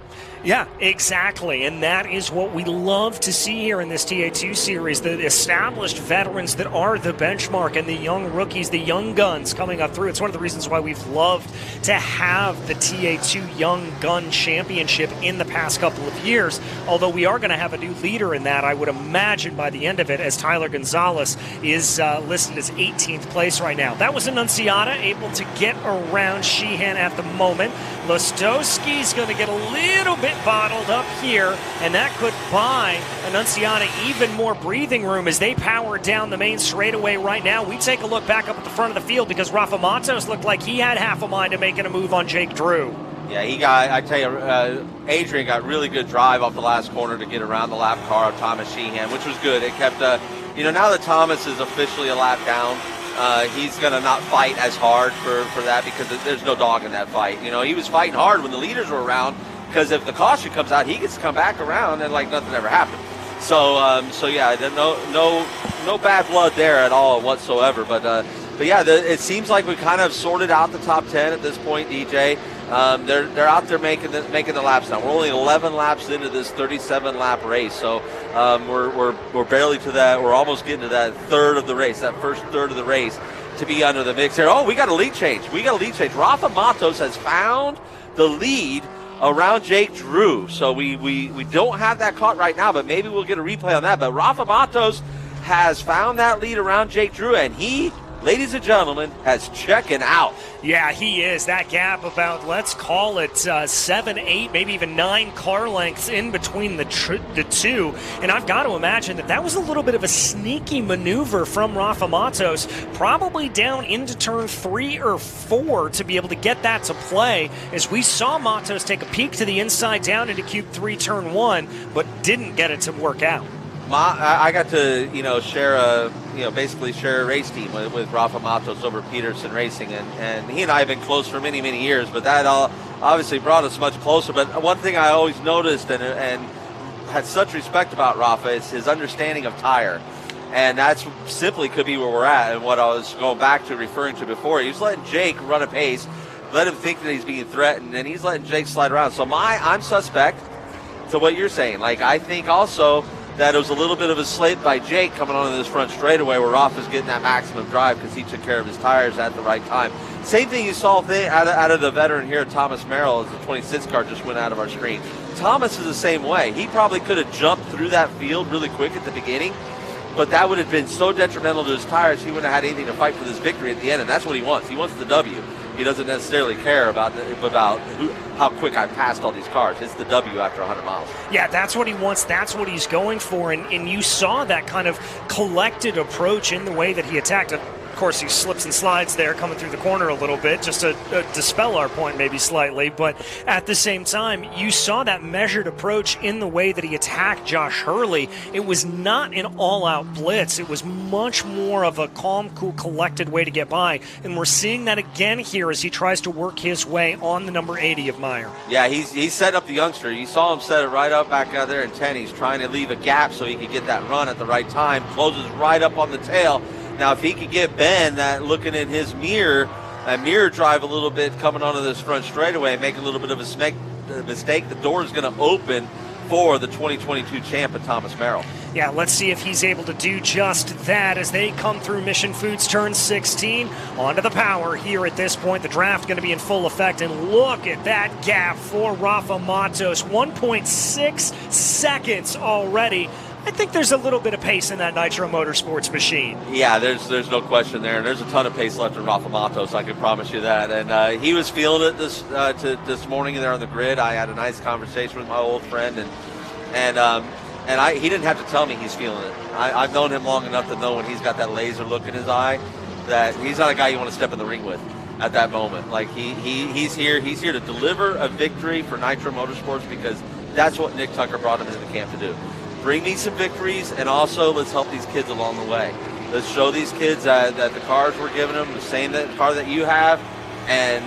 Yeah, exactly, and that is what we love to see here in this TA2 Series, the established veterans that are the benchmark and the young rookies, the young guns coming up through. It's one of the reasons why we've loved to have the TA2 Young Gun Championship in the past couple of years, although we are going to have a new leader in that, I would imagine, by the end of it, as Tyler Gonzalez is listed as 18th place right now. That was Annunziata able to get around Sheehan at the moment. Lostowski's going to get a little bit bottled up here, and that could buy Annunziata even more breathing room as they power down the main straightaway right now. We take a look back up at the front of the field because Rafa Matos looked like he had half a mind to making a move on Jake Drew. Yeah, I tell you, Adrian got really good drive off the last corner to get around the lap car of Thomas Sheehan, which was good. It kept, now that Thomas is officially a lap down, he's going to not fight as hard for that because there's no dog in that fight. He was fighting hard when the leaders were around because if the caution comes out, he gets to come back around and like nothing ever happened. So yeah, no bad blood there at all whatsoever. But yeah, it seems like we kind of sorted out the top 10 at this point, DJ. They're out there making the laps now. We're only 11 laps into this 37-lap race, so we're barely to that. We're almost getting to that third of the race, that first third of the race to be under the mix here. Oh, we got a lead change. Rafa Matos has found the lead around Jake Drew. So we don't have that caught right now, but maybe we'll get a replay on that. But Rafa Matos has found that lead around Jake Drew, and he, ladies and gentlemen, has checking out. Yeah, he is. That gap about, let's call it 7, 8, maybe even 9 car lengths in between the two. And I've got to imagine that was a little bit of a sneaky maneuver from Rafa Matos, probably down into turn 3 or 4 to be able to get that to play, as we saw Matos take a peek to the inside down into Cube 3 turn 1, but didn't get it to work out. I got to, basically share a race team with Rafa Matos over at Peterson Racing, and he and I have been close for many, many years, but that all obviously brought us much closer. But one thing I always noticed and had such respect about Rafa is his understanding of tire, and that's simply could be where we're at, and what I was going back to referring to before. He was letting Jake run a pace, let him think that he's being threatened, and he's letting Jake slide around. So I'm suspect to what you're saying. Like, I think also that it was a little bit of a slate by Jake coming onto this front straightaway where Rafa's getting that maximum drive because he took care of his tires at the right time. Same thing you saw out of the veteran here, Thomas Merrill, as the 26 car just went out of our screen. Thomas is the same way. He probably could have jumped through that field really quick at the beginning, but that would have been so detrimental to his tires, he wouldn't have had anything to fight for this victory at the end, and that's what he wants. He wants the W. He doesn't necessarily care about how quick I passed all these cars. It's the W after 100 miles. Yeah, that's what he wants. That's what he's going for. And you saw that kind of collected approach in the way that he attacked it. Of course, he slips and slides there coming through the corner a little bit just to dispel our point maybe slightly. But at the same time, you saw that measured approach in the way that he attacked Josh Hurley. It was not an all-out blitz. It was much more of a calm, cool, collected way to get by. And we're seeing that again here as he tries to work his way on the number 80 of Meyer. Yeah, he's set up the youngster. You saw him set it right up back out there in 10. He's trying to leave a gap so he could get that run at the right time. Closes right up on the tail. Now, if he could get Ben looking in his mirror drive a little bit coming onto this front straightaway and make a little bit of a mistake, the door is going to open for the 2022 champ at Thomas Merrill. Yeah, let's see if he's able to do just that as they come through Mission Foods turn 16 onto the power here at this point. The draft going to be in full effect, and look at that gap for Rafa Matos, 1.6 seconds already. I think there's a little bit of pace in that Nitro Motorsports machine. Yeah, there's no question there. And there's a ton of pace left in Rafa Matos, I can promise you that. And he was feeling it this morning there on the grid. I had a nice conversation with my old friend, and he didn't have to tell me he's feeling it. I've known him long enough to know when he's got that laser look in his eye that he's not a guy you want to step in the ring with at that moment. Like he's here to deliver a victory for Nitro Motorsports because that's what Nick Tucker brought him into the camp to do. Bring me some victories, and also let's help these kids along the way. Let's show these kids that the cars we're giving them, the same car that you have, and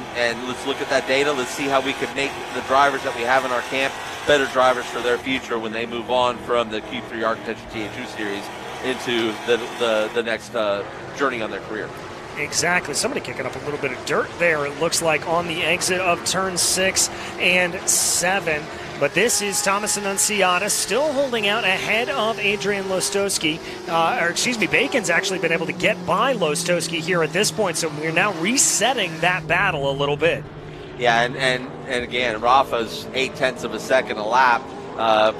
let's look at that data. Let's see how we can make the drivers that we have in our camp better drivers for their future when they move on from the Q3 Architecture TA2 Series into the next journey on their career. Exactly. Somebody kicking up a little bit of dirt there, it looks like, on the exit of turn 6 and 7. But this is Thomas Annunziata still holding out ahead of Adrian Lostowski. Bacon's actually been able to get by Lostowski here at this point, so we're now resetting that battle a little bit. Yeah, and again, Rafa's 0.8 of a second a lap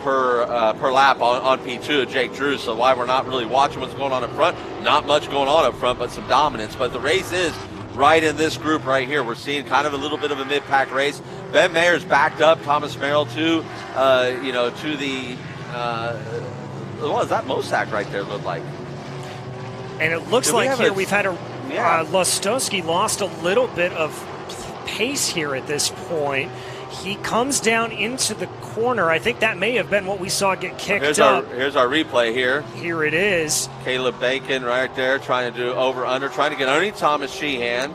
per lap on P2 of Jake Drew, so why we're not really watching what's going on up front. Not much going on up front, but some dominance. But the race is right in this group right here. We're seeing kind of a little bit of a mid-pack race. Ben Mayer's backed up Thomas Merrill to the what is that Mosack right there look like? And it looks like here we've had Lostowski lost a little bit of pace here at this point. He comes down into the corner. I think that may have been what we saw get kicked up. Here's our replay here. Here it is. Caleb Bacon right there trying to do over-under, trying to get underneath Thomas Sheehan.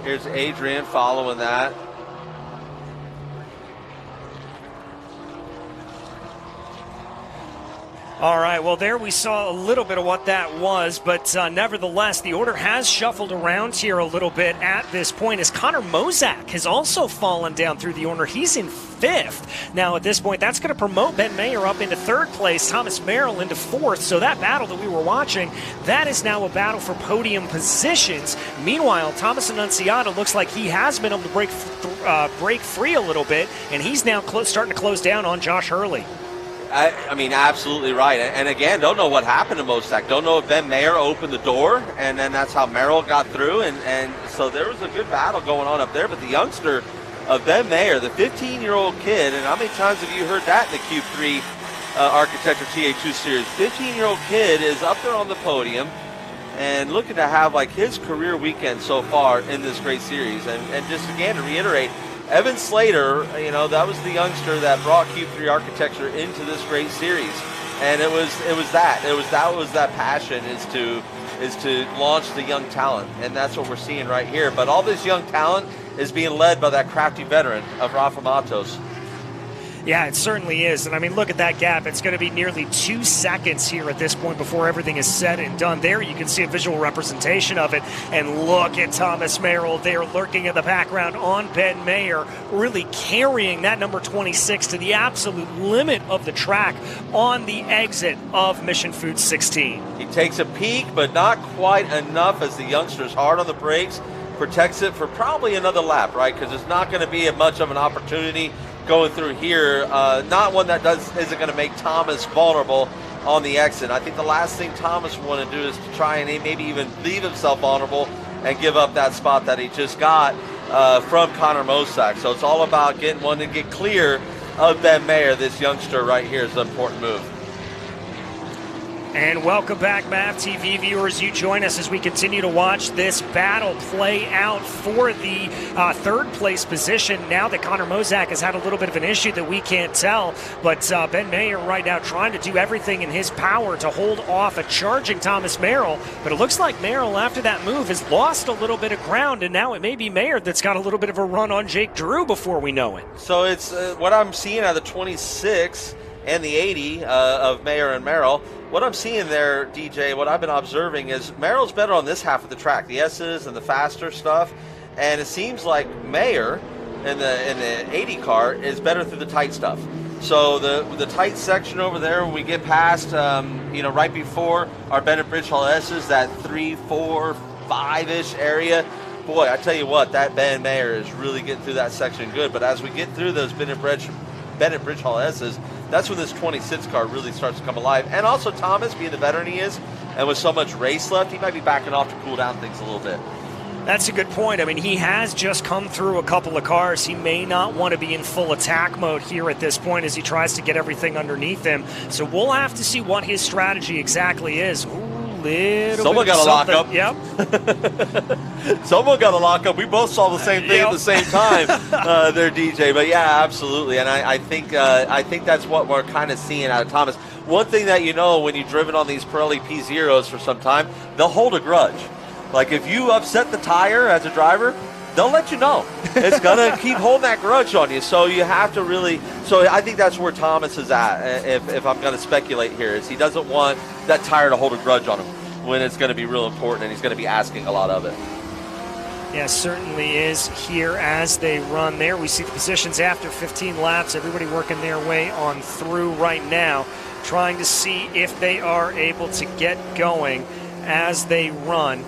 Here's Adrian following that. All right, well, there we saw a little bit of what that was, but nevertheless, the order has shuffled around here a little bit at this point as Connor Mosack has also fallen down through the order. He's in 5th. Now, at this point, that's going to promote Ben Mayer up into 3rd place, Thomas Merrill into 4th. So that battle that we were watching, that is now a battle for podium positions. Meanwhile, Thomas Annunziata looks like he has been able to break free a little bit, and he's now starting to close down on Josh Hurley. I mean, absolutely right. And again, don't know what happened to Mosack. Don't know if Ben Mayer opened the door, and then that's how Merrill got through. And so there was a good battle going on up there. But the youngster of Ben Mayer, the 15-year-old kid, and how many times have you heard that in the Q3 Architecture TA2 Series? 15-year-old kid is up there on the podium and looking to have like his career weekend so far in this great series. And just again to reiterate, Evan Slater, that was the youngster that brought Q3 Architecture into this great series, and it was that passion is to launch the young talent, and that's what we're seeing right here. But all this young talent is being led by that crafty veteran of Rafa Matos. Yeah, it certainly is. And I mean, look at that gap. It's going to be nearly 2 seconds here at this point before everything is said and done. There you can see a visual representation of it. And look at Thomas Merrill there lurking in the background on Ben Mayer, really carrying that number 26 to the absolute limit of the track on the exit of Mission Foods 16. He takes a peek, but not quite enough as the youngster's hard on the brakes, protects it for probably another lap, right? Because it's not going to be much of an opportunity going through here, not one that isn't going to make Thomas vulnerable on the exit. I think the last thing Thomas would want to do is to try and maybe even leave himself vulnerable and give up that spot that he just got from Connor Mosack. So it's all about getting one to get clear of Ben Mayer. This youngster right here is an important move. And welcome back, MAV TV viewers. You join us as we continue to watch this battle play out for the 3rd place position. Now that Connor Mosack has had a little bit of an issue that we can't tell, but Ben Mayer right now trying to do everything in his power to hold off a charging Thomas Merrill. But it looks like Merrill, after that move, has lost a little bit of ground, and now it may be Mayer that's got a little bit of a run on Jake Drew before we know it. So it's what I'm seeing out of the 26 and the 80 of Mayer and Merrill. What I'm seeing there, DJ, what I've been observing is Merrill's better on this half of the track, the S's and the faster stuff, and it seems like Mayer in the 80 car is better through the tight stuff. So the tight section over there, when we get past, right before our Bennett Bridge Hall S's, that 3, 4, 5-ish area, boy, I tell you what, that Ben Mayer is really getting through that section good. But as we get through those Bennett Bridge Hall S's, that's when this 26 car really starts to come alive. And also Thomas, being the veteran he is, and with so much race left, he might be backing off to cool down things a little bit. That's a good point. I mean, he has just come through a couple of cars. He may not want to be in full attack mode here at this point as he tries to get everything underneath him. So we'll have to see what his strategy exactly is. Someone got a lock up. Yep. Someone got a lock up. We both saw the same thing at the same time there, DJ. But yeah, absolutely. And I think that's what we're kind of seeing out of Thomas. One thing that when you've driven on these Pirelli P0s for some time, they'll hold a grudge. Like if you upset the tire as a driver, they'll let you know. It's going to keep holding that grudge on you. So you have to really – so I think that's where Thomas is at, if I'm going to speculate here, is he doesn't want that tire to hold a grudge on him when it's going to be real important and he's going to be asking a lot of it. Yeah, certainly is here as they run there. We see the positions after 15 laps. Everybody working their way on through right now, trying to see if they are able to get going as they run.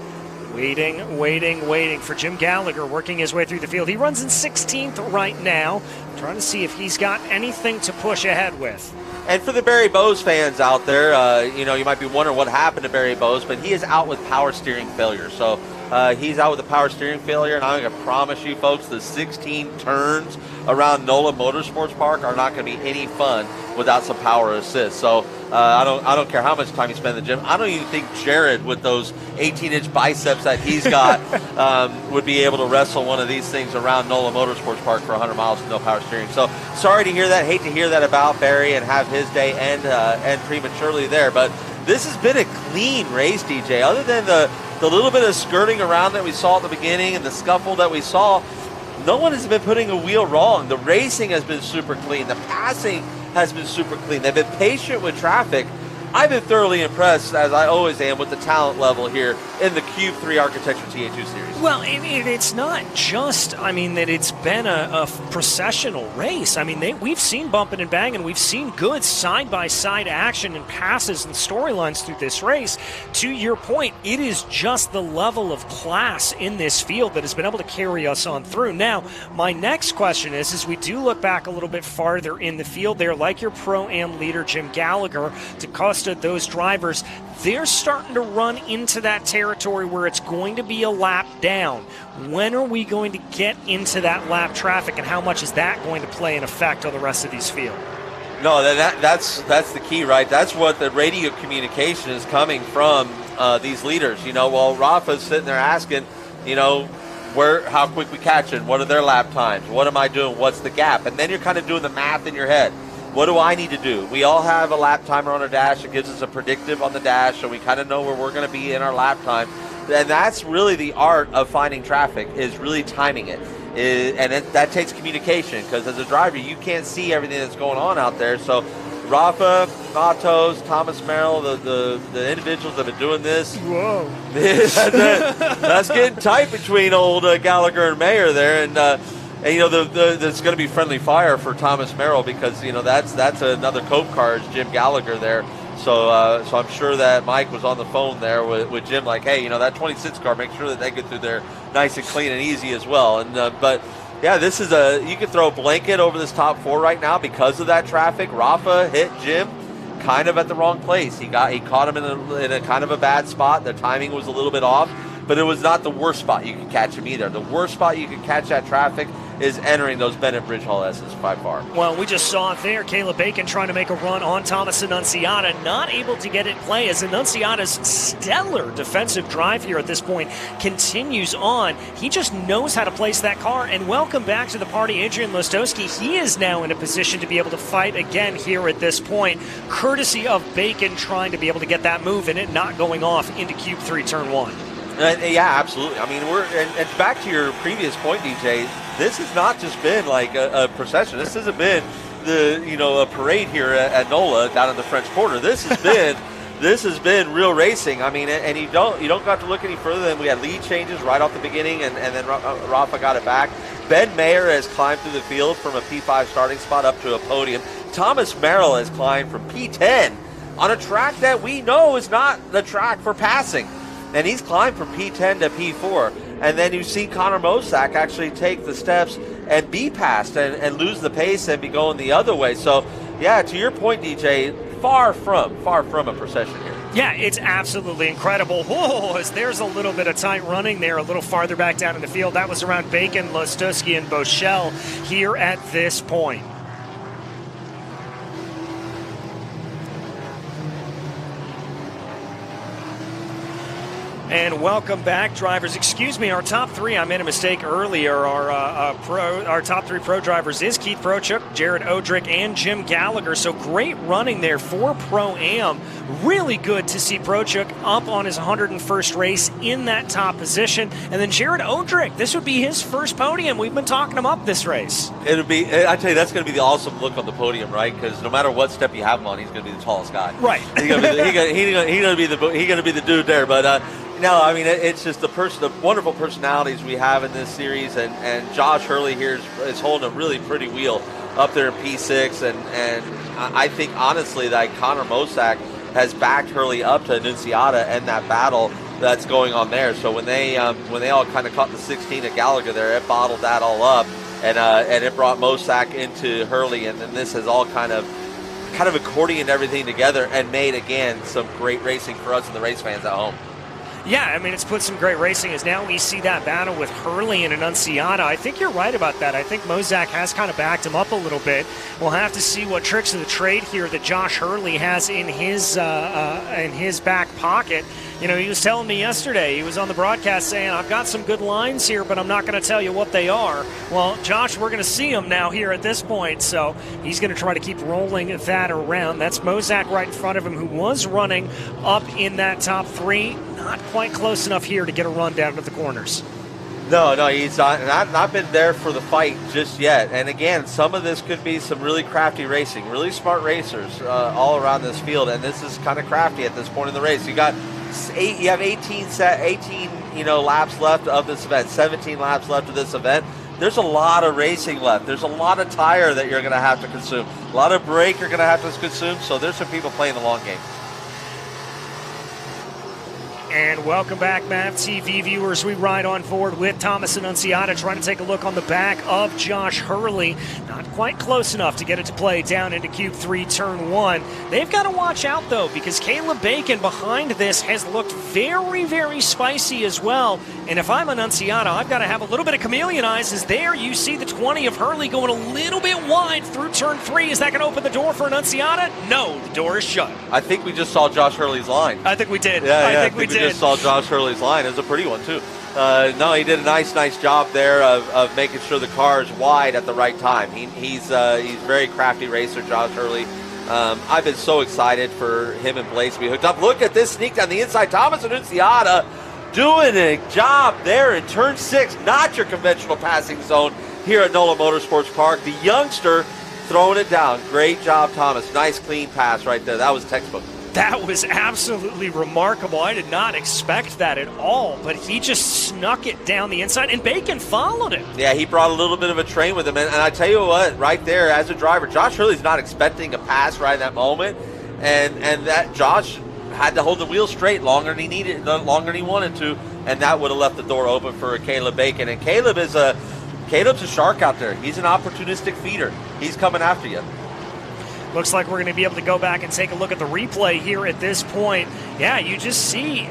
Waiting for Jim Gallagher, working his way through the field. He runs in 16th right now, trying to see if he's got anything to push ahead with. And for the Barry Bowes fans out there, you might be wondering what happened to Barry Bowes, but he is out with power steering failure. So He's out with a power steering failure, and I'm going to promise you, folks, the 16 turns around NOLA Motorsports Park are not going to be any fun without some power assist. So I don't care how much time you spend in the gym. I don't even think Jared, with those 18-inch biceps that he's got, would be able to wrestle one of these things around NOLA Motorsports Park for 100 miles with no power steering. So sorry to hear that. Hate to hear that about Barry and have his day end prematurely there. But this has been a clean race, DJ. Other than the little bit of skirting around that we saw at the beginning and the scuffle that we saw, no one has been putting a wheel wrong. The racing has been super clean. The passing has been super clean. They've been patient with traffic. I've been thoroughly impressed, as I always am, with the talent level here in the Cube 3 Architecture TA2 Series. Well, it's not just, that it's been a processional race. We've seen bumping and banging. We've seen good side-by-side action and passes and storylines through this race. To your point, it is just the level of class in this field that has been able to carry us on through. Now, my next question is, as we do look back a little bit farther in the field there, like your Pro-Am leader, Jim Gallagher, DaCosta, those drivers, they're starting to run into that territory where it's going to be a lap down. When are we going to get into that lap traffic, and how much is that going to play an effect on the rest of these fields? No, that's the key, right? That's what the radio communication is coming from these leaders. While Rafa's sitting there asking, how quick we catching, what are their lap times, what am I doing, what's the gap? And then you're kind of doing the math in your head. What do I need to do? We all have a lap timer on our dash. It gives us a predictive on the dash, so we kind of know where we're going to be in our lap time. And that's really the art of finding traffic, is really timing it. That takes communication, because as a driver, you can't see everything that's going on out there. So Rafa, Matos, Thomas Merrill, the individuals that have been doing this. Whoa. That's getting tight between old Gallagher and Mayer there. And there's going to be friendly fire for Thomas Merrill, because that's another Cope car, is Jim Gallagher there. So I'm sure that Mike was on the phone there with Jim, like, hey, that 26 car, make sure that they get through there nice and clean and easy as well. And but yeah, this is you could throw a blanket over this top four right now because of that traffic. Rafa hit Jim kind of at the wrong place. He caught him in a kind of a bad spot. The timing was a little bit off, but it was not the worst spot you could catch him either. The worst spot you could catch that traffic is entering those Bennett Bridge Hall S's by far. Well, we just saw it there. Caleb Bacon trying to make a run on Thomas Annunziata, not able to get it play, as Annunziata's stellar defensive drive here at this point continues on. He just knows how to place that car, and welcome back to the party, Adrian Lostowski. He is now in a position to be able to fight again here at this point, courtesy of Bacon trying to be able to get that move and it not going off into Cube 3, Turn 1. Yeah, absolutely. And back to your previous point, DJ, this has not just been like a procession. This hasn't been a parade here at NOLA down in the French Quarter. This has been real racing. And you don't got to look any further than we had lead changes right off the beginning, and then Rafa got it back. Ben Mayer has climbed through the field from a P5 starting spot up to a podium. Thomas Merrill has climbed from P10 on a track that we know is not the track for passing. And he's climbed from P10 to P4. And then you've seen Connor Mosack actually take the steps and be passed and lose the pace and be going the other way. So, yeah, to your point, DJ, far from a procession here. Yeah, it's absolutely incredible. Whoa, there's a little bit of tight running there, a little farther back down in the field. That was around Bacon, Lostowski, and Boschel here at this point. And welcome back, drivers. Excuse me, our top three, I made a mistake earlier. Our top three pro drivers is Keith Prochuk, Jared Odrick, and Jim Gallagher. So great running there for Pro-Am. Really good to see Prochuk up on his 101st race in that top position. And then Jared Odrick, this would be his first podium. We've been talking him up this race. I tell you, that's going to be the awesome look on the podium, right? Because no matter what step you have him on, he's going to be the tallest guy. Right. He's going to be the dude there. But no, it's just the wonderful personalities we have in this series, and Josh Hurley here is holding a really pretty wheel up there in P6, and I think honestly that Connor Mosack has backed Hurley up to Annunziata and that battle that's going on there. So when they all kind of caught the 16 at Gallagher there, it bottled that all up, and it brought Mosack into Hurley, and then this has all kind of accordioned everything together and made again some great racing for us and the race fans at home. Yeah, I mean, it's put some great racing as now we see that battle with Hurley and Annunziata. I think you're right about that. I think Mozak has kind of backed him up a little bit. We'll have to see what tricks of the trade here that Josh Hurley has in his back pocket. You know, he was telling me yesterday, he was on the broadcast saying, I've got some good lines here, but I'm not going to tell you what they are. Well, Josh, we're going to see them now here at this point, so he's going to try to keep rolling that around. That's Mozak right in front of him, who was running up in that top 3. Not quite close enough here to get a run down to the corners. No, he's not been there for the fight just yet. And again, some of this could be some really crafty racing, really smart racers all around this field, and this is kind of crafty at this point in the race. You have 18 laps left of this event, 17 laps left of this event. There's a lot of racing left. There's a lot of tire that you're going to have to consume. A lot of brake you're going to have to consume, so there's some people playing the long game. And welcome back, MAV TV viewers. We ride on board with Thomas Annunziata, trying to take a look on the back of Josh Hurley. Not quite close enough to get it to play down into Cube 3, Turn 1. They've got to watch out, though, because Caleb Bacon behind this has looked very, very spicy as well. And if I'm Annunziata, I've got to have a little bit of chameleon eyes, as there you see the 20 of Hurley going a little bit wide through Turn 3. Is that going to open the door for Annunziata? No, the door is shut. I think we just saw Josh Hurley's line. I think we did. I think we did. Just saw Josh Hurley's line. It was a pretty one, too. No, he did a nice job there of making sure the car is wide at the right time. He's a very crafty racer, Josh Hurley. I've been so excited for him and Blaze to be hooked up. Look at this sneak down the inside. Thomas Annunziata doing a job there in Turn 6. Not your conventional passing zone here at NOLA Motorsports Park. The youngster throwing it down. Great job, Thomas. Nice, clean pass right there. That was textbook. That was absolutely remarkable. I did not expect that at all, but he just snuck it down the inside, and Bacon followed him. Yeah, he brought a little bit of a train with him, and I tell you what, right there, as a driver, Josh Hurley's not expecting a pass right in that moment, and that Josh had to hold the wheel straight longer than he needed, longer than he wanted to, and that would have left the door open for Caleb Bacon. And Caleb's a shark out there. He's an opportunistic feeder. He's coming after you. Looks like we're going to be able to go back and take a look at the replay here at this point. Yeah, you just see,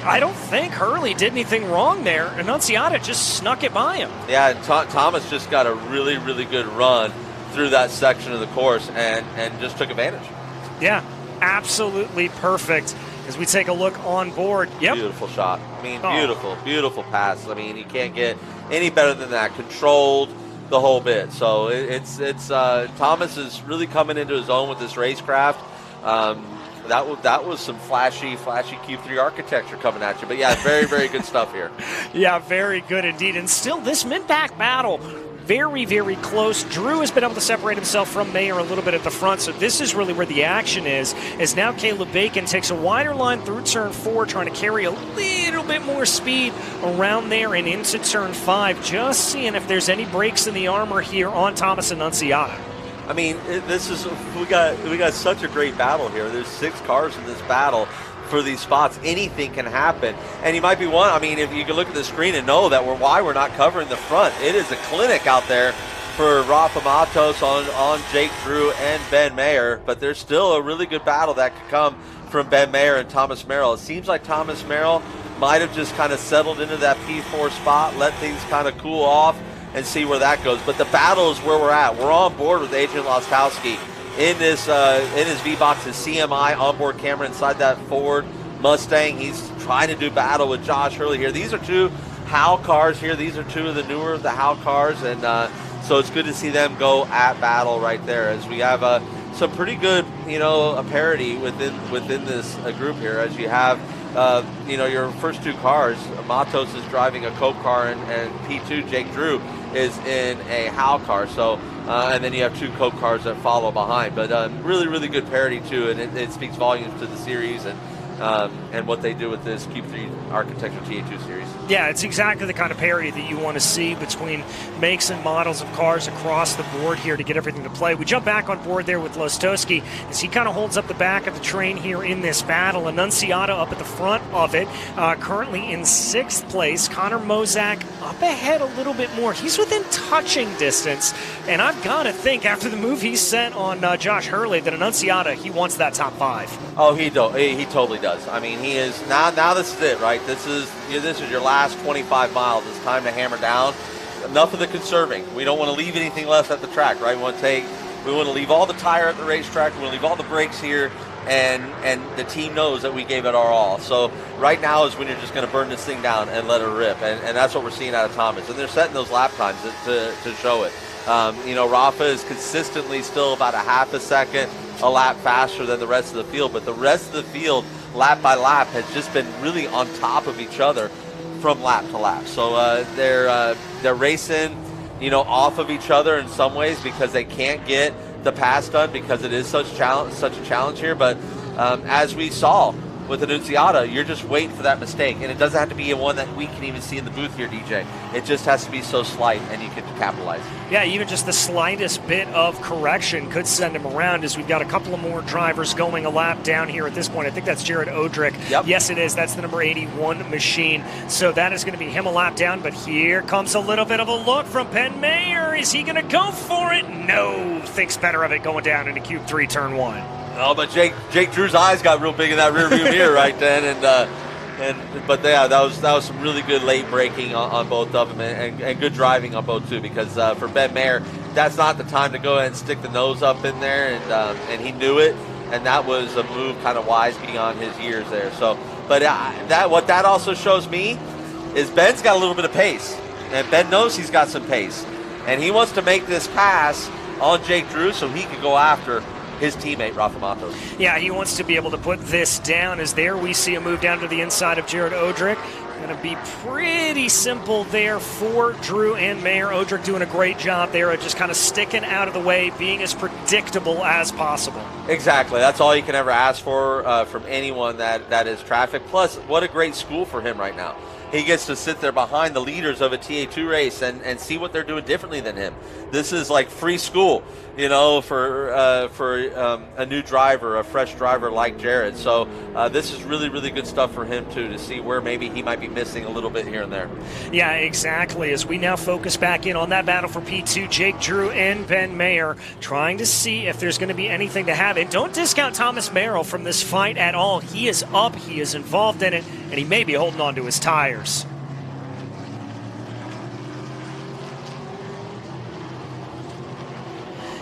I don't think Hurley did anything wrong there. Annunziata just snuck it by him. Yeah, Thomas just got a really, really good run through that section of the course and just took advantage. Yeah, absolutely perfect. As we take a look on board. Yep. Beautiful shot. I mean, beautiful pass. I mean, you can't get any better than that. Controlled the whole bit. So it's Thomas is really coming into his own with this racecraft. That was some flashy Q3 architecture coming at you. But yeah, very, very good stuff here. Yeah, very good indeed. And still, this mid-back battle, very, very close. Drew has been able to separate himself from Mayer a little bit at the front, so this is really where the action is, as now Caleb Bacon takes a wider line through Turn 4, trying to carry a little bit more speed around there and into Turn 5, just seeing if there's any breaks in the armor here on Thomas Annunziata. I mean, we got such a great battle here. There's 6 cars in this battle for these spots. Anything can happen, and you might be one. I mean, if you can look at the screen and know that why we're not covering the front. It is a clinic out there for Rafa Matos on Jake Drew and Ben Mayer, but there's still a really good battle that could come from Ben Mayer and Thomas Merrill. It seems like Thomas Merrill might have just kind of settled into that P4 spot, let things kind of cool off, and see where that goes. But the battle is where we're at. We're on board with Adrian Lostowski in his V-Box, his CMI onboard camera inside that Ford Mustang. He's trying to do battle with Josh Hurley here. These are 2 Hal cars here. These are 2 of the newer of the Hal cars, and so it's good to see them go at battle right there, as we have some pretty good, a parity within this group here, as you have your first 2 cars. Matos is driving a Cope car, and P2 Jake Drew is in a Hal car. So and then you have 2 Cope cars that follow behind. But really, really good parity too, and it speaks volumes to the series and what they do with this Q3 Architecture TA2 Series. Yeah, it's exactly the kind of parity that you want to see between makes and models of cars across the board here to get everything to play. We jump back on board there with Lostowski as he kind of holds up the back of the train here in this battle. Annunziata up at the front of it, currently in 6th place. Connor Mozak up ahead a little bit more. He's within touching distance, and I've got to think after the move he sent on Josh Hurley that Annunziata, he wants that top 5. Oh, he totally does. does. I mean, he is now this is it, right? This is your last 25 miles. It's time to hammer down. Enough of the conserving. We don't want to leave anything left at the track, right? We want to leave all the tire at the racetrack. We want to leave all the brakes here, and the team knows that we gave it our all. So right now is when you're just going to burn this thing down and let it rip, and that's what we're seeing out of Thomas. And they're setting those lap times to show it. Rafa is consistently still about a half a second a lap faster than the rest of the field, but the rest of the field, lap by lap, has just been really on top of each other from lap to lap. So they're racing, off of each other in some ways because they can't get the pass done because it is such a challenge here. But as we saw with Annunziata, you're just waiting for that mistake, and it doesn't have to be one that we can even see in the booth here, DJ. It just has to be so slight, and you can capitalize. Yeah, even just the slightest bit of correction could send him around, as we've got a couple of more drivers going a lap down here at this point. I think that's Jared Odrick. Yep. Yes, it is. That's the number 81 machine. So that is going to be him a lap down, but here comes a little bit of a look from Ben Mayer. Is he going to go for it? No. Thinks better of it going down into Cube 3, turn 1. Oh, but Jake Drew's eyes got real big in that rearview mirror right then, but that was some really good late braking on both of them, and good driving on both too. Because for Ben Mayer, that's not the time to go ahead and stick the nose up in there, and he knew it, and that was a move kind of wise beyond his years there. So, but what that also shows me is Ben's got a little bit of pace, and Ben knows he's got some pace, and he wants to make this pass on Jake Drew so he can go after his teammate, Rafa Matos. Yeah, he wants to be able to put this down, as there we see a move down to the inside of Jared Odrick. Going to be pretty simple there for Drew and Mayer. Odrick doing a great job there of just kind of sticking out of the way, being as predictable as possible. Exactly. That's all you can ever ask for from anyone that is traffic. Plus, what a great school for him right now. He gets to sit there behind the leaders of a TA2 race and see what they're doing differently than him. This is like free school, for a new driver, a fresh driver like Jared. So this is really, really good stuff for him, too, to see where maybe he might be missing a little bit here and there. Yeah, exactly. As we now focus back in on that battle for P2, Jake Drew and Ben Mayer, trying to see if there's going to be anything to have. And don't discount Thomas Merrill from this fight at all. He is up, he is involved in it, and he may be holding on to his tires.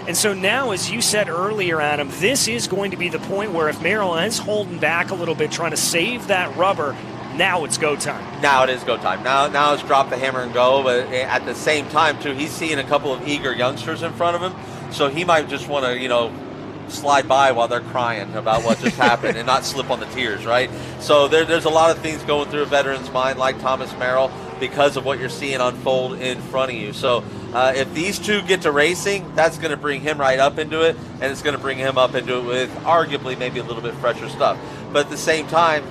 And so now, as you said earlier, Adam, this is going to be the point where if Merrill is holding back a little bit, trying to save that rubber, now it's go time. Now it is go time. Now it's drop the hammer and go. But at the same time, too, he's seeing a couple of eager youngsters in front of him, so he might just want to, slide by while they're crying about what just happened and not slip on the tears, right? So there's a lot of things going through a veteran's mind like Thomas Merrill because of what you're seeing unfold in front of you. So if these two get to racing, that's going to bring him right up into it, and it's going to bring him up into it with arguably maybe a little bit fresher stuff. But at the same time,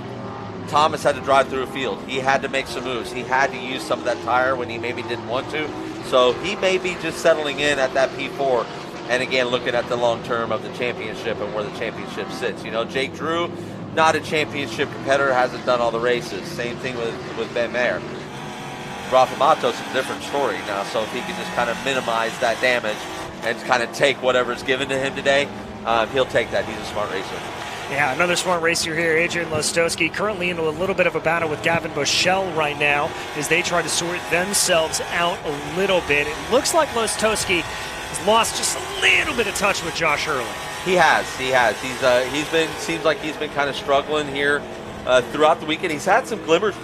Thomas had to drive through a field. He had to make some moves. He had to use some of that tire when he maybe didn't want to. So he may be just settling in at that P4. And again, looking at the long term of the championship and where the championship sits. Jake Drew, not a championship competitor, hasn't done all the races. Same thing with Ben Mayer. Rafa Matos is a different story now, so if he can just kind of minimize that damage and kind of take whatever's given to him today, he'll take that. He's a smart racer. Yeah, another smart racer here, Adrian Lostowski, currently into a little bit of a battle with Gavin Bushell right now as they try to sort themselves out a little bit. It looks like Lostowski has lost just a little bit of touch with Josh Hurley. He has. Seems like he's been kind of struggling here throughout the weekend. He's had some glimmers,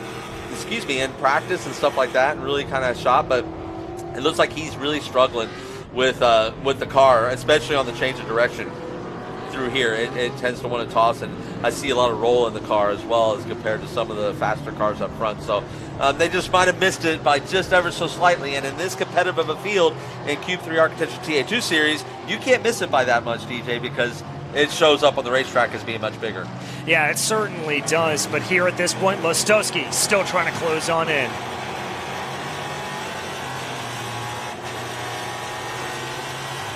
in practice and stuff like that, and really kind of shot, but it looks like he's really struggling with the car, especially on the change of direction through here. It tends to want to toss, and I see a lot of roll in the car as well as compared to some of the faster cars up front. So they just might have missed it by just ever so slightly. And in this competitive of a field in Cube 3 Architecture TA2 Series, you can't miss it by that much, DJ, because it shows up on the racetrack as being much bigger. Yeah, it certainly does. But here at this point, Lostowski still trying to close on in.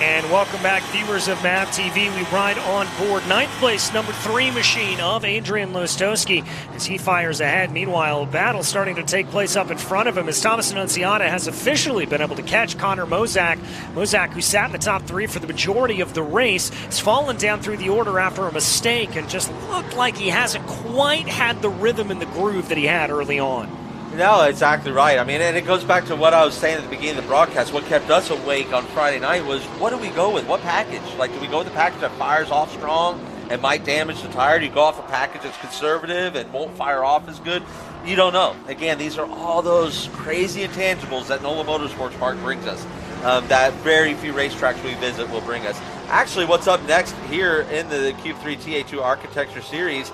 And welcome back, viewers of MAV TV. We ride on board 9th place, number 3 machine of Adrian Lostowski as he fires ahead. Meanwhile, a battle starting to take place up in front of him as Thomas Annunziata has officially been able to catch Connor Mozak. Mozak, who sat in the top 3 for the majority of the race, has fallen down through the order after a mistake and just looked like he hasn't quite had the rhythm and the groove that he had early on. No, exactly right. I mean, and it goes back to what I was saying at the beginning of the broadcast. What kept us awake on Friday night was, what do we go with? What package? Like, do we go with the package that fires off strong and might damage the tire? Do you go off a package that's conservative and won't fire off as good? You don't know. Again, these are all those crazy intangibles that NOLA Motorsports Park brings us, that very few racetracks we visit will bring us. Actually, what's up next here in the Q3 TA2 Architecture Series,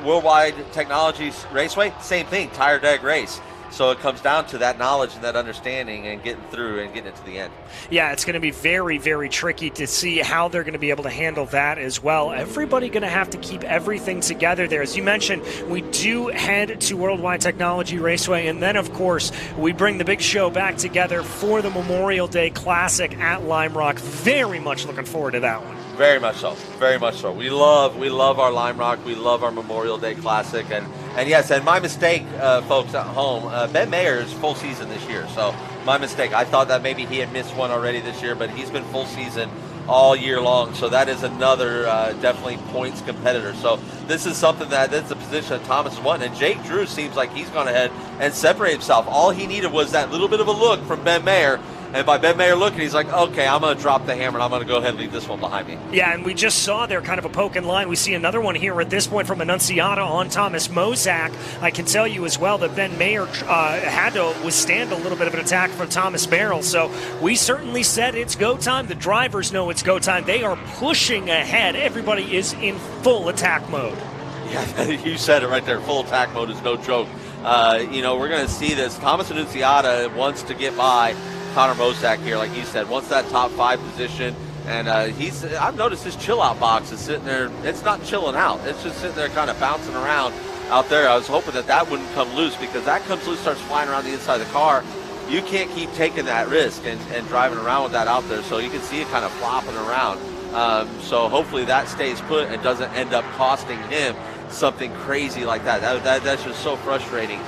Worldwide Technologies Raceway, same thing, tire deg race. So it comes down to that knowledge and that understanding and getting through and getting it to the end. Yeah, it's going to be very, very tricky to see how they're going to be able to handle that as well. Everybody going to have to keep everything together there. As you mentioned, we do head to Worldwide Technology Raceway, and then, of course, we bring the big show back together for the Memorial Day Classic at Lime Rock. Very much looking forward to that one. Very much so. Very much so. We love our Lime Rock. We love our Memorial Day Classic. And yes, and my mistake, folks at home, Ben Mayer is full season this year. So my mistake. I thought that maybe he had missed one already this year, but he's been full season all year long. So that is another definitely points competitor. So this is something that's a position that Thomas won. And Jake Drew seems like he's gone ahead and separated himself. All he needed was that little bit of a look from Ben Mayer. And by Ben Mayer looking, he's like, okay, I'm going to drop the hammer, and I'm going to go ahead and leave this one behind me. Yeah, and we just saw there kind of a poke in line. We see another one here at this point from Annunziata on Thomas Mozak. I can tell you as well that Ben Mayer had to withstand a little bit of an attack from Thomas Merrill. So we certainly said it's go time. The drivers know it's go time. They are pushing ahead. Everybody is in full attack mode. Yeah, you said it right there. Full attack mode is no joke. We're going to see this. Thomas Annunziata wants to get by Connor Mozak here, like you said, wants that top 5 position, and I've noticed his chill out box is sitting there. It's not chilling out. It's just sitting there kind of bouncing around out there. I was hoping that wouldn't come loose, because that comes loose, starts flying around the inside of the car. You can't keep taking that risk and driving around with that out there, so you can see it kind of flopping around. So hopefully that stays put and doesn't end up costing him something crazy like that. That's just so frustrating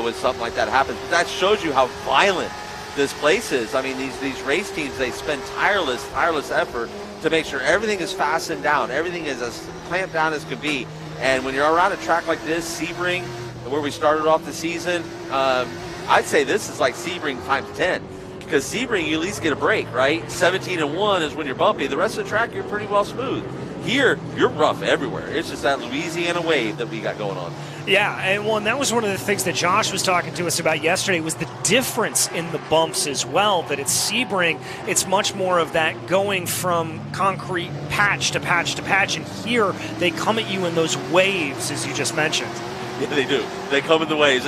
when something like that happens. But that shows you how violent this place is. I mean, these race teams, they spend tireless effort to make sure everything is fastened down, everything is as clamped down as could be. And when you're around a track like this, Sebring, where we started off the season, I'd say this is like Sebring times 10. Because Sebring, you at least get a break, right? 17-1 is when you're bumpy. The rest of the track, you're pretty well smooth. Here, you're rough everywhere. It's just that Louisiana wave that we got going on. Yeah, and that was one of the things that Josh was talking to us about yesterday, was the difference in the bumps as well, that at Sebring, it's much more of that going from concrete patch to patch to patch, and here they come at you in those waves, as you just mentioned. Yeah, they do. They come in the waves.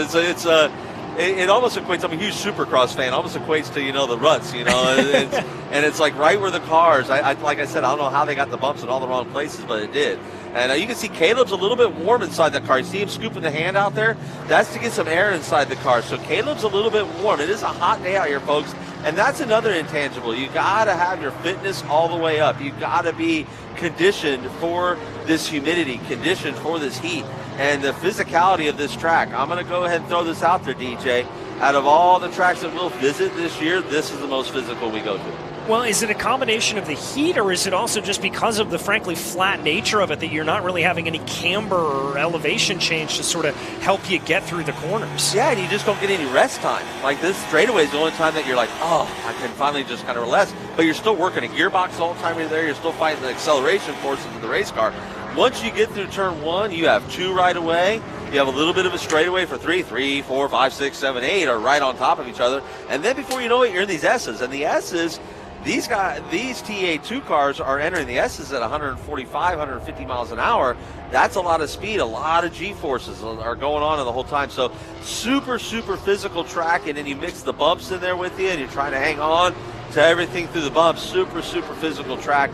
It almost equates, I'm a huge Supercross fan, almost equates to, the ruts, and it's like right where the cars, like I said, I don't know how they got the bumps in all the wrong places, but it did. And you can see Caleb's a little bit warm inside the car. You see him scooping the hand out there? That's to get some air inside the car. So Caleb's a little bit warm. It is a hot day out here, folks. And that's another intangible. You got to have your fitness all the way up. You got to be conditioned for this humidity, conditioned for this heat, and the physicality of this track. I'm going to go ahead and throw this out there, DJ. Out of all the tracks that we'll visit this year, this is the most physical we go to. Well, is it a combination of the heat, or is it also just because of the frankly flat nature of it that you're not really having any camber or elevation change to sort of help you get through the corners? Yeah, and you just don't get any rest time. Like this straightaway is the only time that you're like, oh, I can finally just kind of relax. But you're still working a gearbox all the time you're there. You're still fighting the acceleration forces of the race car. Once you get through turn 1, you have 2 right away. You have a little bit of a straightaway for 3, 4, 5, 6, 7, 8 are right on top of each other. And then before you know it, you're in these S's. And the S's, these TA2 cars are entering the S's at 145, 150 miles an hour. That's a lot of speed, a lot of G-forces are going on the whole time. So super, super physical track, and then you mix the bumps in there with you, and you're trying to hang on to everything through the bumps. Super, super physical track.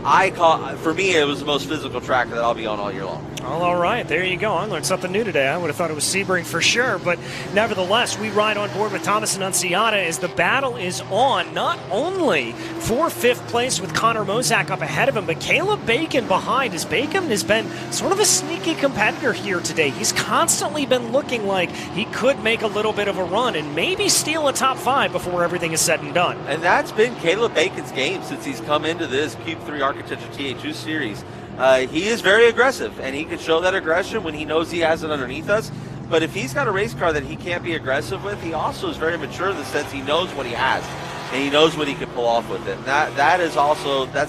For me, it was the most physical track that I'll be on all year long. Well, all right, there you go. I learned something new today. I would have thought it was Sebring for sure, but nevertheless, we ride on board with Thomas Annunziata as the battle is on, not only for 5th place with Connor Mozak up ahead of him, but Caleb Bacon behind, as Bacon has been sort of a sneaky competitor here today. He's constantly been looking like he could make a little bit of a run and maybe steal a top 5 before everything is said and done. And that's been Caleb Bacon's game since he's come into this Cube 3 Architecture TA2 Series. He is very aggressive, and he can show that aggression when he knows he has it underneath us. But if he's got a race car that he can't be aggressive with, he also is very mature in the sense he knows what he has, and he knows what he can pull off with it. And that's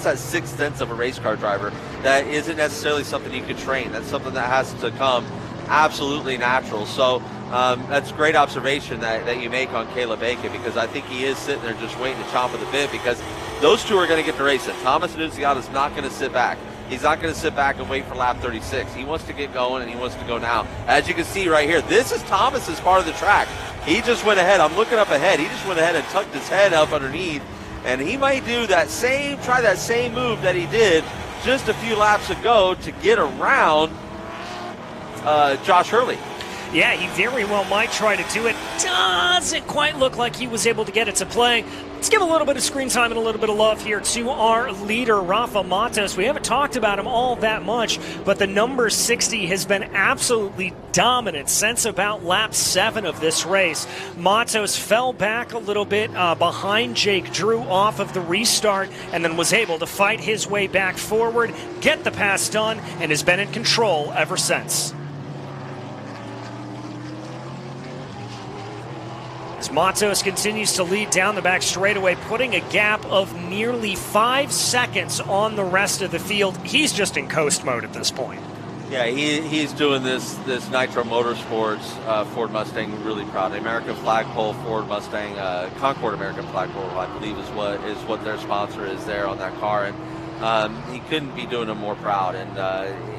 that sixth sense of a race car driver that isn't necessarily something you can train. That's something that has to come absolutely natural. So that's a great observation that you make on Caleb Bacon, because I think he is sitting there just waiting to chomp at the bit, because those two are going to get to racing. Thomas Annunziata is not going to sit back. He's not going to sit back and wait for lap 36. He wants to get going, and he wants to go now. As you can see right here, this is Thomas's part of the track. He just went ahead. I'm looking up ahead. He just went ahead and tucked his head up underneath, and he might do try that same move that he did just a few laps ago to get around Josh Hurley. Yeah, he very well might try to do it. Doesn't quite look like he was able to get it to play. Let's give a little bit of screen time and a little bit of love here to our leader, Rafa Matos. We haven't talked about him all that much, but the number 60 has been absolutely dominant since about lap 7 of this race. Matos fell back a little bit behind Jake Drew off of the restart, and then was able to fight his way back forward, get the pass done, and has been in control ever since. Matos continues to lead down the back straightaway, putting a gap of nearly 5 seconds on the rest of the field. He's just in coast mode at this point. Yeah, he's doing this Nitro Motorsports Ford Mustang really proud. American flagpole Ford Mustang, Concord American flagpole, I believe is what their sponsor is there on that car, and he couldn't be doing them more proud. And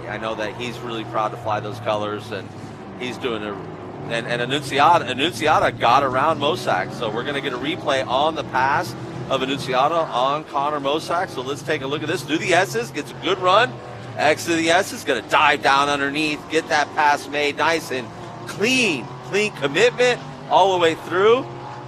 I know that he's really proud to fly those colors, and he's doing a. And Annunziata got around Mosak, so we're going to get a replay on the pass of Annunziata on Connor Mosak. So let's take a look at this. Do the S's, gets a good run. X to the S's, going to dive down underneath, get that pass made nice and clean commitment all the way through.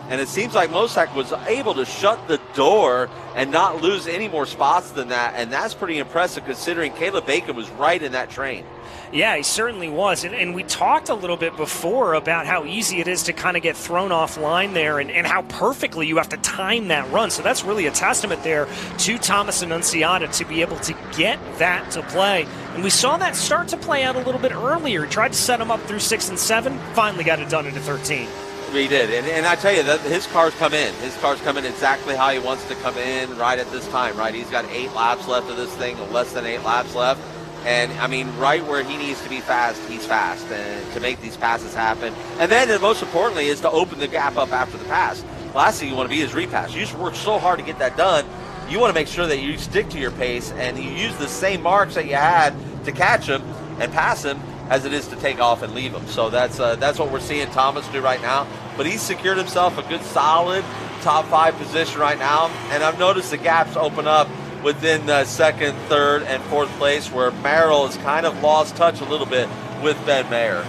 And it seems like Mosak was able to shut the door and not lose any more spots than that. And that's pretty impressive considering Caleb Bacon was right in that train. Yeah, he certainly was. And we talked a little bit before about how easy it is to kind of get thrown offline there and how perfectly you have to time that run. So that's really a testament there to Thomas Annunziata to be able to get that to play. And we saw that start to play out a little bit earlier. He tried to set him up through 6 and 7, finally got it done into 13. He did, and I tell you, that his car's come in. His car's come in exactly how he wants to come in right at this time, right? He's got 8 laps left of this thing, less than 8 laps left. And, I mean, right where he needs to be fast, he's fast, and to make these passes happen. And then, and most importantly, is to open the gap up after the pass. Last thing you want to be is repass. You just work so hard to get that done. You want to make sure that you stick to your pace and you use the same marks that you had to catch him and pass him as it is to take off and leave him. So that's what we're seeing Thomas do right now. But he's secured himself a good, solid top 5 position right now. And I've noticed the gaps open up within the 2nd, 3rd, and 4th place, where Merrill has kind of lost touch a little bit with Ben Mayer.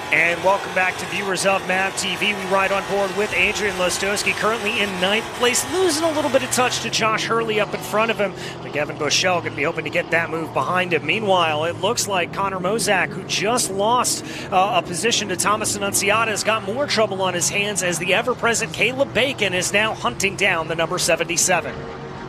And welcome back to viewers of MAV TV. We ride on board with Adrian Lostowski, currently in 9th place, losing a little bit of touch to Josh Hurley up in front of him. But Gavin Bushell going to be hoping to get that move behind him. Meanwhile, it looks like Connor Mozak, who just lost a position to Thomas Annunziata, has got more trouble on his hands as the ever-present Caleb Bacon is now hunting down the number 77.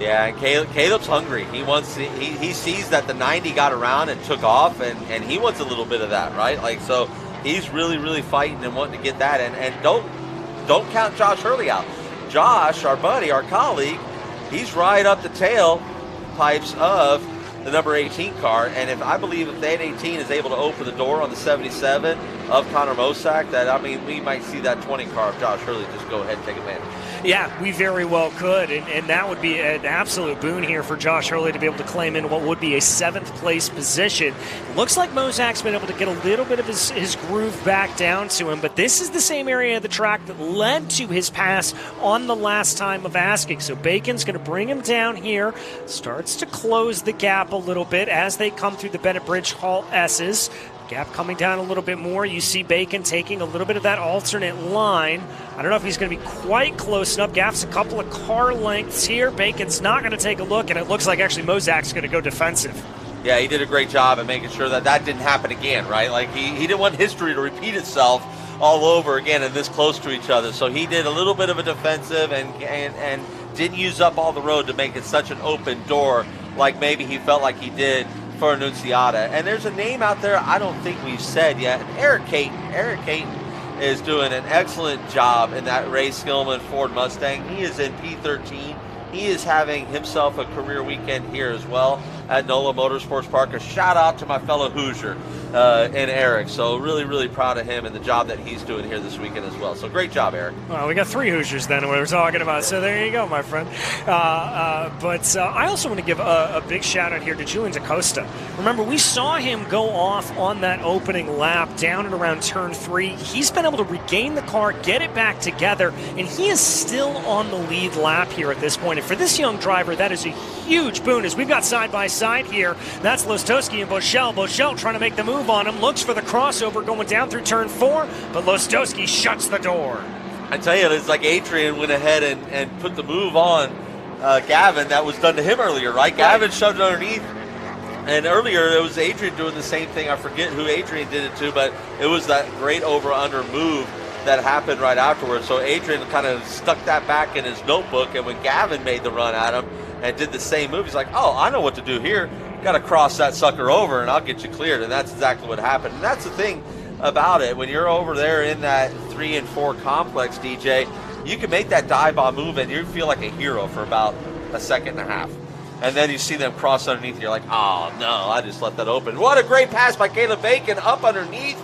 Yeah, and Caleb's hungry. He sees that the 90 got around and took off, and he wants a little bit of that, right? Like, so he's really, really fighting and wanting to get that. And don't count Josh Hurley out. Josh, our buddy, our colleague, he's right up the tail pipes of the number 18 car. And I believe if that 18 is able to open the door on the 77 of Connor Mosak, that, I mean, we might see that 20 car of Josh Hurley just go ahead and take advantage. Yeah, we very well could, and that would be an absolute boon here for Josh Hurley to be able to claim in what would be a 7th place position. It looks like Mozak's been able to get a little bit of his groove back down to him, but this is the same area of the track that led to his pass on the last time of asking. So Bacon's going to bring him down here, starts to close the gap a little bit as they come through the Bennett Bridge Hall S's. Gap coming down a little bit more. You see Bacon taking a little bit of that alternate line. I don't know if he's going to be quite close enough. Gap's a couple of car lengths here. Bacon's not going to take a look, and it looks like actually Mozak's going to go defensive. Yeah, he did a great job at making sure that didn't happen again, right? Like he didn't want history to repeat itself all over again and this close to each other. So he did a little bit of a defensive and didn't use up all the road to make it such an open door like maybe he felt like he did for Annunziata. And there's a name out there I don't think we've said yet. Eric Caton. Eric Caton is doing an excellent job in that Ray Skillman Ford Mustang. He is in P13. He is having himself a career weekend here as well at NOLA Motorsports Park. A shout out to my fellow Hoosier and Eric. So really, really proud of him and the job that he's doing here this weekend as well. So great job, Eric. Well, we got 3 Hoosiers then we're talking about. So there you go, my friend. But I also want to give a big shout out here to Julian DaCosta. Remember, we saw him go off on that opening lap down and around turn 3. He's been able to regain the car, get it back together, and he is still on the lead lap here at this point. And for this young driver, that is a huge boon as we've got side-by-side here. That's Lostowski and Boschel. Boschel trying to make the move on him, looks for the crossover going down through turn 4, but Lostowski shuts the door. I tell you, it's like Adrian went ahead and put the move on Gavin that was done to him earlier, right? Gavin shoved it underneath. And earlier, it was Adrian doing the same thing. I forget who Adrian did it to, but it was that great over-under move that happened right afterwards. So Adrian kind of stuck that back in his notebook, and when Gavin made the run at him and did the same move, he's like, oh, I know what to do here. Got to cross that sucker over, and I'll get you cleared. And that's exactly what happened. And that's the thing about it. When you're over there in that 3 and 4 complex, DJ, you can make that dive bomb move, and you feel like a hero for about a second and a half. And then you see them cross underneath, and you're like, oh, no, I just let that open. What a great pass by Caleb Bacon up underneath.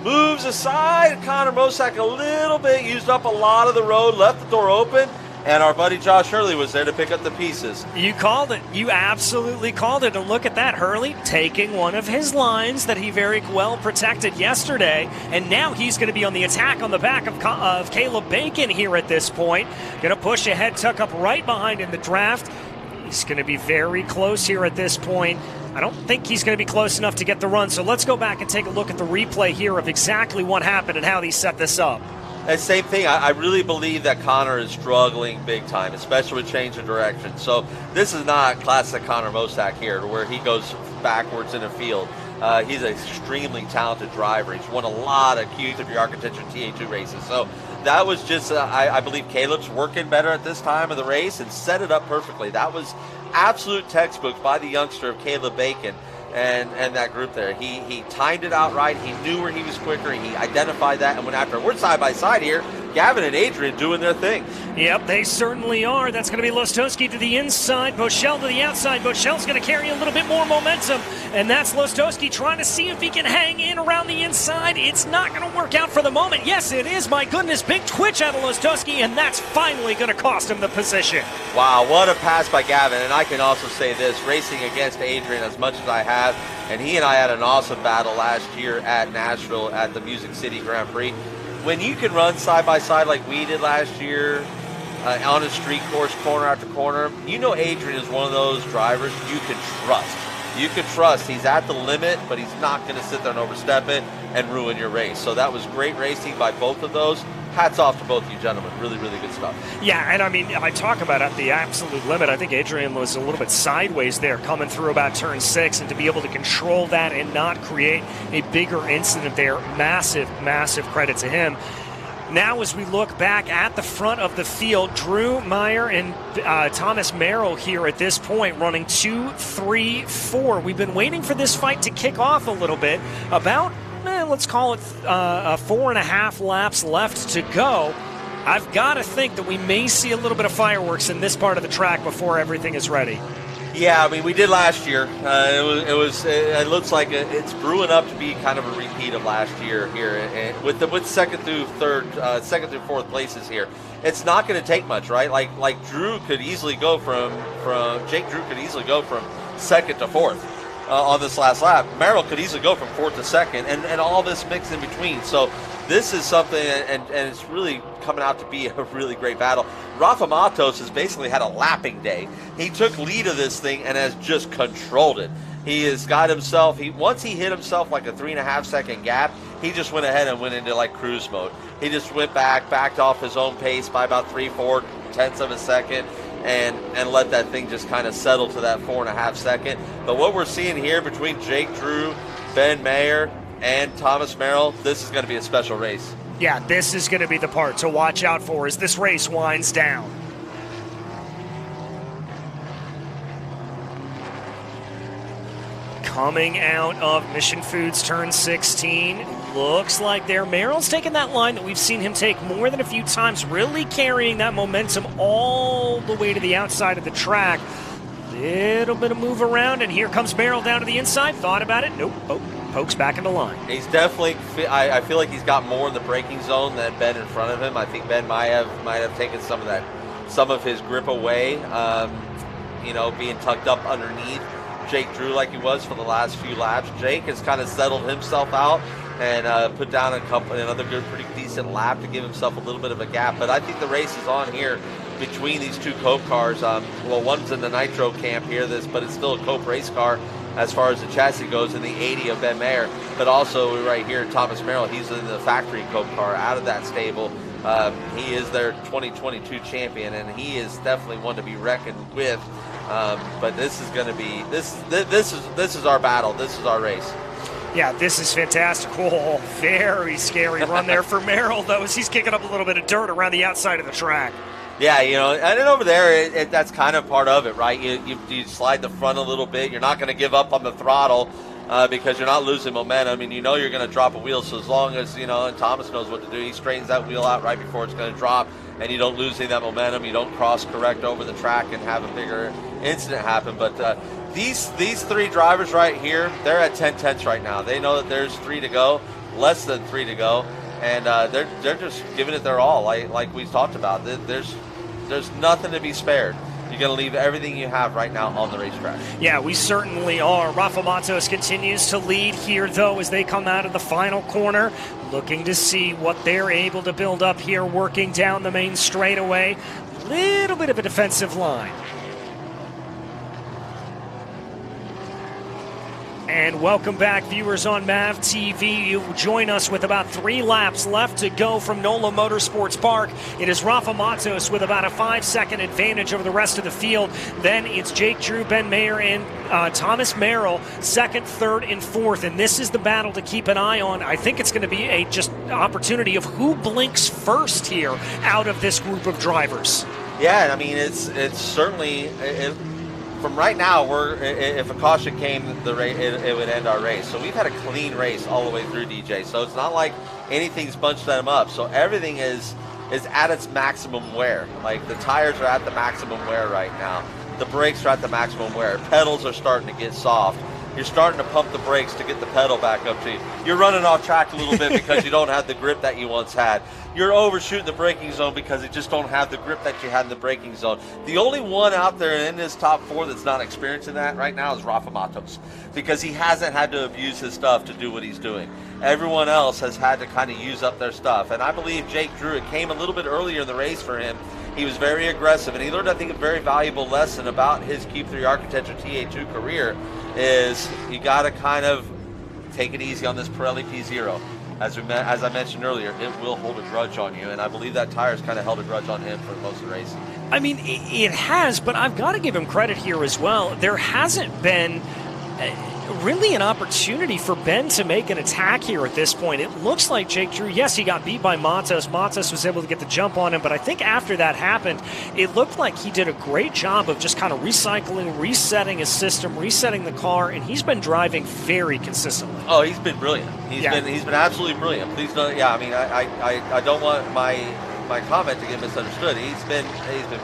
Moves aside. Connor Mosak a little bit, used up a lot of the road, left the door open, and our buddy Josh Hurley was there to pick up the pieces. You called it. You absolutely called it. And look at that. Hurley taking one of his lines that he very well protected yesterday, and now he's going to be on the attack on the back of Caleb Bacon here at this point. Going to push ahead, tuck up right behind in the draft. He's going to be very close here at this point. I don't think he's going to be close enough to get the run, so let's go back and take a look at the replay here of exactly what happened and how they set this up. And same thing, I really believe that Connor is struggling big time, especially with change of direction. So this is not classic Connor Mosak here, to where he goes backwards in a field. He's an extremely talented driver. He's won a lot of Qs of your Architecture TA2 races. So that was just, I believe Caleb's working better at this time of the race and set it up perfectly. That was absolute textbook by the youngster of Caleb Bacon and that group there. He timed it out right. He knew where he was quicker. He identified that and went after it. We're side by side here. Gavin and Adrian doing their thing. Yep, they certainly are. That's going to be Lostowski to the inside, Boschel to the outside. Bochel's going to carry a little bit more momentum, and that's Lostowski trying to see if he can hang in around the inside. It's not going to work out for the moment. Yes, it is. My goodness, big twitch out of Lostowski, and that's finally going to cost him the position. Wow, what a pass by Gavin. And I can also say this, racing against Adrian as much as I have, and he and I had an awesome battle last year at Nashville at the Music City Grand Prix. When you can run side-by-side like we did last year on a street course, corner after corner, you know Adrian is one of those drivers you can trust. You can trust. He's at the limit, but he's not going to sit there and overstep it and ruin your race. So that was great racing by both of those. Hats off to both of you gentlemen. Really, really good stuff. Yeah, and I mean, I talk about at the absolute limit. I think Adrian was a little bit sideways there coming through about turn 6, and to be able to control that and not create a bigger incident there, massive, massive credit to him. Now as we look back at the front of the field, Drew Meyer and Thomas Merrill here at this point running 2, 3, 4. We've been waiting for this fight to kick off a little bit. About let's call it 4.5 laps left to go. I've got to think that we may see a little bit of fireworks in this part of the track before everything is ready. Yeah, I mean, we did last year. It looks like it's brewing up to be kind of a repeat of last year here, and with second through fourth places here. It's not going to take much, right? Like Drew could easily go from Jake Drew could easily go from second to fourth on this last lap. Merrill could easily go from fourth to second, and all this mix in between. So this is something, and it's really coming out to be a really great battle. Rafa Matos has basically had a lapping day. He took lead of this thing and has just controlled it. He has got himself, once he hit himself like a 3.5 second gap, he just went ahead and went into like cruise mode. He just went backed off his own pace by about 3/4 tenths of a second, and let that thing just kind of settle to that 4.5 second. But what we're seeing here between Jake Drew, Ben Mayer, and Thomas Merrill, this is going to be a special race. Yeah, this is going to be the part to watch out for as this race winds down. Coming out of Mission Foods turn 16, looks like there. Merrill's taking that line that we've seen him take more than a few times, really carrying that momentum all the way to the outside of the track. Little bit of move around, and here comes Merrill down to the inside. Thought about it. Nope. Oh, pokes back in the line. He's definitely, I feel like he's got more in the braking zone than Ben in front of him. I think Ben might have taken some of his grip away, being tucked up underneath Jake Drew like he was for the last few laps. Jake has kind of settled himself out and put down another good, pretty decent lap to give himself a little bit of a gap. But I think the race is on here between these two Cope cars. One's in the Nitro camp here, but it's still a Cope race car as far as the chassis goes, in the 80 of Ben Mayer. But also right here, Thomas Merrill, he's in the factory Cope car out of that stable. He is their 2022 champion, and he is definitely one to be reckoned with. But this is going to be this is our battle. This is our race. Yeah, this is fantastic. Oh, very scary run there for Merrill, though, as he's kicking up a little bit of dirt around the outside of the track. Yeah, and then over there, that's kind of part of it, right? You slide the front a little bit. You're not going to give up on the throttle because you're not losing momentum, and you're going to drop a wheel. So as long as, and Thomas knows what to do, he straightens that wheel out right before it's going to drop, and you don't lose any of that momentum. You don't cross-correct over the track and have a bigger incident happen. But these three drivers right here, they're at 10 tenths right now. They know that there's 3 to go, less than 3 to go, and they're just giving it their all, like we talked about. There's nothing to be spared. You're going to leave everything you have right now on the racetrack. Yeah, we certainly are. Rafa Matos continues to lead here, though, as they come out of the final corner, looking to see what they're able to build up here, working down the main straightaway. Little bit of a defensive line. And welcome back, viewers on MAV TV. You join us with about 3 laps left to go from NOLA Motorsports Park. It is Rafa Matos with about a 5-second advantage over the rest of the field. Then it's Jake Drew, Ben Mayer, and Thomas Merrill, second, third, and fourth. And this is the battle to keep an eye on. I think it's going to be a just opportunity of who blinks first here out of this group of drivers. Yeah, I mean, it's certainly... From right now, if a caution came, it would end our race. So we've had a clean race all the way through, DJ. So it's not like anything's bunched them up. So everything is at its maximum wear. Like the tires are at the maximum wear right now. The brakes are at the maximum wear. Pedals are starting to get soft. You're starting to pump the brakes to get the pedal back up to you. You're running off track a little bit because you don't have the grip that you once had. You're overshooting the braking zone because you just don't have the grip that you had in the braking zone. The only one out there in this top 4 that's not experiencing that right now is Rafa Matos, because he hasn't had to abuse his stuff to do what he's doing. Everyone else has had to kind of use up their stuff. And I believe Jake Drew, it came a little bit earlier in the race for him. He was very aggressive, and he learned, I think, a very valuable lesson about his Cube 3 Architecture TA2 career is you got to kind of take it easy on this Pirelli P0. As I mentioned earlier, it will hold a grudge on you, and I believe that tire's kind of held a grudge on him for most of the race. I mean, it has, but I've got to give him credit here as well. There hasn't been really an opportunity for Ben to make an attack here at this point. It looks like Jake Drew, yes, he got beat by Matos. Matos was able to get the jump on him, but I think after that happened, it looked like he did a great job of just kind of recycling, resetting his system, resetting the car, and he's been driving very consistently. Oh, he's been brilliant. He's been absolutely brilliant. Please don't. Yeah, I mean, I don't want my comment to get misunderstood. He's been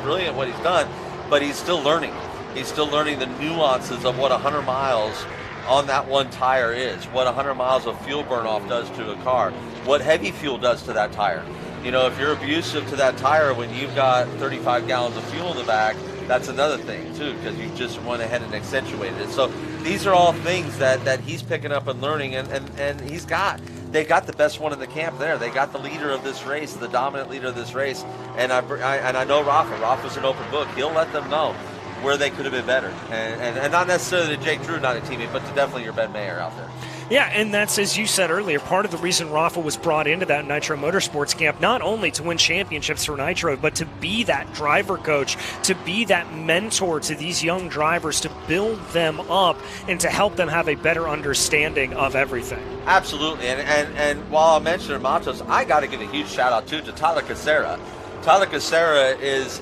brilliant what he's done, but he's still learning. He's still learning the nuances of what 100 miles on that one tire is, what 100 miles of fuel burn off does to a car, what heavy fuel does to that tire. You know, if you're abusive to that tire when you've got 35 gallons of fuel in the back, that's another thing too, because you just went ahead and accentuated it. So these are all things that he's picking up and learning, and they got the best one in the camp there. They got the leader of this race, the dominant leader of this race, and I know Rafa's an open book. He'll let them know where they could have been better, and not necessarily to Jake Drew, not a teammate, but to definitely your Ben Mayer out there. Yeah, and that's, as you said earlier, part of the reason Rafa was brought into that Nitro Motorsports camp, not only to win championships for Nitro, but to be that driver coach, to be that mentor to these young drivers, to build them up and to help them have a better understanding of everything. Absolutely, and while I mentioned Matos, I got to give a huge shout out too to Tyler Casera. Tyler Casera is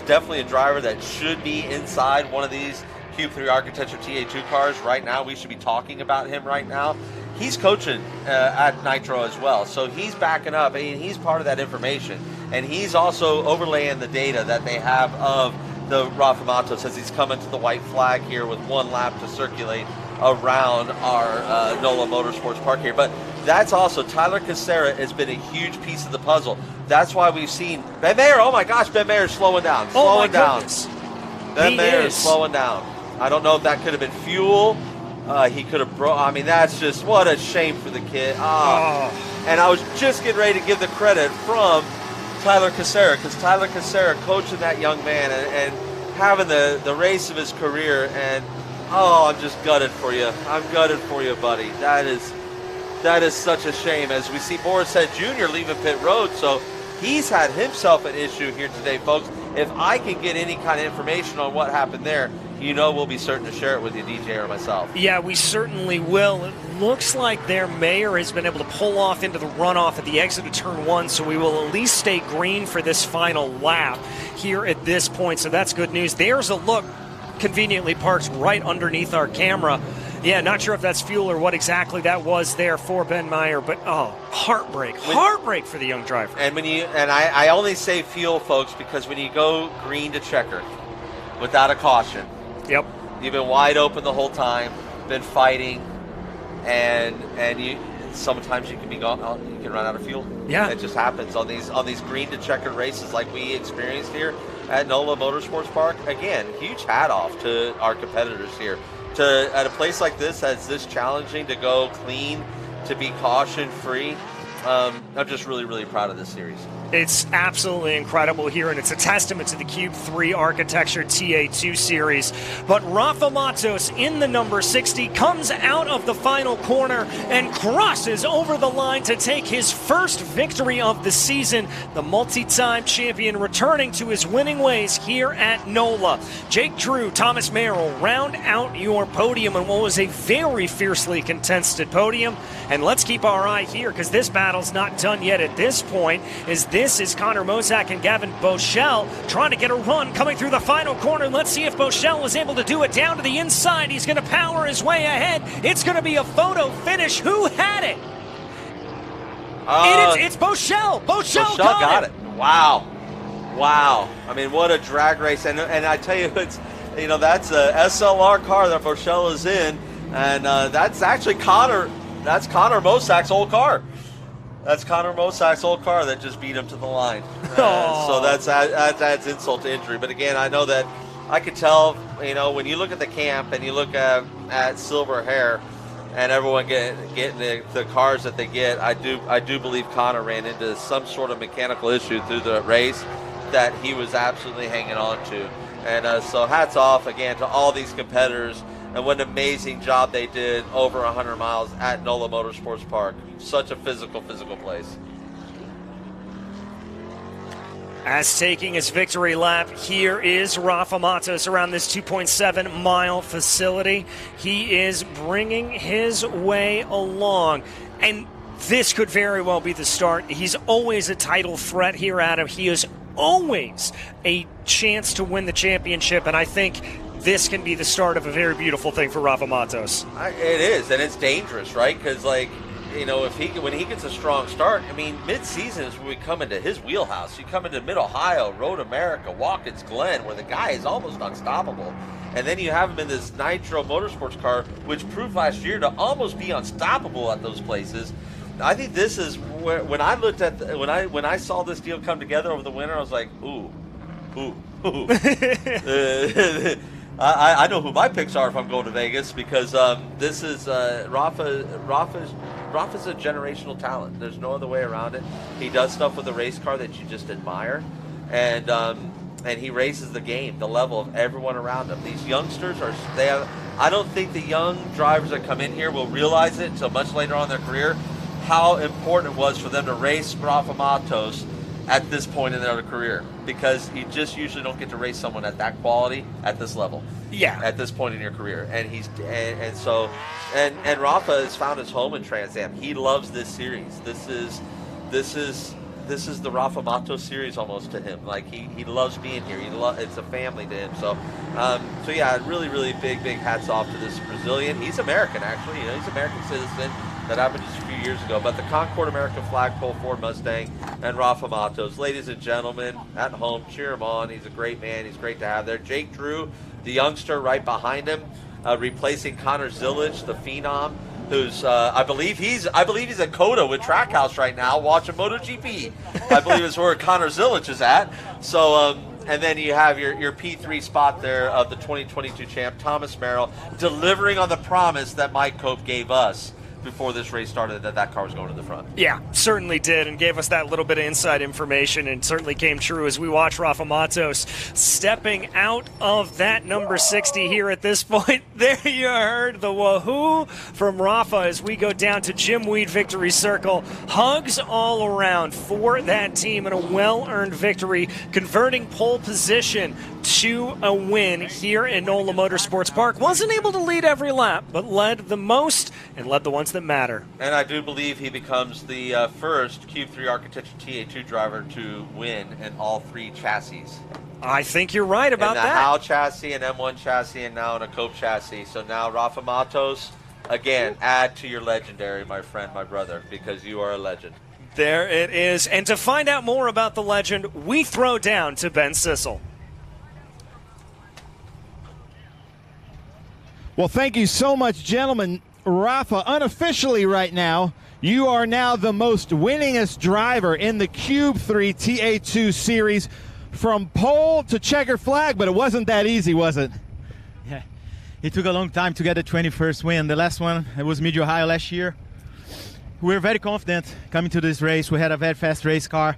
definitely a driver that should be inside one of these Cube 3 Architecture TA2 cars right now. We should be talking about him right now. He's coaching at Nitro as well, so he's backing up. I mean, he's part of that information, and he's also overlaying the data that they have of the Rafa Matos as he's coming to the white flag here with one lap to circulate around our NOLA Motorsports Park here. But that's also, Tyler Casera has been a huge piece of the puzzle. That's why we've seen Ben Mayer. Oh my gosh, Ben Mayer's slowing down. Ben Mayer is slowing down. I don't know if that could have been fuel. He could have I mean, that's just, what a shame for the kid. And I was just getting ready to give the credit from Tyler Casera, because Tyler Casera coaching that young man and having the race of his career. And, I'm just gutted for you. I'm gutted for you, buddy. That is such a shame. As we see Boris Head Jr. leaving pit road, so he's had himself an issue here today, folks. If I can get any kind of information on what happened there, you know we'll be certain to share it with you, DJ or myself. Yeah, we certainly will. It looks like their Mayer has been able to pull off into the runoff at the exit of turn 1, so we will at least stay green for this final lap here at this point, so that's good news. There's a look conveniently parked right underneath our camera. Yeah, not sure if that's fuel or what exactly that was there for Ben Mayer, but heartbreak for the young driver. And I only say fuel, folks, because when you go green to checker without a caution, yep, you've been wide open the whole time, been fighting, and you sometimes you can be gone. You can run out of fuel. Yeah, it just happens on these green to checkered races like we experienced here at NOLA Motorsports Park. Again, huge hat off to our competitors here. At a place like this, that's this challenging, to go clean, to be caution free. I'm just really, really proud of this series. It's absolutely incredible here, and it's a testament to the Cube 3 Architecture TA2 Series. But Rafa Matos in the number 60 comes out of the final corner and crosses over the line to take his first victory of the season. The multi-time champion returning to his winning ways here at NOLA. Jake Drew, Thomas Merrill round out your podium in what was a very fiercely contested podium. And let's keep our eye here, because this battle's not done yet at this point, as this is Connor Mosak and Gavin Boschel trying to get a run coming through the final corner. Let's see if Boschel was able to do it down to the inside. He's going to power his way ahead. It's going to be a photo finish. Who had it? It's Boschel. Boschel got it. Wow. I mean, what a drag race. And I tell you, that's a SLR car that Boschel is in. And that's actually Connor Mosak's old car. That's Connor Mosak's old car that just beat him to the line. So that's insult to injury. But again, I know that I could tell, when you look at the camp and you look at Silver Hair and everyone getting the cars that they get, I do believe Connor ran into some sort of mechanical issue through the race that he was absolutely hanging on to. And so hats off again to all these competitors. And what an amazing job they did over 100 miles at NOLA Motorsports Park. Such a physical place. As taking his victory lap, here is Rafa Matos around this 2.7 mile facility. He is bringing his way along. And this could very well be the start. He's always a title threat here, Adam. He is always a chance to win the championship. And I think this can be the start of a very beautiful thing for Rafa Matos. It is, and it's dangerous, right? Because, when he gets a strong start, I mean, mid-season is when we come into his wheelhouse. You come into Mid-Ohio, Road America, Watkins Glen, where the guy is almost unstoppable. And then you have him in this Nitro Motorsports car, which proved last year to almost be unstoppable at those places. I think this is where, when I looked at when I saw this deal come together over the winter, I was like, ooh. I know who my picks are if I'm going to Vegas, because this is Rafa's a generational talent. There's no other way around it. He does stuff with a race car that you just admire, and he raises the game, the level of everyone around him. These youngsters I don't think the young drivers that come in here will realize it until much later on in their career, how important it was for them to race Rafa Matos at this point in their career, because you just usually don't get to race someone at that quality at this level. Yeah. At this point in your career, and so Rafa has found his home in Trans Am. He loves this series. This is the Rafa Matos series almost to him. Like he loves being here. It's a family to him. So yeah, really big hats off to this Brazilian. He's American actually. He's an American citizen. That happened just a few years ago. But the Concord American flagpole Ford Mustang and Rafa Matos. Ladies and gentlemen, at home, cheer him on. He's a great man. He's great to have there. Jake Drew, the youngster right behind him, replacing Connor Zilic, the phenom, who's I believe he's at COTA with Trackhouse right now watching MotoGP. I believe is where Connor Zilic is at. So and then you have your P3 spot there of the 2022 champ, Thomas Merrill, delivering on the promise that Mike Cope gave us before this race started, that car was going to the front. Yeah, certainly did, and gave us that little bit of inside information, and certainly came true as we watch Rafa Matos stepping out of that number 60 here at this point. There you heard the wahoo from Rafa as we go down to Jim Weed Victory Circle. Hugs all around for that team, and a well-earned victory, converting pole position to a win here in NOLA Motorsports Park. Wasn't able to lead every lap, but led the most and led the ones that matter. And I do believe he becomes the first Cube 3 Architecture TA2 driver to win in all three chassis. I think you're right about that. In the Howe chassis, an M1 chassis, and now in a Cope chassis. So now Rafa Matos, again, add to your legendary, my friend, my brother, because you are a legend. There it is. And to find out more about the legend, we throw down to Ben Sissel. Well, thank you so much, gentlemen. Rafa, unofficially right now, you are now the most winningest driver in the Cube 3 TA2 Series, from pole to checker flag, but it wasn't that easy, was it? Yeah, it took a long time to get the 21st win. The last one, it was Mid-Ohio last year. We were very confident coming to this race. We had a very fast race car.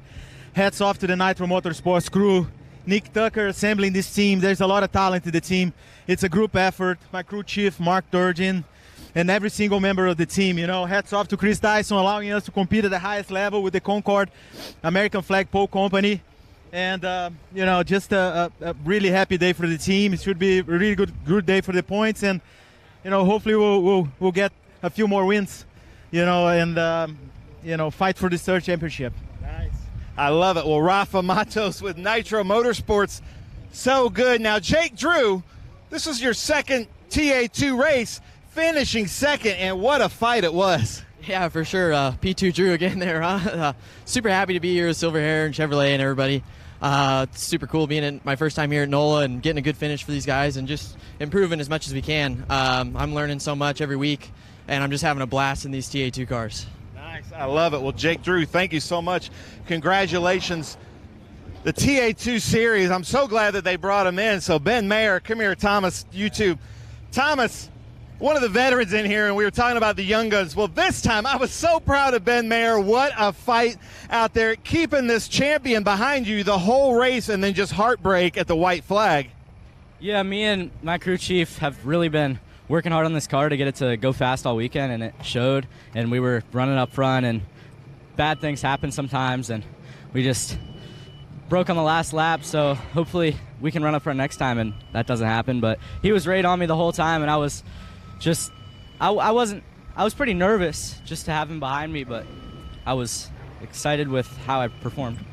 Hats off to the Nitro Motorsports crew. Nick Tucker assembling this team. There's a lot of talent in the team. It's a group effort. My crew chief, Mark Durgin, and every single member of the team. You know, hats off to Chris Dyson, allowing us to compete at the highest level with the Concord American Flag Pole Company. And, you know, just a really happy day for the team. It should be a really good day for the points. And, you know, hopefully we'll get a few more wins, you know, and, you know, fight for this third championship. Nice. I love it. Well, Rafa Matos with Nitro Motorsports, so good. Now, Jake Drew, this was your second TA2 race, finishing second, and what a fight it was. Yeah, for sure. P2 Drew again there, huh? Super happy to be here with Silver Hair and Chevrolet and everybody. It's super cool being in my first time here at NOLA and getting a good finish for these guys and just improving as much as we can. I'm learning so much every week, and I'm just having a blast in these TA2 cars. Nice. I love it. Well, Jake Drew, thank you so much. Congratulations. The TA2 Series, I'm so glad that they brought him in. So, Ben Mayer, come here, Thomas, YouTube. Thomas, one of the veterans in here, and we were talking about the young guns. Well, this time I was so proud of Ben Mayer. What a fight out there, keeping this champion behind you the whole race, and then just heartbreak at the white flag. Yeah, me and my crew chief have really been working hard on this car to get it to go fast all weekend, and it showed. And we were running up front, and bad things happen sometimes, and we just broke on the last lap, so hopefully we can run up front next time and that doesn't happen. But he was right on me the whole time, and I was just I was pretty nervous just to have him behind me, but I was excited with how I performed.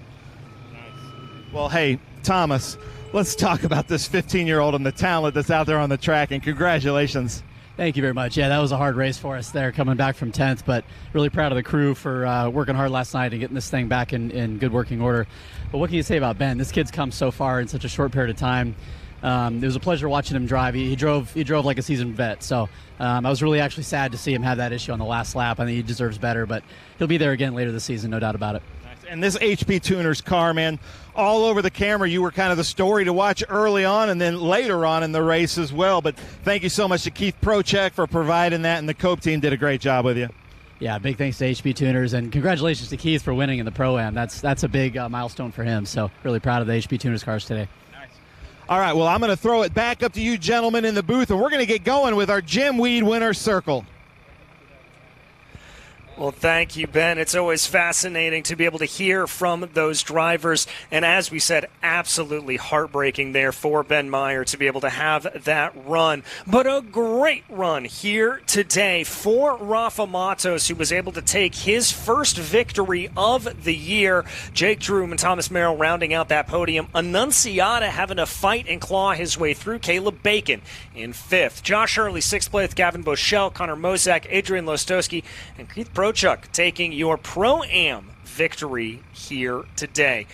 Well, hey, Thomas, let's talk about this 15-year-old and the talent that's out there on the track, and congratulations. Thank you very much. Yeah, that was a hard race for us there, coming back from 10th, but really proud of the crew for working hard last night and getting this thing back in good working order. But what can you say about Ben? This kid's come so far in such a short period of time. it was a pleasure watching him drive. He drove like a seasoned vet. So I was really actually sad to see him have that issue on the last lap. I think he deserves better, but he'll be there again later this season, no doubt about it. And this HP Tuners car, man, all over the camera, you were kind of the story to watch early on and then later on in the race as well. But thank you so much to Keith Prochek for providing that, and the Cope team did a great job with you. Yeah, big thanks to HP Tuners, and congratulations to Keith for winning in the Pro-Am. That's a big milestone for him, so really proud of the HP Tuners cars today. All right, well, I'm going to throw it back up to you gentlemen in the booth, and we're going to get going with our Jim Weed Winner's Circle. Well, thank you, Ben. It's always fascinating to be able to hear from those drivers. And as we said, absolutely heartbreaking there for Ben Meyer to be able to have that run. But a great run here today for Rafa Matos, who was able to take his first victory of the year. Jake Droom and Thomas Merrill rounding out that podium. Annunziata having to fight and claw his way through. Caleb Bacon in 5th. Josh Hurley, 6th place. Gavin Boschel, Connor Mozak, Adrian Lostowski, and Keith Prochek taking your Pro-Am victory here today.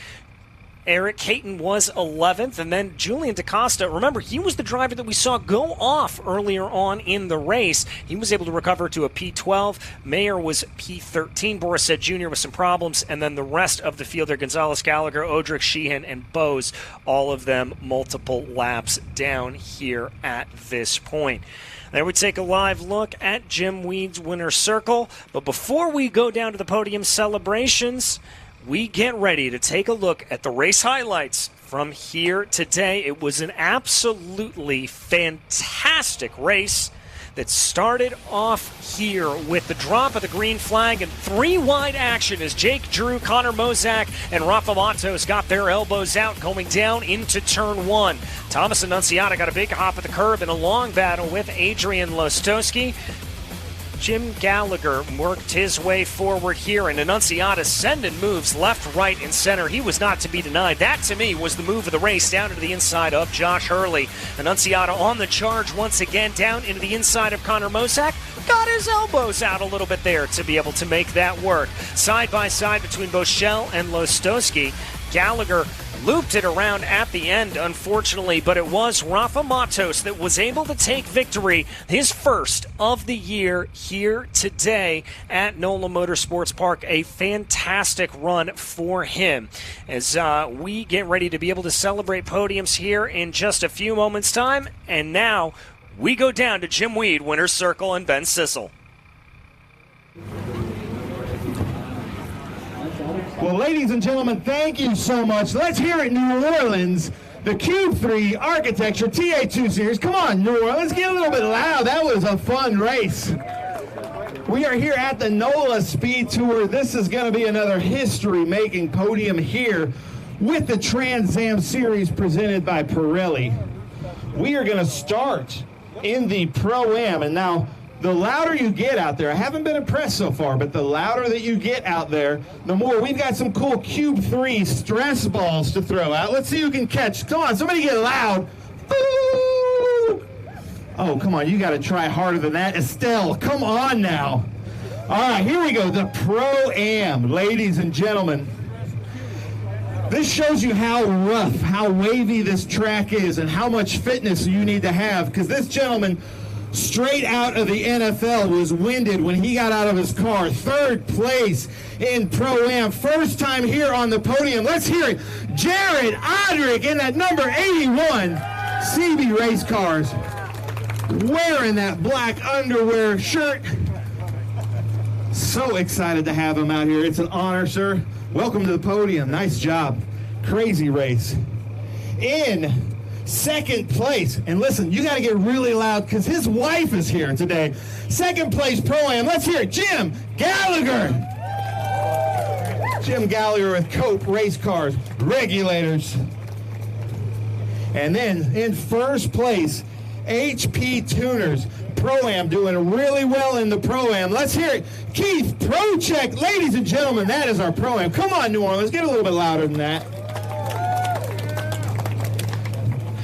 Eric Caton was 11th, and then Julian DaCosta, remember, he was the driver that we saw go off earlier on in the race. He was able to recover to a P12. Mayer was P13. Boris said Jr. with some problems, and then the rest of the field there, Gonzalez, Gallagher, Odrick, Sheehan, and Bose, all of them multiple laps down here at this point. There we take a live look at Jim Weed's Winner's Circle. But before we go down to the podium celebrations, we get ready to take a look at the race highlights from here today. It was an absolutely fantastic race that started off here with the drop of the green flag and 3-wide action as Jake Drew, Connor Mozak, and Rafa Matos got their elbows out going down into turn 1. Thomas Annunziata got a big hop at the curb in a long battle with Adrian Lostowski. Jim Gallagher worked his way forward here, and Annunziata sending moves left, right, and center. He was not to be denied. That, to me, was the move of the race down to the inside of Josh Hurley. Annunziata on the charge once again down into the inside of Connor Mozak. Got his elbows out a little bit there to be able to make that work. Side by side between Boschel and Lostowski. Gallagher looped it around at the end, unfortunately, but it was Rafa Matos that was able to take victory, his first of the year here today at NOLA Motorsports Park. A fantastic run for him as we get ready to be able to celebrate podiums here in just a few moments' time. And now we go down to Jim Weed, Winner's Circle, and Ben Sissel. Well, ladies and gentlemen, thank you so much. Let's hear it, New Orleans. The Cube 3 Architecture TA2 Series. Come on, New Orleans, get a little bit loud. That was a fun race. We are here at the NOLA SpeedTour. This is going to be another history-making podium here with the Trans Am Series presented by Pirelli. We are going to start in the Pro-Am, and now the louder you get out there, I haven't been impressed so far, but the louder that you get out there, the more. We've got some cool Cube 3 stress balls to throw out. Let's see who can catch. Come on, somebody get loud. Ooh. Oh, come on, you got to try harder than that. Estelle, come on now. All right, here we go, the Pro-Am, ladies and gentlemen. This shows you how rough, how wavy this track is and how much fitness you need to have, because this gentleman, straight out of the NFL, was winded when he got out of his car. 3rd place in Pro-Am. First time here on the podium. Let's hear it. Jared Odrick in that number 81 CB race cars, wearing that black underwear shirt. So excited to have him out here. It's an honor, sir. Welcome to the podium. Nice job. Crazy race. In 2nd place, and listen, you got to get really loud because his wife is here today. 2nd place Pro-Am. Let's hear it. Jim Gallagher. Jim Gallagher with Cope race cars, regulators. And then in 1st place, HP Tuners. Pro-Am doing really well in the Pro-Am. Let's hear it. Keith Prochek. Ladies and gentlemen, that is our Pro-Am. Come on, New Orleans. Get a little bit louder than that.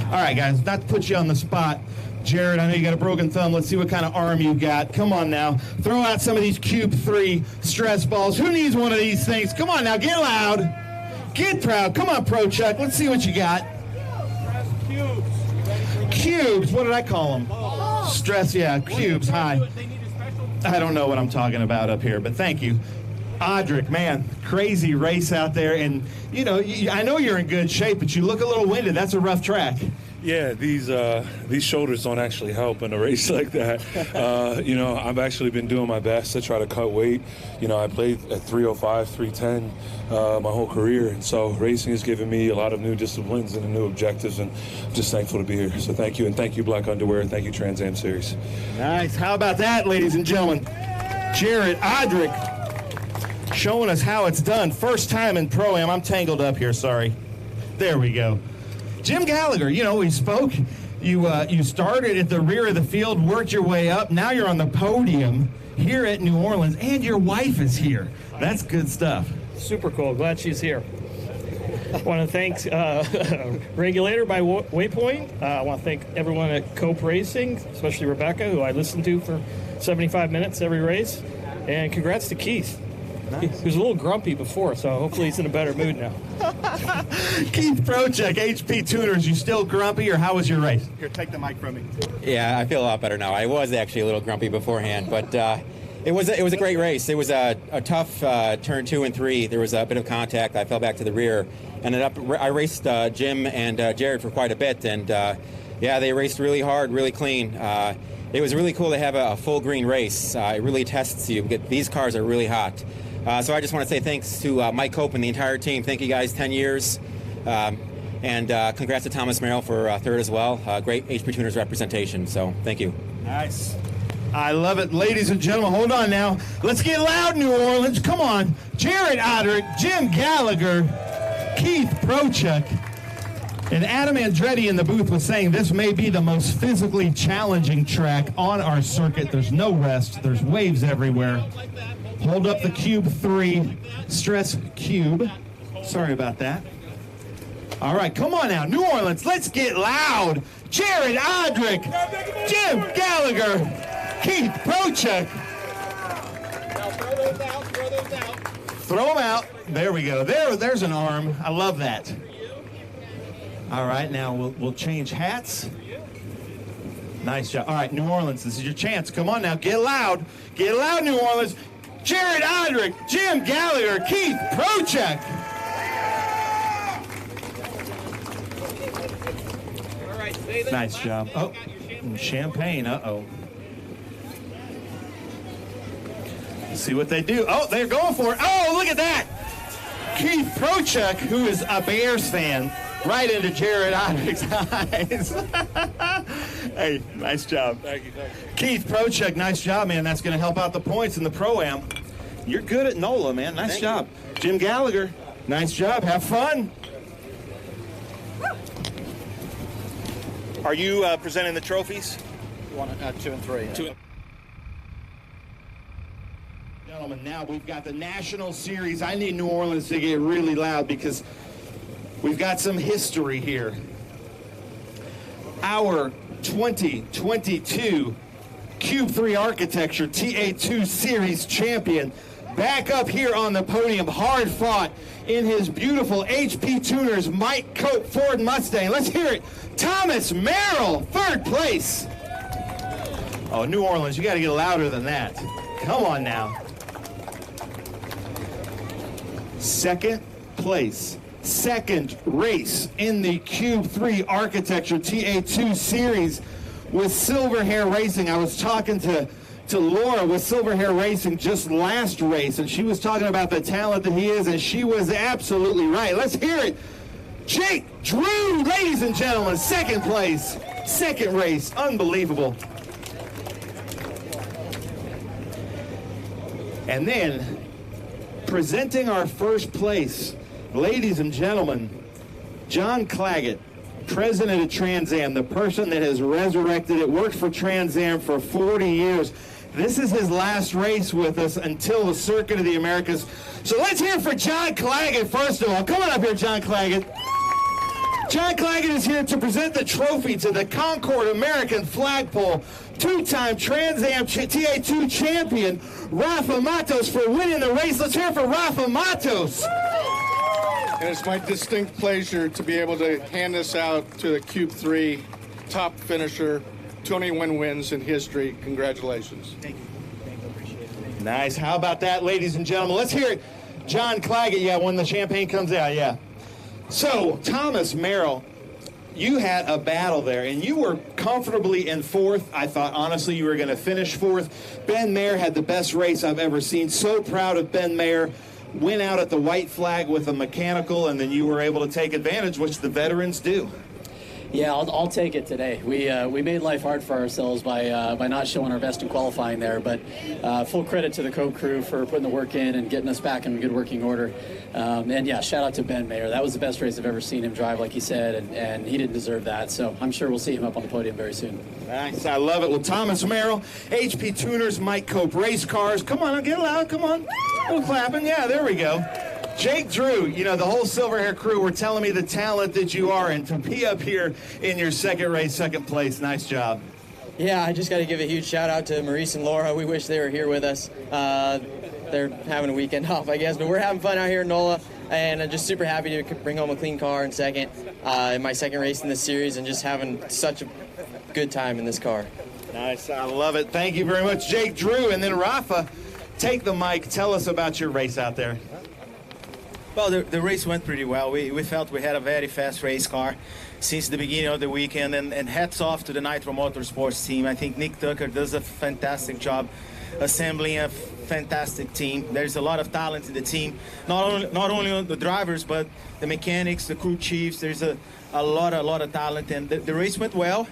All right, guys, not to put you on the spot. Jared, I know you got a broken thumb. Let's see what kind of arm you got. Come on now. Throw out some of these Cube 3 stress balls. Who needs one of these things? Come on now, get loud. Get proud. Come on, Prochek. Let's see what you got. cubes. What did I call them? Stress, yeah, cubes. Hi. I don't know what I'm talking about up here, but thank you. Audric, man, crazy race out there. And, you know, I know you're in good shape, but you look a little winded. That's a rough track. Yeah, these shoulders don't actually help in a race like that. You know, I've actually been doing my best to try to cut weight. You know, I played at 305, 310 my whole career, and so racing has given me a lot of new disciplines and new objectives, and I'm just thankful to be here. So thank you, and thank you, Black Underwear, and thank you, Trans Am Series. Nice. How about that, ladies and gentlemen? Jared Audric showing us how it's done. First time in Pro-Am. I'm tangled up here, sorry. There we go. Jim Gallagher, you know, we spoke. You started at the rear of the field, worked your way up. Now you're on the podium here at New Orleans, and your wife is here. That's good stuff. Super cool. Glad she's here. I want to thank Regulator by Waypoint. I want to thank everyone at Cope Racing, especially Rebecca, who I listened to for 75 minutes every race. And congrats to Keith. Nice. He was a little grumpy before, so hopefully he's in a better mood now. Keith Prochek, HP Tuners, you still grumpy, or how was your race? Here, take the mic from me. Yeah, I feel a lot better now. I was actually a little grumpy beforehand, but it was a great race. It was a tough turn 2 and 3. There was a bit of contact. I fell back to the rear. I raced Jim and Jared for quite a bit, and yeah, they raced really hard, really clean. It was really cool to have a full green race. It really tests you. These cars are really hot. So I just want to say thanks to Mike Cope and the entire team. Thank you guys, 10 years. And congrats to Thomas Merrill for third as well. Great HP Tuners representation, so thank you. Nice. I love it. Ladies and gentlemen, hold on now. Let's get loud, New Orleans. Come on. Jared Audric, Jim Gallagher, Keith Prochek, and Adam Andretti in the booth was saying this may be the most physically challenging track on our circuit. There's no rest. There's waves everywhere. Hold up the cube 3, stress cube. Sorry about that. All right, come on now, New Orleans, let's get loud. Jared Audric, Jim Gallagher, Keith Prochek. Now throw those out, throw those out. Throw them out. There we go. There's an arm. I love that. All right, now we'll change hats. Nice job. All right, New Orleans, this is your chance. Come on now, get loud. Get loud, New Orleans. Jared Audric, Jim Gallagher, Keith Prochek. All right, stay there. Nice job. Oh, champagne. Uh-oh. See what they do. Oh, they're going for it. Oh, look at that. Keith Prochek, who is a Bears fan, right into Jared Audric's eyes. Hey, nice job. Thank you. Keith Prochek, nice job, man. That's going to help out the points in the Pro-Am. You're good at NOLA, man. Nice job. Jim Gallagher, nice job. Have fun. Are you presenting the trophies? 1, 2, and 3. 2. Gentlemen, now we've got the National Series. I need New Orleans to get really loud because we've got some history here. Our 2022 Cube 3 Architecture TA2 Series champion back up here on the podium, hard fought in his beautiful HP Tuners Mike Cope Ford Mustang. Let's hear it. Thomas Merrill, third place. Oh, New Orleans, you got to get louder than that. Come on now. Second place. Second race in the Cube 3 Architecture TA2 Series with Silver Hair Racing. I was talking to Laura with Silver Hair Racing just last race, and she was talking about the talent that he is, and she was absolutely right. Let's hear it. Jake Drew, ladies and gentlemen, second place, second race. Unbelievable. And then, presenting our first place, ladies and gentlemen, John Claggett, president of Trans Am, the person that has resurrected it, worked for Trans Am for 40 years. This is his last race with us until the Circuit of the Americas. So let's hear it for John Claggett, first of all. Come on up here, John Claggett. John Claggett is here to present the trophy to the Concord American Flagpole, two-time Trans Am TA2 champion, Rafa Matos, for winning the race. Let's hear it for Rafa Matos. And it's my distinct pleasure to be able to hand this out to the Cube 3 top finisher, 21 wins in history. Congratulations. Thank you. Nice. How about that, ladies and gentlemen? Let's hear it. John Claggett, yeah, when the champagne comes out, yeah. So, Thomas Merrill, you had a battle there, and you were comfortably in fourth. I thought, honestly, you were going to finish fourth. Ben Mayer had the best race I've ever seen. So proud of Ben Mayer. Went out at the white flag with a mechanical, and then you were able to take advantage, which the veterans do. Yeah, I'll take it today. We made life hard for ourselves by not showing our best in qualifying there, but full credit to the co-crew for putting the work in and getting us back in good working order. And yeah, shout out to Ben Mayer. That was the best race I've ever seen him drive, like he said, and he didn't deserve that. So I'm sure we'll see him up on the podium very soon. Nice, I love it. Well, Thomas Merrill, HP Tuners, Mike Cope Race Cars. Come on, get loud, come on. A little clapping, yeah, there we go. Jake Drew, you know, the whole Silver Hair crew were telling me the talent that you are, and to be up here in your second race, second place, nice job. Yeah, I just got to give a huge shout out to Maurice and Laura. We wish they were here with us. They're having a weekend off, I guess, but we're having fun out here in NOLA, and I'm just super happy to bring home a clean car in second, in my second race in this series, and just having such a good time in this car. Nice, I love it. Thank you very much, Jake Drew. And then Rafa, take the mic. Tell us about your race out there. Well, the race went pretty well. We felt we had a very fast race car since the beginning of the weekend, and hats off to the NOLA Motorsports team. I think Nick Tucker does a fantastic job assembling a fantastic team. There's a lot of talent in the team, not only on the drivers, but the mechanics, the crew chiefs. There's a lot of talent, and the race went well.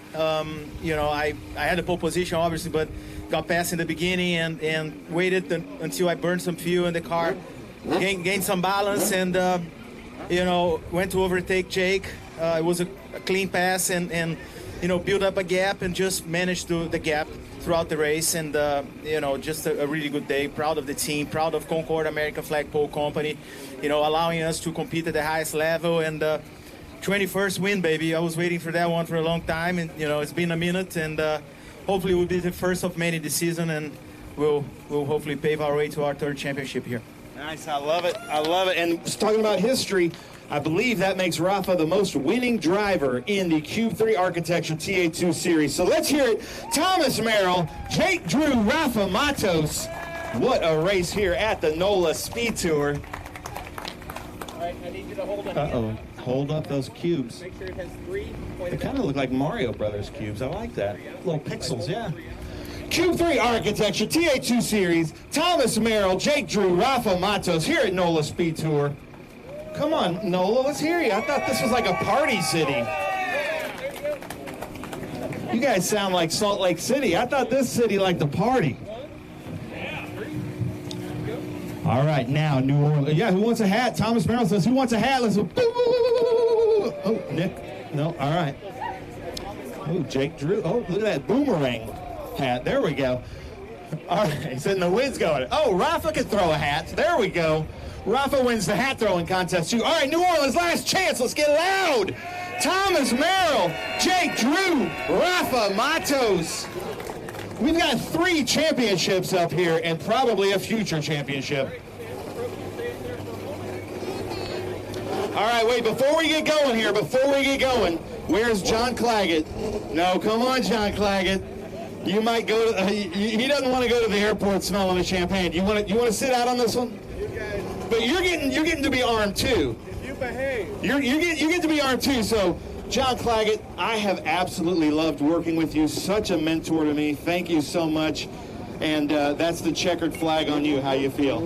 You know, I had a pole position, obviously, but got past in the beginning and waited until I burned some fuel in the car. Gained some balance, and you know, went to overtake Jake. It was a clean pass, and you know, build up a gap and just managed the gap throughout the race. And you know, just a really good day. Proud of the team, proud of Concord American Flag Pole Company, you know, allowing us to compete at the highest level. And 21st win, baby. I was waiting for that one for a long time, and you know, it's been a minute, and hopefully we'll be the first of many this season, and we'll hopefully pave our way to our third championship here. Nice, I love it. I love it. And just talking about history, I believe that makes Rafa the most winning driver in the Cube 3 Architecture TA2 Series. So let's hear it. Thomas Merrill, Jake Drew, Rafa Matos. What a race here at the NOLA SpeedTour. All right, I need you to hold it. Uh-oh. Hold up those cubes. Make sure it has 3 points. They kind of look like Mario Brothers cubes. I like that. Little pixels, yeah. Cube 3 Architecture TA2 Series, Thomas Merrill, Jake Drew, Rafa Matos here at NOLA SpeedTour. Come on, NOLA, let's hear you. I thought this was like a party city. You guys sound like Salt Lake City. I thought this city liked to party. All right, now New Orleans. Yeah, who wants a hat? Thomas Merrill says, who wants a hat? Let's go. Oh, Nick. No, all right. Oh, Jake Drew. Oh, look at that boomerang hat. There we go. All right, he said the wind's going. Oh, Rafa can throw a hat. There we go. Rafa wins the hat throwing contest too. All right, New Orleans, last chance. Let's get loud. Thomas Merrill, Jake Drew, Rafa Matos. We've got 3 championships up here and probably a future championship. All right, wait, before we get going here, where's John Claggett? No, come on, John Claggett. You might go to, he doesn't want to go to the airport smelling the champagne. You want to sit out on this one? But you're getting to be armed too. If you behave. You get to be armed too. So, John Claggett, I have absolutely loved working with you. Such a mentor to me. Thank you so much. And that's the checkered flag on you. How you feel?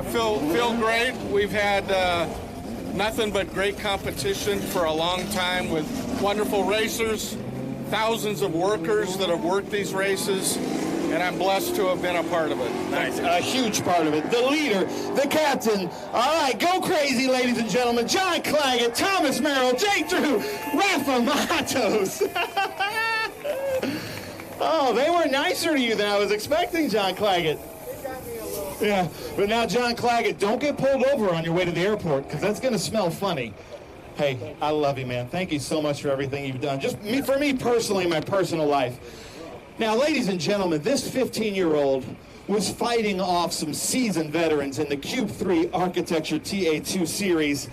Feel great. We've had nothing but great competition for a long time with wonderful racers, thousands of workers that have worked these races, and I'm blessed to have been a part of it. Nice, a huge part of it. The leader, the captain. All right, go crazy, ladies and gentlemen. John Claggett, Thomas Merrill, Jake Drew, Rafa Matos. Oh, they were nicer to you than I was expecting, John Claggett. Yeah, but now, John Claggett, don't get pulled over on your way to the airport, because that's going to smell funny. Hey, I love you, man. Thank you so much for everything you've done. Just for me personally, in my personal life. Now, ladies and gentlemen, this 15-year-old was fighting off some seasoned veterans in the Cube 3 Architecture TA2 Series.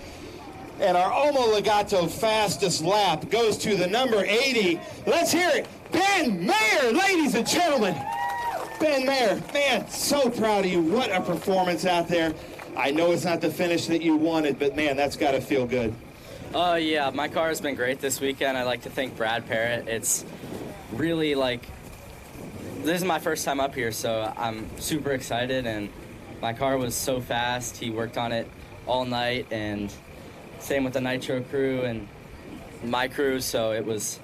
And our omologato fastest lap goes to the number 80. Let's hear it. Ben Mayer, ladies and gentlemen. Ben Mayer, man, so proud of you. What a performance out there. I know it's not the finish that you wanted, but man, that's got to feel good. Yeah, my car has been great this weekend. I'd like to thank Brad Parrott. It's really this is my first time up here, so I'm super excited, and my car was so fast. He worked on it all night, and same with the Nitro crew and my crew, so it was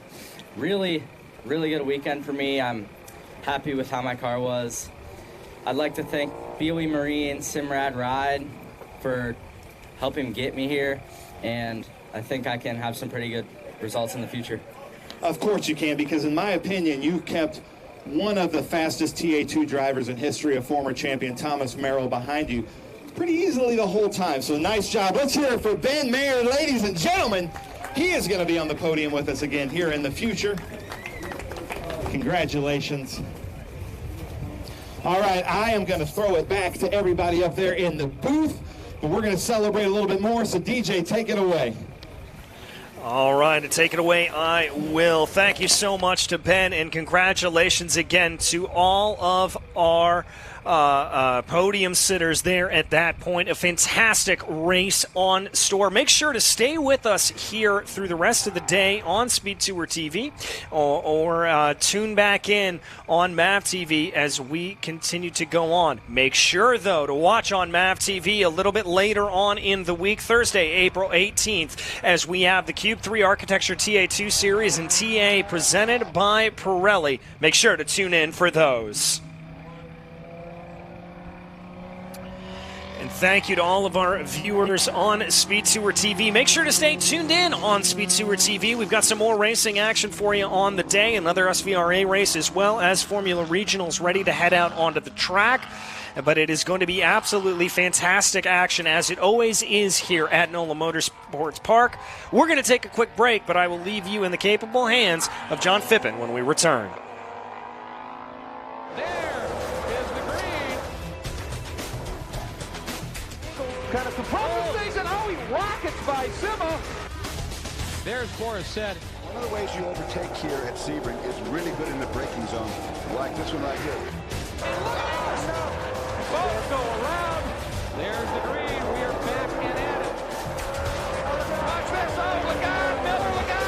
really good weekend for me. I'm happy with how my car was. I'd like to thank BOE Marine Simrad Ride for helping get me here, and I think I can have some pretty good results in the future. Of course you can, because in my opinion, you kept one of the fastest TA2 drivers in history, a former champion, Thomas Merrill, behind you pretty easily the whole time. So nice job. Let's hear it for Ben Mayer, ladies and gentlemen. He is going to be on the podium with us again here in the future. Congratulations. All right, I am going to throw it back to everybody up there in the booth, but we're going to celebrate a little bit more, so DJ, take it away. All right, and take it away I will. Thank you so much to Ben, and congratulations again to all of our podium sitters there at that point. A fantastic race on store. Make sure to stay with us here through the rest of the day on SpeedTour TV, or tune back in on MAV TV as we continue to go on. Make sure, though, to watch on MAV TV a little bit later on in the week, Thursday, April 18th, as we have the Cube 3 Architecture TA2 Series and TA presented by Pirelli. Make sure to tune in for those. And thank you to all of our viewers on SpeedTour TV. Make sure to stay tuned in on SpeedTour TV. We've got some more racing action for you on the day, another SVRA race, as well as Formula Regionals ready to head out onto the track. But it is going to be absolutely fantastic action, as it always is here at NOLA Motorsports Park. We're going to take a quick break, but I will leave you in the capable hands of John Phippen when we return. Kind of surprising things, and he rockets by Simo. There's Boris said. One of the ways you overtake here at Sebring is really good in the braking zone, like this one right here. Both go around. There's the green. We are back and at it. Watch this. Oh, look out, Miller, look out.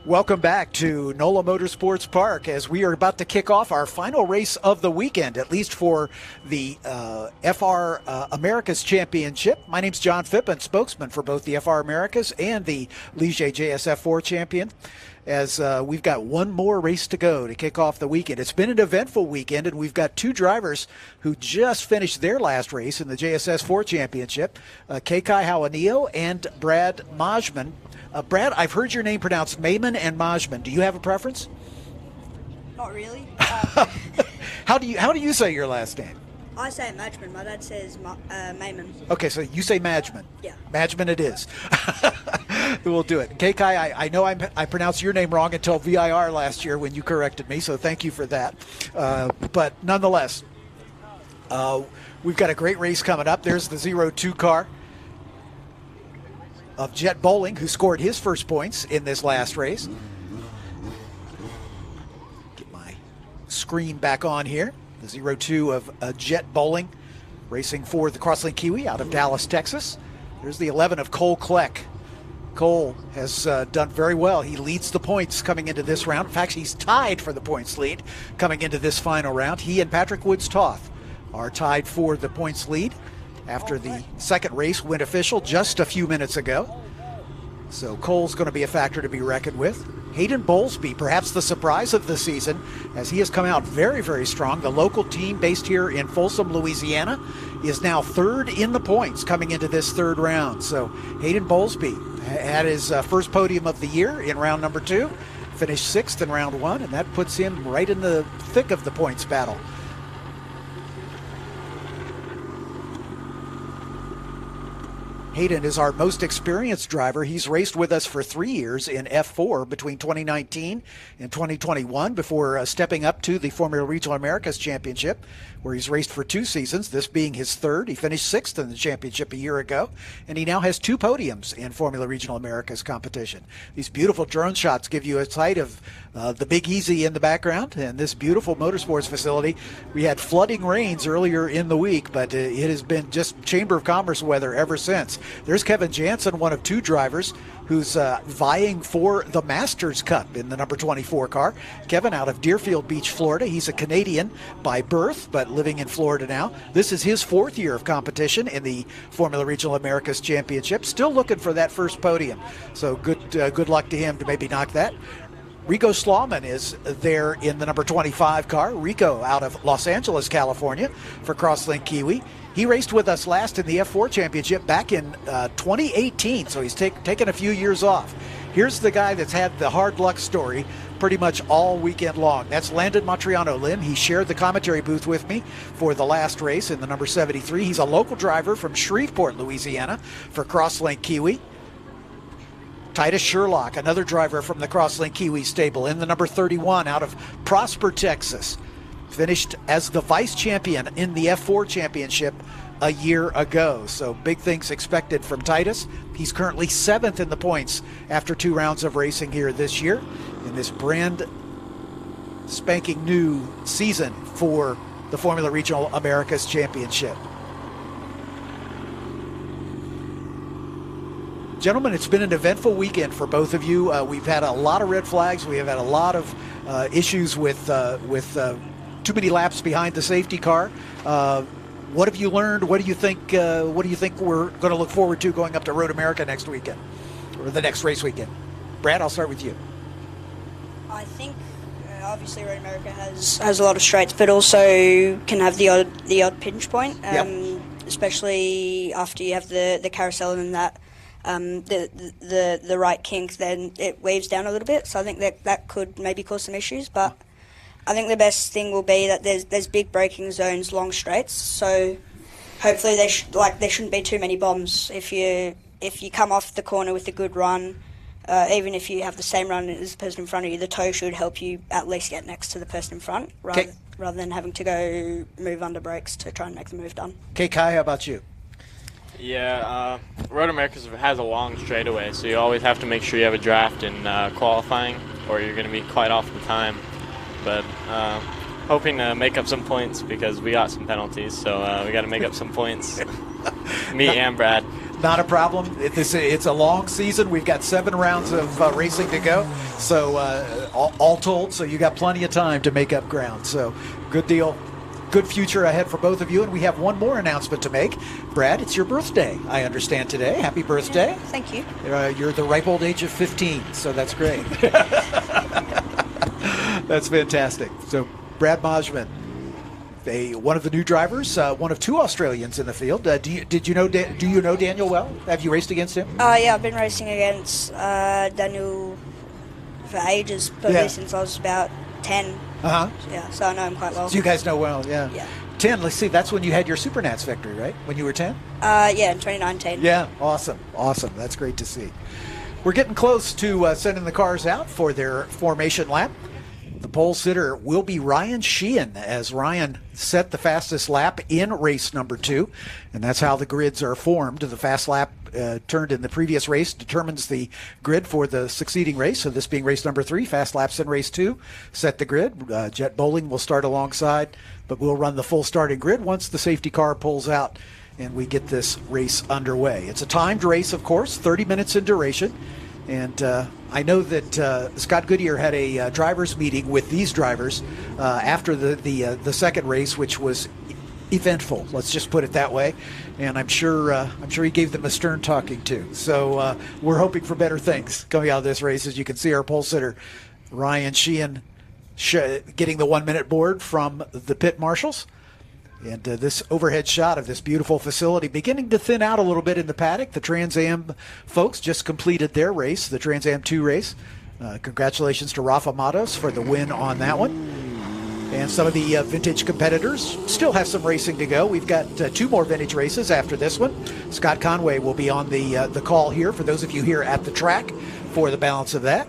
Welcome back to NOLA Motorsports Park as we are about to kick off our final race of the weekend, at least for the FR Americas Championship. My name's John Phippen, spokesman for both the FR Americas and the Ligier JS F4 champion, as we've got one more race to go to kick off the weekend. It's been an eventful weekend, and we've got two drivers who just finished their last race in the JSS 4 championship, Kekai Hawanio and Brad Majman. Brad, I've heard your name pronounced Mayman and Majman. Do you have a preference? Not really. How do you say your last name? I say Majman. My dad says Mayman. Okay, so you say Majman. Yeah. Majman it is. We'll do it. Kekai, I know I pronounced your name wrong until VIR last year when you corrected me, so thank you for that. But nonetheless, we've got a great race coming up. There's the 02 car of Jet Bowling, who scored his first points in this last race. Get my screen back on here. The 02 of Jet Bowling, racing for the Crosslink Kiwi out of Dallas, Texas. There's the 11 of Cole Kleck. Cole has done very well. He leads the points coming into this round. In fact, he's tied for the points lead coming into this final round. He and Patrick Woods-Toth are tied for the points lead after the second race went official just a few minutes ago. So Cole's going to be a factor to be reckoned with. Hayden Bowlesby, perhaps the surprise of the season, as he has come out very, very strong. The local team based here in Folsom, Louisiana, is now third in the points coming into this third round. So Hayden Bowlesby had his first podium of the year in round number 2, finished 6th in round 1, and that puts him right in the thick of the points battle. Hayden is our most experienced driver. He's raced with us for 3 years in F4 between 2019 and 2021 before stepping up to the Formula Regional Americas Championship, where he's raced for 2 seasons, this being his third. He finished 6th in the championship a year ago, and he now has 2 podiums in Formula Regional Americas competition. These beautiful drone shots give you a sight of the Big Easy in the background and this beautiful motorsports facility. We had flooding rains earlier in the week, but it has been just Chamber of Commerce weather ever since. There's Kevin Jansen, one of 2 drivers who's vying for the Masters Cup in the number 24 car. Kevin out of Deerfield Beach, Florida. He's a Canadian by birth, but living in Florida now. This is his 4th year of competition in the Formula Regional Americas Championship. Still looking for that first podium. So good luck to him to maybe knock that. Rico Slauman is there in the number 25 car. Rico out of Los Angeles, California for Crosslink Kiwi. He raced with us last in the F4 Championship back in 2018, so he's taken a few years off. Here's the guy that's had the hard luck story pretty much all weekend long. That's Landon Matriano Lim. He shared the commentary booth with me for the last race in the number 73. He's a local driver from Shreveport, Louisiana for Crosslink Kiwi. Titus Sherlock, another driver from the Crosslink Kiwi stable in the number 31 out of Prosper, Texas. Finished as the vice champion in the F4 championship a year ago. So big things expected from Titus. He's currently 7th in the points after 2 rounds of racing here this year in this brand spanking new season for the Formula Regional Americas Championship. Gentlemen, it's been an eventful weekend for both of you. We've had a lot of red flags. We have had a lot of issues with too many laps behind the safety car. What have you learned? What do you think? What do you think we're going to look forward to going up to Road America next weekend, or the next race weekend? Brad, I'll start with you. I think obviously Road America has a lot of straights, but also can have the odd pinch point, especially after you have the carousel and that. The right kink, then it waves down a little bit. So I think that could maybe cause some issues. But I think the best thing will be that there's big braking zones, long straights. So hopefully there shouldn't be too many bombs. If you come off the corner with a good run, even if you have the same run as the person in front of you, the toe should help you at least get next to the person in front, rather than having to go move under brakes to try and make the move done. Okay, Kai, how about you? Yeah, Road Americas has a long straightaway, so you always have to make sure you have a draft in qualifying, or you're going to be quite off the time. But hoping to make up some points because we got some penalties, so we got to make up some points. Me and Brad. Not a problem. It's a long season. We've got 7 rounds of racing to go, so all told, so you got plenty of time to make up ground. So good deal. Good future ahead for both of you, and we have one more announcement to make. Brad, it's your birthday, I understand, today. Happy birthday. Thank you. You're the ripe old age of 15, so that's great. That's fantastic. So Brad Majman, one of the new drivers, one of 2 Australians in the field. Do you know Daniel well? Have you raced against him? Yeah, I've been racing against Daniel for ages, probably since I was about 10. Uh-huh. Yeah, so I know him quite well. So you guys know well, yeah. 10, let's see, that's when you had your Supernats victory, right? When you were 10? Yeah, in 2019. Yeah, awesome. That's great to see. We're getting close to sending the cars out for their formation lap. The pole sitter will be Ryan Sheehan, as Ryan set the fastest lap in race number 2, and that's how the grids are formed. The fast lap turned in the previous race determines the grid for the succeeding race. So this being race number 3, fast laps in race 2 set the grid. Jet Bowling will start alongside, but we'll run the full starting grid once the safety car pulls out and we get this race underway. It's a timed race, of course, 30 minutes in duration. And I know that Scott Goodyear had a drivers meeting with these drivers after the second race, which was eventful. Let's just put it that way. And I'm sure he gave them a stern talking to. So we're hoping for better things coming out of this race. As you can see, our pole sitter Ryan Sheehan getting the 1-minute board from the pit marshals. And this overhead shot of this beautiful facility beginning to thin out a little bit in the paddock. The Trans Am folks just completed their race, the Trans Am 2 race. Congratulations to Rafa Matos for the win on that one. And some of the vintage competitors still have some racing to go. We've got 2 more vintage races after this one. Scott Conway will be on the call here for those of you here at the track for the balance of that.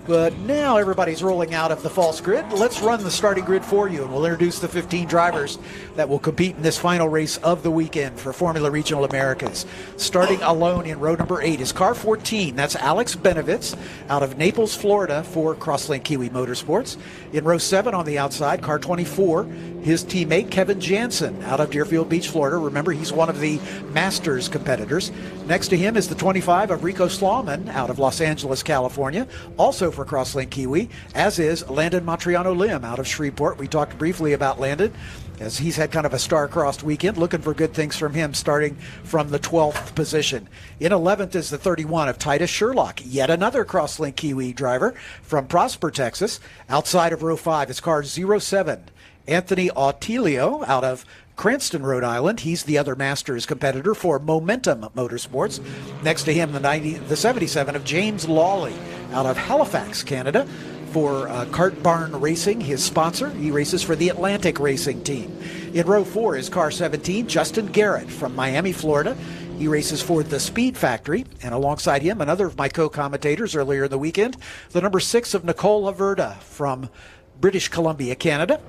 But now everybody's rolling out of the false grid. Let's run the starting grid for you, and we'll introduce the 15 drivers that will compete in this final race of the weekend for Formula Regional Americas. Starting alone in row number 8 is car 14. That's Alex Benovitz out of Naples, Florida for Crosslink Kiwi Motorsports. In row 7 on the outside, car 24, his teammate Kevin Jansen out of Deerfield Beach, Florida. Remember, he's one of the Masters competitors. Next to him is the 25 of Rico Slauman out of Los Angeles, California, also for Crosslink Kiwi, as is Landon Matriano Lim out of Shreveport. We talked briefly about Landon, as he's had kind of a star-crossed weekend. Looking for good things from him, starting from the 12th position. In 11th is the 31 of Titus Sherlock, yet another Crosslink Kiwi driver from Prosper, Texas. Outside of row 5 is car 07, Anthony Autilio out of Cranston, Rhode Island. He's the other Masters competitor for Momentum Motorsports. Next to him, the 77 of James Lawley out of Halifax, Canada for Kart Barn Racing, his sponsor. He races for the Atlantic Racing Team. In row 4 is car 17, Justin Garrett from Miami, Florida. He races for the Speed Factory, and alongside him, another of my co-commentators earlier in the weekend, the number 6 of Nicole Laverda from British Columbia, Canada.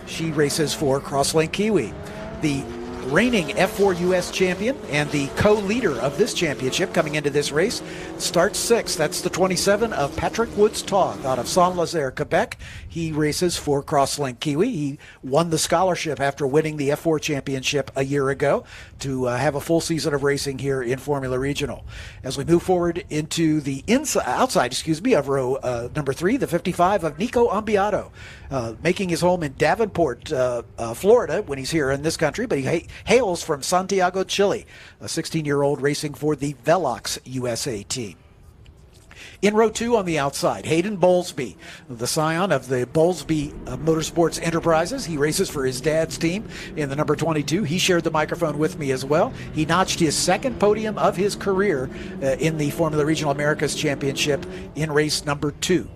She races for Crosslink Kiwi. The reigning F4 U.S. champion and the co-leader of this championship coming into this race starts 6th. That's the 27 of Patrick Woods-Toth out of Saint-Lazare, Quebec. He races for Crosslink Kiwi. He won the scholarship after winning the F4 championship a year ago to have a full season of racing here in Formula Regional. As we move forward into the outside of row number 3, the 55 of Nico Ambiato, making his home in Davenport, Florida when he's here in this country, but he hails from Santiago, Chile, a 16-year-old racing for the Velox USA team. In row 2 on the outside, Hayden Bowlesby, the scion of the Bowlesby Motorsports Enterprises. He races for his dad's team in the number 22. He shared the microphone with me as well. He notched his 2nd podium of his career in the Formula Regional Americas Championship in race number 2.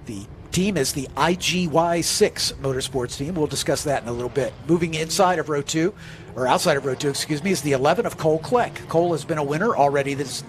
The team is the IGY6 Motorsports team. We'll discuss that in a little bit. Moving outside of row 2, is the 11 of Cole Kleck. Cole has been a winner already this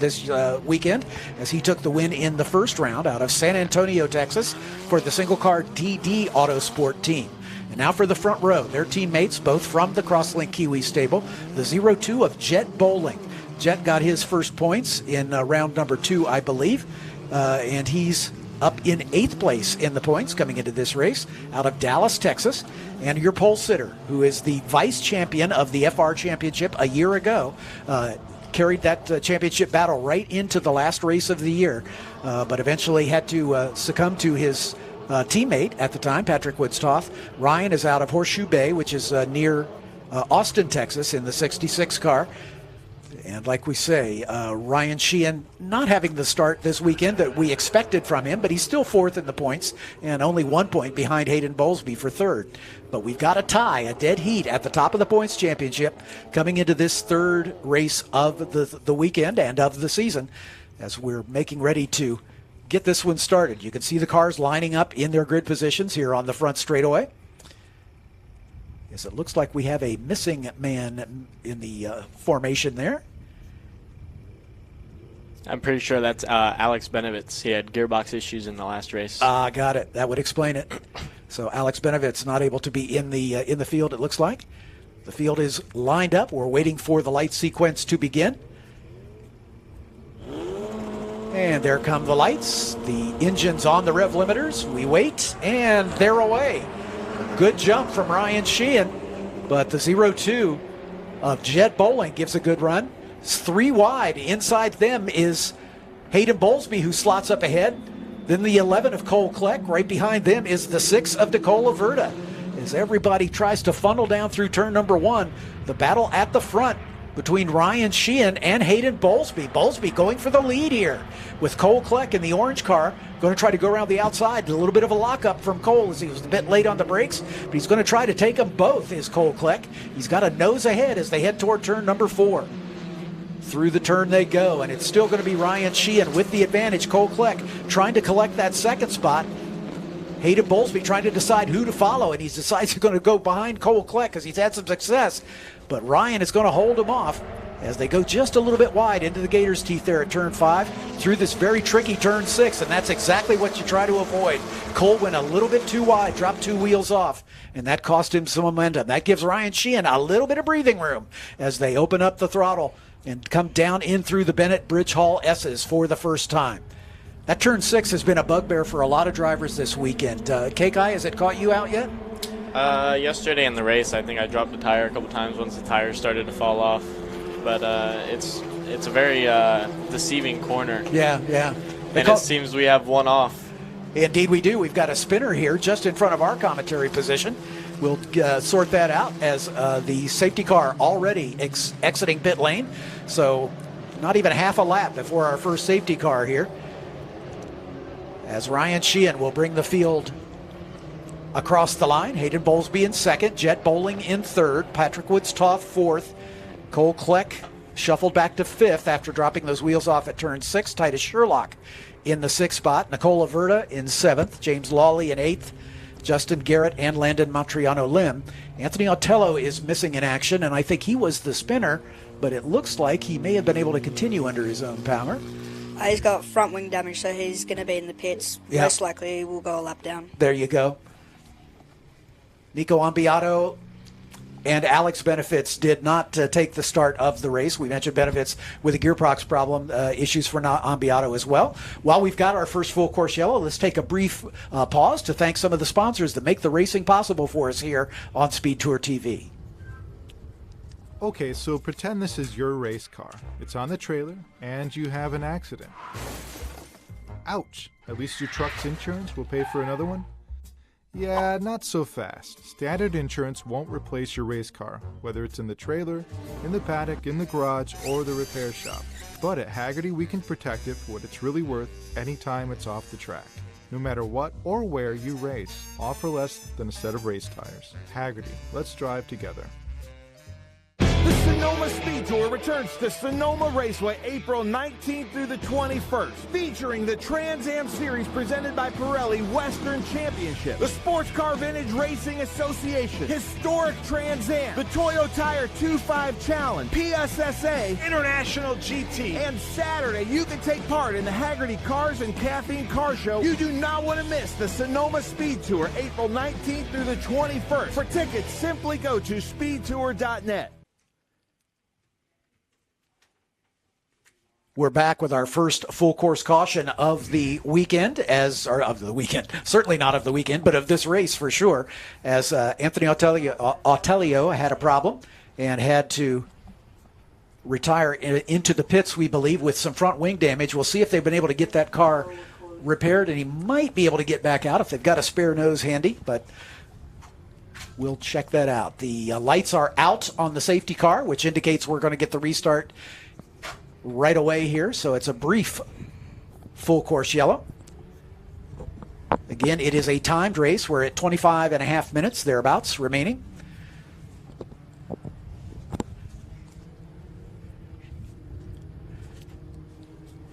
weekend, as he took the win in the first round out of San Antonio, Texas, for the single car DD Autosport team. And now for the front row, their teammates, both from the Crosslink Kiwi stable, the 02 of Jet Bowling. Jet got his first points in round number 2, I believe, and he's up in 8th place in the points coming into this race out of Dallas, Texas. And your pole sitter, who is the vice champion of the FR Championship a year ago, carried that championship battle right into the last race of the year, but eventually had to succumb to his teammate at the time, Patrick Woodstoff. Ryan is out of Horseshoe Bay, which is near Austin, Texas, in the 66 car. And like we say, Ryan Sheehan not having the start this weekend that we expected from him, but he's still 4th in the points and only 1 point behind Hayden Bowlesby for 3rd. But we've got a tie, a dead heat at the top of the points championship coming into this 3rd race of the weekend and of the season as we're making ready to get this one started. You can see the cars lining up in their grid positions here on the front straightaway. Yes, it looks like we have a missing man in the formation there. I'm pretty sure that's Alex Benovitz. He had gearbox issues in the last race. Got it. That would explain it. So Alex Benovitz not able to be in the field, it looks like. The field is lined up. We're waiting for the light sequence to begin. And there come the lights. The engine's on the rev limiters. We wait, and they're away. Good jump from Ryan Sheehan, but the 0-2 of Jed Bowling gives a good run. It's 3 wide. Inside them is Hayden Bowlesby, who slots up ahead. Then the 11 of Cole Kleck. Right behind them is the 6 of Nicola Verda. As everybody tries to funnel down through turn number 1, the battle at the front between Ryan Sheehan and Hayden Bowlesby. Bowlesby going for the lead here with Cole Kleck in the orange car. Going to try to go around the outside. A little bit of a lockup from Cole as he was a bit late on the brakes, but he's going to try to take them both, is Cole Kleck. He's got a nose ahead as they head toward turn number 4. Through the turn they go, and it's still going to be Ryan Sheehan with the advantage. Cole Kleck trying to collect that 2nd spot. Hayden Bowlesby trying to decide who to follow, and he decides he's going to go behind Cole Kleck because he's had some success. But Ryan is going to hold him off as they go just a little bit wide into the Gators' teeth there at turn 5 through this very tricky turn 6, and that's exactly what you try to avoid. Cole went a little bit too wide, dropped 2 wheels off, and that cost him some momentum. That gives Ryan Sheehan a little bit of breathing room as they open up the throttle and come down in through the Bennett Bridge Hall S's for the first time. That turn 6 has been a bugbear for a lot of drivers this weekend. Kekai, has it caught you out yet? Yesterday in the race, I think I dropped the tire a couple times once the tire started to fall off. But it's a very deceiving corner. Yeah. And it seems we have one off. Indeed we do. We've got a spinner here just in front of our commentary position. We'll sort that out as the safety car already exiting pit lane. So not even half a lap before our first safety car here. As Ryan Sheehan will bring the field across the line. Hayden Bowlesby in 2nd, Jet Bowling in 3rd, Patrick Woodstoff 4th, Cole Kleck shuffled back to 5th after dropping those wheels off at turn 6. Titus Sherlock in the 6th spot, Nicola Verda in 7th, James Lawley in 8th, Justin Garrett and Landon Matriano Lim. Anthony Otello is missing in action, and I think he was the spinner, but it looks like he may have been able to continue under his own power. He's got front wing damage, so he's going to be in the pits. Yep. Most likely we'll go a lap down. There you go. Nico Ambiato and Alex Benovitz did not take the start of the race. We mentioned Benovitz with a gearbox problem, issues for Ambiato as well. While we've got our first full course yellow, let's take a brief pause to thank some of the sponsors that make the racing possible for us here on SpeedTour TV. Okay, so pretend this is your race car. It's on the trailer, and you have an accident. Ouch! At least your truck's insurance will pay for another one? Yeah, not so fast. Standard insurance won't replace your race car, whether it's in the trailer, in the paddock, in the garage, or the repair shop. But at Hagerty, we can protect it for what it's really worth anytime it's off the track. No matter what or where you race, offer less than a set of race tires. Hagerty, let's drive together. The NOLA SpeedTour returns to Sonoma Raceway April 19th through the 21st, featuring the Trans Am Series presented by Pirelli Western Championship, the Sportscar Vintage Racing Association, Historic Trans Am, the Toyo Tire 2.5 Challenge, PSSA, International GT, and Saturday you can take part in the Hagerty Cars and Caffeine Car Show. You do not want to miss the Sonoma SpeedTour April 19th through the 21st. For tickets, simply go to speedtour.net. We're back with our first full course caution of the weekend, certainly not of the weekend, but of this race for sure, as Anthony Autelio had a problem and had to retire into the pits, we believe, with some front wing damage. We'll see if they've been able to get that car repaired, and he might be able to get back out if they've got a spare nose handy, but we'll check that out. The lights are out on the safety car, which indicates we're going to get the restart right away here, so it's a brief full course yellow. Again, it is a timed race. We're at 25 and a half minutes, thereabouts, remaining.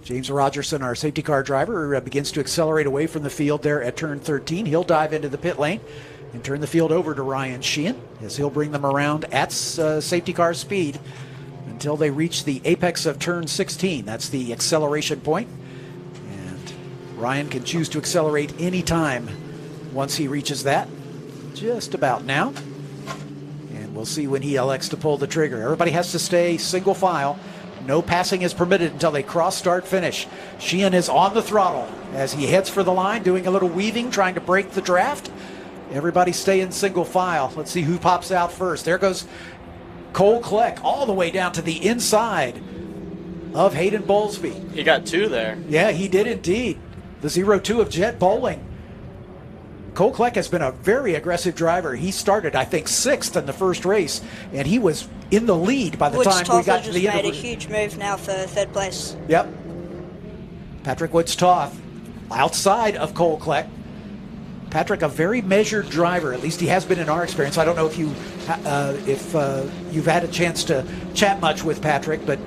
James Rogerson, our safety car driver, begins to accelerate away from the field there at turn 13. He'll dive into the pit lane and turn the field over to Ryan Sheehan as he'll bring them around at safety car speed until they reach the apex of turn 16. That's the acceleration point. And Ryan can choose to accelerate any time once he reaches that. Just about now. And we'll see when he elects to pull the trigger. Everybody has to stay single file. No passing is permitted until they cross start finish. Sheehan is on the throttle as he heads for the line, doing a little weaving, trying to break the draft. Everybody stay in single file. Let's see who pops out first. There goes Cole Kleck all the way down to the inside of Hayden Bowlesby. He got two there. Yeah, he did indeed. The 0-2 of Jet Bowling. Cole Kleck has been a very aggressive driver. He started, I think, 6th in the first race, and he was in the lead by the time we got to the end of Woods-Toth just made a huge move now for 3rd place. Yep. Patrick Woods-Toth outside of Cole Kleck. Patrick, a very measured driver. At least he has been in our experience. I don't know if you've had a chance to chat much with Patrick, but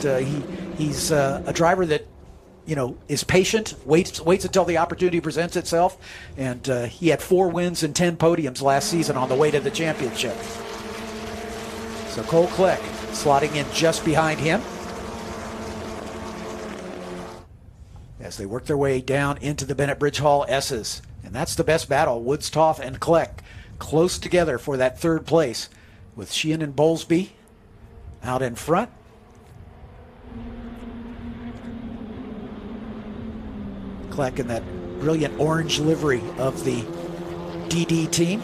he's a driver that is patient, waits until the opportunity presents itself, and he had 4 wins and 10 podiums last season on the way to the championship. So Cole Kleck slotting in just behind him as they work their way down into the Bennett Bridge Hall S's. And that's the best battle, Woods-Toth and Kleck close together for that 3rd place, with Sheehan and Bowlesby out in front. Kleck in that brilliant orange livery of the DD team.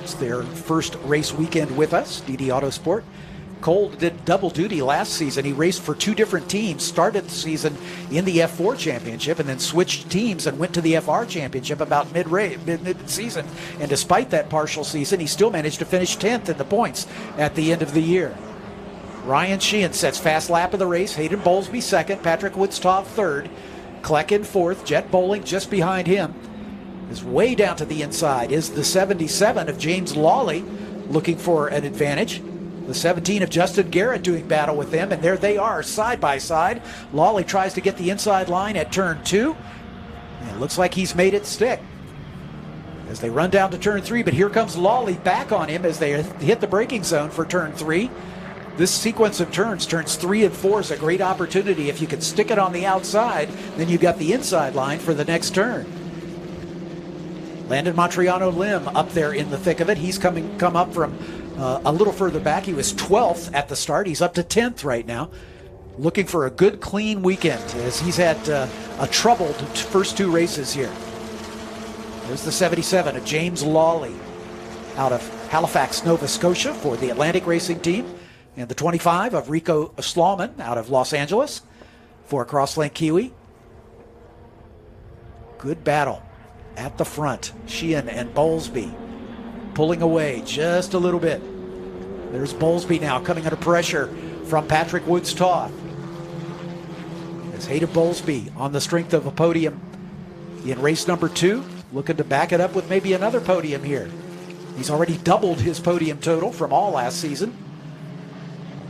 It's their first race weekend with us, DD Autosport. Cole did double duty last season. He raced for 2 different teams, started the season in the F4 Championship, and then switched teams and went to the FR Championship about mid-season. And despite that partial season, he still managed to finish 10th in the points at the end of the year. Ryan Sheehan sets fast lap of the race. Hayden Bowlesby 2nd, Patrick Woods-Toth 3rd. Kleck in 4th, Jet Bowling just behind him. Is way down to the inside is the 77 of James Lawley, looking for an advantage. The 17 of Justin Garrett doing battle with them, and there they are side by side. Lawley tries to get the inside line at turn 2, and it looks like he's made it stick as they run down to turn 3, but here comes Lawley back on him as they hit the braking zone for turn 3. This sequence of turns 3 and 4 is a great opportunity. If you can stick it on the outside, then you've got the inside line for the next turn. Landon Montriano Lim up there in the thick of it. He's come up from a little further back. He was 12th at the start. He's up to 10th right now. Looking for a good, clean weekend as he's had a troubled first 2 races here. There's the 77 of James Lawley out of Halifax, Nova Scotia for the Atlantic Racing Team. And the 25 of Rico Slauman out of Los Angeles for Crosslink Kiwi. Good battle at the front. Sheehan and Bowlesby pulling away just a little bit. There's Bowlesby now coming under pressure from Patrick Woods-Toth. As Hayden Bowlesby on the strength of a podium in race number 2, looking to back it up with maybe another podium here. He's already doubled his podium total from all last season.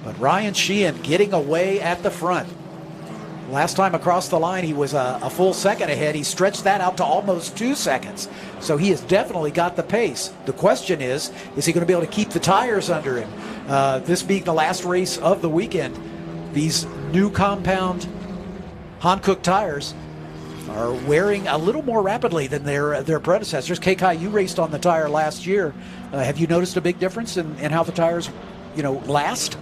But Ryan Sheehan getting away at the front. Last time across the line, he was a full second ahead. He stretched that out to almost 2 seconds. So he has definitely got the pace. The question is he going to be able to keep the tires under him? This being the last race of the weekend, these new compound Hankook tires are wearing a little more rapidly than their predecessors. K-Kai, you raced on the tire last year. Have you noticed a big difference in how the tires, last?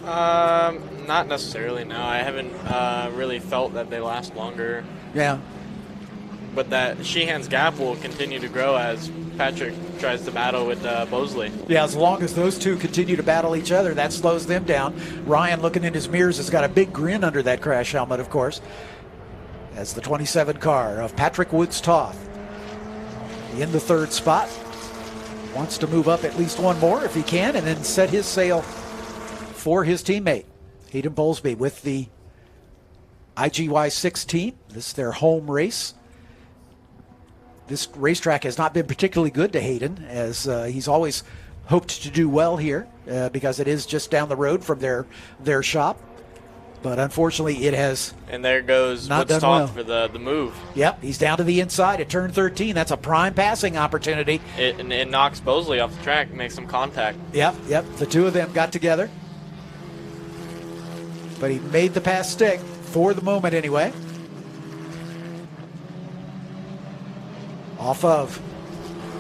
Not necessarily, no. I haven't really felt that they last longer. Yeah. But that Sheehan's gap will continue to grow as Patrick tries to battle with Bosley. Yeah, as long as those two continue to battle each other, that slows them down. Ryan, looking in his mirrors, has got a big grin under that crash helmet, of course, as the 27 car of Patrick Woods-Toth in the third spot. Wants to move up at least one more if he can, and then set his sail for his teammate, Hayden Bowlesby, with the IGY 16. This is their home race. This racetrack has not been particularly good to Hayden, as he's always hoped to do well here because it is just down the road from their shop. But unfortunately, it has And there goes not done well for the move. Yep, he's down to the inside at turn 13. That's a prime passing opportunity. It knocks Bosley off the track, makes some contact. Yep. The two of them got together. But he made the pass stick, for the moment anyway. Off of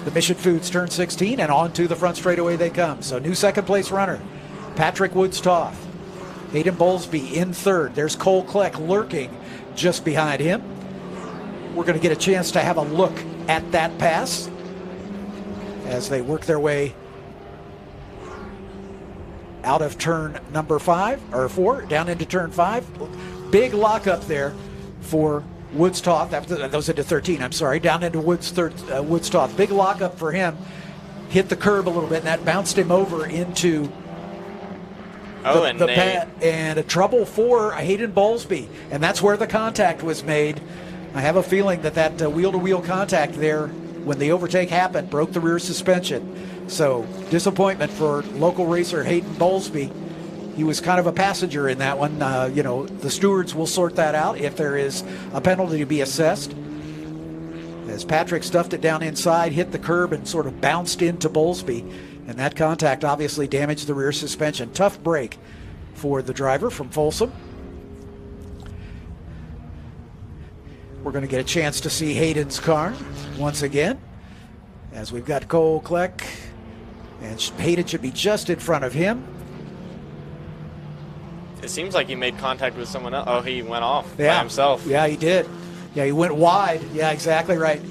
the Mission Foods turn 16 and on to the front straightaway they come. So new second place runner, Patrick Woods-Toth. Hayden Bowlesby in third. There's Cole Kleck lurking just behind him. We're going to get a chance to have a look at that pass as they work their way out of turn number 4, down into turn 5. Big lockup there for Woods-Toth. That was into 13, I'm sorry. Down into Woods-Toth. Big lockup for him. Hit the curb a little bit, and that bounced him over into the pad, and a trouble for Hayden Bowlesby, and that's where the contact was made. I have a feeling that wheel-to-wheel contact there, when the overtake happened, broke the rear suspension. So disappointment for local racer Hayden Bowlesby. He was kind of a passenger in that one. The stewards will sort that out if there is a penalty to be assessed. As Patrick stuffed it down inside, hit the curb, and sort of bounced into Bowlesby. And that contact obviously damaged the rear suspension. Tough break for the driver from Folsom. We're going to get a chance to see Hayden's car once again, as we've got Cole Kleck, and Hayden should be just in front of him. It seems like he made contact with someone else. Oh, he went off by himself. Yeah, he did. Yeah, he went wide. Yeah, exactly right.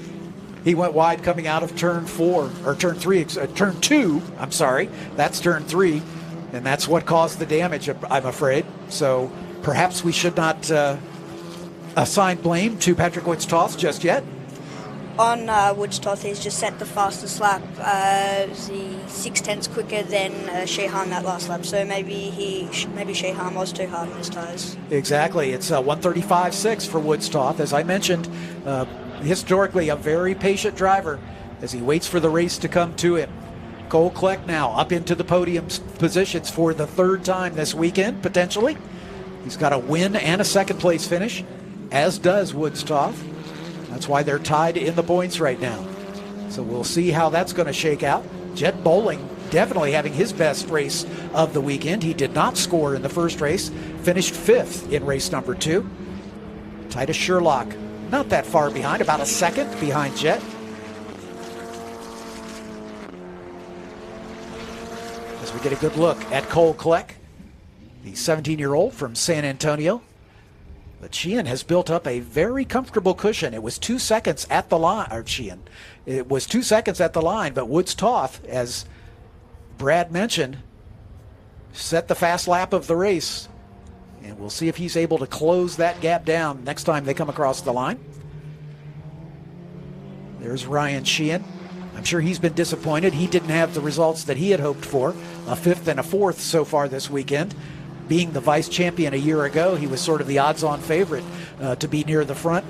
He went wide coming out of turn 4, or turn 2, I'm sorry. That's turn 3, and that's what caused the damage, I'm afraid. So perhaps we should not assign blame to Patrick Woods-Toth just yet. On Woods-Toth, he's just set the fastest lap, the 0.6 quicker than Sheehan that last lap. So maybe Sheehan was too hard on his tires. Exactly. It's 135.6 for Woods-Toth. As I mentioned, historically a very patient driver as he waits for the race to come to him. Cole Kleck now up into the podium positions for the third time this weekend, potentially. He's got a win and a second place finish, as does Woods-Toth. That's why they're tied in the points right now. So we'll see how that's going to shake out. Jet Bowling definitely having his best race of the weekend. He did not score in the first race, finished 5th in race number 2. Titus Sherlock not that far behind, about a second behind Jet. As we get a good look at Cole Kleck, the 17-year-old from San Antonio. But Sheehan has built up a very comfortable cushion. It was 2 seconds at the line, or Sheehan. It was 2 seconds at the line, but Woods-Toth, as Brad mentioned, set the fast lap of the race. And we'll see if he's able to close that gap down next time they come across the line. There's Ryan Sheehan. I'm sure he's been disappointed. He didn't have the results that he had hoped for. A 5th and a 4th so far this weekend. Being the vice champion a year ago, he was sort of the odds-on favorite to be near the front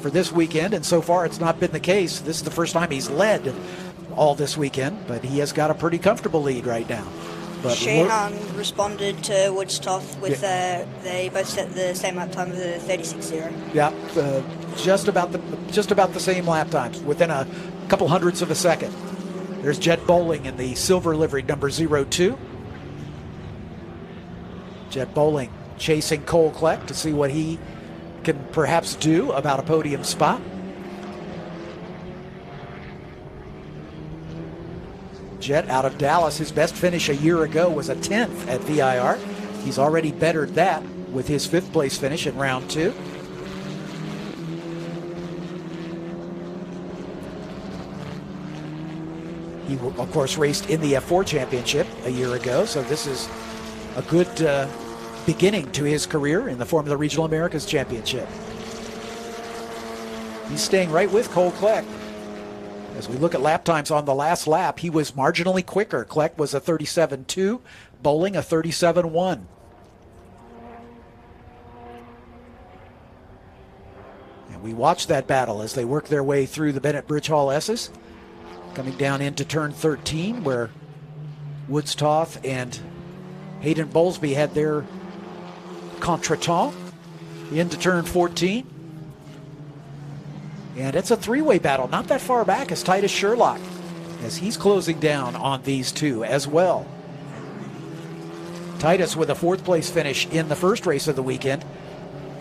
for this weekend, and so far it's not been the case. This is the first time he's led all this weekend, but he has got a pretty comfortable lead right now. But Sheehan responded to Woods-Toth with they both set the same lap time of the 36.0. Yeah, just about the same lap times, within a couple hundredths of a second. There's Jet Bowling in the silver livery number 02. Jet Bowling chasing Cole Kleck to see what he can perhaps do about a podium spot. Jet out of Dallas, his best finish a year ago was a 10th at VIR. He's already bettered that with his 5th place finish in round 2. He, of course, raced in the F4 Championship a year ago, so this is a good beginning to his career in the Formula Regional Americas Championship. He's staying right with Cole Kleck. As we look at lap times on the last lap, he was marginally quicker. Kleck was a 37.2, Bowling a 37.1. And we watch that battle as they work their way through the Bennett Bridge Hall S's, coming down into turn 13, where Woods Toth and Hayden Bowlesby had their contretemps, into turn 14. And it's a 3-way battle, not that far back as Titus Sherlock, as he's closing down on these two as well. Titus with a 4th place finish in the first race of the weekend.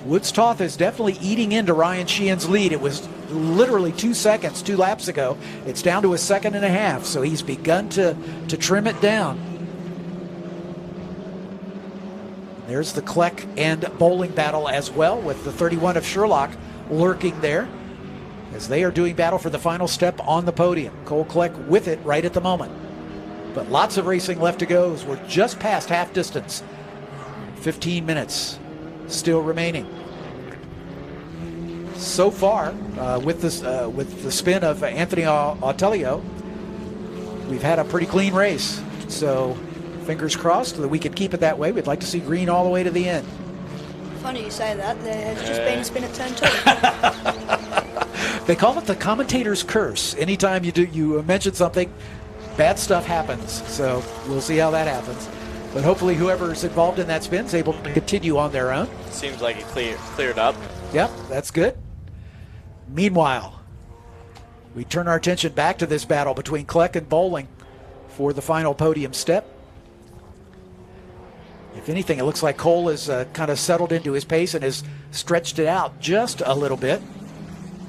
Woods Toth is definitely eating into Ryan Sheehan's lead. It was literally 2 seconds, 2 laps ago. It's down to a 1.5 seconds, so he's begun to trim it down. There's the Kleck and Bowling battle as well, with the 31 of Sherlock lurking there, as they are doing battle for the final step on the podium. Cole Kleck with it right at the moment. But lots of racing left to go, as we're just past half distance. 15 minutes still remaining. So far, with the spin of Anthony Autelio, we've had a pretty clean race. So fingers crossed that we can keep it that way. We'd like to see green all the way to the end. Funny you say that. There's just been a spin at turn 2. They call it the commentator's curse. Anytime you mention something, bad stuff happens. So we'll see how that happens. But hopefully whoever's involved in that spin is able to continue on their own. Seems like it cleared up. Yep, that's good. Meanwhile, we turn our attention back to this battle between Kleck and Bowling for the final podium step. If anything, it looks like Cole has kind of settled into his pace and has stretched it out just a little bit,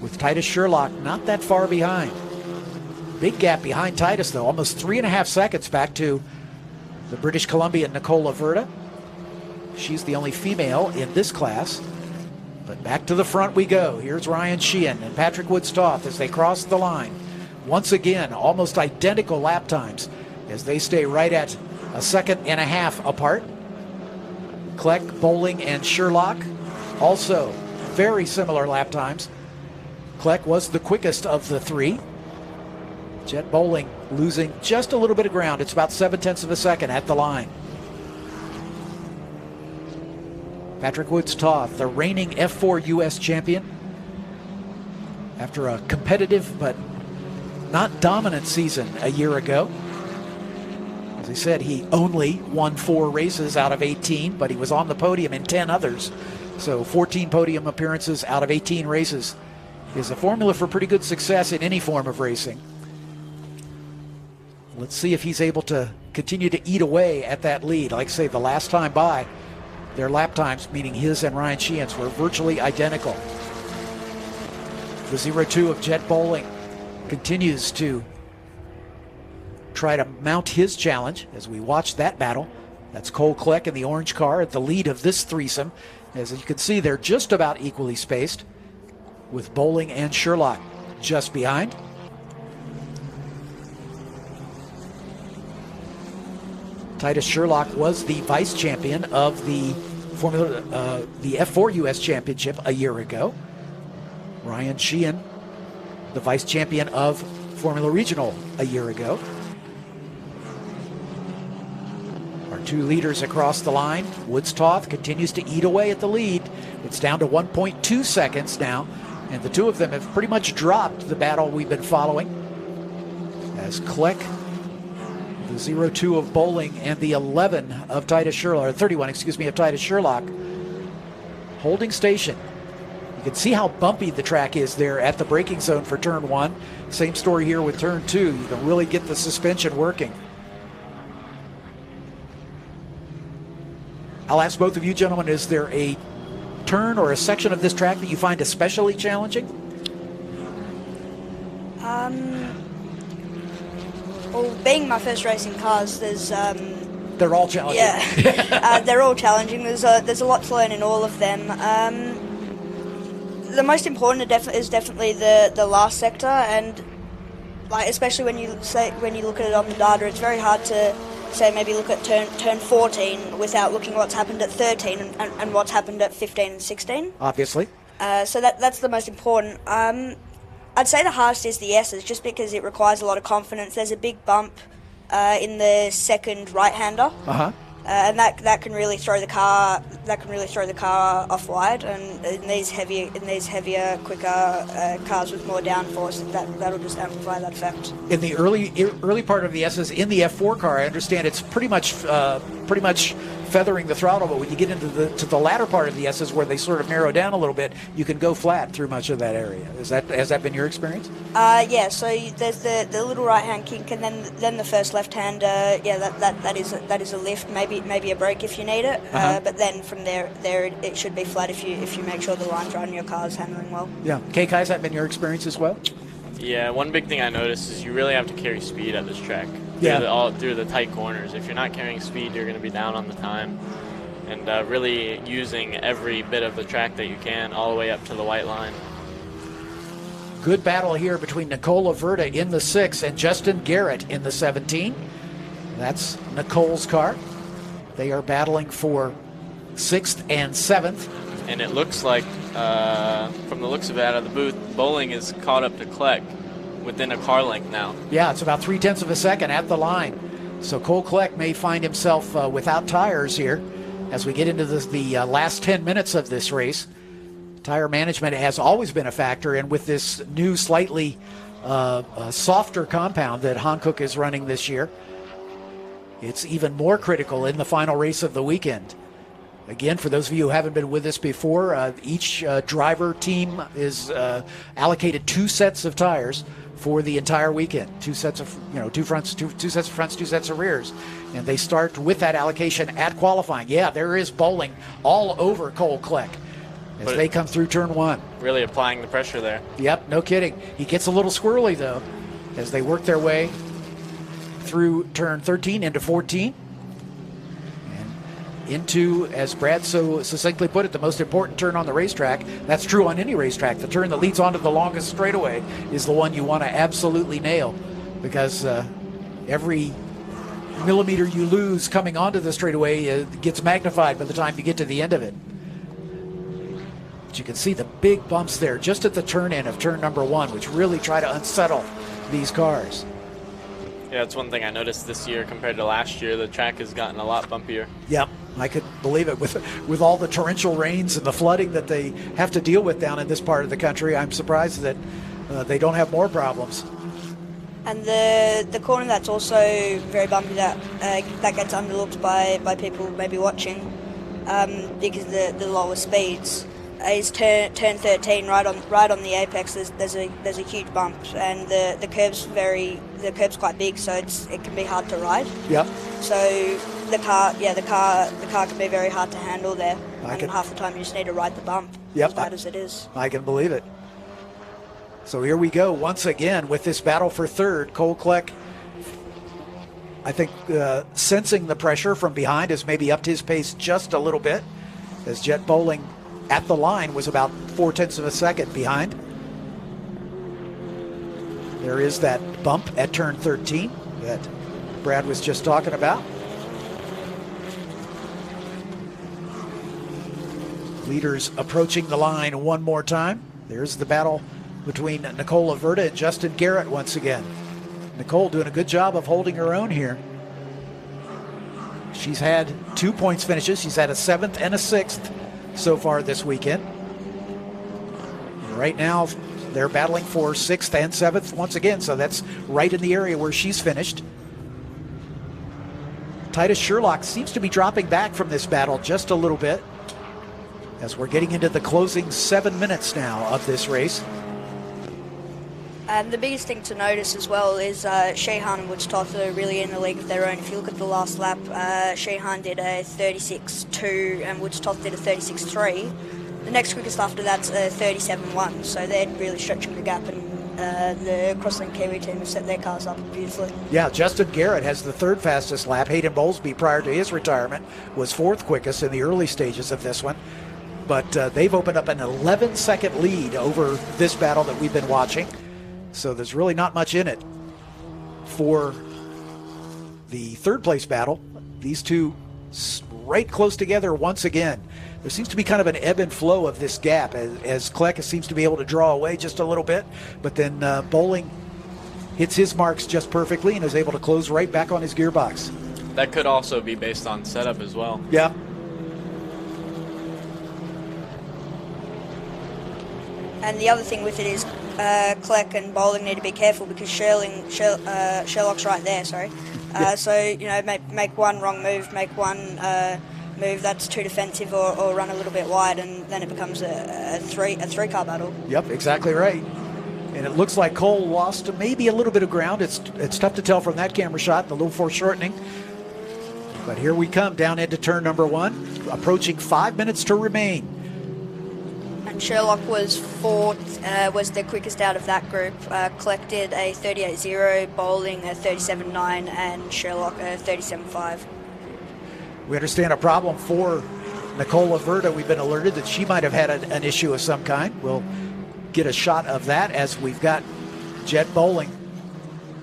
with Titus Sherlock not that far behind. Big gap behind Titus, though, almost 3.5 seconds back to the British Columbian Nicola Verda. She's the only female in this class. But back to the front we go. Here's Ryan Sheehan and Patrick Woods Toth as they cross the line. Once again, almost identical lap times as they stay right at 1.5 seconds apart. Kleck, Bowling, and Sherlock also very similar lap times. Kleck was the quickest of the 3. Jet Bowling losing just a little bit of ground. It's about 0.7 seconds at the line. Patrick Woods Toth, the reigning F4 U.S. champion, after a competitive but not dominant season a year ago. As I said, he only won 4 races out of 18, but he was on the podium in 10 others. So 14 podium appearances out of 18 races is a formula for pretty good success in any form of racing. Let's see if he's able to continue to eat away at that lead. Like I say, the last time by, their lap times, meaning his and Ryan Sheehan's, were virtually identical. The 0-2 of Jet Bowling continues to try to mount his challenge as we watch that battle. That's Cole Kleck in the orange car at the lead of this threesome. As you can see, they're just about equally spaced, with Bowling and Sherlock just behind. Titus Sherlock was the vice champion of the the F4 U.S. Championship a year ago. Ryan Sheehan, the vice champion of Formula Regional a year ago. Our 2 leaders across the line. Woods Toth continues to eat away at the lead. It's down to 1.2 seconds now, and the 2 of them have pretty much dropped the battle we've been following, as Kleck, the 0-2 of Bowling, and the 11 of Titus Sherlock, or 31, excuse me, of Titus Sherlock, holding station. You can see how bumpy the track is there at the braking zone for turn 1. Same story here with turn 2. You can really get the suspension working. I'll ask both of you gentlemen, is there a turn or a section of this track that you find especially challenging? Well, being my first race in cars, there's They're all challenging. Yeah, they're all challenging. There's a lot to learn in all of them. The most important is definitely the last sector, and like especially when you look at it on the data, it's very hard to say maybe look at turn 14 without looking what's happened at 13 and what's happened at 15 and 16. Obviously. So that's the most important. I'd say the hardest is the S's, just because it requires a lot of confidence. There's a big bump in the second right-hander, and that can really throw the car. That can really throw the car off wide. And in these heavier, quicker cars with more downforce, that'll just amplify that effect. In the early part of the S's in the F4 car, I understand it's pretty much feathering the throttle, but when you get into the latter part of the S's where they sort of narrow down a little bit, you can go flat through much of that area. Has that been your experience? Yeah. So there's the little right hand kink, and then the first left hand. That is a lift, maybe a brake if you need it. But then from there it should be flat if you make sure the line's right and your car's handling well. Yeah. Kai, has that been your experience as well? Yeah. One big thing I noticed is you really have to carry speed at this track. Through the tight corners. If you're not carrying speed, you're going to be down on the time. And really using every bit of the track that you can all the way up to the white line. Good battle here between Nicola Verda in the 6 and Justin Garrett in the 17. That's Nicole's car. They are battling for 6th and 7th. And it looks like, from the looks of it out of the booth, Bowling is caught up to Kleck within a car length now. Yeah, it's about 0.3 of a second at the line. So Cole Kleck may find himself without tires here as we get into the last 10 minutes of this race. Tire management has always been a factor, and with this new slightly softer compound that Hankook is running this year, it's even more critical in the final race of the weekend. Again, for those of you who haven't been with us before, each driver team is allocated 2 sets of tires for the entire weekend. 2 sets of, 2 fronts, two sets of fronts, 2 sets of rears. And they start with that allocation at qualifying. Yeah, there is Bowling all over Cole Kleck as they come through turn 1. Really applying the pressure there. Yep, no kidding. He gets a little squirrely, though, as they work their way through turn 13 into 14. Into, as Brad so succinctly put it, the most important turn on the racetrack. That's true on any racetrack. The turn that leads onto the longest straightaway is the one you want to absolutely nail, because every millimeter you lose coming onto the straightaway gets magnified by the time you get to the end of it. But you can see the big bumps there just at the turn in of turn number 1, which really try to unsettle these cars. Yeah, that's one thing I noticed this year compared to last year. The track has gotten a lot bumpier. Yep, I could believe it. With all the torrential rains and the flooding that they have to deal with down in this part of the country, I'm surprised that they don't have more problems. And the corner that's also very bumpy that gets underlooked by people maybe watching because the lower speeds is turn 13 right on the apex. There's a huge bump, and the curb's quite big, so it can be hard to ride. Yep. So the car can be very hard to handle there, and half the time you just need to ride the bump. Yep. As bad as it is. I can believe it. So here we go once again with this battle for third. Cole Kleck, I think, sensing the pressure from behind, has maybe upped his pace just a little bit, as Jet Bowling at the line was about 0.4 of a second behind. There is that bump at turn 13 that Brad was just talking about. Leaders approaching the line one more time. There's the battle between Nicola Verda and Justin Garrett once again. Nicole doing a good job of holding her own here. She's had 2 points finishes. She's had a 7th and a 6th so far this weekend. Right now, they're battling for 6th and 7th once again, so that's right in the area where she's finished. Titus Sherlock seems to be dropping back from this battle just a little bit as we're getting into the closing 7 minutes now of this race. And the biggest thing to notice as well is Sheehan and Woodstock are really in a league of their own. If you look at the last lap, Sheehan did a 36.2 and Woodstock did a 36.3. The next quickest after that's a 37.1, so they're really stretching the gap and the Crosslink Kiwi team have set their cars up beautifully. Yeah, Justin Garrett has the third fastest lap. Hayden Bowlesby, prior to his retirement, was fourth quickest in the early stages of this one. But they've opened up an 11-second lead over this battle that we've been watching. So there's really not much in it for the third place battle. These two right close together once again. There seems to be kind of an ebb and flow of this gap as Kleck seems to be able to draw away just a little bit, but then Bowling hits his marks just perfectly and is able to close right back on his gearbox. That could also be based on setup as well. Yeah. And the other thing with it is Kleck and Bowling need to be careful because Sherlock's right there, sorry. So, you know, make one wrong move, make one move that's too defensive or run a little bit wide, and then it becomes a three-car battle. Yep, exactly right. And it looks like Cole lost maybe a little bit of ground. It's tough to tell from that camera shot, the little foreshortening. But here we come down into turn number 1, approaching 5 minutes to remain. And Sherlock was fourth, was the quickest out of that group. Kleck did a 38.0, Bowling a 37.9, and Sherlock a 37.5. We understand a problem for Nicola Verda. We've been alerted that she might have had an issue of some kind. We'll get a shot of that as we've got Jet Bowling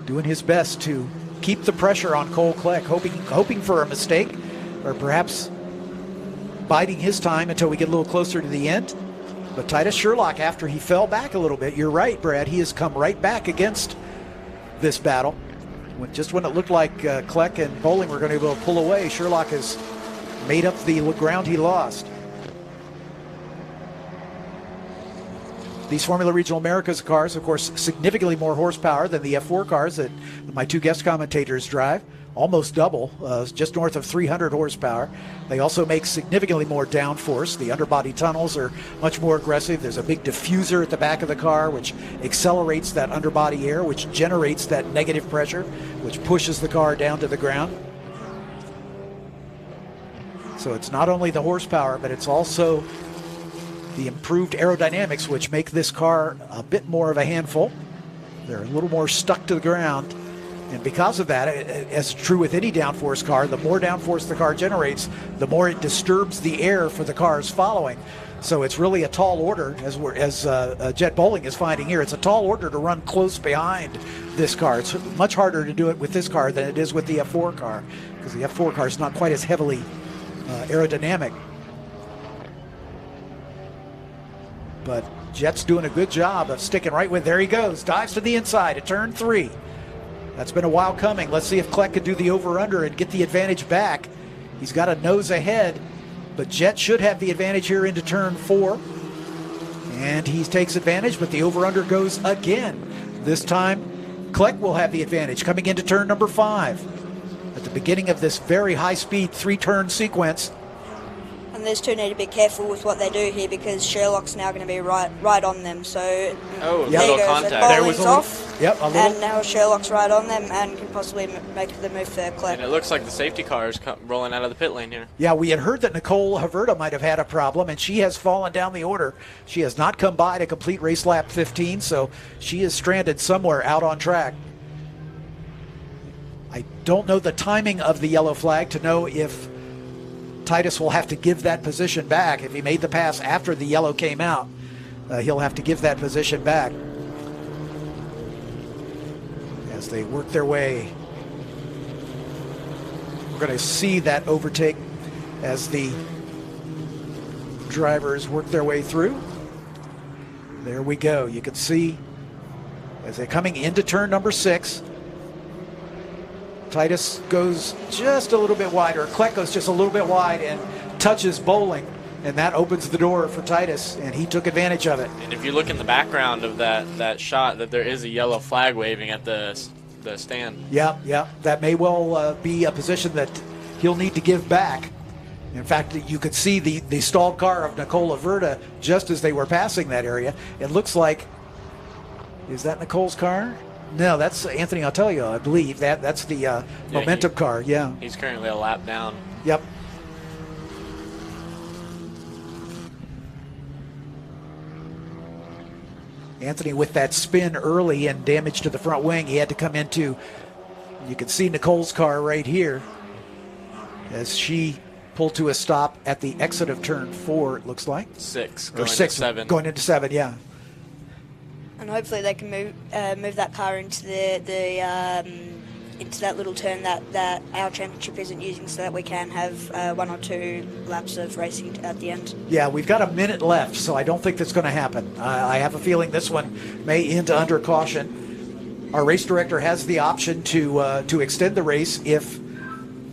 doing his best to keep the pressure on Cole Kleck, hoping for a mistake or perhaps biding his time until we get a little closer to the end. But Titus Sherlock, after he fell back a little bit, you're right, Brad, he has come right back against this battle. Just when it looked like Kleck and Bowling were going to be able to pull away, Sherlock has made up the ground he lost. These Formula Regional Americas cars, of course, significantly more horsepower than the F4 cars that my two guest commentators drive. Almost double, just north of 300 horsepower. They also make significantly more downforce. The underbody tunnels are much more aggressive. There's a big diffuser at the back of the car which accelerates that underbody air, which generates that negative pressure, which pushes the car down to the ground. So it's not only the horsepower, but it's also the improved aerodynamics which make this car a bit more of a handful. They're a little more stuck to the ground. And because of that, as true with any downforce car, the more downforce the car generates, the more it disturbs the air for the cars following. So it's really a tall order, as Jet Bowling is finding here. It's a tall order to run close behind this car. It's much harder to do it with this car than it is with the F4 car, because the F4 car is not quite as heavily aerodynamic. But Jet's doing a good job of sticking right with. There he goes, dives to the inside at turn 3. That's been a while coming. Let's see if Kleck could do the over-under and get the advantage back. He's got a nose ahead, but Jet should have the advantage here into turn 4. And he takes advantage, but the over-under goes again. This time, Kleck will have the advantage coming into turn number 5. At the beginning of this very high-speed 3-turn sequence. And these two need to be careful with what they do here because Sherlock's now going to be right on them. So little contact. There was off. Yep, a little. And now Sherlock's right on them and can possibly make the move for Kleck. And it looks like the safety car is rolling out of the pit lane here. Yeah, we had heard that Nicole Haverda might have had a problem, and she has fallen down the order. She has not come by to complete race lap 15, so she is stranded somewhere out on track. I don't know the timing of the yellow flag to know if Titus will have to give that position back. If he made the pass after the yellow came out, he'll have to give that position back as they work their way. We're going to see that overtake as the drivers work their way through. There we go. You can see as they're coming into turn number 6, Titus goes just a little bit wider. Kleck goes just a little bit wide and touches Bowling, and that opens the door for Titus, and he took advantage of it. And if you look in the background of that shot, that there is a yellow flag waving at the stand. Yeah, that may well be a position that he'll need to give back. In fact, you could see the stalled car of Nicola Verda just as they were passing that area. It looks like, is that Nicole's car? No, that's Anthony Autelio, I believe. That's the Momentum car, yeah. He's currently a lap down. Yep. Anthony with that spin early and damage to the front wing. He had to come into, you can see Nicole's car right here as she pulled to a stop at the exit of turn 4, it looks like. 6, or going 6, to 7. Going into 7, yeah. And hopefully they can move that car into into that little turn that our championship isn't using, so that we can have 1 or 2 laps of racing at the end. Yeah, we've got a minute left, so I don't think that's going to happen. I have a feeling this one may end under caution. Our race director has the option to extend the race if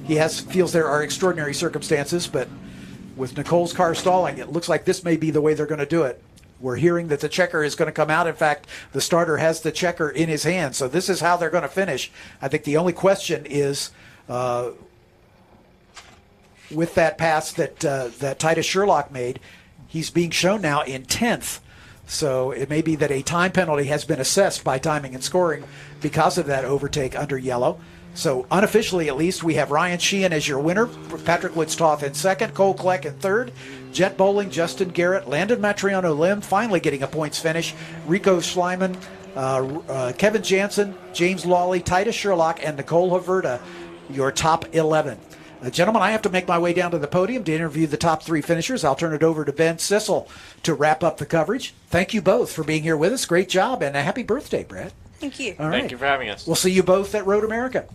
he feels there are extraordinary circumstances, but with Nicole's car stalling, it looks like this may be the way they're going to do it. We're hearing that the checker is going to come out. In fact, the starter has the checker in his hand. So this is how they're going to finish. I think the only question is with that pass that Titus Sherlock made, he's being shown now in 10th. So it may be that a time penalty has been assessed by timing and scoring because of that overtake under yellow. So unofficially, at least, we have Ryan Sheehan as your winner, Patrick Woodstoth in second, Cole Kleck in third, Jet Bowling, Justin Garrett, Landon Matriano Lim finally getting a points finish, Rico Schleiman, Kevin Jansen, James Lawley, Titus Sherlock, and Nicole Haverda, your top 11. Gentlemen, I have to make my way down to the podium to interview the top 3 finishers. I'll turn it over to Ben Sissel to wrap up the coverage. Thank you both for being here with us. Great job, and a happy birthday, Brad. Thank you. All right. Thank you for having us. We'll see you both at Road America.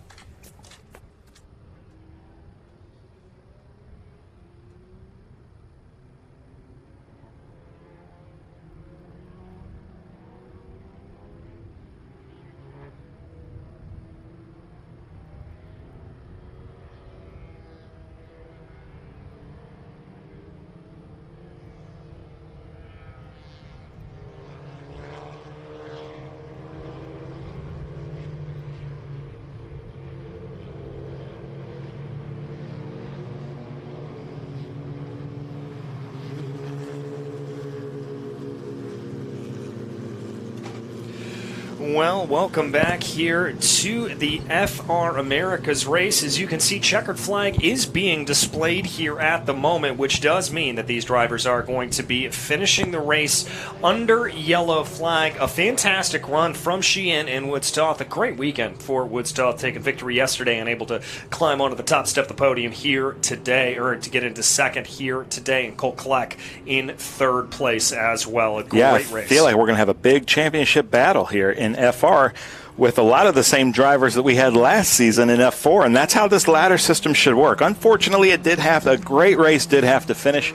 Well, welcome back here to the FR Americas race. As you can see, checkered flag is being displayed here at the moment, which does mean that these drivers are going to be finishing the race under yellow flag. A fantastic run from Sheehan and Woodstoth. A great weekend for Woodstoth, taking victory yesterday and able to climb onto the top step of the podium here today, or to get into second here today, and Cole Kleck in third place as well. A great race. I feel like we're going to have a big championship battle here in FR with a lot of the same drivers that we had last season in F4, and that's how this ladder system should work. Unfortunately, it did have a great race, did have to finish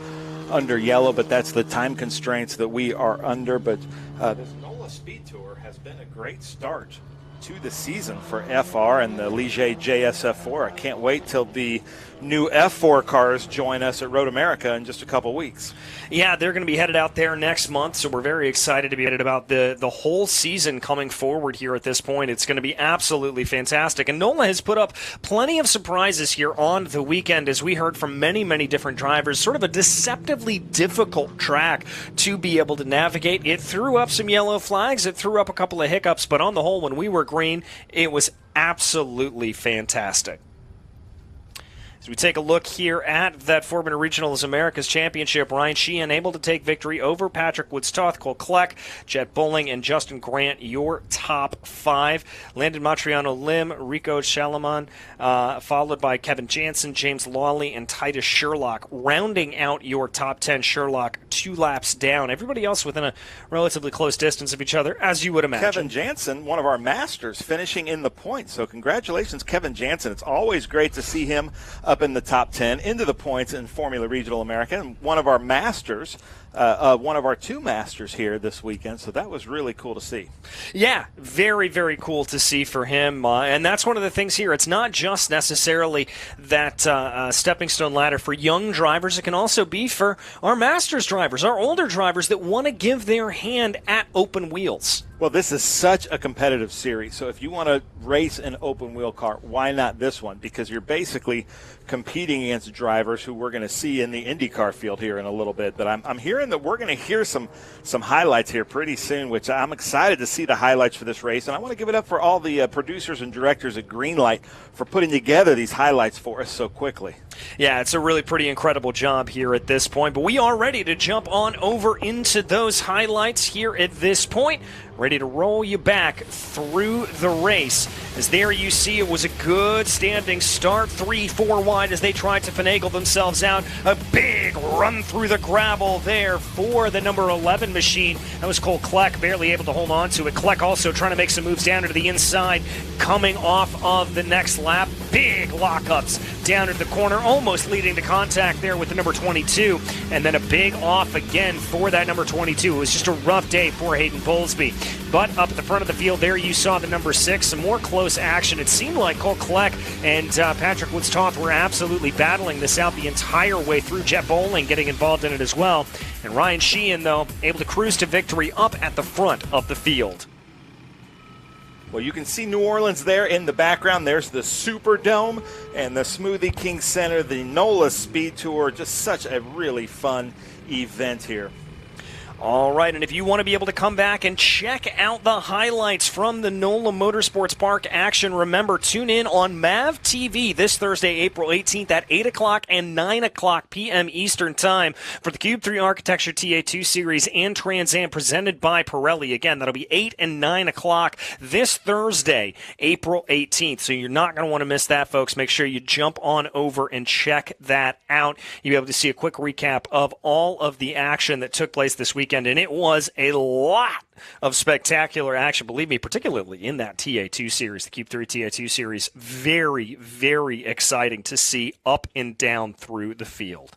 under yellow, but that's the time constraints that we are under. But this NOLA SpeedTour has been a great start to the season for FR and the Ligier JS F4. I can't wait till the new F4 cars join us at Road America in just a couple weeks. Yeah, they're going to be headed out there next month, so we're very excited to be headed about the whole season coming forward here at this point. It's going to be absolutely fantastic. And NOLA has put up plenty of surprises here on the weekend, as we heard from many, many different drivers. Sort of a deceptively difficult track to be able to navigate. It threw up some yellow flags. It threw up a couple of hiccups, but on the whole, when we were green, it was absolutely fantastic. As we take a look here at that 4-minute Regionals Americas Championship, Ryan Sheehan able to take victory over Patrick Woodstoth, Cole Kleck, Jet Bowling, and Justin Grant, your top 5. Landon Matriano Lim, Rico Shalaman, followed by Kevin Jansen, James Lawley, and Titus Sherlock, rounding out your top 10. Sherlock 2 laps down. Everybody else within a relatively close distance of each other, as you would imagine. Kevin Jansen, one of our masters, finishing in the points. So congratulations, Kevin Jansen. It's always great to see him up in the top 10, into the points in Formula Regional America, and one of our masters, one of our 2 masters here this weekend, so that was really cool to see. Yeah, very, very cool to see for him, and that's one of the things here. It's not just necessarily that stepping stone ladder for young drivers. It can also be for our masters drivers, our older drivers that want to give their hand at open wheels. Well, this is such a competitive series, so if you want to race an open wheel car, why not this one? Because you're basically competing against drivers who we're going to see in the IndyCar field here in a little bit. But I'm hearing that we're going to hear some highlights here pretty soon, which I'm excited to see the highlights for this race. And I want to give it up for all the producers and directors at Greenlight for putting together these highlights for us so quickly. Yeah, it's a really pretty incredible job here at this point, but we are ready to jump on over into those highlights here at this point. Ready to roll you back through the race. As there you see, it was a good standing start, 3-4 wide as they tried to finagle themselves out. A big run through the gravel there for the number 11 machine. That was Cole Kleck, barely able to hold on to it. Kleck also trying to make some moves down into the inside, coming off of the next lap. Big lockups down at the corner, almost leading to contact there with the number 22. And then a big off again for that number 22. It was just a rough day for Hayden Bowlesby. But up at the front of the field there, you saw the number 6. Some more close action. It seemed like Cole Kleck and Patrick Woods-Toth were absolutely battling this out the entire way through. Jet Bowling getting involved in it as well. And Ryan Sheehan, though, able to cruise to victory up at the front of the field. Well, you can see New Orleans there in the background. There's the Superdome and the Smoothie King Center, the NOLA SpeedTour. Just such a really fun event here. All right, and if you want to be able to come back and check out the highlights from the NOLA Motorsports Park action, remember, tune in on MAV TV this Thursday, April 18th at 8 o'clock and 9 o'clock p.m. Eastern Time for the Cube 3 Architecture TA2 Series and Trans Am presented by Pirelli. Again, that'll be 8 and 9 o'clock this Thursday, April 18th. So you're not going to want to miss that, folks. Make sure you jump on over and check that out. You'll be able to see a quick recap of all of the action that took place this weekend. And it was a lot of spectacular action, believe me, particularly in that TA2 series, the Cube 3 TA2 series. Very, very exciting to see up and down through the field.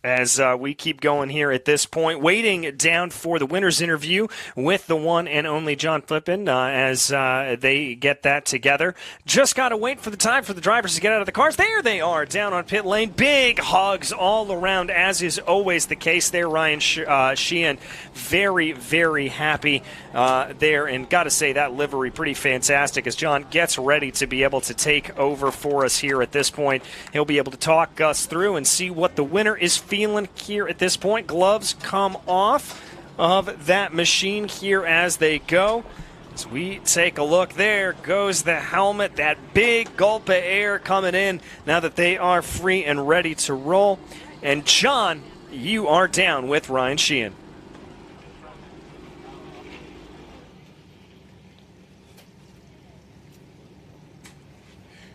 As we keep going here at this point, waiting down for the winner's interview with the one and only John Flippin as they get that together. Just got to wait for the time for the drivers to get out of the cars. There they are down on pit lane. Big hugs all around, as is always the case there. Ryan Sheehan, very, very happy there. And got to say, that livery pretty fantastic as John gets ready to be able to take over for us here at this point. He'll be able to talk us through and see what the winner is feeling here at this point. Gloves come off of that machine here as they go. As we take a look, there goes the helmet, that big gulp of air coming in now that they are free and ready to roll. And John, you are down with Ryan Sheehan.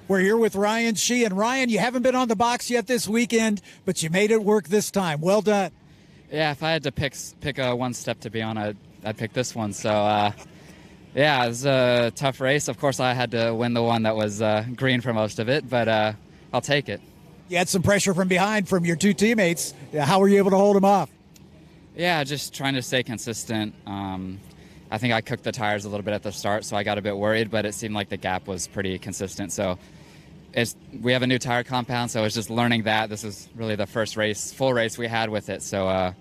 We're here with Ryan Sheehan. Ryan, you haven't been on the box yet this weekend, but you made it work this time. Well done. Yeah, if I had to pick one step to be on, I'd pick this one. So, yeah, it was a tough race. Of course, I had to win the one that was green for most of it, but I'll take it. You had some pressure from behind from your two teammates. How were you able to hold them off? Yeah, just trying to stay consistent. I think I cooked the tires a little bit at the start, so I got a bit worried, but it seemed like the gap was pretty consistent. So we have a new tire compound, so I was just learning that. This is really the first full race we had with it. So,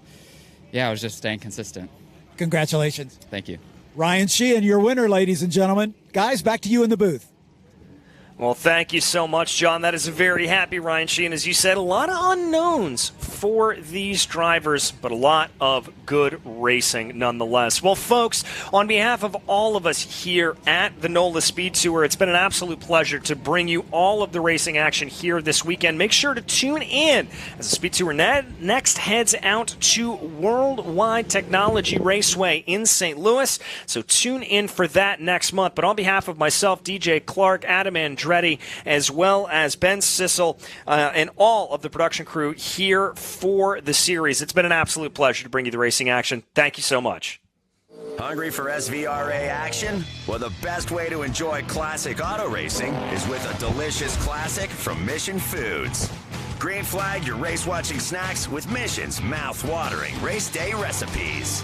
yeah, I was just staying consistent. Congratulations. Thank you. Ryan Sheehan, your winner, ladies and gentlemen. Guys, back to you in the booth. Well, thank you so much, John. That is a very happy Ryan Sheehan. As you said, a lot of unknowns for these drivers, but a lot of good racing nonetheless. Well, folks, on behalf of all of us here at the NOLA SpeedTour, it's been an absolute pleasure to bring you all of the racing action here this weekend. Make sure to tune in as the SpeedTour next heads out to Worldwide Technology Raceway in St. Louis. So tune in for that next month. But on behalf of myself, DJ Clark, Adam Andretti, as well as Ben Sissel and all of the production crew here for the series, it's been an absolute pleasure to bring you the racing action. Thank you so much. Hungry for SVRA action? Well, the best way to enjoy classic auto racing is with a delicious classic from Mission Foods. Green flag your race-watching snacks with Mission's mouth-watering race day recipes.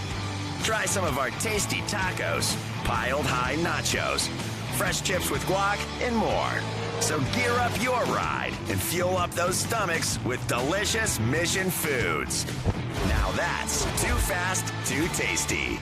Try some of our tasty tacos, piled high nachos, fresh chips with guac, and more. So gear up your ride and fuel up those stomachs with delicious Mission Foods. Now that's too fast, too tasty.